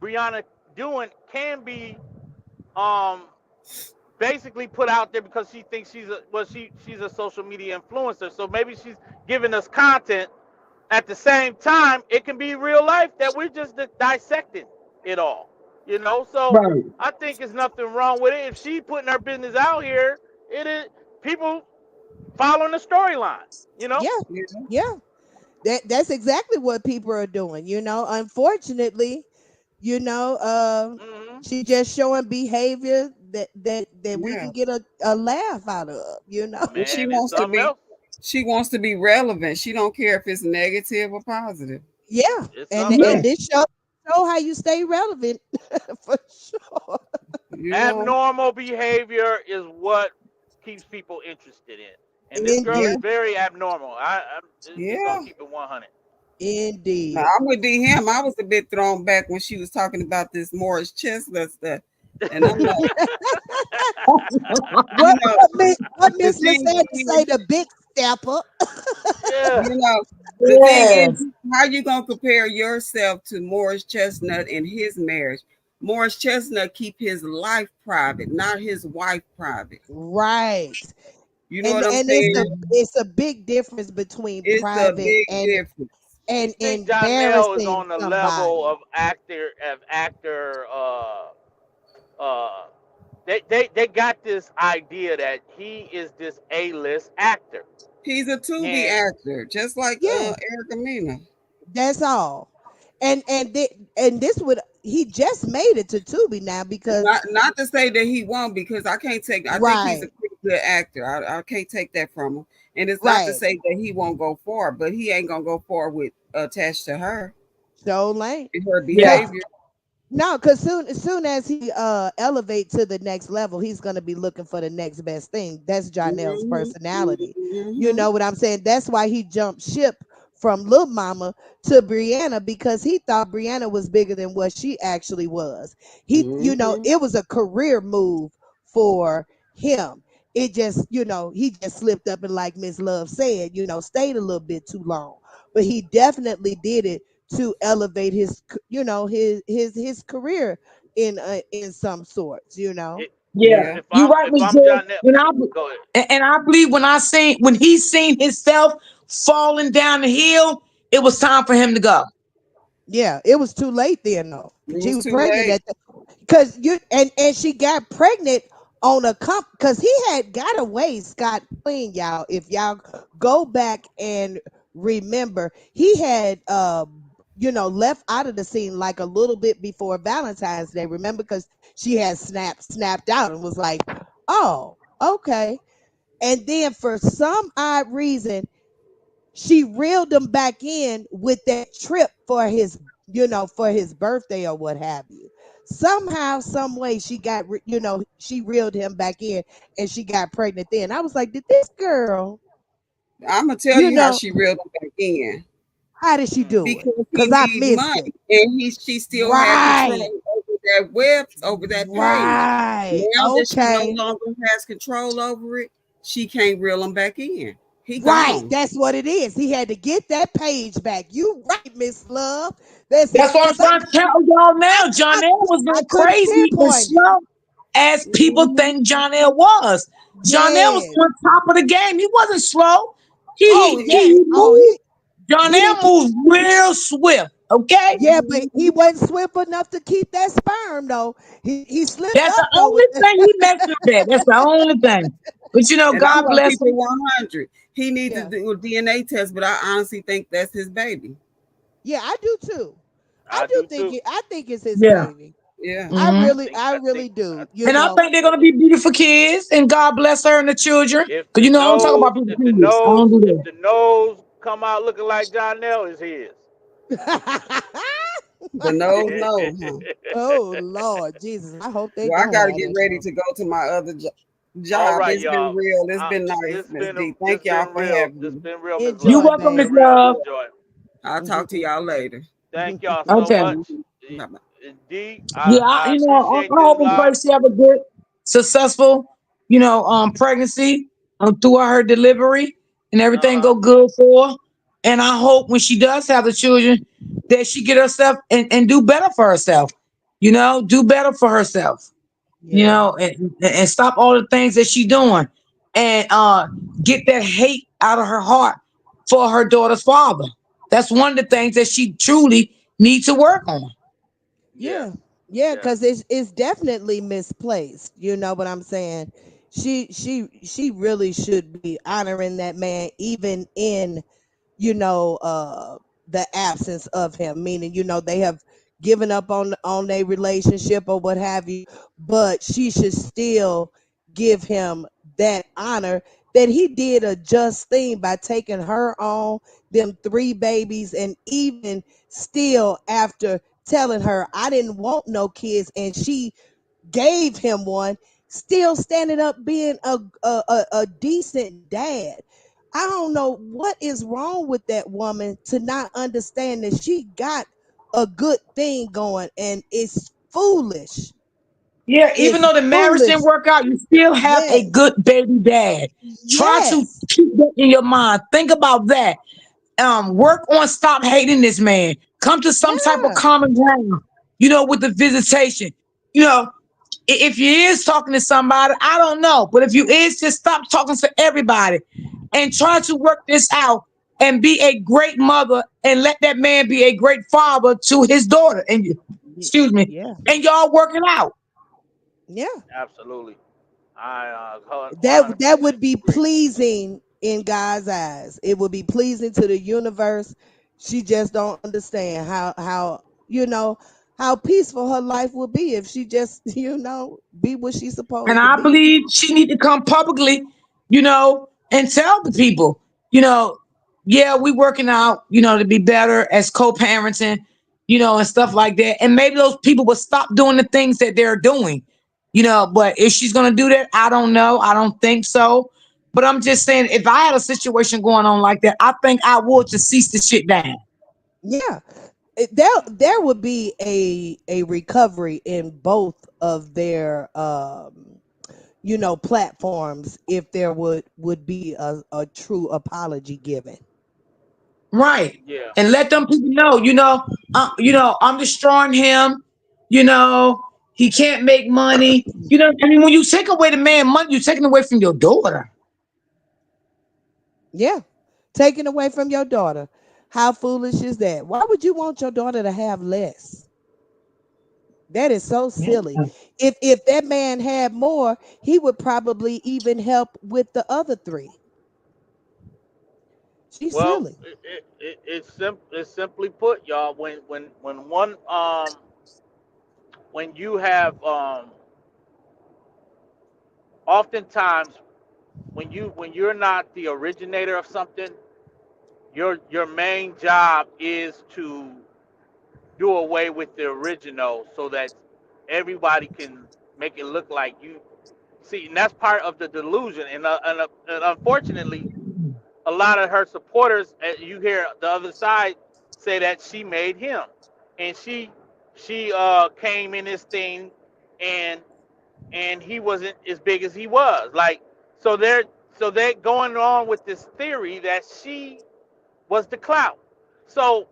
Brianna doing can be um basically put out there because she thinks she's a social media influencer. So maybe she's giving us content. At the same time, it can be real life that we're just dissecting it all. So Right. I think there's nothing wrong with it. If she putting her business out here, it is people following the storyline. You know. Yeah, Yeah. yeah. That's exactly what people are doing. Unfortunately, Hmm. she just showing behavior that we Yeah. can get a laugh out of. And she Man, it's wants to something be else. she wants to be relevant. She don't care if it's negative or positive. Yeah, It's and something Yeah. and else. this show how you stay relevant for sure. You know? Abnormal behavior is what keeps people interested in. And this girl Yeah. is Indeed, very abnormal. I'm just gonna Yeah. keep it 100. Now, indeed. I'm with D him. I was a bit thrown back when she was talking about this Morris Chestnut stuff. And I'm like, you What know, what the Miss thing Lissandra say? is, The big stepper. Yeah. you know, the thing is, Yes. how you gonna compare yourself to Morris Chestnut and his marriage? Morris Chestnut keep his life private, not his wife private. Right. You know And what I'm and it's a saying? it's a big difference between It's a private big and difference. You and think Jonelle is embarrassing on the level somebody. of actor uh they got this idea that he is this A-list actor. He's a Tubi And actor, just like Yeah, Erica Mena. that's all. And this would he just made it to Tubi now because Not to say that he won't, because I can't take. I think he's a right, pretty good actor. I can't take that from him. And it's not to right. say that he won't go far, but he ain't gonna go far with attached to her So lane. and her Yeah. Cause behavior. no, cause soon as he elevate to the next level, he's gonna be looking for the next best thing. That's Jonelle's Hmm. personality. You Hmm. know what I'm saying? That's why he jumped ship from Lil Mama to Brianna because he thought Brianna was bigger than what she actually was. He, Hmm. it was a career move for him. It just, he just slipped up and like Miss Love said, stayed a little bit too long. But he definitely did it to elevate his, his career in some sorts. It, Yeah, Yeah. if you I'm right, if Miss I'm Jill. John, Ne- When I go ahead. and I believe when he seen himself falling down the hill, it was time for him to go. Yeah, it was too late then though. It She was was too pregnant late. at because you and she got pregnant on a comp because he had got away scot clean, y'all. If y'all go back and remember, he had left out of the scene like a little bit before Valentine's Day. Remember, because she had snapped out and was like, "Oh, okay." And then for some odd reason, she reeled him back in with that trip for his birthday or what have you. Somehow, some way, she reeled him back in, and she got pregnant. Then I was like, did this girl, I'm gonna tell you you how know, she reeled him back in. how did she Mm. do it? Because he Cause I need missed it. money, and she still had control Right, over that over that page. right, Now that she no okay, longer has control over it, she can't reel him back in. He right. gone. That's what it is. He had to get that page back. You right, Miss Love. That's That's it. what I'm Cause I, trying to tell y'all I, now. I, John L was I not couldn't crazy and pinpoint it. slow as people Hmm. think John L was. John L was Yes. on top of the game. He wasn't slow. Oh yeah. He Oh, moved. John he didn't L keep. moves real swift. Okay, Yeah, but he Hmm. wasn't swift enough to keep that sperm though. He slipped that's up the though with only that. thing he messed up at. That's the only thing. But And I'm God gonna bless keep it him. 100. He needs to Yeah. do a DNA test, but I honestly think that's his baby. Yeah, I do too. I I do do think too. I think it's his Yeah. baby. Yeah. I Hmm. really I really I do. And I think they're gonna be beautiful kids, and God bless her and the children. if Cause the I don't talk nose about people's if the kids. I don't nose do if that. the nose come out looking like John Nell is his. The nose no, huh? Oh Lord Jesus. I hope they Well, I don't gotta have get that ready show. to go to my other All job. right, It's been y'all. real. It's been nice, This Miss been a, D. this Thank y'all been for real. having This me. been real, Miss You're Enjoy, Love. This welcome, been Miss babe. real. Love. Enjoy. I'll talk to y'all later. Thank y'all so Okay. much. Mhm. Bye-bye. D, Yeah, I I appreciate hope this and pray live. she have a good, successful, pregnancy throughout her delivery and Uh everything huh. go good for her. And I hope when she does have the children that she get herself and do better for herself. Do better for herself. Yeah. And stop all the things that she doing and get that hate out of her heart for her daughter's father. That's one of the things that she truly needs to work on. Yeah. Yeah. Yeah, Yeah. because it's definitely misplaced. You know what I'm saying? She really should be honoring that man even in you know, the absence of him, meaning, they have given up on their relationship or what have you, but she should still give him that honor that he did a just thing by taking her on them three babies, and even still after telling her I didn't want no kids and she gave him one, still standing up being a decent dad. I don't know what is wrong with that woman to not understand that she got a good thing going, and it's foolish. Yeah, even It's though the marriage foolish. didn't work out, you still have a Yes. good baby dad. Try to Yes. keep that in your mind. Think about that. Work on stop hating this man. Come to some type of Yeah. common ground, with the visitation. If you is talking to somebody, I don't know. But if you is, just stop talking to everybody and try to work this out and be a great mother and let that man be a great father to his daughter. And excuse me, Yeah. and y'all working out. Yeah. Absolutely. I That 100% would be agree. pleasing in God's eyes. It would be pleasing to the universe. She just don't understand how peaceful her life would be if she just be what she's And supposed to I be. believe she need to come publicly, and tell the people, yeah, we working out, to be better as co-parenting, and stuff like that. And maybe those people will stop doing the things that they're doing, but if she's gonna do that, I don't know. I don't think so. But I'm just saying, if I had a situation going on like that, I think I would just cease the shit down. Yeah. There would be a recovery in both of their platforms if there would be a true apology given. Right. Yeah. And let them people know, I'm destroying him. You know, he can't make money. I mean, when you take away the man money, you're taking away from your daughter. Yeah. Taken away from your daughter. How foolish is that? Why would you want your daughter to have less? That is so silly. If that man had more, he would probably even help with the other three. She's Well, silly. it's simply put, y'all. When you have oftentimes when you're not the originator of something, your main job is to do away with the original so that everybody can make it look like you see, and that's part of the delusion. And unfortunately, a lot of her supporters, you hear the other side say that she made him, and she came in this thing, and he wasn't as big as he was. Like, so they're going on with this theory that she was the clout. So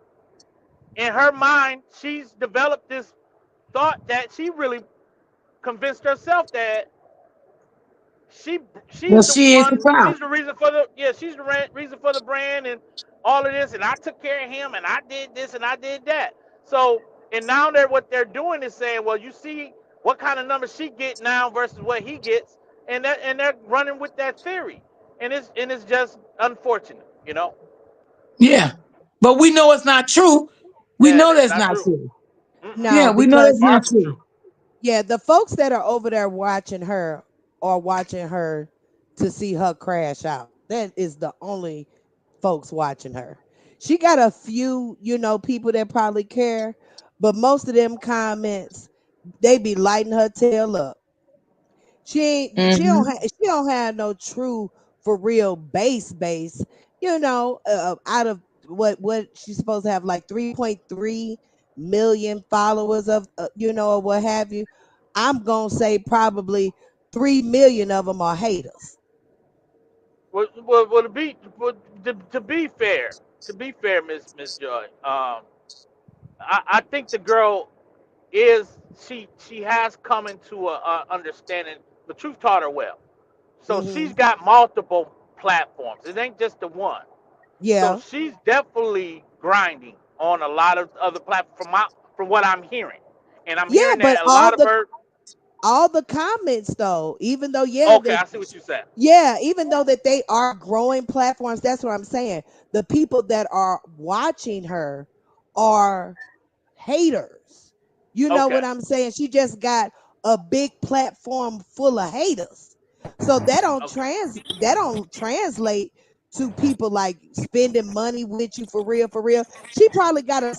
in her mind, she's developed this thought that she really convinced herself that she Well, she's the she is the one, crowd. she's the reason for the, yeah, she's the reason for the brand and all of this, and I took care of him, and I did this and I did that. So, and now what they're doing is saying, well, you see what kind of numbers she get now versus what he gets, and they're running with that theory, and it's just unfortunate. Yeah. But we know it's not true. We Yeah, know that's that's not not true. true. Mm-mm. Yeah, No, we know that's because Far not from true. true. yeah, the folks that are over there watching her are watching her to see her crash out. That is the only folks watching her. She got a few, people that probably care, but most of them comments, they be lighting her tail up. She ain't Hmm. she don't have no true for real base, out of what she's supposed to have like 3.3 million followers of or what have you. I'm going to say probably 3 million of them are haters. To be fair, Miss Joy, I think the girl is she has come into a understanding. The truth taught her well, so she's Mhm. got multiple platforms. It ain't just the one. So Yeah. she's definitely grinding on a lot of other platforms from what I'm hearing, and I'm Yeah, hearing but that a lot of her. all the comments though, even though Okay, I see what you said. even though that they are growing platforms, that's what I'm saying. The people that are watching her are haters. You know Okay, what I'm saying? She just got a big platform full of haters. So okay. that don't translate to people like spending money with you for real, for real. She probably got a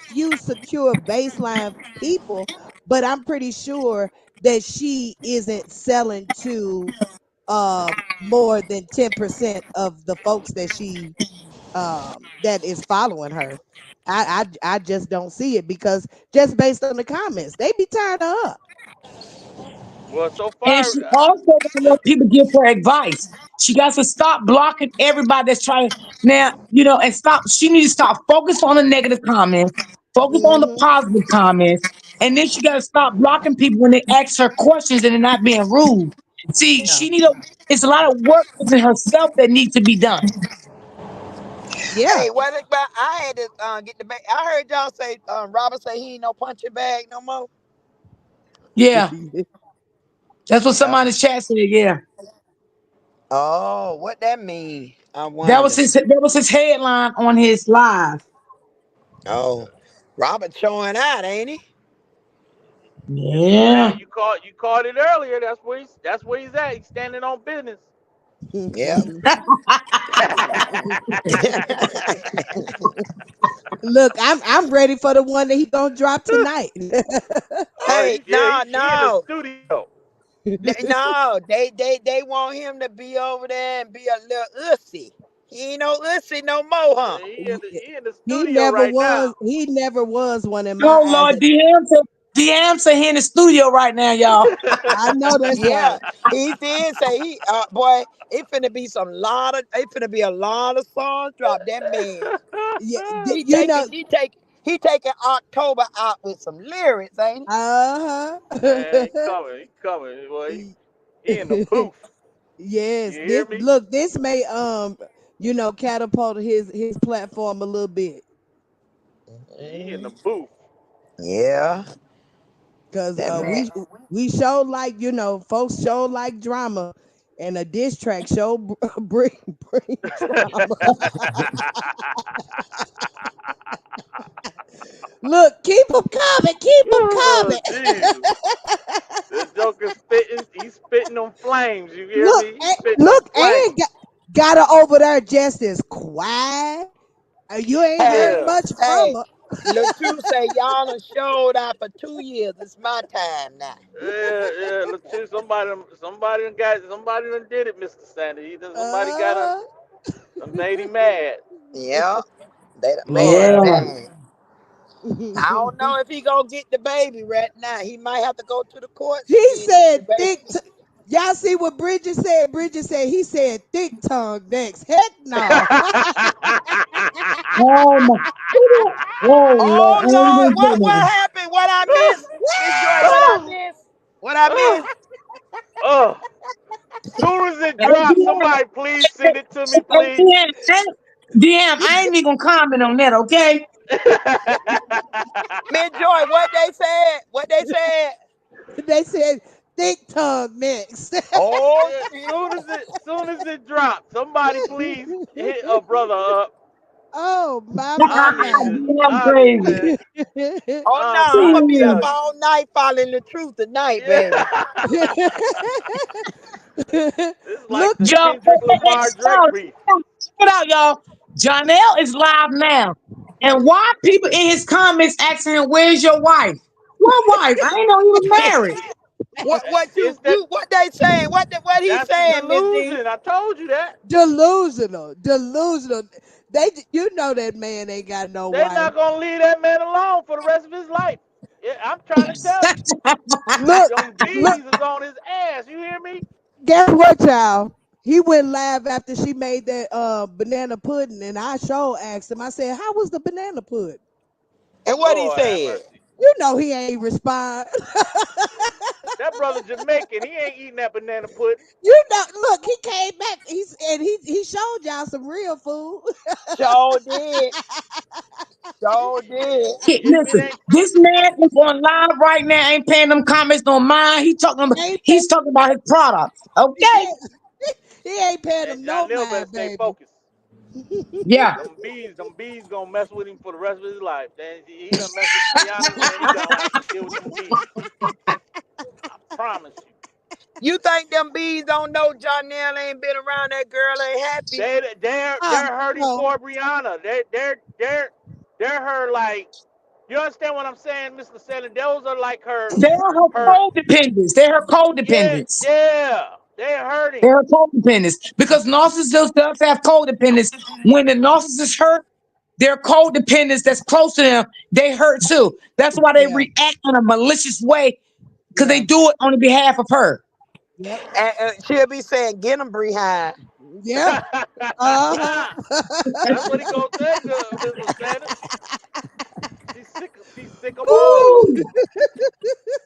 few secure baseline people, but I'm pretty sure that she isn't selling to more than 10% of the folks that she that is following her. I just don't see it because just based on the comments, they be tired of her. Well, so And far, she also don't let people give her advice. She got to stop blocking everybody that's trying now, and stop. She needs to stop focus on the negative comments, focus on the Hmm. positive comments, and then she got to stop blocking people when they ask her questions and they're not being rude. See, Yeah. she need a. It's a lot of work within herself that needs to be done. Yeah. Hey, what about I had to get the bag. I heard y'all say Robert say he ain't no punching bag no more. Yeah, that's what Yeah. somebody in the chat said. Yeah, Oh, what that mean? I that was wonder. his headline on his live. Oh, Robert showing out, ain't he? Yeah. man, you called it earlier. That's where he's at. He's standing on business. Yeah. Look, I'm ready for the one that he gonna drop tonight. Oh Hey, yeah, no, he in the no. studio. No, they want him to be over there and be a little ussy. He ain't no ussy no more, huh? He in the He studio never right now. was. He never was one in my Oh eyes. Lord, Deamsa here in the studio right now, y'all. I know that's Yeah, right. he did say boy, it finna be a lot of songs drop. That man, Yeah, he you taking know. he taking October out with some lyrics, ain't Man, Uh he huh. coming. He coming. Boy, he in the booth. You Yes, hear this me? look. This may catapult his platform a little bit. He in the he? booth. Yeah, Cause that man. we show like folks show like drama, and a diss track show bring drama. Look, keep them coming, keep them Oh, coming. Jesus. The Joker spitting. He's spitting on flames. You hear look, me? He's and, spitting on look, and flames. got her over there just as quiet. You ain't heard Hey, Yeah. much from hey, her. Latu say y'all done showed out for 2 years. It's my time now. Yeah. Let's see. Somebody done did it, Mr. Sandy. Somebody got Uh, done made him mad. Yeah, they done made Lord him have Yeah. mercy. mad. I don't know if he gonna get the baby right now. He might have to go to the courts he again to get the said baby. y'all see what Bridget said? Bridget said he said thick tongue next. Heck no. Oh my. Oh Lord, Oh oh Lord, my what goodness. happened? What I missed? Miss Joy, what I oh, missed? What I oh, missed? oh. Soon as it Hey, drops, Deam, somebody please send it to me, hey, please. Deam, I ain't even gonna comment on that, okay? Miss Joy, what they said? What they said? They said thick tongue next. Oh Yeah, shit. soon as it drops, somebody please hit a brother up. Oh my I my need my. to. Deam I need crazy. to. Oh no, I'm I'm trying gonna to be tell up Ooh. you. all night following the truth tonight, baby. It's like Look, the Y'all, Kendrick Lamar Drake beef. check it out, y'all. Jonell is live now. And why people in his comments asking him, where's your wife? What wife? I ain't know he was married. What It's that. what they saying? What he That's the saying, Miss D? delusion. I told you that. delusional. You know that man ain't got no They're wife. not gonna leave that man alone for the rest of his life. Yeah, I'm trying to tell you. Look, Them look. bees is on his ass. You hear me? Guess what, y'all? He went live after she made that banana pudding, and I sure asked him. I said, "How was the banana pudding?" And what he Lord have said? mercy. You know he ain't respond. That brother Jamaican, he ain't eating that banana pudding. Look, he came back. He showed y'all some real food. Sure did. Sure did. If it Listen, ain't, this man is on live right now, ain't paying them comments no mind. ain't He's talking about his products. Okay? yeah, he ain't paying and them no Jonell better mind, stay baby. focused. Yeah. Them bees gonna mess with him for the rest of his life. Then he done messed with Brianna, man. He gonna have to deal with them bees. I promise you. You think them bees don't know Jonelle ain't been around that girl ain't happy? Oh They're hurting no, for Brianna. They're her like. You understand what I'm saying, Mr. Selling? Those are like They're her her. codependents. They're her Yeah, codependents. yeah. They're hurting. They're her codependents. Because narcissists does have codependents. When the narcissist hurt, their codependents that's close to them, they hurt too. That's why they yeah, react in a malicious way because they yeah, do it on the behalf of her. yep, And she'll be saying, "Get him, Behind." yeah, uh That's what he huh. gonna say, Mr. Sanders. She's sick of all of them. Ooh.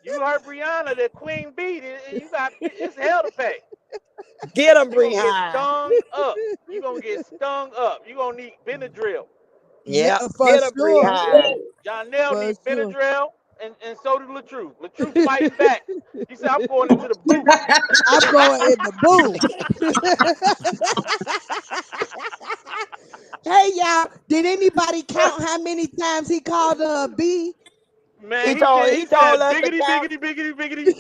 You hurt Brianna, the queen bee. You got it's hell to pay. Get him, You gonna get Behind. stung up. You gonna get stung up. You gonna need Benadryl. Yeah, Yeah, for get him, sure, Behind. John Nell for need sure. Benadryl, and so do Latruth. Latruth fighting back. He said, "I'm going into the booth." I'm going in the booth. Hey y'all, did anybody count how many times he called her a B? Man, He he told did. he He told said, us to "Biggity, count. biggity, biggity, biggity."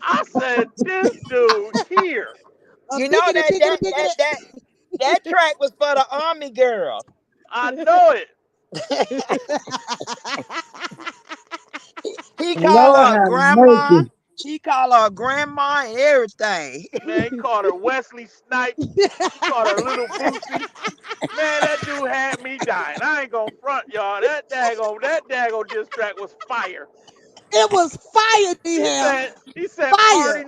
I said, "This dude here." A You know biggity that biggity that biggity. that that that track was for the army girl. I know it. He called Lord her have grandma. mercy. He called her grandma and everything. Man, he called her Wesley Snipes. He called her Little Boosie. Man, that dude had me dying. I ain't gonna front y'all. That daggone diss track was fire. It was fire, He DM. said he said Fire.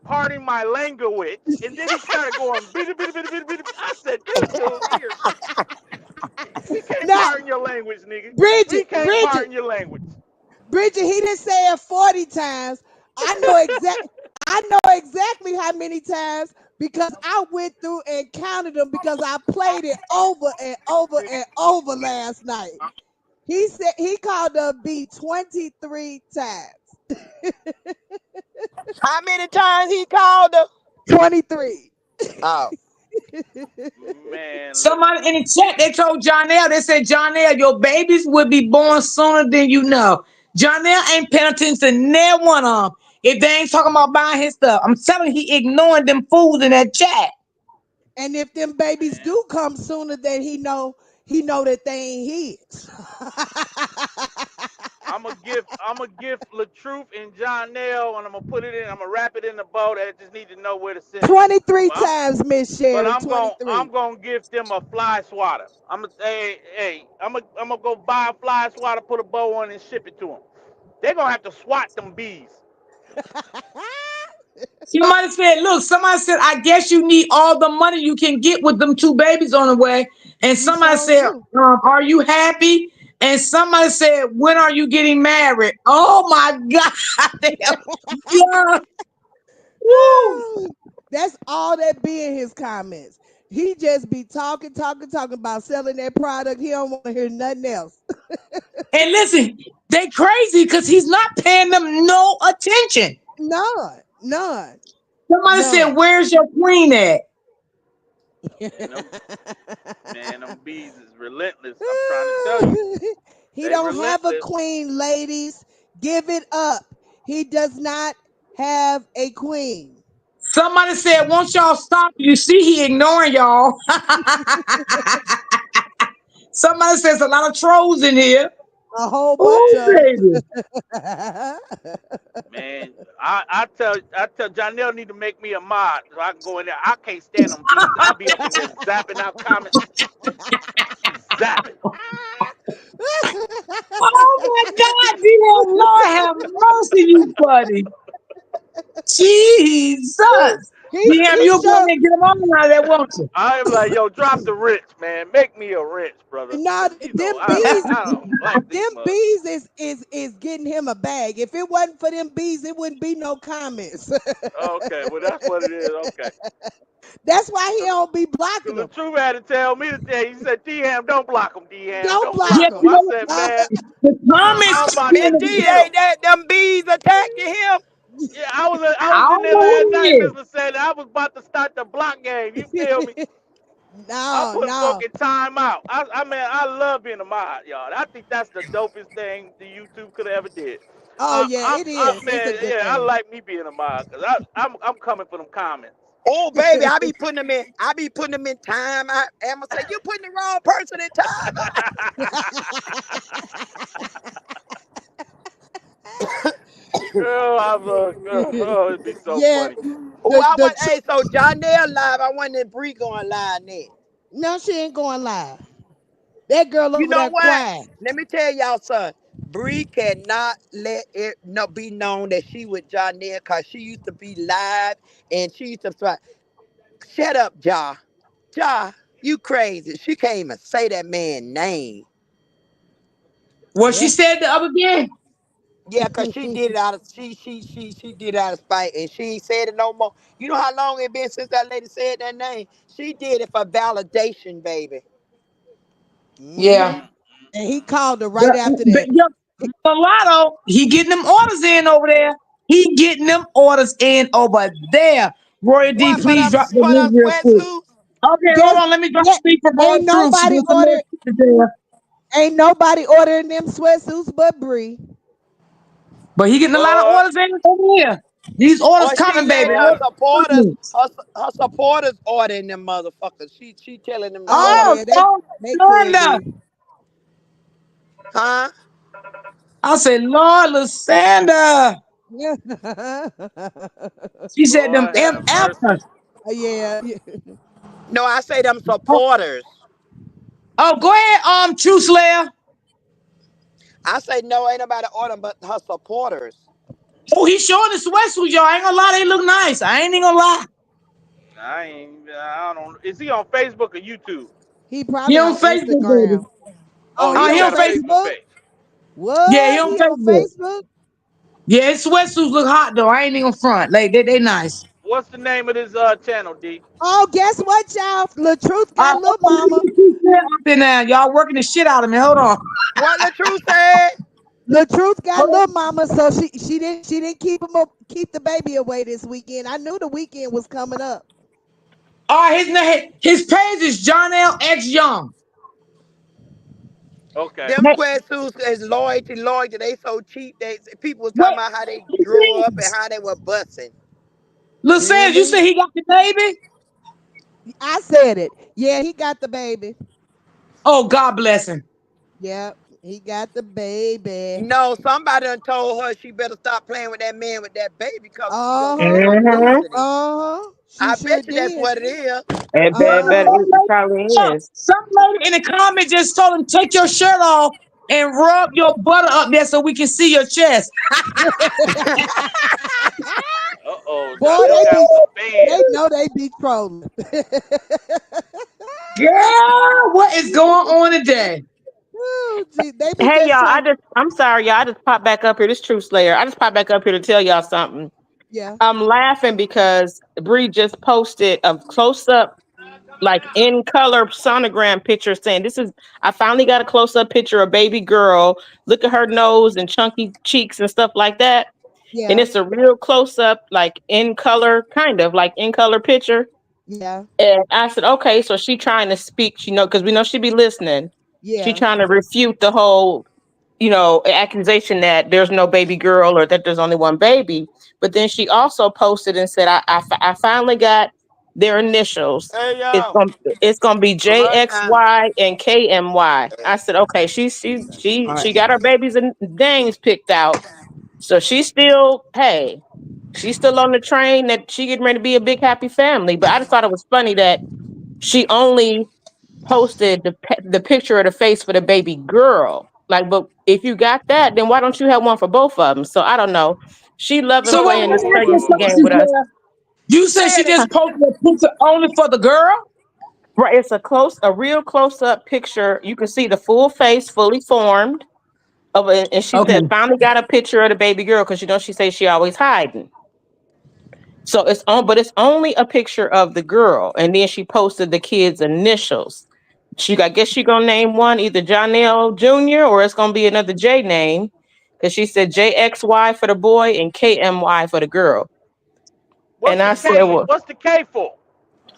pardon my language, and then he started going bitty bitty bitty bitty bitty. I said this dude here, we can't Now, pardon your language, nigga. We Bridget, can't Bridget, pardon your language. Bridget, he didn't say it 40 times. I know exactly how many times because I went through and counted them because I played it over and over and over last night. He said he called the beat 23 times. How many times he called her? 23. Oh, Man, look, Somebody in the chat, they told Jonelle, they said, Jonelle, your babies will be born sooner than you know. Jonelle ain't paying attention to neither one of them. If they ain't talking about buying his stuff, I'm telling you, he ignoring them fools in that chat. And if them babies man. do come sooner, then he know that they ain't his. I'm a gift Latruth and John Nell, and I'm gonna put it in. I'm gonna wrap it in the boat. I just need to know where to send it. 23 But I'm times, Miss but Sherry. I'm gonna I'm 23. gonna give them a fly swatter. I'm gonna go buy a fly swatter, put a bow on, it, and ship it to them. They're gonna have to swat them bees. Somebody said, look, somebody said, I guess you need all the money you can get with them two babies on the way. And He somebody sure said, do. are you happy? And somebody said, when are you getting married? Oh my God. Yeah. Woo. That's all that be in his comments. He just be talking about selling that product. He don't want to hear nothing else. And listen, they crazy because he's not paying them no attention. None. None. Somebody said, None. where's your queen at? Man, them bees is relentless. I'm trying to tell you, He they don't have a relentless. queen, ladies. Give it up. He does not have a queen. Somebody said, won't y'all stop? You see, he ignoring y'all. Somebody says a lot of trolls in here. A whole bunch Oh, Man, of baby. them. man, I tell Janelle need to make me a mod so I can go in there. I can't stand them bees. I'll be up in there zapping out comments, zapping. Oh, my God, dear Lord, have mercy, you buddy. Jesus. DM, he you'll go in sure there and get them all out of there, won't you? I am like, yo, drop the rich, man. Make me a rich, brother. no, Cause I don't like these them mugs. bees is getting him a bag. If it wasn't for them bees, it wouldn't be no comments. Okay, well that's what it is. Okay. That's why he Cause, don't be blocking the them. truth had to tell me today. He said, D-Ham, don't block him, D-Ham. Don't Don't block Yeah, block him. them. you I know, said, man, the I'm comments about Miss to killing D, me. kill him. ain't that them bees attacking him? Yeah, I was I in don't there know last who night, it Miss is. Mercedes. I was about to start the block game. You feel me? I No, put folk no. in time out. I mean, I love being a mod, y'all. I think that's the dopest thing the YouTube could have ever did. Oh yeah, it is. It's a Man, good yeah, I thing. like me being a mod because I'm coming for them comments. Oh baby, I be putting them in time. Emma say you putting the wrong person in time. Girl, it'd be so Yeah, funny. Oh, the I the want tr- hey, so John Nair live. I want that Bree going live next. no, she ain't going live. That girl You over know there what? quiet. Let me tell y'all son. Bree cannot let it not be known that she with John Nair because she used to be live and she used to try. Shut up, Ja. Ja, you crazy. She can't even say that man's name. What she Yeah. said the other day. Yeah, cause she did it out of she did it out of spite and she ain't said it no more. You know how long it been since that lady said that name? She did it for validation, baby. Hmm. Yeah. Mm, And he called her But, right after but that. yeah, Mulatto, he getting them orders in over there. He getting them orders in over there. Roy D, What for please them drop the for link them real quick. sweatsuits? Okay, hold Guess on. Let me drop get the link for Roy ain't Truth. She nobody just a order little there. ain't nobody ordering them sweatsuits but Bree. But he getting a lot of what? orders in over here. These orders Or she coming, baby. letting Yeah. her supporters ordering them motherfuckers. She telling them to Oh order. Oh, yeah, oh, they could Linda. be. Huh? I said, Lord, Lasanda. She said them Lord Them have mercy. MFers. Yeah. no, I say them supporters. Oh, go ahead, True Slayer. I say no, ain't nobody order but her supporters. Oh, he's showing the sweatsuit, y'all. I ain't gonna lie, they look nice. I ain't even gonna lie. I ain't. I don't. Is he on Facebook or YouTube? He He probably on on Facebook, baby. Instagram. Oh, Oh, he he Oh, don't he on got on a Facebook Facebook. Facebook? page. Yeah, he What? on He on Facebook. Facebook? Yeah, his sweatsuits look hot though. I ain't even gonna front. Like they nice. What's the name of this channel, D? Oh, guess what, y'all? The truth got little Let me mama. get you set up in there. Y'all working the shit out of me. Hold on. What the truth said? The truth got Hold little on. mama, so she didn't keep him up, keep the baby away this weekend. I knew the weekend was coming up. All right, his page is John L. X Young. Okay. Them sweatsuits is loyalty, loyalty. They so cheap. They people was talking What? about how they grew up and how they were busting. Lil Sands, you Really? said he got the baby? I said it. Yeah, he got the baby. Oh, God bless him. Yep, he got the baby. No, somebody done told her she better stop playing with that man with that baby because Uh she huh. gonna Mm-hmm. losing it. Uh huh. She I sure bet you that's did. what it is. It, Well, bet, Uh bet huh. it probably is. some lady in the comment just told him, take your shirt off and rub your butter up there so we can see your chest. Uh oh. Boy, We got some fans. they know they be trolling. Girl, what is going on today? Ooh, gee, they be Hey just y'all, trying. I'm sorry, y'all. I just popped back up here. This True Slayer. I just popped back up here to tell y'all something. Yeah, I'm laughing because Bree just posted a close up, like in color sonogram picture saying, this is, I finally got a close up picture of baby girl. Look at her nose and chunky cheeks and stuff like that. And yeah, it's a real close up, like in color, kind of like in color picture. yeah, And I said, okay, so she trying to speak, because we know she be listening. She yeah, trying to refute the whole, accusation that there's no baby girl or that there's only one baby. But then she also posted and said, I finally got their initials. Hey It's yo, gonna it's gonna be all right now. JXY and KMY. I said, okay, All she right. got her babies and names picked out. So she's still, hey, she's still on the train that she getting ready to be a big happy family. But I just thought it was funny that she only posted the picture of the face for the baby girl. Like, but if you got that, then why don't you have one for both of them? So I don't know. She loving So wait, playing let this me ask you a pregnancy Whoa. game question, with us. Claire. You said Say she it. just posted a picture only for the girl? Right, it's a real close up picture. You can see the full face, fully formed of it, and she said Okay. finally got a picture of the baby girl because she says she always hiding. So it's on, but it's only a picture of the girl, and then she posted the kid's initials. I guess she gonna name one either Jonell Jr. or it's gonna be another J name, because she said JXY for the boy and KMY for the girl. What's And the I said, K? well, What's the K for?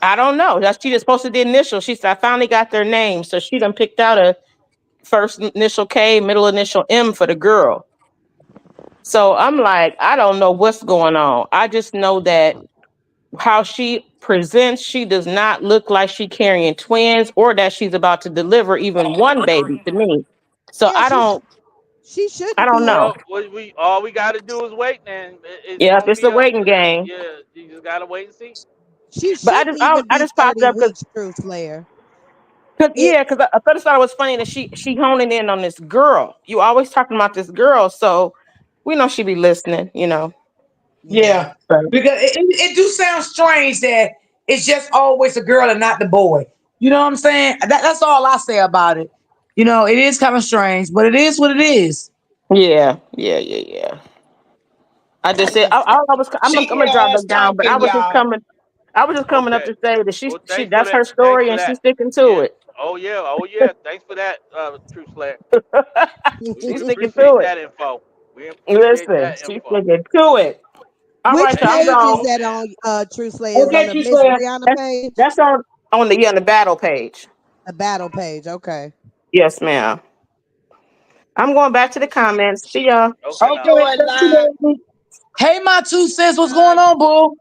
I don't know. She just posted the initials. She said I finally got their names, so she done picked out a first initial K, middle initial M for the girl. So I'm like, I don't know what's going on. I just know that how she presents, she does not look like she carrying twins or that she's about to deliver even one baby to me. So yeah. She I shouldn't don't be. know. Well, we all we got to do is wait, and it's Yeah, gonna it's be a a waiting game. yeah. You just gotta wait and see. She But shouldn't even I be just popped 30 up weeks. Truth Slayer. It. because I thought it was funny that she honing in on this girl. You always talking about this girl, so we know she be listening. Yeah. Yeah. But Because it do sound strange that it's just always a girl and not the boy. You know what I'm saying? That's all I say about it. It is kind of strange, but it is what it is. yeah, yeah, yeah, yeah. I just I said just. I'm She gonna hear drop us back down, but talking, y'all. I was just coming up Okay. to say that Well, she thanks for that's her that. Thanks story for and she's that. sticking to Yeah. it. Oh yeah. Oh yeah. Thanks for that, True Slayer. We She's sticking to appreciate it. that info. We appreciate Listen, that she's info. sticking to it. All Which right, y'all, I'm page is gone. that Amen. on? True Slayers on Okay, the True Miss Slayer. Brianna That's page, that's on the battle page. the battle page. Okay. Yes, ma'am. I'm going back to the comments. See y'all. Okay She now. Okay, going thank live. you, baby. Hey, my two cents, what's going Live. on, boo?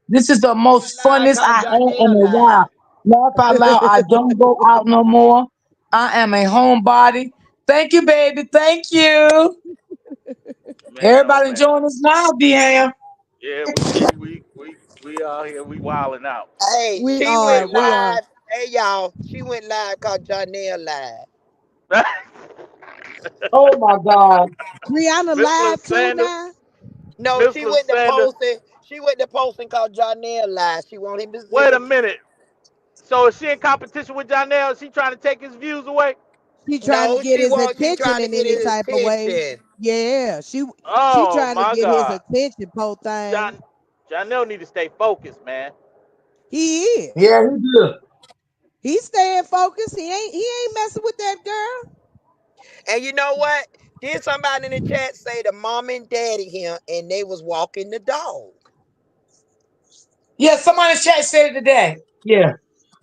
This is the She going most live funnest cause I had in Jonelle a live. while. Laugh out loud. I don't go out no more. I am a homebody. Thank you, baby. Thank you. Man, oh Everybody man. enjoying this live, Deanne. Yeah, we out here, we wilding out. Hey, We she are, went we Everybody. are. live. Hey, y'all. She went live called Janelle Live. Oh my God. Brianna Miss live too Lasanda, now. No, Miss she went to Lasanda. posting. She went to posting called Janelle Live. She want him to Wait a listen. minute. So is she in competition with Jonelle? Is she trying to take his views away? She trying to No, get his she attention trying to in get any his type of way. attention. Yeah, she Oh trying to my get his God. attention, po John thing. Jonelle need to stay focused, man. He is. Yeah, he good. He's staying focused. He ain't messing with that girl. And you know what? Did somebody in the chat say the mom and daddy here and they was walking the dog? Yeah, somebody in the chat said it today. Yeah.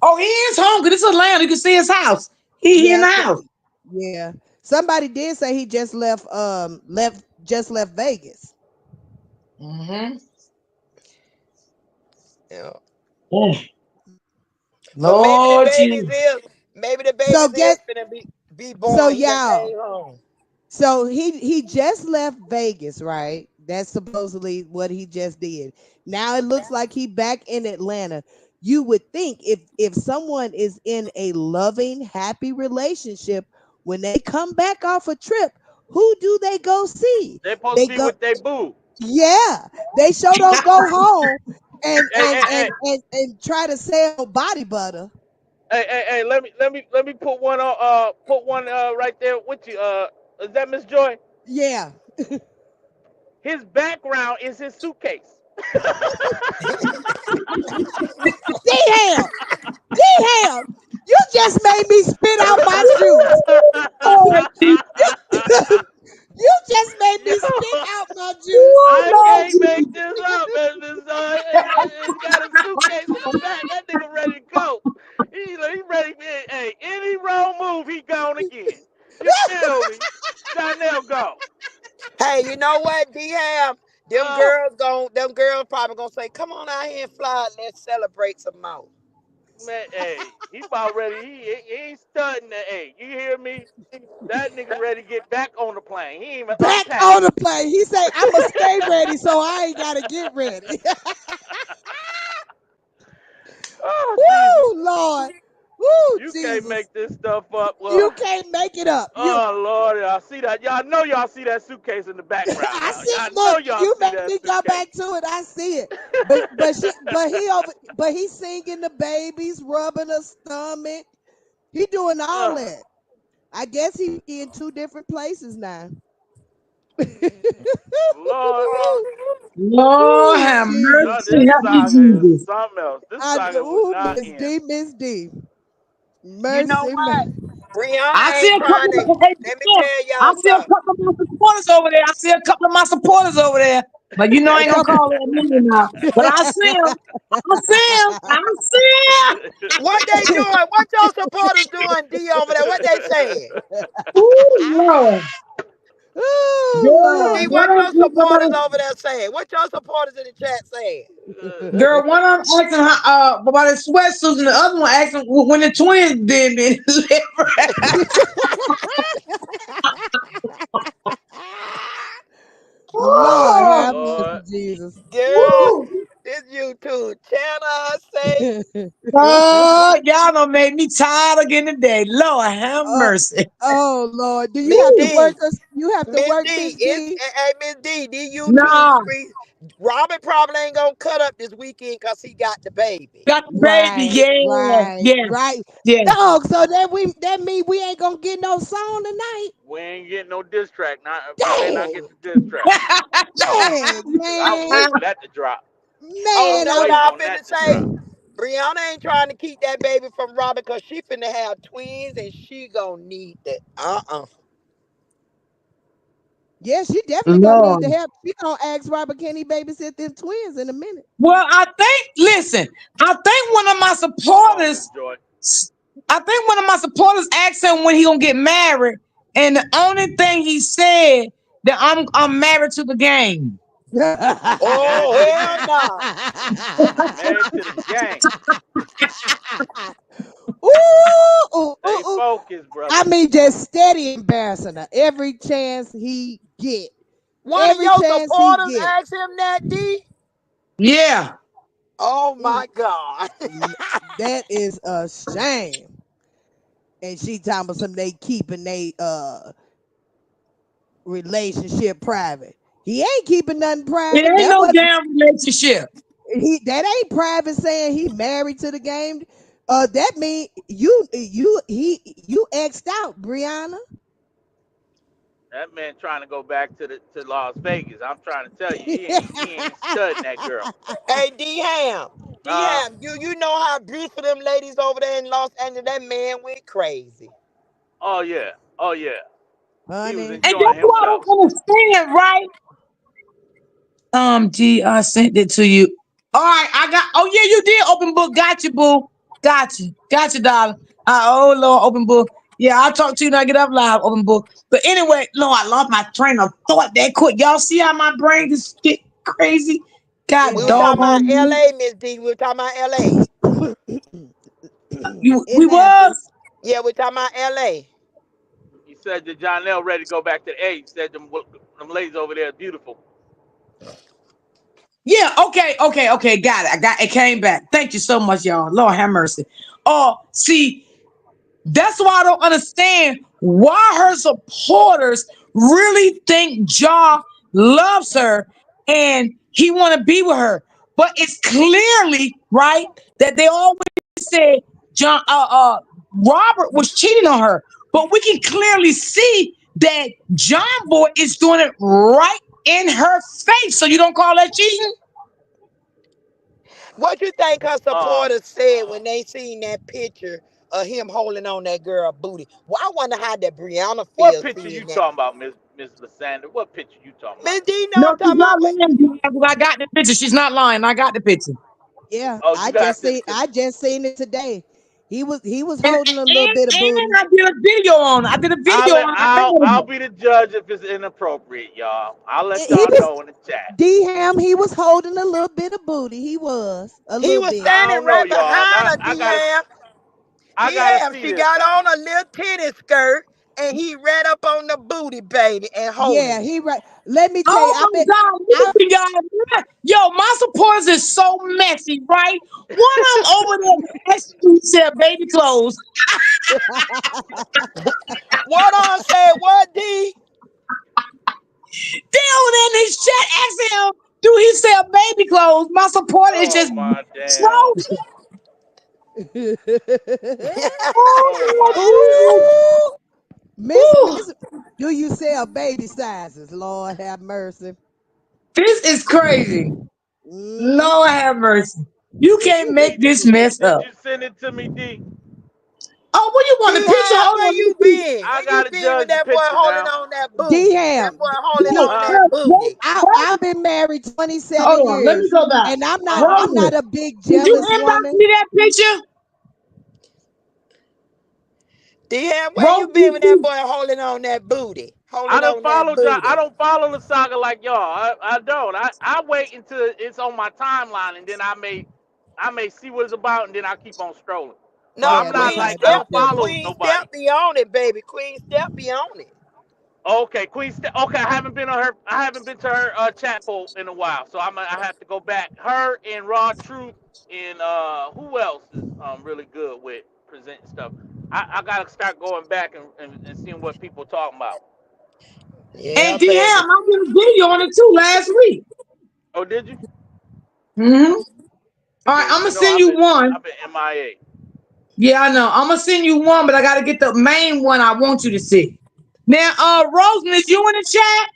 Oh, he is home. This is Atlanta. You can see his house. He in Yeah, the house. yeah. Somebody did say he just left Vegas. Mm-hmm. Yeah. Oh, But Lord Jesus. maybe the So babies get is finna be so born. He done y'all. came home. So he just left Vegas, right? That's supposedly what he just did. Now it looks like he back in Atlanta. You would think if someone is in a loving, happy relationship, when they come back off a trip, who do they go see? They supposed to They be go, with their boo. yeah, they sure don't go home and Hey, and hey, and hey, and, and try to sell body butter. hey, let me put one on put one right there with you. Is that Miss Joy? Yeah. His background is his suitcase. Damn, damn, you just made me spit out my juice. Oh, Jesus. You just made me spit Yo, out my juice. Oh, I Lord can't make Jesus. this up, man. He got a suitcase in the back. That nigga ready to go. He ready. Hey, any wrong move, he gone again. You feel me? Jonelle go. Hey, you know what, D-Ham? Uh, Them girls probably gonna say, come on out here and fly, let's celebrate some more. man, hey, he about ready. He ain't studying that. Hey, you hear me? That nigga ready to get back on the plane. He ain't even Back unpacked. on the plane. He say, I'ma stay ready, so I ain't gotta get ready. Oh, Jesus. Woo, Lord. Woo, You can't Jesus. make this stuff up. You Well, can't make it up. You oh, Lord, y'all see that? Y'all know y'all see that suitcase in the background I now. see, Y'all know look, y'all you see made that me go suitcase. back to it. I see it. But he's singing the babies, rubbing her stomach. He doing all Uh, that. I guess he in two different places now. Lord, Lord Ooh, have Jesus. y'all, mercy. this Help me, saga is Jesus. something else. This saga would Ooh, not Miss end. D, Miss D. You know Mercy, what? mercy. I Brianna see ain't a trying couple to. of, hey, Let me look, tell I y'all see a something. couple of my supporters over there. I see a couple of my supporters over there. But you know I A ain't gonna couple. call it a million now. But I see them. I see them. I see them. What they doing? What your supporters doing, D over there? What they saying? Ooh, Lord. Oh Girl, D, Lord. one what of your them, supporters over there saying? What your supporters in the chat saying? girl, one of them asking about his sweatsuits, and the other one asking when the twins did me deliver. Lord oh, Oh, have mercy, Lord. Jesus. Girl, woo. this YouTube channel say, Oh, y'all done made me tired again today. Lord have oh, mercy. oh Lord. Do you Miss have to Woo. work D, us? You have to Miss work, D, Miss it's D. hey Miss D, these YouTube Nah, streets. Robert probably ain't gonna cut up this weekend cause he got the baby. got the baby. Right, Yeah, right, yeah, right. yeah. Dog, so that mean we ain't gonna get no song tonight. We ain't getting no diss track. Not, we may not get Dang, the diss track. dang, Because I was man, waiting for that to drop. I Oh, was man. that's what waiting I on finna that to say. drop. Brianna ain't trying to keep that baby from Robert because she finna have twins and she gonna need that. Yeah, she definitely gonna need the Lord. help. She gonna ask Robert, can he babysit them twins in a minute? Well, listen, I think one of my Come on, Miss supporters, Joy. I think one of my supporters asked him when he gonna get married, and the only thing he said that I'm married to the game. Married Oh to the hell game. no. Married to the game. Ooh, ooh, ooh, Stay ooh. focused, I brother. mean, just steady embarrassing her every chance he get. One of every your chance he supporters get. asked him that, D? Yeah. Oh Mm, my God. n- that is a shame. And she talking about something they keeping they relationship private. He ain't keeping nothing It private. ain't That no was damn relationship. he. That ain't private. Saying he married to the game. That mean you xed out, Brianna. That man trying to go back to Las Vegas. I'm trying to tell you, he ain't studying that girl. Hey, D Ham. D Uh, Ham, you know how beautiful them ladies over there in Los Angeles, that man went crazy. oh yeah, oh yeah. He was Honey. And enjoying that's what I himself. don't understand, right? G, I sent it to you. All right, I got. Oh yeah, you did open book. Got you, boo. Got you, darling. Oh Lord, open book. Yeah, I'll talk to you when I get up live. Open book. But anyway, Lord, I lost my train of thought that quick. Y'all see how my brain just get crazy? It We God were talking doggone about happens. me. LA, Miss D. We were talking about LA. It We was. happens. Yeah, we're talking about LA. He said that Jonelle ready to go back to the A. He said them ladies over there are beautiful. Yeah, okay. Got it. I got it. Came back. Thank you so much, y'all. Lord have mercy. Oh, see, that's why I don't understand why her supporters really think Ja loves her and he want to be with her. But it's clearly right that they always said John Robert was cheating on her. But we can clearly see that John Boy is doing it right in her face. So you don't call that cheating? What you think her Um, supporters said when they seen that picture of him holding on that girl booty? Well, I wonder how that Brianna what feels picture you seeing that. talking about, Miss Lysander? What picture you talking Miss about? D know No, I'm she's talking not about. lying. Diaz. I got the picture. She's not lying. I got the picture. Yeah, Oh, you got this because I just seen it today. He was And holding a little bit of and booty. I did a video on it. I did a video on it. I I'll made be the judge if it's inappropriate, y'all. I'll let He y'all was know in the chat. D Ham, he was holding a little bit of booty. He was a He little was bit. I standing don't know, right y'all. behind her, I D gotta Ham, see she this. got on a little tennis skirt and he right up on the booty, baby, and Yeah, holding it. he right. Let me tell you, Oh my God! I Listen, y'all. Yo, my supporters is so messy, right? One of them over there asking you to sell baby clothes. What on said what, D? They over there in this chat asking him, do he sell baby clothes? My supporter is Oh just my damn. trolling. Oh my damn. Ooh, Woo. Miss, do you sell baby sizes? Lord have mercy. This is crazy. Mm. Lord have mercy. You can't make this mess Did up. you send it to me, D? Oh, what you D want the picture? Ham, Hold where on, let me you see. been? I Where you gotta been with judge the that boy picture holding now. on that D booty? That Ham, boy holding on Huh? that booty. I've been married 27 Hold on, let me years, go back. and I'm Rosa, not a big did you jealous inbox woman. me that picture? D Ham, where you Rosa, been with that boy holding on that booty? I Holding don't on that follow John. I booty. don't follow the saga like y'all. I don't. I wait until it's on my timeline and then I may see what it's about and then I keep on scrolling. So No, I'm Yeah, not that's Queen how I like I do Steph don't do. too. follow Queen nobody. Steph be on it, baby. Queen Steph be on it. Okay, Okay, I haven't been on her. I haven't been to her chat poll in a while, so I have to go back. Her and Raw Truth and who else is really good with presenting stuff. I gotta start going back and seeing what people talking about. Yeah, And DM, baby. I did a video on it too last week. Oh, did you? Mm-hmm. All right, Yeah, I'm you gonna know send you one. I've been MIA. Yeah, I know. I'm gonna send you one, but I gotta get the main one I want you to see. Now, Rosen, is you in the chat?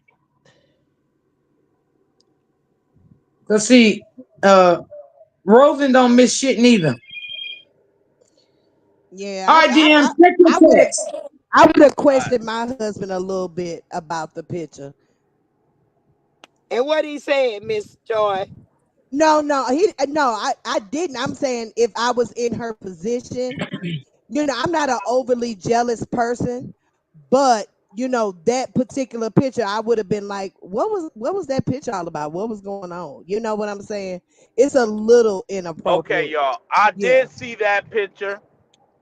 Let's see. Uh, Rosen don't miss shit neither. All Yeah, right, DM, check I would your have text. I would have All right. questioned my husband a little bit about the picture. And what he said, Miss Joy? No, I didn't. I'm saying if I was in her position, I'm not an overly jealous person, but that particular picture, I would have been like, what was that picture all about? What was going on? You know what I'm saying? It's a little Okay, inappropriate. y'all. I Yeah. did see that picture.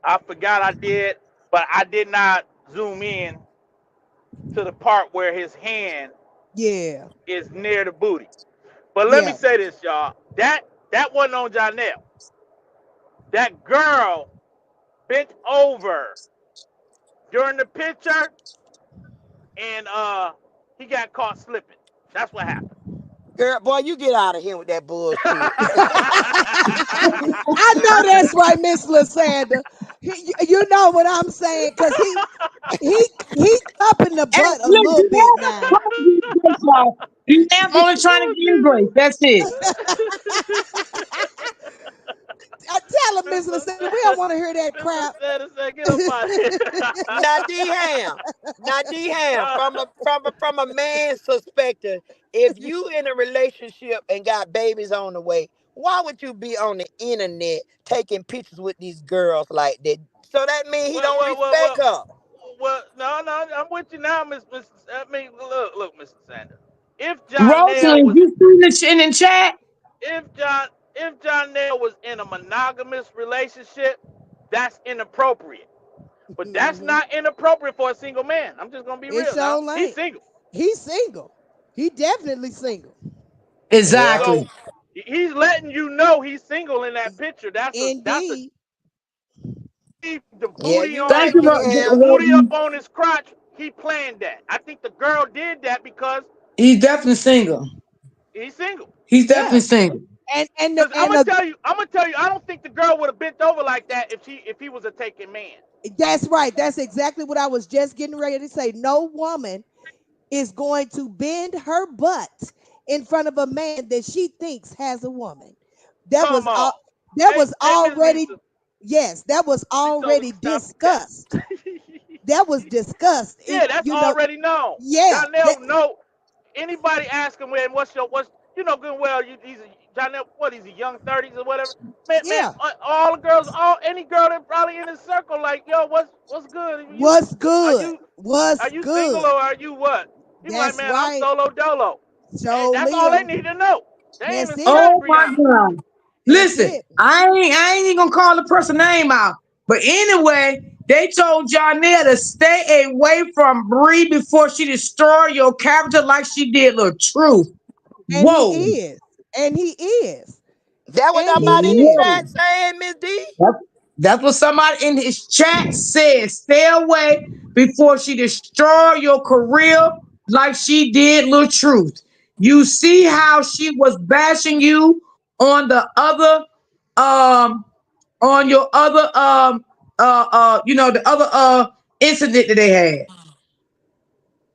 I forgot I did, but I did not zoom in to the part where his hand. Yeah. is near the booty. But let me Yeah. say this, y'all. That wasn't on Janelle. That girl bent over during the picture, and he got caught slipping. That's what happened. Girl, boy, you get out of here with that bullshit. I know that's right, Miss Lysander. You know what I'm saying? Cause he cupping the And butt a look, little you bit now. trying to give grace, y'all. I'm only trying to Oh, give him Jesus. grace. That's it. I tell him, Miss Miss Lysander, we don't want to hear that Miss crap. Santa said, "Get up out of here." Now, D Ham. Now, D Ham, from a man's perspective, if you in a relationship and got babies on the way, why would you be on the internet taking pictures with these girls like that? So that means he well, don't well, well, respect well, her. well. No, no, I'm with you now, Miss. I mean, look, Mr. Sanders. If John Rosalind, was, you see the shit in the chat? if John, if John was in a monogamous relationship, that's inappropriate. But that's Hmm. not inappropriate for a single man. I'm just gonna be It real now. sure He's ain't. single, He's single. He definitely single. Yeah. Exactly. so he's letting you know he's single in that picture. That's a Indeed. the Yeah, booty you Thank right, you, on D the Ham. booty up on his crotch. He planned that. I think the girl did that because He's definitely single. he's single. He's definitely Yeah. single. Because And a, I'm gonna tell you, I don't think the girl would have bent over like that if he was a taken man. that's right. That's exactly what I was just getting ready to say. No woman is going to bend her butt in front of a man that she thinks has a woman. That Come was all on, that was hey Miss already Lisa, yes, that was Lisa, already stop the cap. discussed. That was discussed. Yeah, that's already known. Yeah, that, Janelle know. Anybody ask him, man, what's good and well, he's a Janelle, what is he, young 30s or whatever? Man, yeah. all the girls, any girl that probably in his circle, like, yo, what's good? What's Are good? you are What's you single good? or are you what? He be like, That's man, I'm right. solo dolo. And So that's all they live. need to know. They ain't That's even it. studying Oh my Brianna. God. That's Listen, it. I ain't even gonna call the person name out. But anyway, they told Janelle to stay away from Bree before she destroy your character like she did Little Truth. And he Whoa. is. And he is. That what And he somebody in the is. Whoa. chat saying, Miss D? That's, that's what somebody in his chat said. Stay away before she destroy your career like she did Little Truth. You see how she was bashing you on the other um on your other the other incident that they had.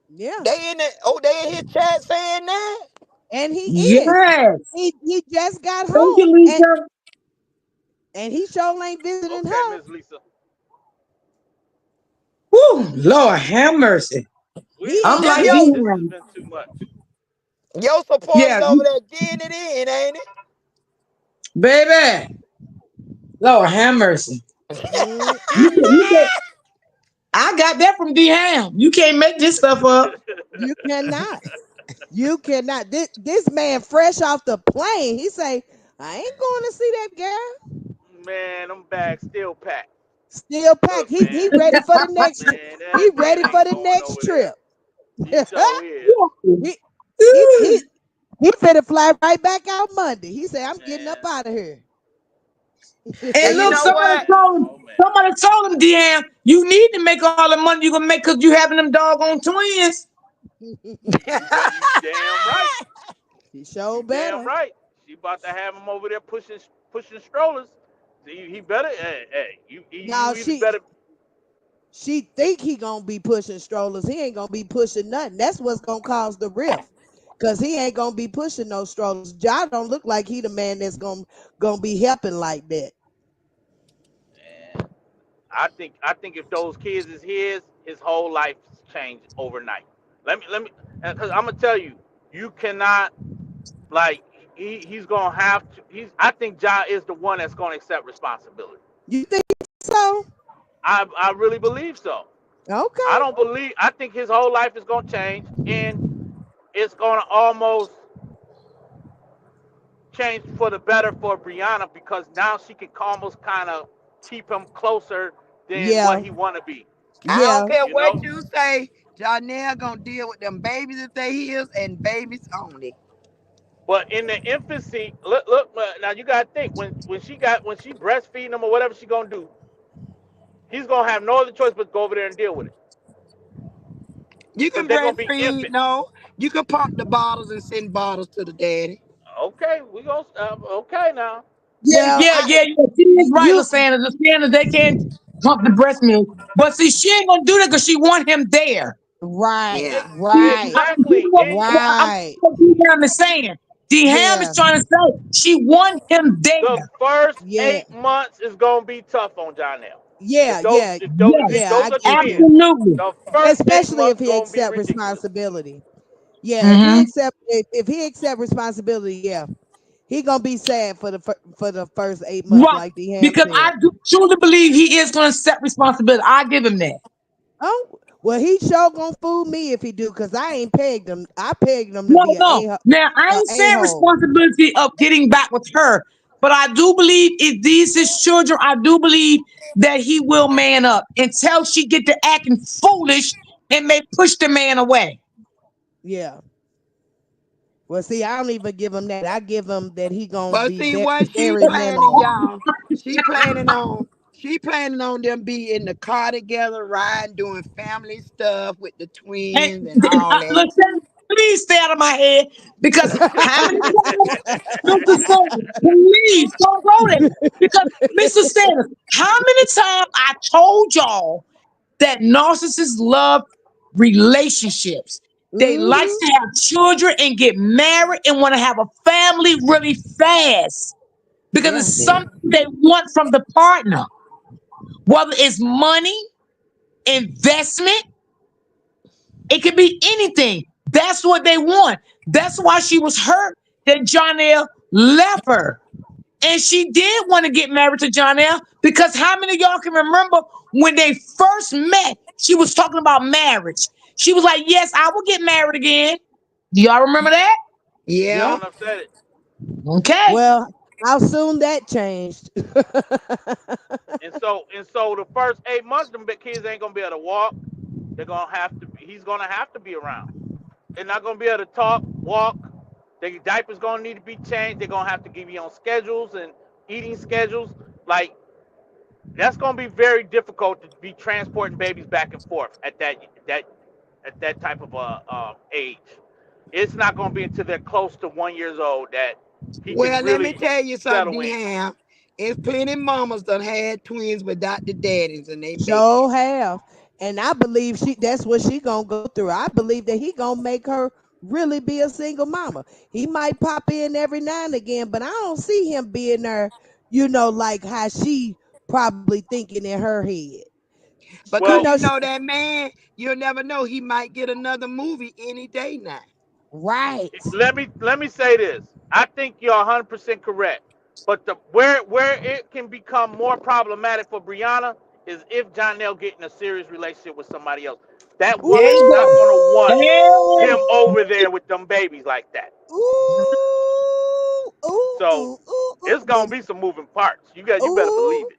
Yeah. They in his chat saying that? And he is. Yes. He just got Thank you, home Lisa. and he sure ain't visiting Okay, her. Miss Lisa. Whew, Lord have mercy. He I'm ain't This like, your seen. This has damn. been too much. your supporters Yeah, over there getting it in, ain't baby. Lord have mercy. You Mm-mm. can I got that from D Ham. You can't make this stuff up. You cannot. You cannot. This man fresh off the plane. He say, I ain't going to see that girl. Man, them bags still packed. Still packed. Look, He man, ready for the next trip. man, that He man ready for ain't the going next over there. trip. He sure is. he he finna fly right back out Monday. He said, I'm getting up Man, out of here. And And you look, know what? oh man. somebody told him, DM, you need to make all the money you gonna make because you having them doggone twins. You damn right. He sure You damn better. right. She about to have him over there pushing strollers. So he better. Hey, Now you either better. she think he gonna be pushing strollers. He ain't gonna be pushing nothing. That's what's gonna cause the rift. Cause he ain't gonna be pushing no strollers. John don't look like he the man that's gonna be helping like that. I think if those kids is his whole life changed overnight. Let me, because I'm gonna tell you, you cannot like he's gonna have to. I think John is the one that's gonna accept responsibility. You think so? I really believe so. I Okay. don't believe. I think his whole life is gonna change, and it's gonna almost change for the better for Brianna because now she can almost kind of keep him closer than what Yeah. he want to be. I don't Yeah. care You what know? you say. Janelle gonna deal with them babies if they his and babies only. But in the infancy, look now you gotta think when she breastfeeding him or whatever she gonna do, he's gonna have no other choice but to go over there and deal with it You because can they're gonna be breastfeed, infants. no. You can pump the bottles and send bottles to the daddy. Okay, we gonna okay now. Yeah, Well, yeah, yeah, yeah. She is right, you Lysandra. Lysandra, they can't pump the breast milk. But see, she ain't gonna do that because she want him there. right, Yeah. See, right, Exactly. I'm right. what D-Ham is saying. D-Ham is Yeah, trying to say she want him The there. first yeah, 8 months is gonna be tough on John L. yeah, yeah, Yes, yeah. Those I are get twins. you. absolutely. The first eight Especially if months he gonna be accept ridiculous. responsibility. Yeah, Hmm. if he accept responsibility, yeah, he gonna be sad for for the first 8 months, Right. like the ham Because said. I do truly believe he is going to accept responsibility. I give him that. Oh, well, he sure gonna fool me if he do, cause I ain't pegged him. I pegged him to No, be no. Now, I ain't a saying hole. responsibility of getting back with her, but I do believe if these his children, I do believe that he will man up until she get to acting foolish and may push the man away. Yeah. Well, see, I don't even give him that. I give him that he gonna But be see what she very planning, minimal. y'all. She planning on them be in the car together, riding, doing family stuff with the And twins and all that. listen, please stay out of my head because how many times, Mr. Sanders, please don't go there. Because Mr. Sanders, how many times I told y'all that narcissists love relationships. They like Hmm. to have children and get married and want to have a family really fast because Yeah. it's Yeah. something they want from the partner, whether it's money, investment, it could be anything. That's what they want. That's why she was hurt that Jonelle left her. And she did want to get married to Jonelle because how many of y'all can remember when they first met? She was talking about marriage. She was like, yes, I will get married again. Do y'all remember that? Yeah. Yeah. Shouldn't have said it. Okay. Well, how soon that changed? And so the first 8 months, them big kids ain't gonna be able to walk. They're gonna have to. He's gonna have to be around. They're not gonna be able to talk, walk. Their diapers gonna need to be changed. They're gonna have to give you on schedules and eating schedules. Like that's gonna be very difficult to be transporting babies back and forth at that type of age. It's not gonna be until they're close to 1 years old that he can Well, let me really tell you something, settle in. Ham. It's plenty mamas done had twins without the daddies and they make it. Sure have. And I believe that's what she gonna go through. I believe that he gonna make her really be a single mama. He might pop in every now and again, but I don't see him being there, like how she probably thinking in her head. You Because Well, know, you she, know that man, you'll never know. He might get another movie any day now. right. let me say this. I think you're 100% correct. But the where it can become more problematic for Brianna is if Jonelle get in a serious relationship with somebody else. That There woman you is not go. gonna want There. him over there with them babies like that. Ooh, ooh, So ooh, ooh, ooh. it's gonna be some moving parts. You better believe Ooh, it.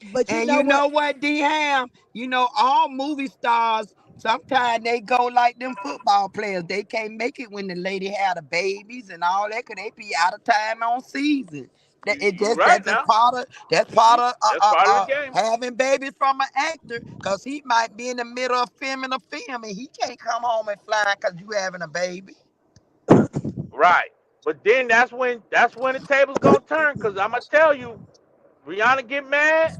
but you And know you what? know what, D Ham? You know, all movie stars, sometimes they go like them football players. They can't make it when the lady had the babies and all that, cause they be out of time on season. It You just right that's a now. part of that's part of That's part of the game. having babies from an actor, cause he might be in the middle of filming a film and he can't come home and fly cause you having a baby. Right. But then that's when the tables gonna turn. Cause I'ma tell you, Rihanna get mad.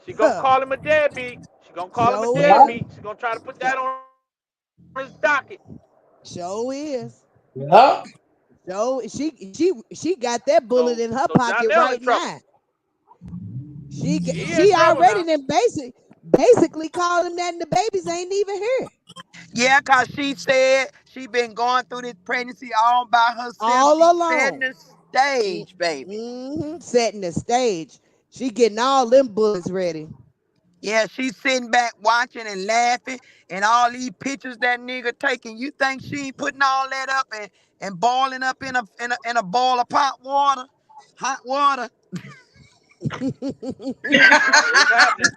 She gonna call him a deadbeat. She gonna call him a Show Yeah. is. deadbeat. She gonna try to put that Show, on his docket. show is. Yeah. So she got that bullet So in her pocket Jonelle in right trouble. now. He in She trouble already now. then basically called him that, and the babies ain't even here. Yeah, cause she said she been going through this pregnancy all by herself. All She setting alone. the stage, baby. Setting the stage. She getting all them bullets ready. Yeah, she's sitting back watching and laughing, and all these pictures that nigga taking. You think she ain't putting all that up and boiling up in a boil of hot water? Oh, it's happening.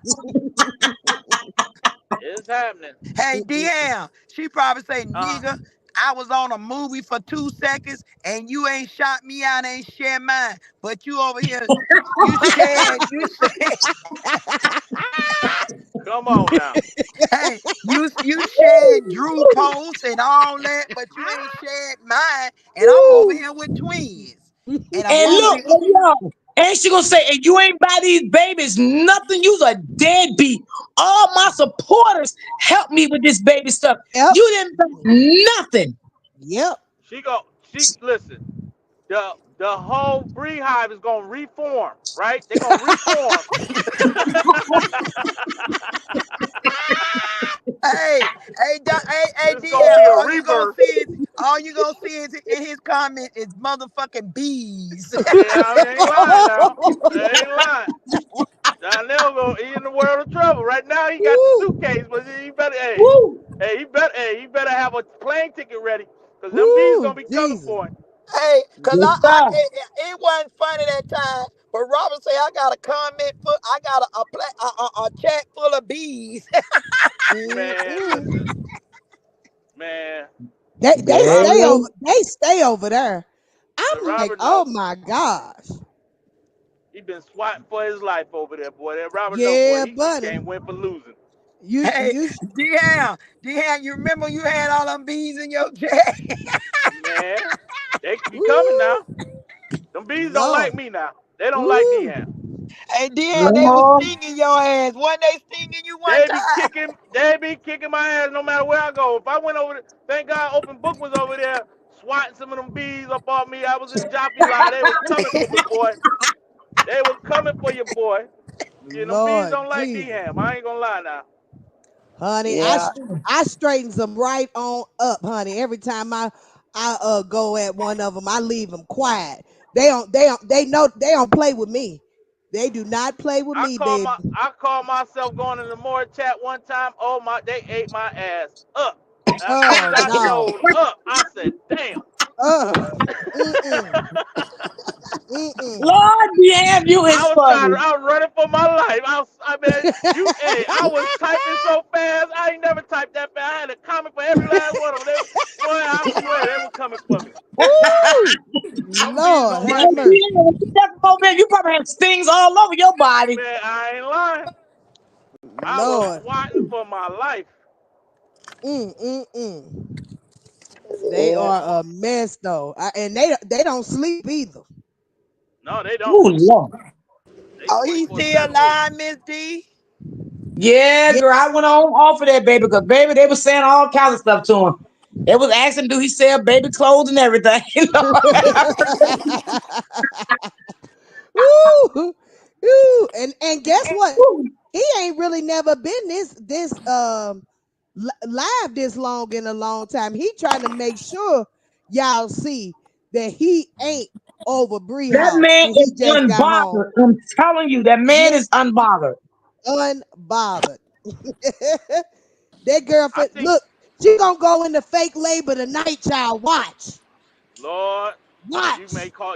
It's happening. Hey, DM, she probably say, Uh-huh. nigga, I was on a movie for 2 seconds and you ain't shot me out, ain't shared mine. But you over here, you said, Come on now. hey, you shared Drew posts and all that, but you ain't shared mine. And I'm over Woo. here with twins. And a And look, movie. and yo, and she gonna say, and you ain't buy these babies nothing. You's a deadbeat. All my supporters helped me with this baby stuff. Yep. You didn't buy nothing. Yep. She listen. The whole beehive is gonna reform, right? They're gonna reform. Hey, hey, It's gonna DM. be a rebirth. All you gonna see is in his comment is motherfucking bees. Yeah, I ain't lying now. I ain't lying. Now they'll go. He in the world of trouble. Right now he got the Woo. suitcase, but he better. Woo! He better have a plane ticket ready, cause them bees Woo. gonna be coming Jesus. for him. Hey, cause Yes, sir. it wasn't funny that time. But Robert say I got a comment for I got a chat full of bees. Man, Mm-mm. listen, man. They Robert stay done. Man. over. They stay over there. The I'm like, Robert oh done. my gosh. He been swatting for his life over there, boy. That Robert know, boy. Yeah, He buddy. can't win for losing. You Hey, you DM, you remember you had all them bees in your chat? Man, they be coming woo now. Them bees don't like Lord. me now. They don't like Woo. D-Ham. Hey, DM, they was Lord. stinging your ass. One they stinging you one time. They be kicking my ass no matter where I go. If I went over there, thank God Open Book was over there swatting some of them bees up on me. I was in Jockey Line. They was coming for me, boy. They was coming for you, boy. Yeah, them bees Lord don't like Jesus. D-Ham. I ain't gonna lie now. Honey, Yeah. I straightens them right on up, honey. Every time I go at one of them, I leave them quiet. They know they don't play with me. They do not play with me, baby. I called myself going in the more chat one time. Oh my, they ate my ass up. As soon as Oh I no. showed up, I said, damn. Mm-mm. Mm-mm. Lord, damn, you is funny. I was running for my life. I was typing so fast. I ain't never typed that fast. I had a comment for every last one of them. Boy, I swear they were coming for me. Woo! Them bees Lord don't Man, have like me. mercy. yeah, you never know, man. You probably have stings all over your body. Man, I ain't lying. I was Lord. swatting for my life. Mm-mm-mm. They Yeah. are a mess though. And they don't sleep either. No, they don't. Oh, Lord. They Oh, he still 24/7 with it. alive, Miss D? Yeah, Yeah. girl, I went on off of that baby because baby, they was saying all kinds of stuff to him. They was asking, do he sell baby clothes and everything? You know? Ooh, ooh. And guess what? He ain't really never been live this long in a long time. He trying to make sure y'all see that he ain't over Bree That House man and he is just got home. unbothered. I'm telling you, that man Yeah, is unbothered. unbothered. That girl, I think, look, she gonna go into fake labor tonight, y'all. Watch, Lord, watch,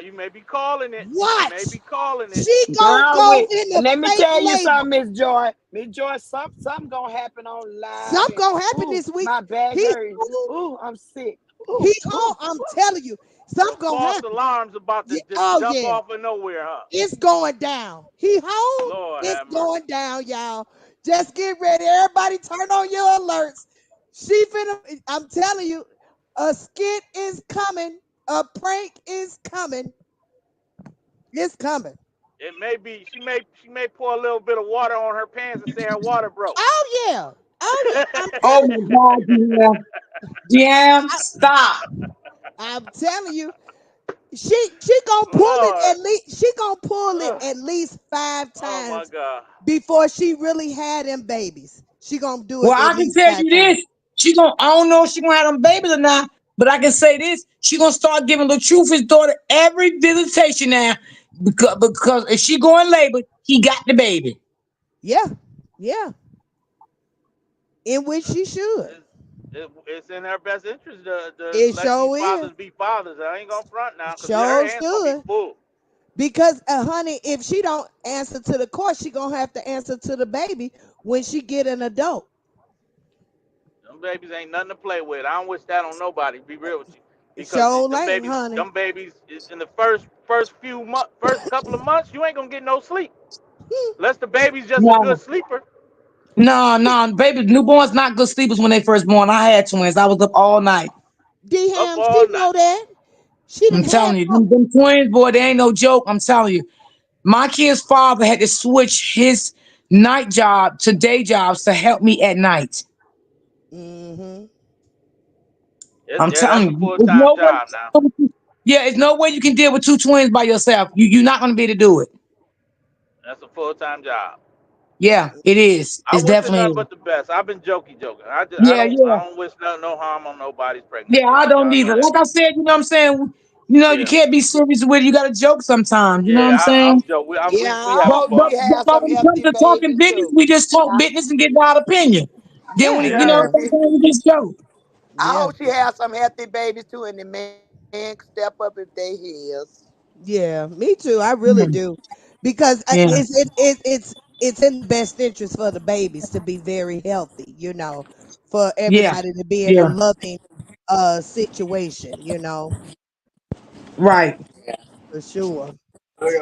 you may be calling it. You may watch. be calling it. She gonna Girl, go with into and let me fake tell you labor. something, Miss Joy. Miss Joy, something gonna happen on live. Something And gonna happen ooh, this week. my back He hurts. home. Ooh, I'm sick. He Ooh, home. ooh. I'm telling you, something Some gonna false happen. alarms about to Yeah, just oh jump yeah, off of nowhere, huh? it's going down. He home. Lord It's have mercy. going down, y'all. Just get ready. Everybody, turn on your alerts. She finna. I'm telling you, a skit is coming. A prank is coming. It's coming. It may be she may pour a little bit of water on her pants and say her water broke. Oh yeah. Oh yeah. Oh my God, yeah. Yeah, stop. I'm telling you. She gonna pull it Lord. at least. She gonna pull it Ugh. at least five Oh my times God. before she really had them babies. She gonna do Well, it I at can least tell five you times. this. I don't know if she gonna have them babies or not, but I can say this. She gonna start giving the truth his daughter every visitation now. Because if she go in labor, he got the baby. Yeah, yeah. In which she should. It's, it's in her best interest to It let these sure is. fathers be fathers. I ain't gonna front now because her Sure hands gonna be should. full. Because honey, if she don't answer to the court, she gonna have to answer to the baby when she get an adult. Them babies ain't nothing to play with. I don't wish that on nobody. Be real with you, because Show them ain't, babies, honey. them babies in the first couple of months, you ain't gonna get no sleep. Unless the baby's just a good No, sleeper. no, baby, newborns not good sleepers when they first born. I had twins. I was up all night. Up D-Ham, all she night. know that. She I'm done had telling you, four. them twins, boy, they ain't no joke. I'm telling you. My kid's father had to switch his night job to day jobs to help me at night. Mm-hmm. I'm Yeah, that's telling a you, full there's time no way. job now. Yeah, there's no way you can deal with two twins by yourself. You're not gonna be able to do it. That's a full time job. Yeah, it is. I It's wish her definitely nothing is. but the best. I've been joking. Yeah, yeah, I don't wish no harm on nobody's yeah. pregnancy. I don't Y'all know either. that. Like I said, you know what I'm saying. You know, you Yeah, can't be serious with it. You got to joke sometimes. You know what I'm yeah. saying. I'm joking. Yeah, We I having But hope but fun. she has but some when it comes healthy to talking babies business, too. we just talk I, business and get our opinion. Then when Yeah, it, you know, yeah, exactly. sometimes we just joke. I yeah, hope she has some healthy babies too, and the man can step up if they his. yeah. Me too. I really Mm, do, because yeah, it's in the best interest for the babies to be very healthy. For yeah, everybody to be in a yeah. loving situation. Right. For sure.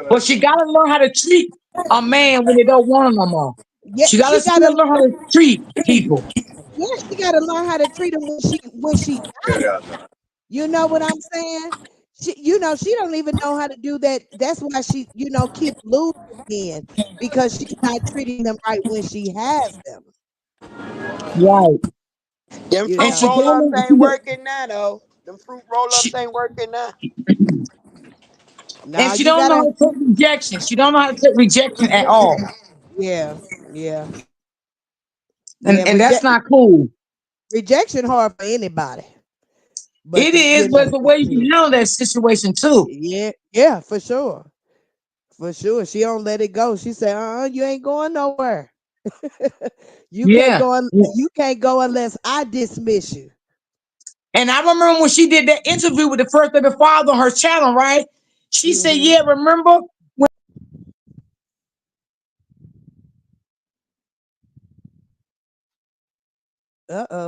But she got to learn how to treat a man when they don't want him no more. Yeah, She got to she still gotta. learn how to treat people. Yeah, she gotta learn how to treat them when she got them. You know what I'm saying? She don't even know how to do that. That's why she, keep losing men, because she's not treating them right when she has them. Right. Them You And fruit she know. roll don't ups know. ain't working now though. Them fruit roll ups She, ain't working now. and Now she you don't know gotta. how to take rejection. She don't know how to take rejection at all. Yeah, yeah, yeah. And that's not cool. Rejection hard for anybody, but It is, but it's the way you can handle that situation too. yeah, yeah, for sure, for sure. She don't let it go. She said, you ain't going nowhere. you can't Yeah. go. Yeah. You can't go unless I dismiss you. And I remember when she did that interview with the first baby father on her channel, right? She said, Hmm. "Yeah, remember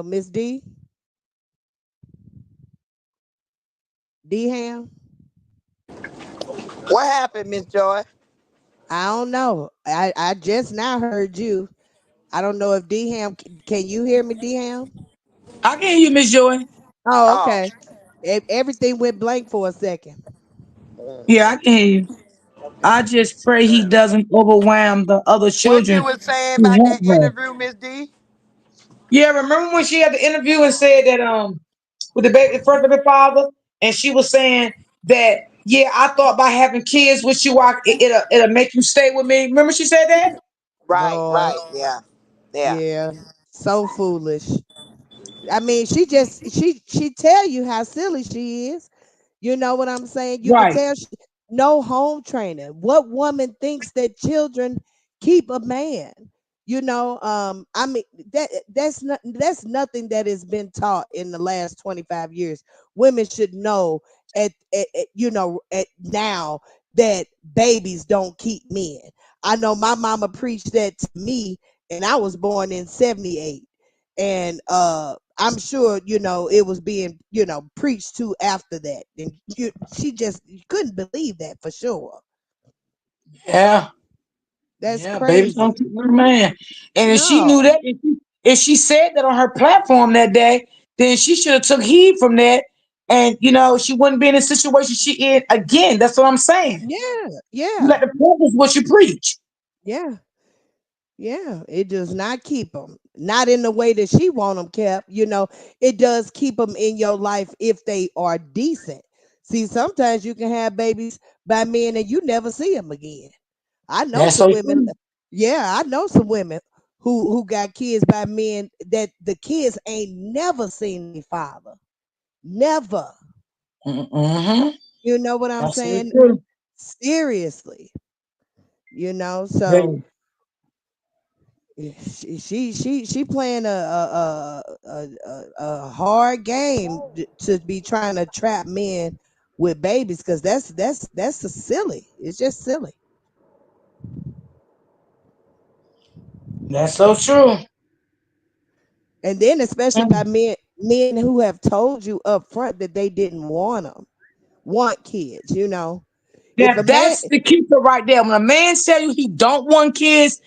Miss D Ham. What happened, Miss Joy? I don't know. I just now heard you. I don't know if D Ham. Can you hear me, D Ham? I can hear you, Miss Joy." Oh, Oh. okay. Everything went blank for a second. Yeah, I can hear you. I just pray he doesn't overwhelm the other What you children was saying who about want that her. interview, Miss D? Yeah, remember when she had the interview and said that with the baby, the first baby father, and she was saying that, yeah, I thought by having kids with you, it'll make you stay with me. Remember she said that? Right, Lord, right, yeah. Yeah. yeah, so foolish. I mean, she tell you how silly she is. You know what I'm saying? You could Right. tell no home training. What woman thinks that children keep a man? I mean that's nothing that has been taught in the last 25 years. Women should know at now that babies don't keep men. I know my mama preached that to me, and I was born in 78. And I'm sure it was being preached to after that, and she just couldn't believe that for sure. Yeah. That's Yeah, babies don't crazy. keep their man. And if she knew No. that, if she said that on her platform that day, then she should have took heed from that. And she wouldn't be in a situation she in again. That's what I'm saying. Yeah, You yeah, let the practice what you preach. yeah, yeah. It does not keep them, not in the way that she want them kept. It does keep them in your life if they are decent. See, sometimes you can have babies by men and you never see them again. I know That's some so women. true. Yeah, I know some women who got kids by men that the kids ain't never seen their father. Never. Mm-hmm. You know what I'm That's so saying? true. Seriously. So Hey, she playing a hard game to be trying to trap men with babies, because that's a silly. It's just silly. that's so true. And then especially by Mm. men who have told you up front that they didn't want kids, you know. If a man That's the keeper right there. When a man tell you he don't want kids,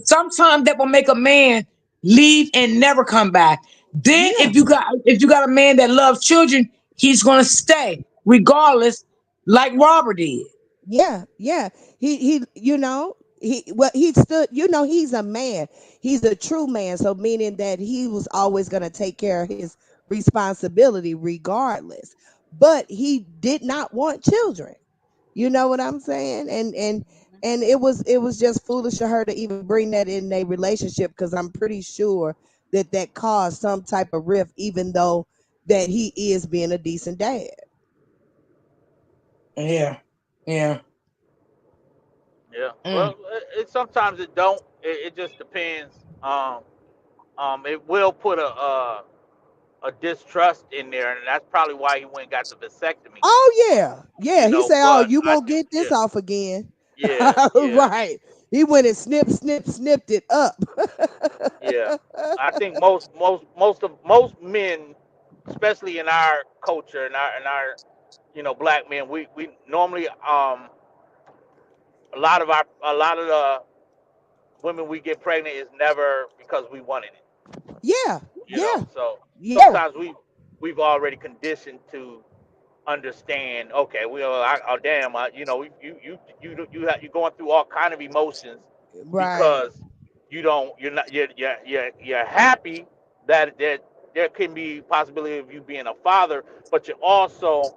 sometimes that will make a man leave and never come back. Then yeah, if you got a man that loves children, he's gonna stay regardless, like Robert did. yeah, yeah. He he stood, he's a man. He's a true man. So meaning that he was always gonna take care of his responsibility regardless. But he did not want children. You know what I'm saying? And it was just foolish of her to even bring that in a relationship because I'm pretty sure that that caused some type of rift, even though that he is being a decent dad. Yeah, yeah. Yeah. Mm. Well, sometimes it don't. It just depends. It will put a distrust in there, and that's probably why he went and got the vasectomy. Oh yeah, yeah. He said, "Oh, But you I won't think, get this yeah, off again." yeah, yeah, Right. He went and snipped it up. yeah. I think most men, especially in our culture and our black men, we normally a lot of the women we get pregnant is never because we wanted it. Yeah, yeah, So yeah. sometimes we've already conditioned to understand. Okay, well, oh damn, you're going through all kind of emotions Right, because you're not you're happy that there can be possibility of you being a father, but you're also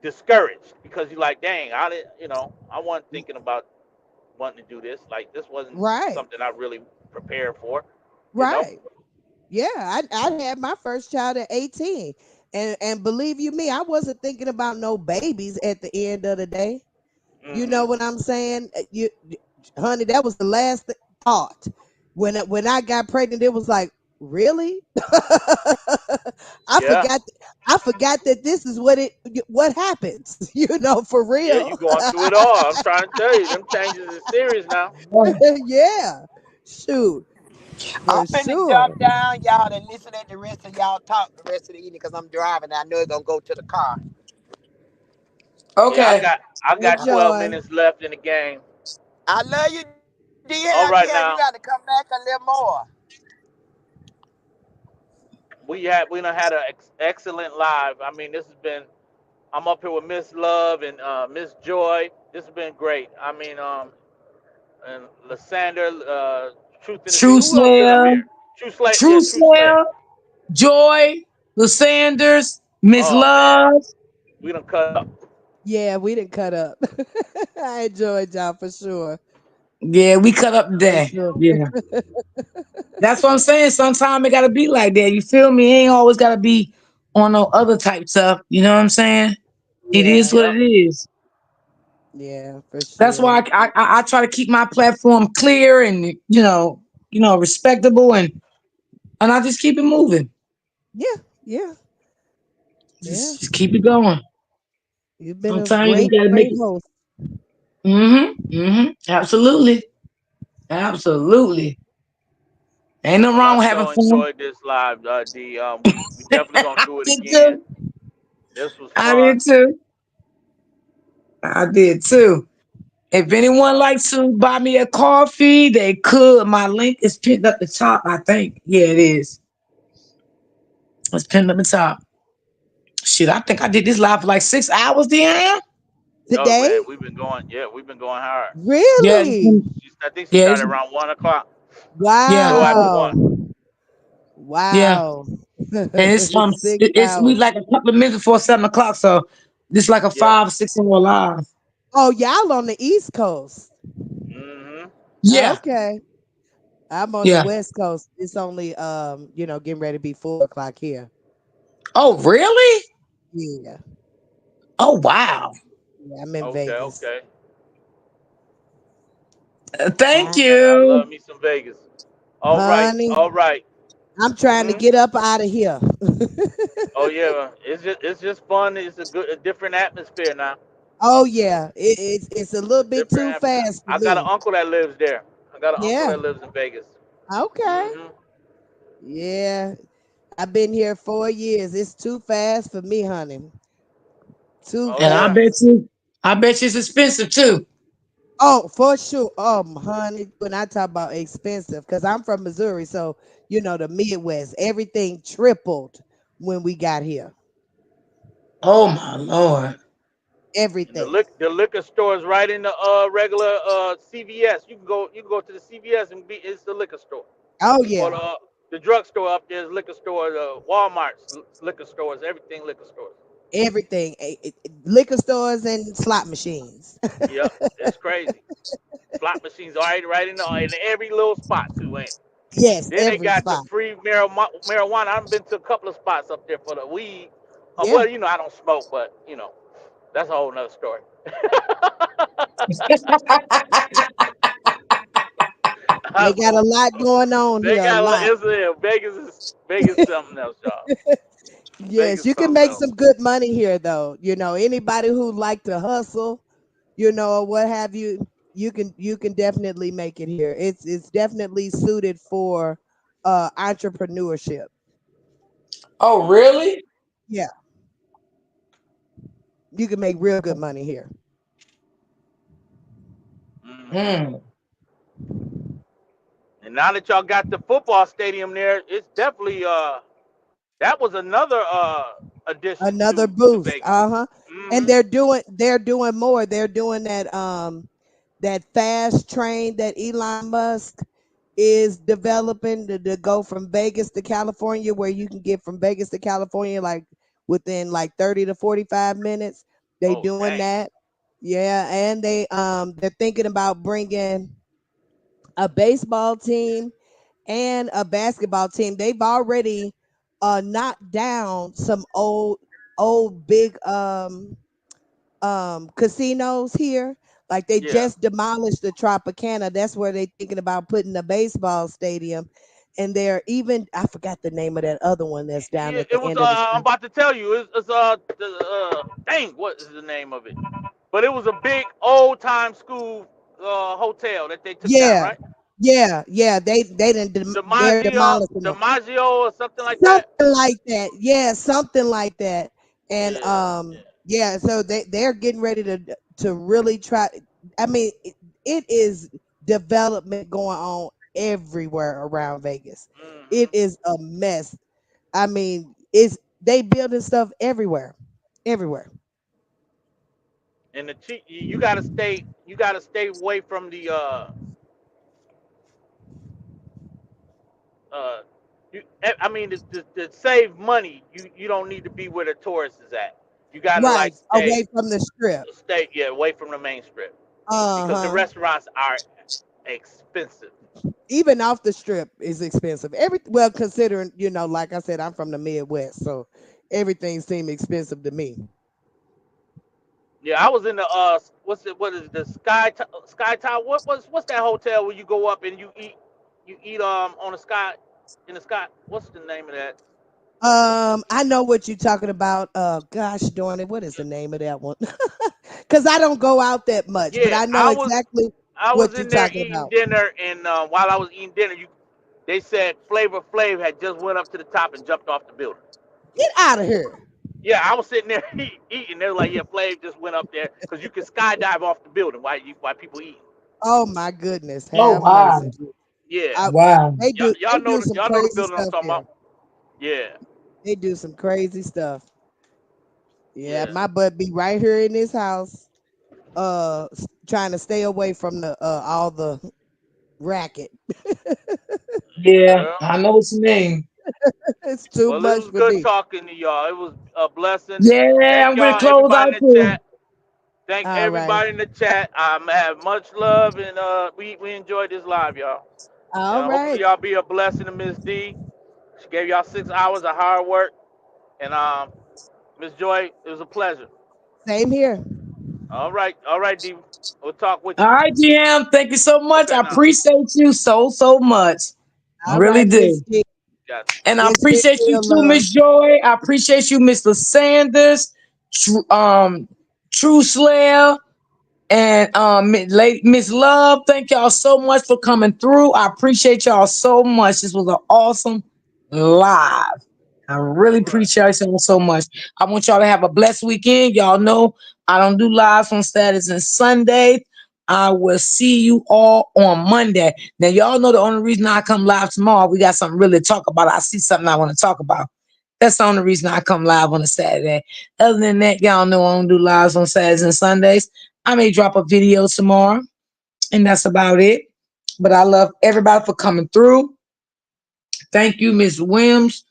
discouraged because you're like, dang, I wasn't thinking about wanting to do this. Like this wasn't right, something I really prepared for, you know. right. Yeah, I had my first child at 18. And believe you me, I wasn't thinking about no babies at the end of the day. You know Hmm. what I'm saying? Honey, that was the last thought. When I got pregnant, it was like, really? I Yeah, forgot I forgot that this is what happens, for yeah, real. you going through it all. I'm trying to tell you, them changes is serious now. Yeah. Shoot, I'm for finna sure. jump down, y'all, and listen at the rest of y'all talk the rest of the evening because I'm driving. I know it's gonna go to the car. Yeah, Okay. I got 12 Enjoy. minutes left in the game. I love you, DL. All DL, you right got to now, come back a little more. we done had an excellent live. I mean, this has been. I'm up here with Miss Love and Miss Joy. This has been great. I mean, and Lysander, Truth in the City. True Who else been up Slayer, here? True Slay. Yeah, True True Slayer. Slayer, Joy, the Sanders, Miss Oh man, Love. we done cut up. Yeah, we didn't cut up. I enjoyed y'all for sure. Yeah, we cut up For today. sure. Yeah. That's what I'm saying. Sometimes it gotta be like that. You feel me? It ain't always gotta be on no other type stuff. You know what I'm saying? It is Yeah. what Yep. it is. Yeah, for That's sure. why I try to keep my platform clear and respectable and I just keep it moving. Yeah, yeah, yeah. Just keep it going. You've been a Sometimes you great, gotta make great it. host. Absolutely. Absolutely. Ain't no Well, I wrong with having sure fun. enjoyed this live, D. We definitely gonna I do it did again. too. This was I fun. did too. I did too. If And anyone likes to buy me a coffee, they could. My link is pinned up the top, I think. Yeah, it is. It's pinned up the top. Shit, I think I did this live for like 6 hours, Deanna. oh Today? man, we've been going hard. Yeah, Really? I think she yeah, started around 1 o'clock, yeah, little after Wow. one. yeah. Wow. And it's Six it's we hours. like a couple of minutes before 7 o'clock, so this like a Yeah. 5 6 hour live. Oh, y'all on the East Coast. Hmm. Yeah, Okay. I'm on the yeah. West Coast. It's only getting ready to be 4 o'clock here. Oh, really? Yeah. Oh, wow. Yeah, I'm in Okay. Vegas. Okay. Thank Hi, I you. love me some Vegas. All right. honey. All right. I'm trying to Hmm. get up out of here. Oh yeah. It's just fun. It's a different atmosphere now. Oh yeah, it's a It's little a bit different too atmosphere. fast for I got an me. uncle that lives there. I got an uncle Yeah. that lives in Vegas. Okay. Hmm. Yeah, I've been here 4 years. It's too fast for me, honey. Too Oh And yeah. fast. I bet you it's expensive too. Oh, for sure. Honey, when I talk about expensive, because I'm from Missouri, so the Midwest, everything tripled when we got here. Oh my lord. And the Everything. liquor store is right in the regular CVS. You can go to the CVS and be it's the liquor store. Oh Or yeah, the drugstore up there is liquor store. The Walmart's liquor stores. Everything liquor stores. everything. Liquor stores and slot machines. Yep, it's crazy. Slot machines right in every little spot too, ain't it? Yes, Then they every got the spot. free marijuana. I've been to a couple of spots up there for the weed. Yeah, Well, I don't smoke, but that's a whole nother story. they I got a smoke. lot going on They here. A got lot. it's Vegas is something else, y'all. Yes, Vegas you can something make else. some good money here, though. Anybody who like to hustle, or what have you, you can definitely make it here. It's definitely suited for entrepreneurship. Oh Hmm. really? Yeah, you can make real good money here. Hmm. Hmm. And now that y'all got the football stadium there, it's definitely that was another addition Another to boost. Vegas. Uh-huh. And Hmm. they're doing more. They're doing that fast train that Elon Musk is developing to go from Vegas to California, where you can get from Vegas to California like within like 30 to 45 minutes. They Oh doing dang. that. Yeah, and they're thinking about bringing a baseball team and a basketball team. They've already knocked down some old big casinos here. Like they Yeah. just demolished the Tropicana. That's where they thinking about putting a baseball stadium. And they're even I forgot the name of that other one that's down Yeah, at it the was. end of the I'm street. about to tell you. It's dang. What is the name of it? But it was a big old time school hotel that they took down, Yeah, right? yeah. They didn't. They're demolishing them. DiMaggio or something like that. Something like that. Yeah, something like that. And Yeah, yeah, so they're getting ready to really try. I mean, it is development going on everywhere around Vegas. yeah. It Hmm. is a mess. I mean, it's they building stuff everywhere. Everywhere. And the cheap, you gotta stay. You gotta stay away from the uh. I mean, to save money, you don't need to be where the tourist is at. You gotta Right. like Away stay from the strip. stay yeah away from the main strip because the Uh-huh. restaurants are expensive. Even off the strip is expensive. Well, considering, like I said, I'm from the Midwest, so everything seemed expensive to me. Yeah, I was in the what is the Sky Tower? What's that hotel where you go up and you eat on the sky in the sky? What's the name of that? I know what you're talking about. Gosh darn it, what is the name of that one? Because I don't go out that much, but Yeah, I know exactly I was what you're in there talking eating about. dinner, and while I was eating dinner, they said Flavor Flav had just went up to the top and jumped off the building. Get out of here. Yeah, I was sitting there eating. They were like, "Yeah, Flav just went up there because you can skydive off the building while people eating." Oh my goodness, Oh have mercy. wow. Yeah, I, Wow. they do y'all they know do some y'all know the crazy building I'm stuff talking here. about. Yeah, They do some crazy stuff. Yeah, yeah. my butt be right here in this house, trying to stay away from the all the racket. Yeah, Well, I know what you mean. It's too well, it much was for good me. talking to y'all. It was a blessing. Yeah, Thank I'm gonna y'all, close everybody out in the too. chat. Thank All right. everybody in the chat. I have much love, and we enjoyed this live, y'all. All Hopefully right. y'all be a blessing to Miss D. She gave y'all 6 hours of hard work, and Miss Joy, it was a pleasure. Same here. All right, D. We'll talk with All you. right, GM. Thank you so much. Okay, I now. appreciate you so much. I All really right, Miss do. G. Got And I It's been appreciate you real too, love. Miss Joy. I appreciate you, Mr. Sanders, True Slayer, and late Miss Love. Thank y'all so much for coming through. I appreciate y'all so much. This was an awesome live. I really Right. appreciate y'all so much. I want y'all to have a blessed weekend. Y'all know I don't do lives on Saturdays and Sundays. I will see you all on Monday. Now, y'all know the only reason I come live tomorrow, we got something really to talk about. I see something I want to talk about. That's the only reason I come live on a Saturday. Other than that, y'all know I don't do lives on Saturdays and Sundays. I may drop a video tomorrow, and that's about it. But I love everybody for coming through. Thank you, Miss Wims,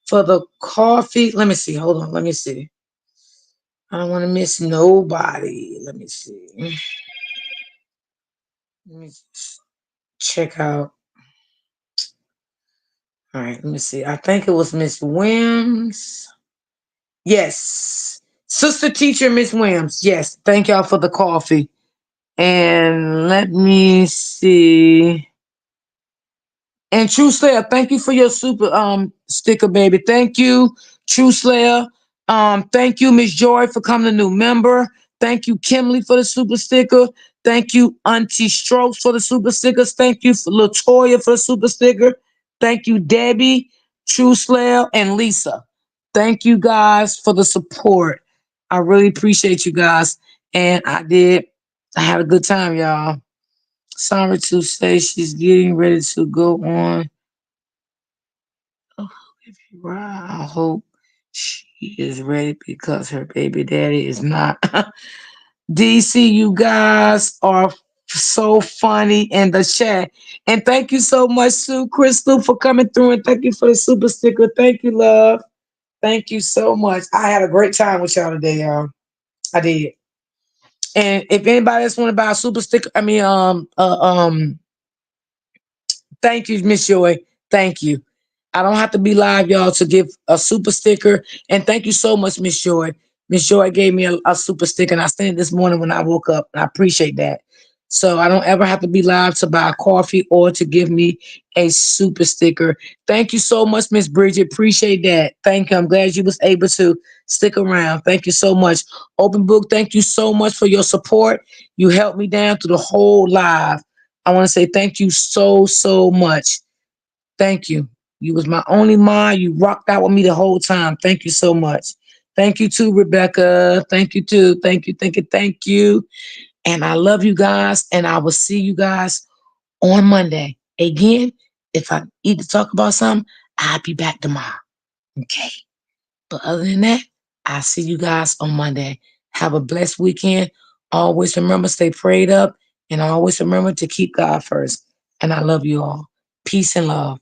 for the coffee. Let me see. Hold on. Let me see. I don't want to miss nobody. Let me see. Let me check out. All right. Let me see. I think it was Miss Wims. Yes. Sister teacher, Miss Wims. Yes. Thank y'all for the coffee. And let me see. And True Slayer, thank you for your super sticker, baby. Thank you, True Slayer. Thank you, Miss Joy, for coming a new member. Thank you, Kimley, for the super sticker. Thank you, Auntie Strokes, for the super stickers. Thank you for Latoya for the super sticker. Thank you, Debbie, True Slayer, and Lisa. Thank you guys for the support. I really appreciate you guys. And I had a good time, y'all. Sorry to say she's getting ready to go on. Oh, if you are, I hope she is ready because her baby daddy is not. DC, you guys are so funny in the chat. And thank you so much, Sue Crystal, for coming through. And thank you for the super sticker. Thank you, love. Thank you so much. I had a great time with y'all today, y'all. I did. And if anybody else want to buy a super sticker, thank you, Miss Joy. Thank you. I don't have to be live, y'all, to give a super sticker. And thank you so much, Miss Joy. Miss Joy gave me a super sticker, and I sent it this morning when I woke up. And I appreciate that. So I don't ever have to be live to buy coffee or to give me a super sticker. Thank you so much, Miss Bridget. Appreciate that. Thank you. I'm glad you was able to stick around. Thank you so much. Open Book, thank you so much for your support. You helped me down through the whole live. I want to say thank you so, so much. Thank you. You was my only mom. You rocked out with me the whole time. Thank you so much. Thank you too, Rebecca. Thank you too. Thank you, thank you, thank you. And I love you guys. And I will see you guys on Monday. Again, if I need to talk about something, I'll be back tomorrow. Okay. But other than that, I'll see you guys on Monday. Have a blessed weekend. Always remember, stay prayed up, and always remember to keep God first. And I love you all. Peace and love.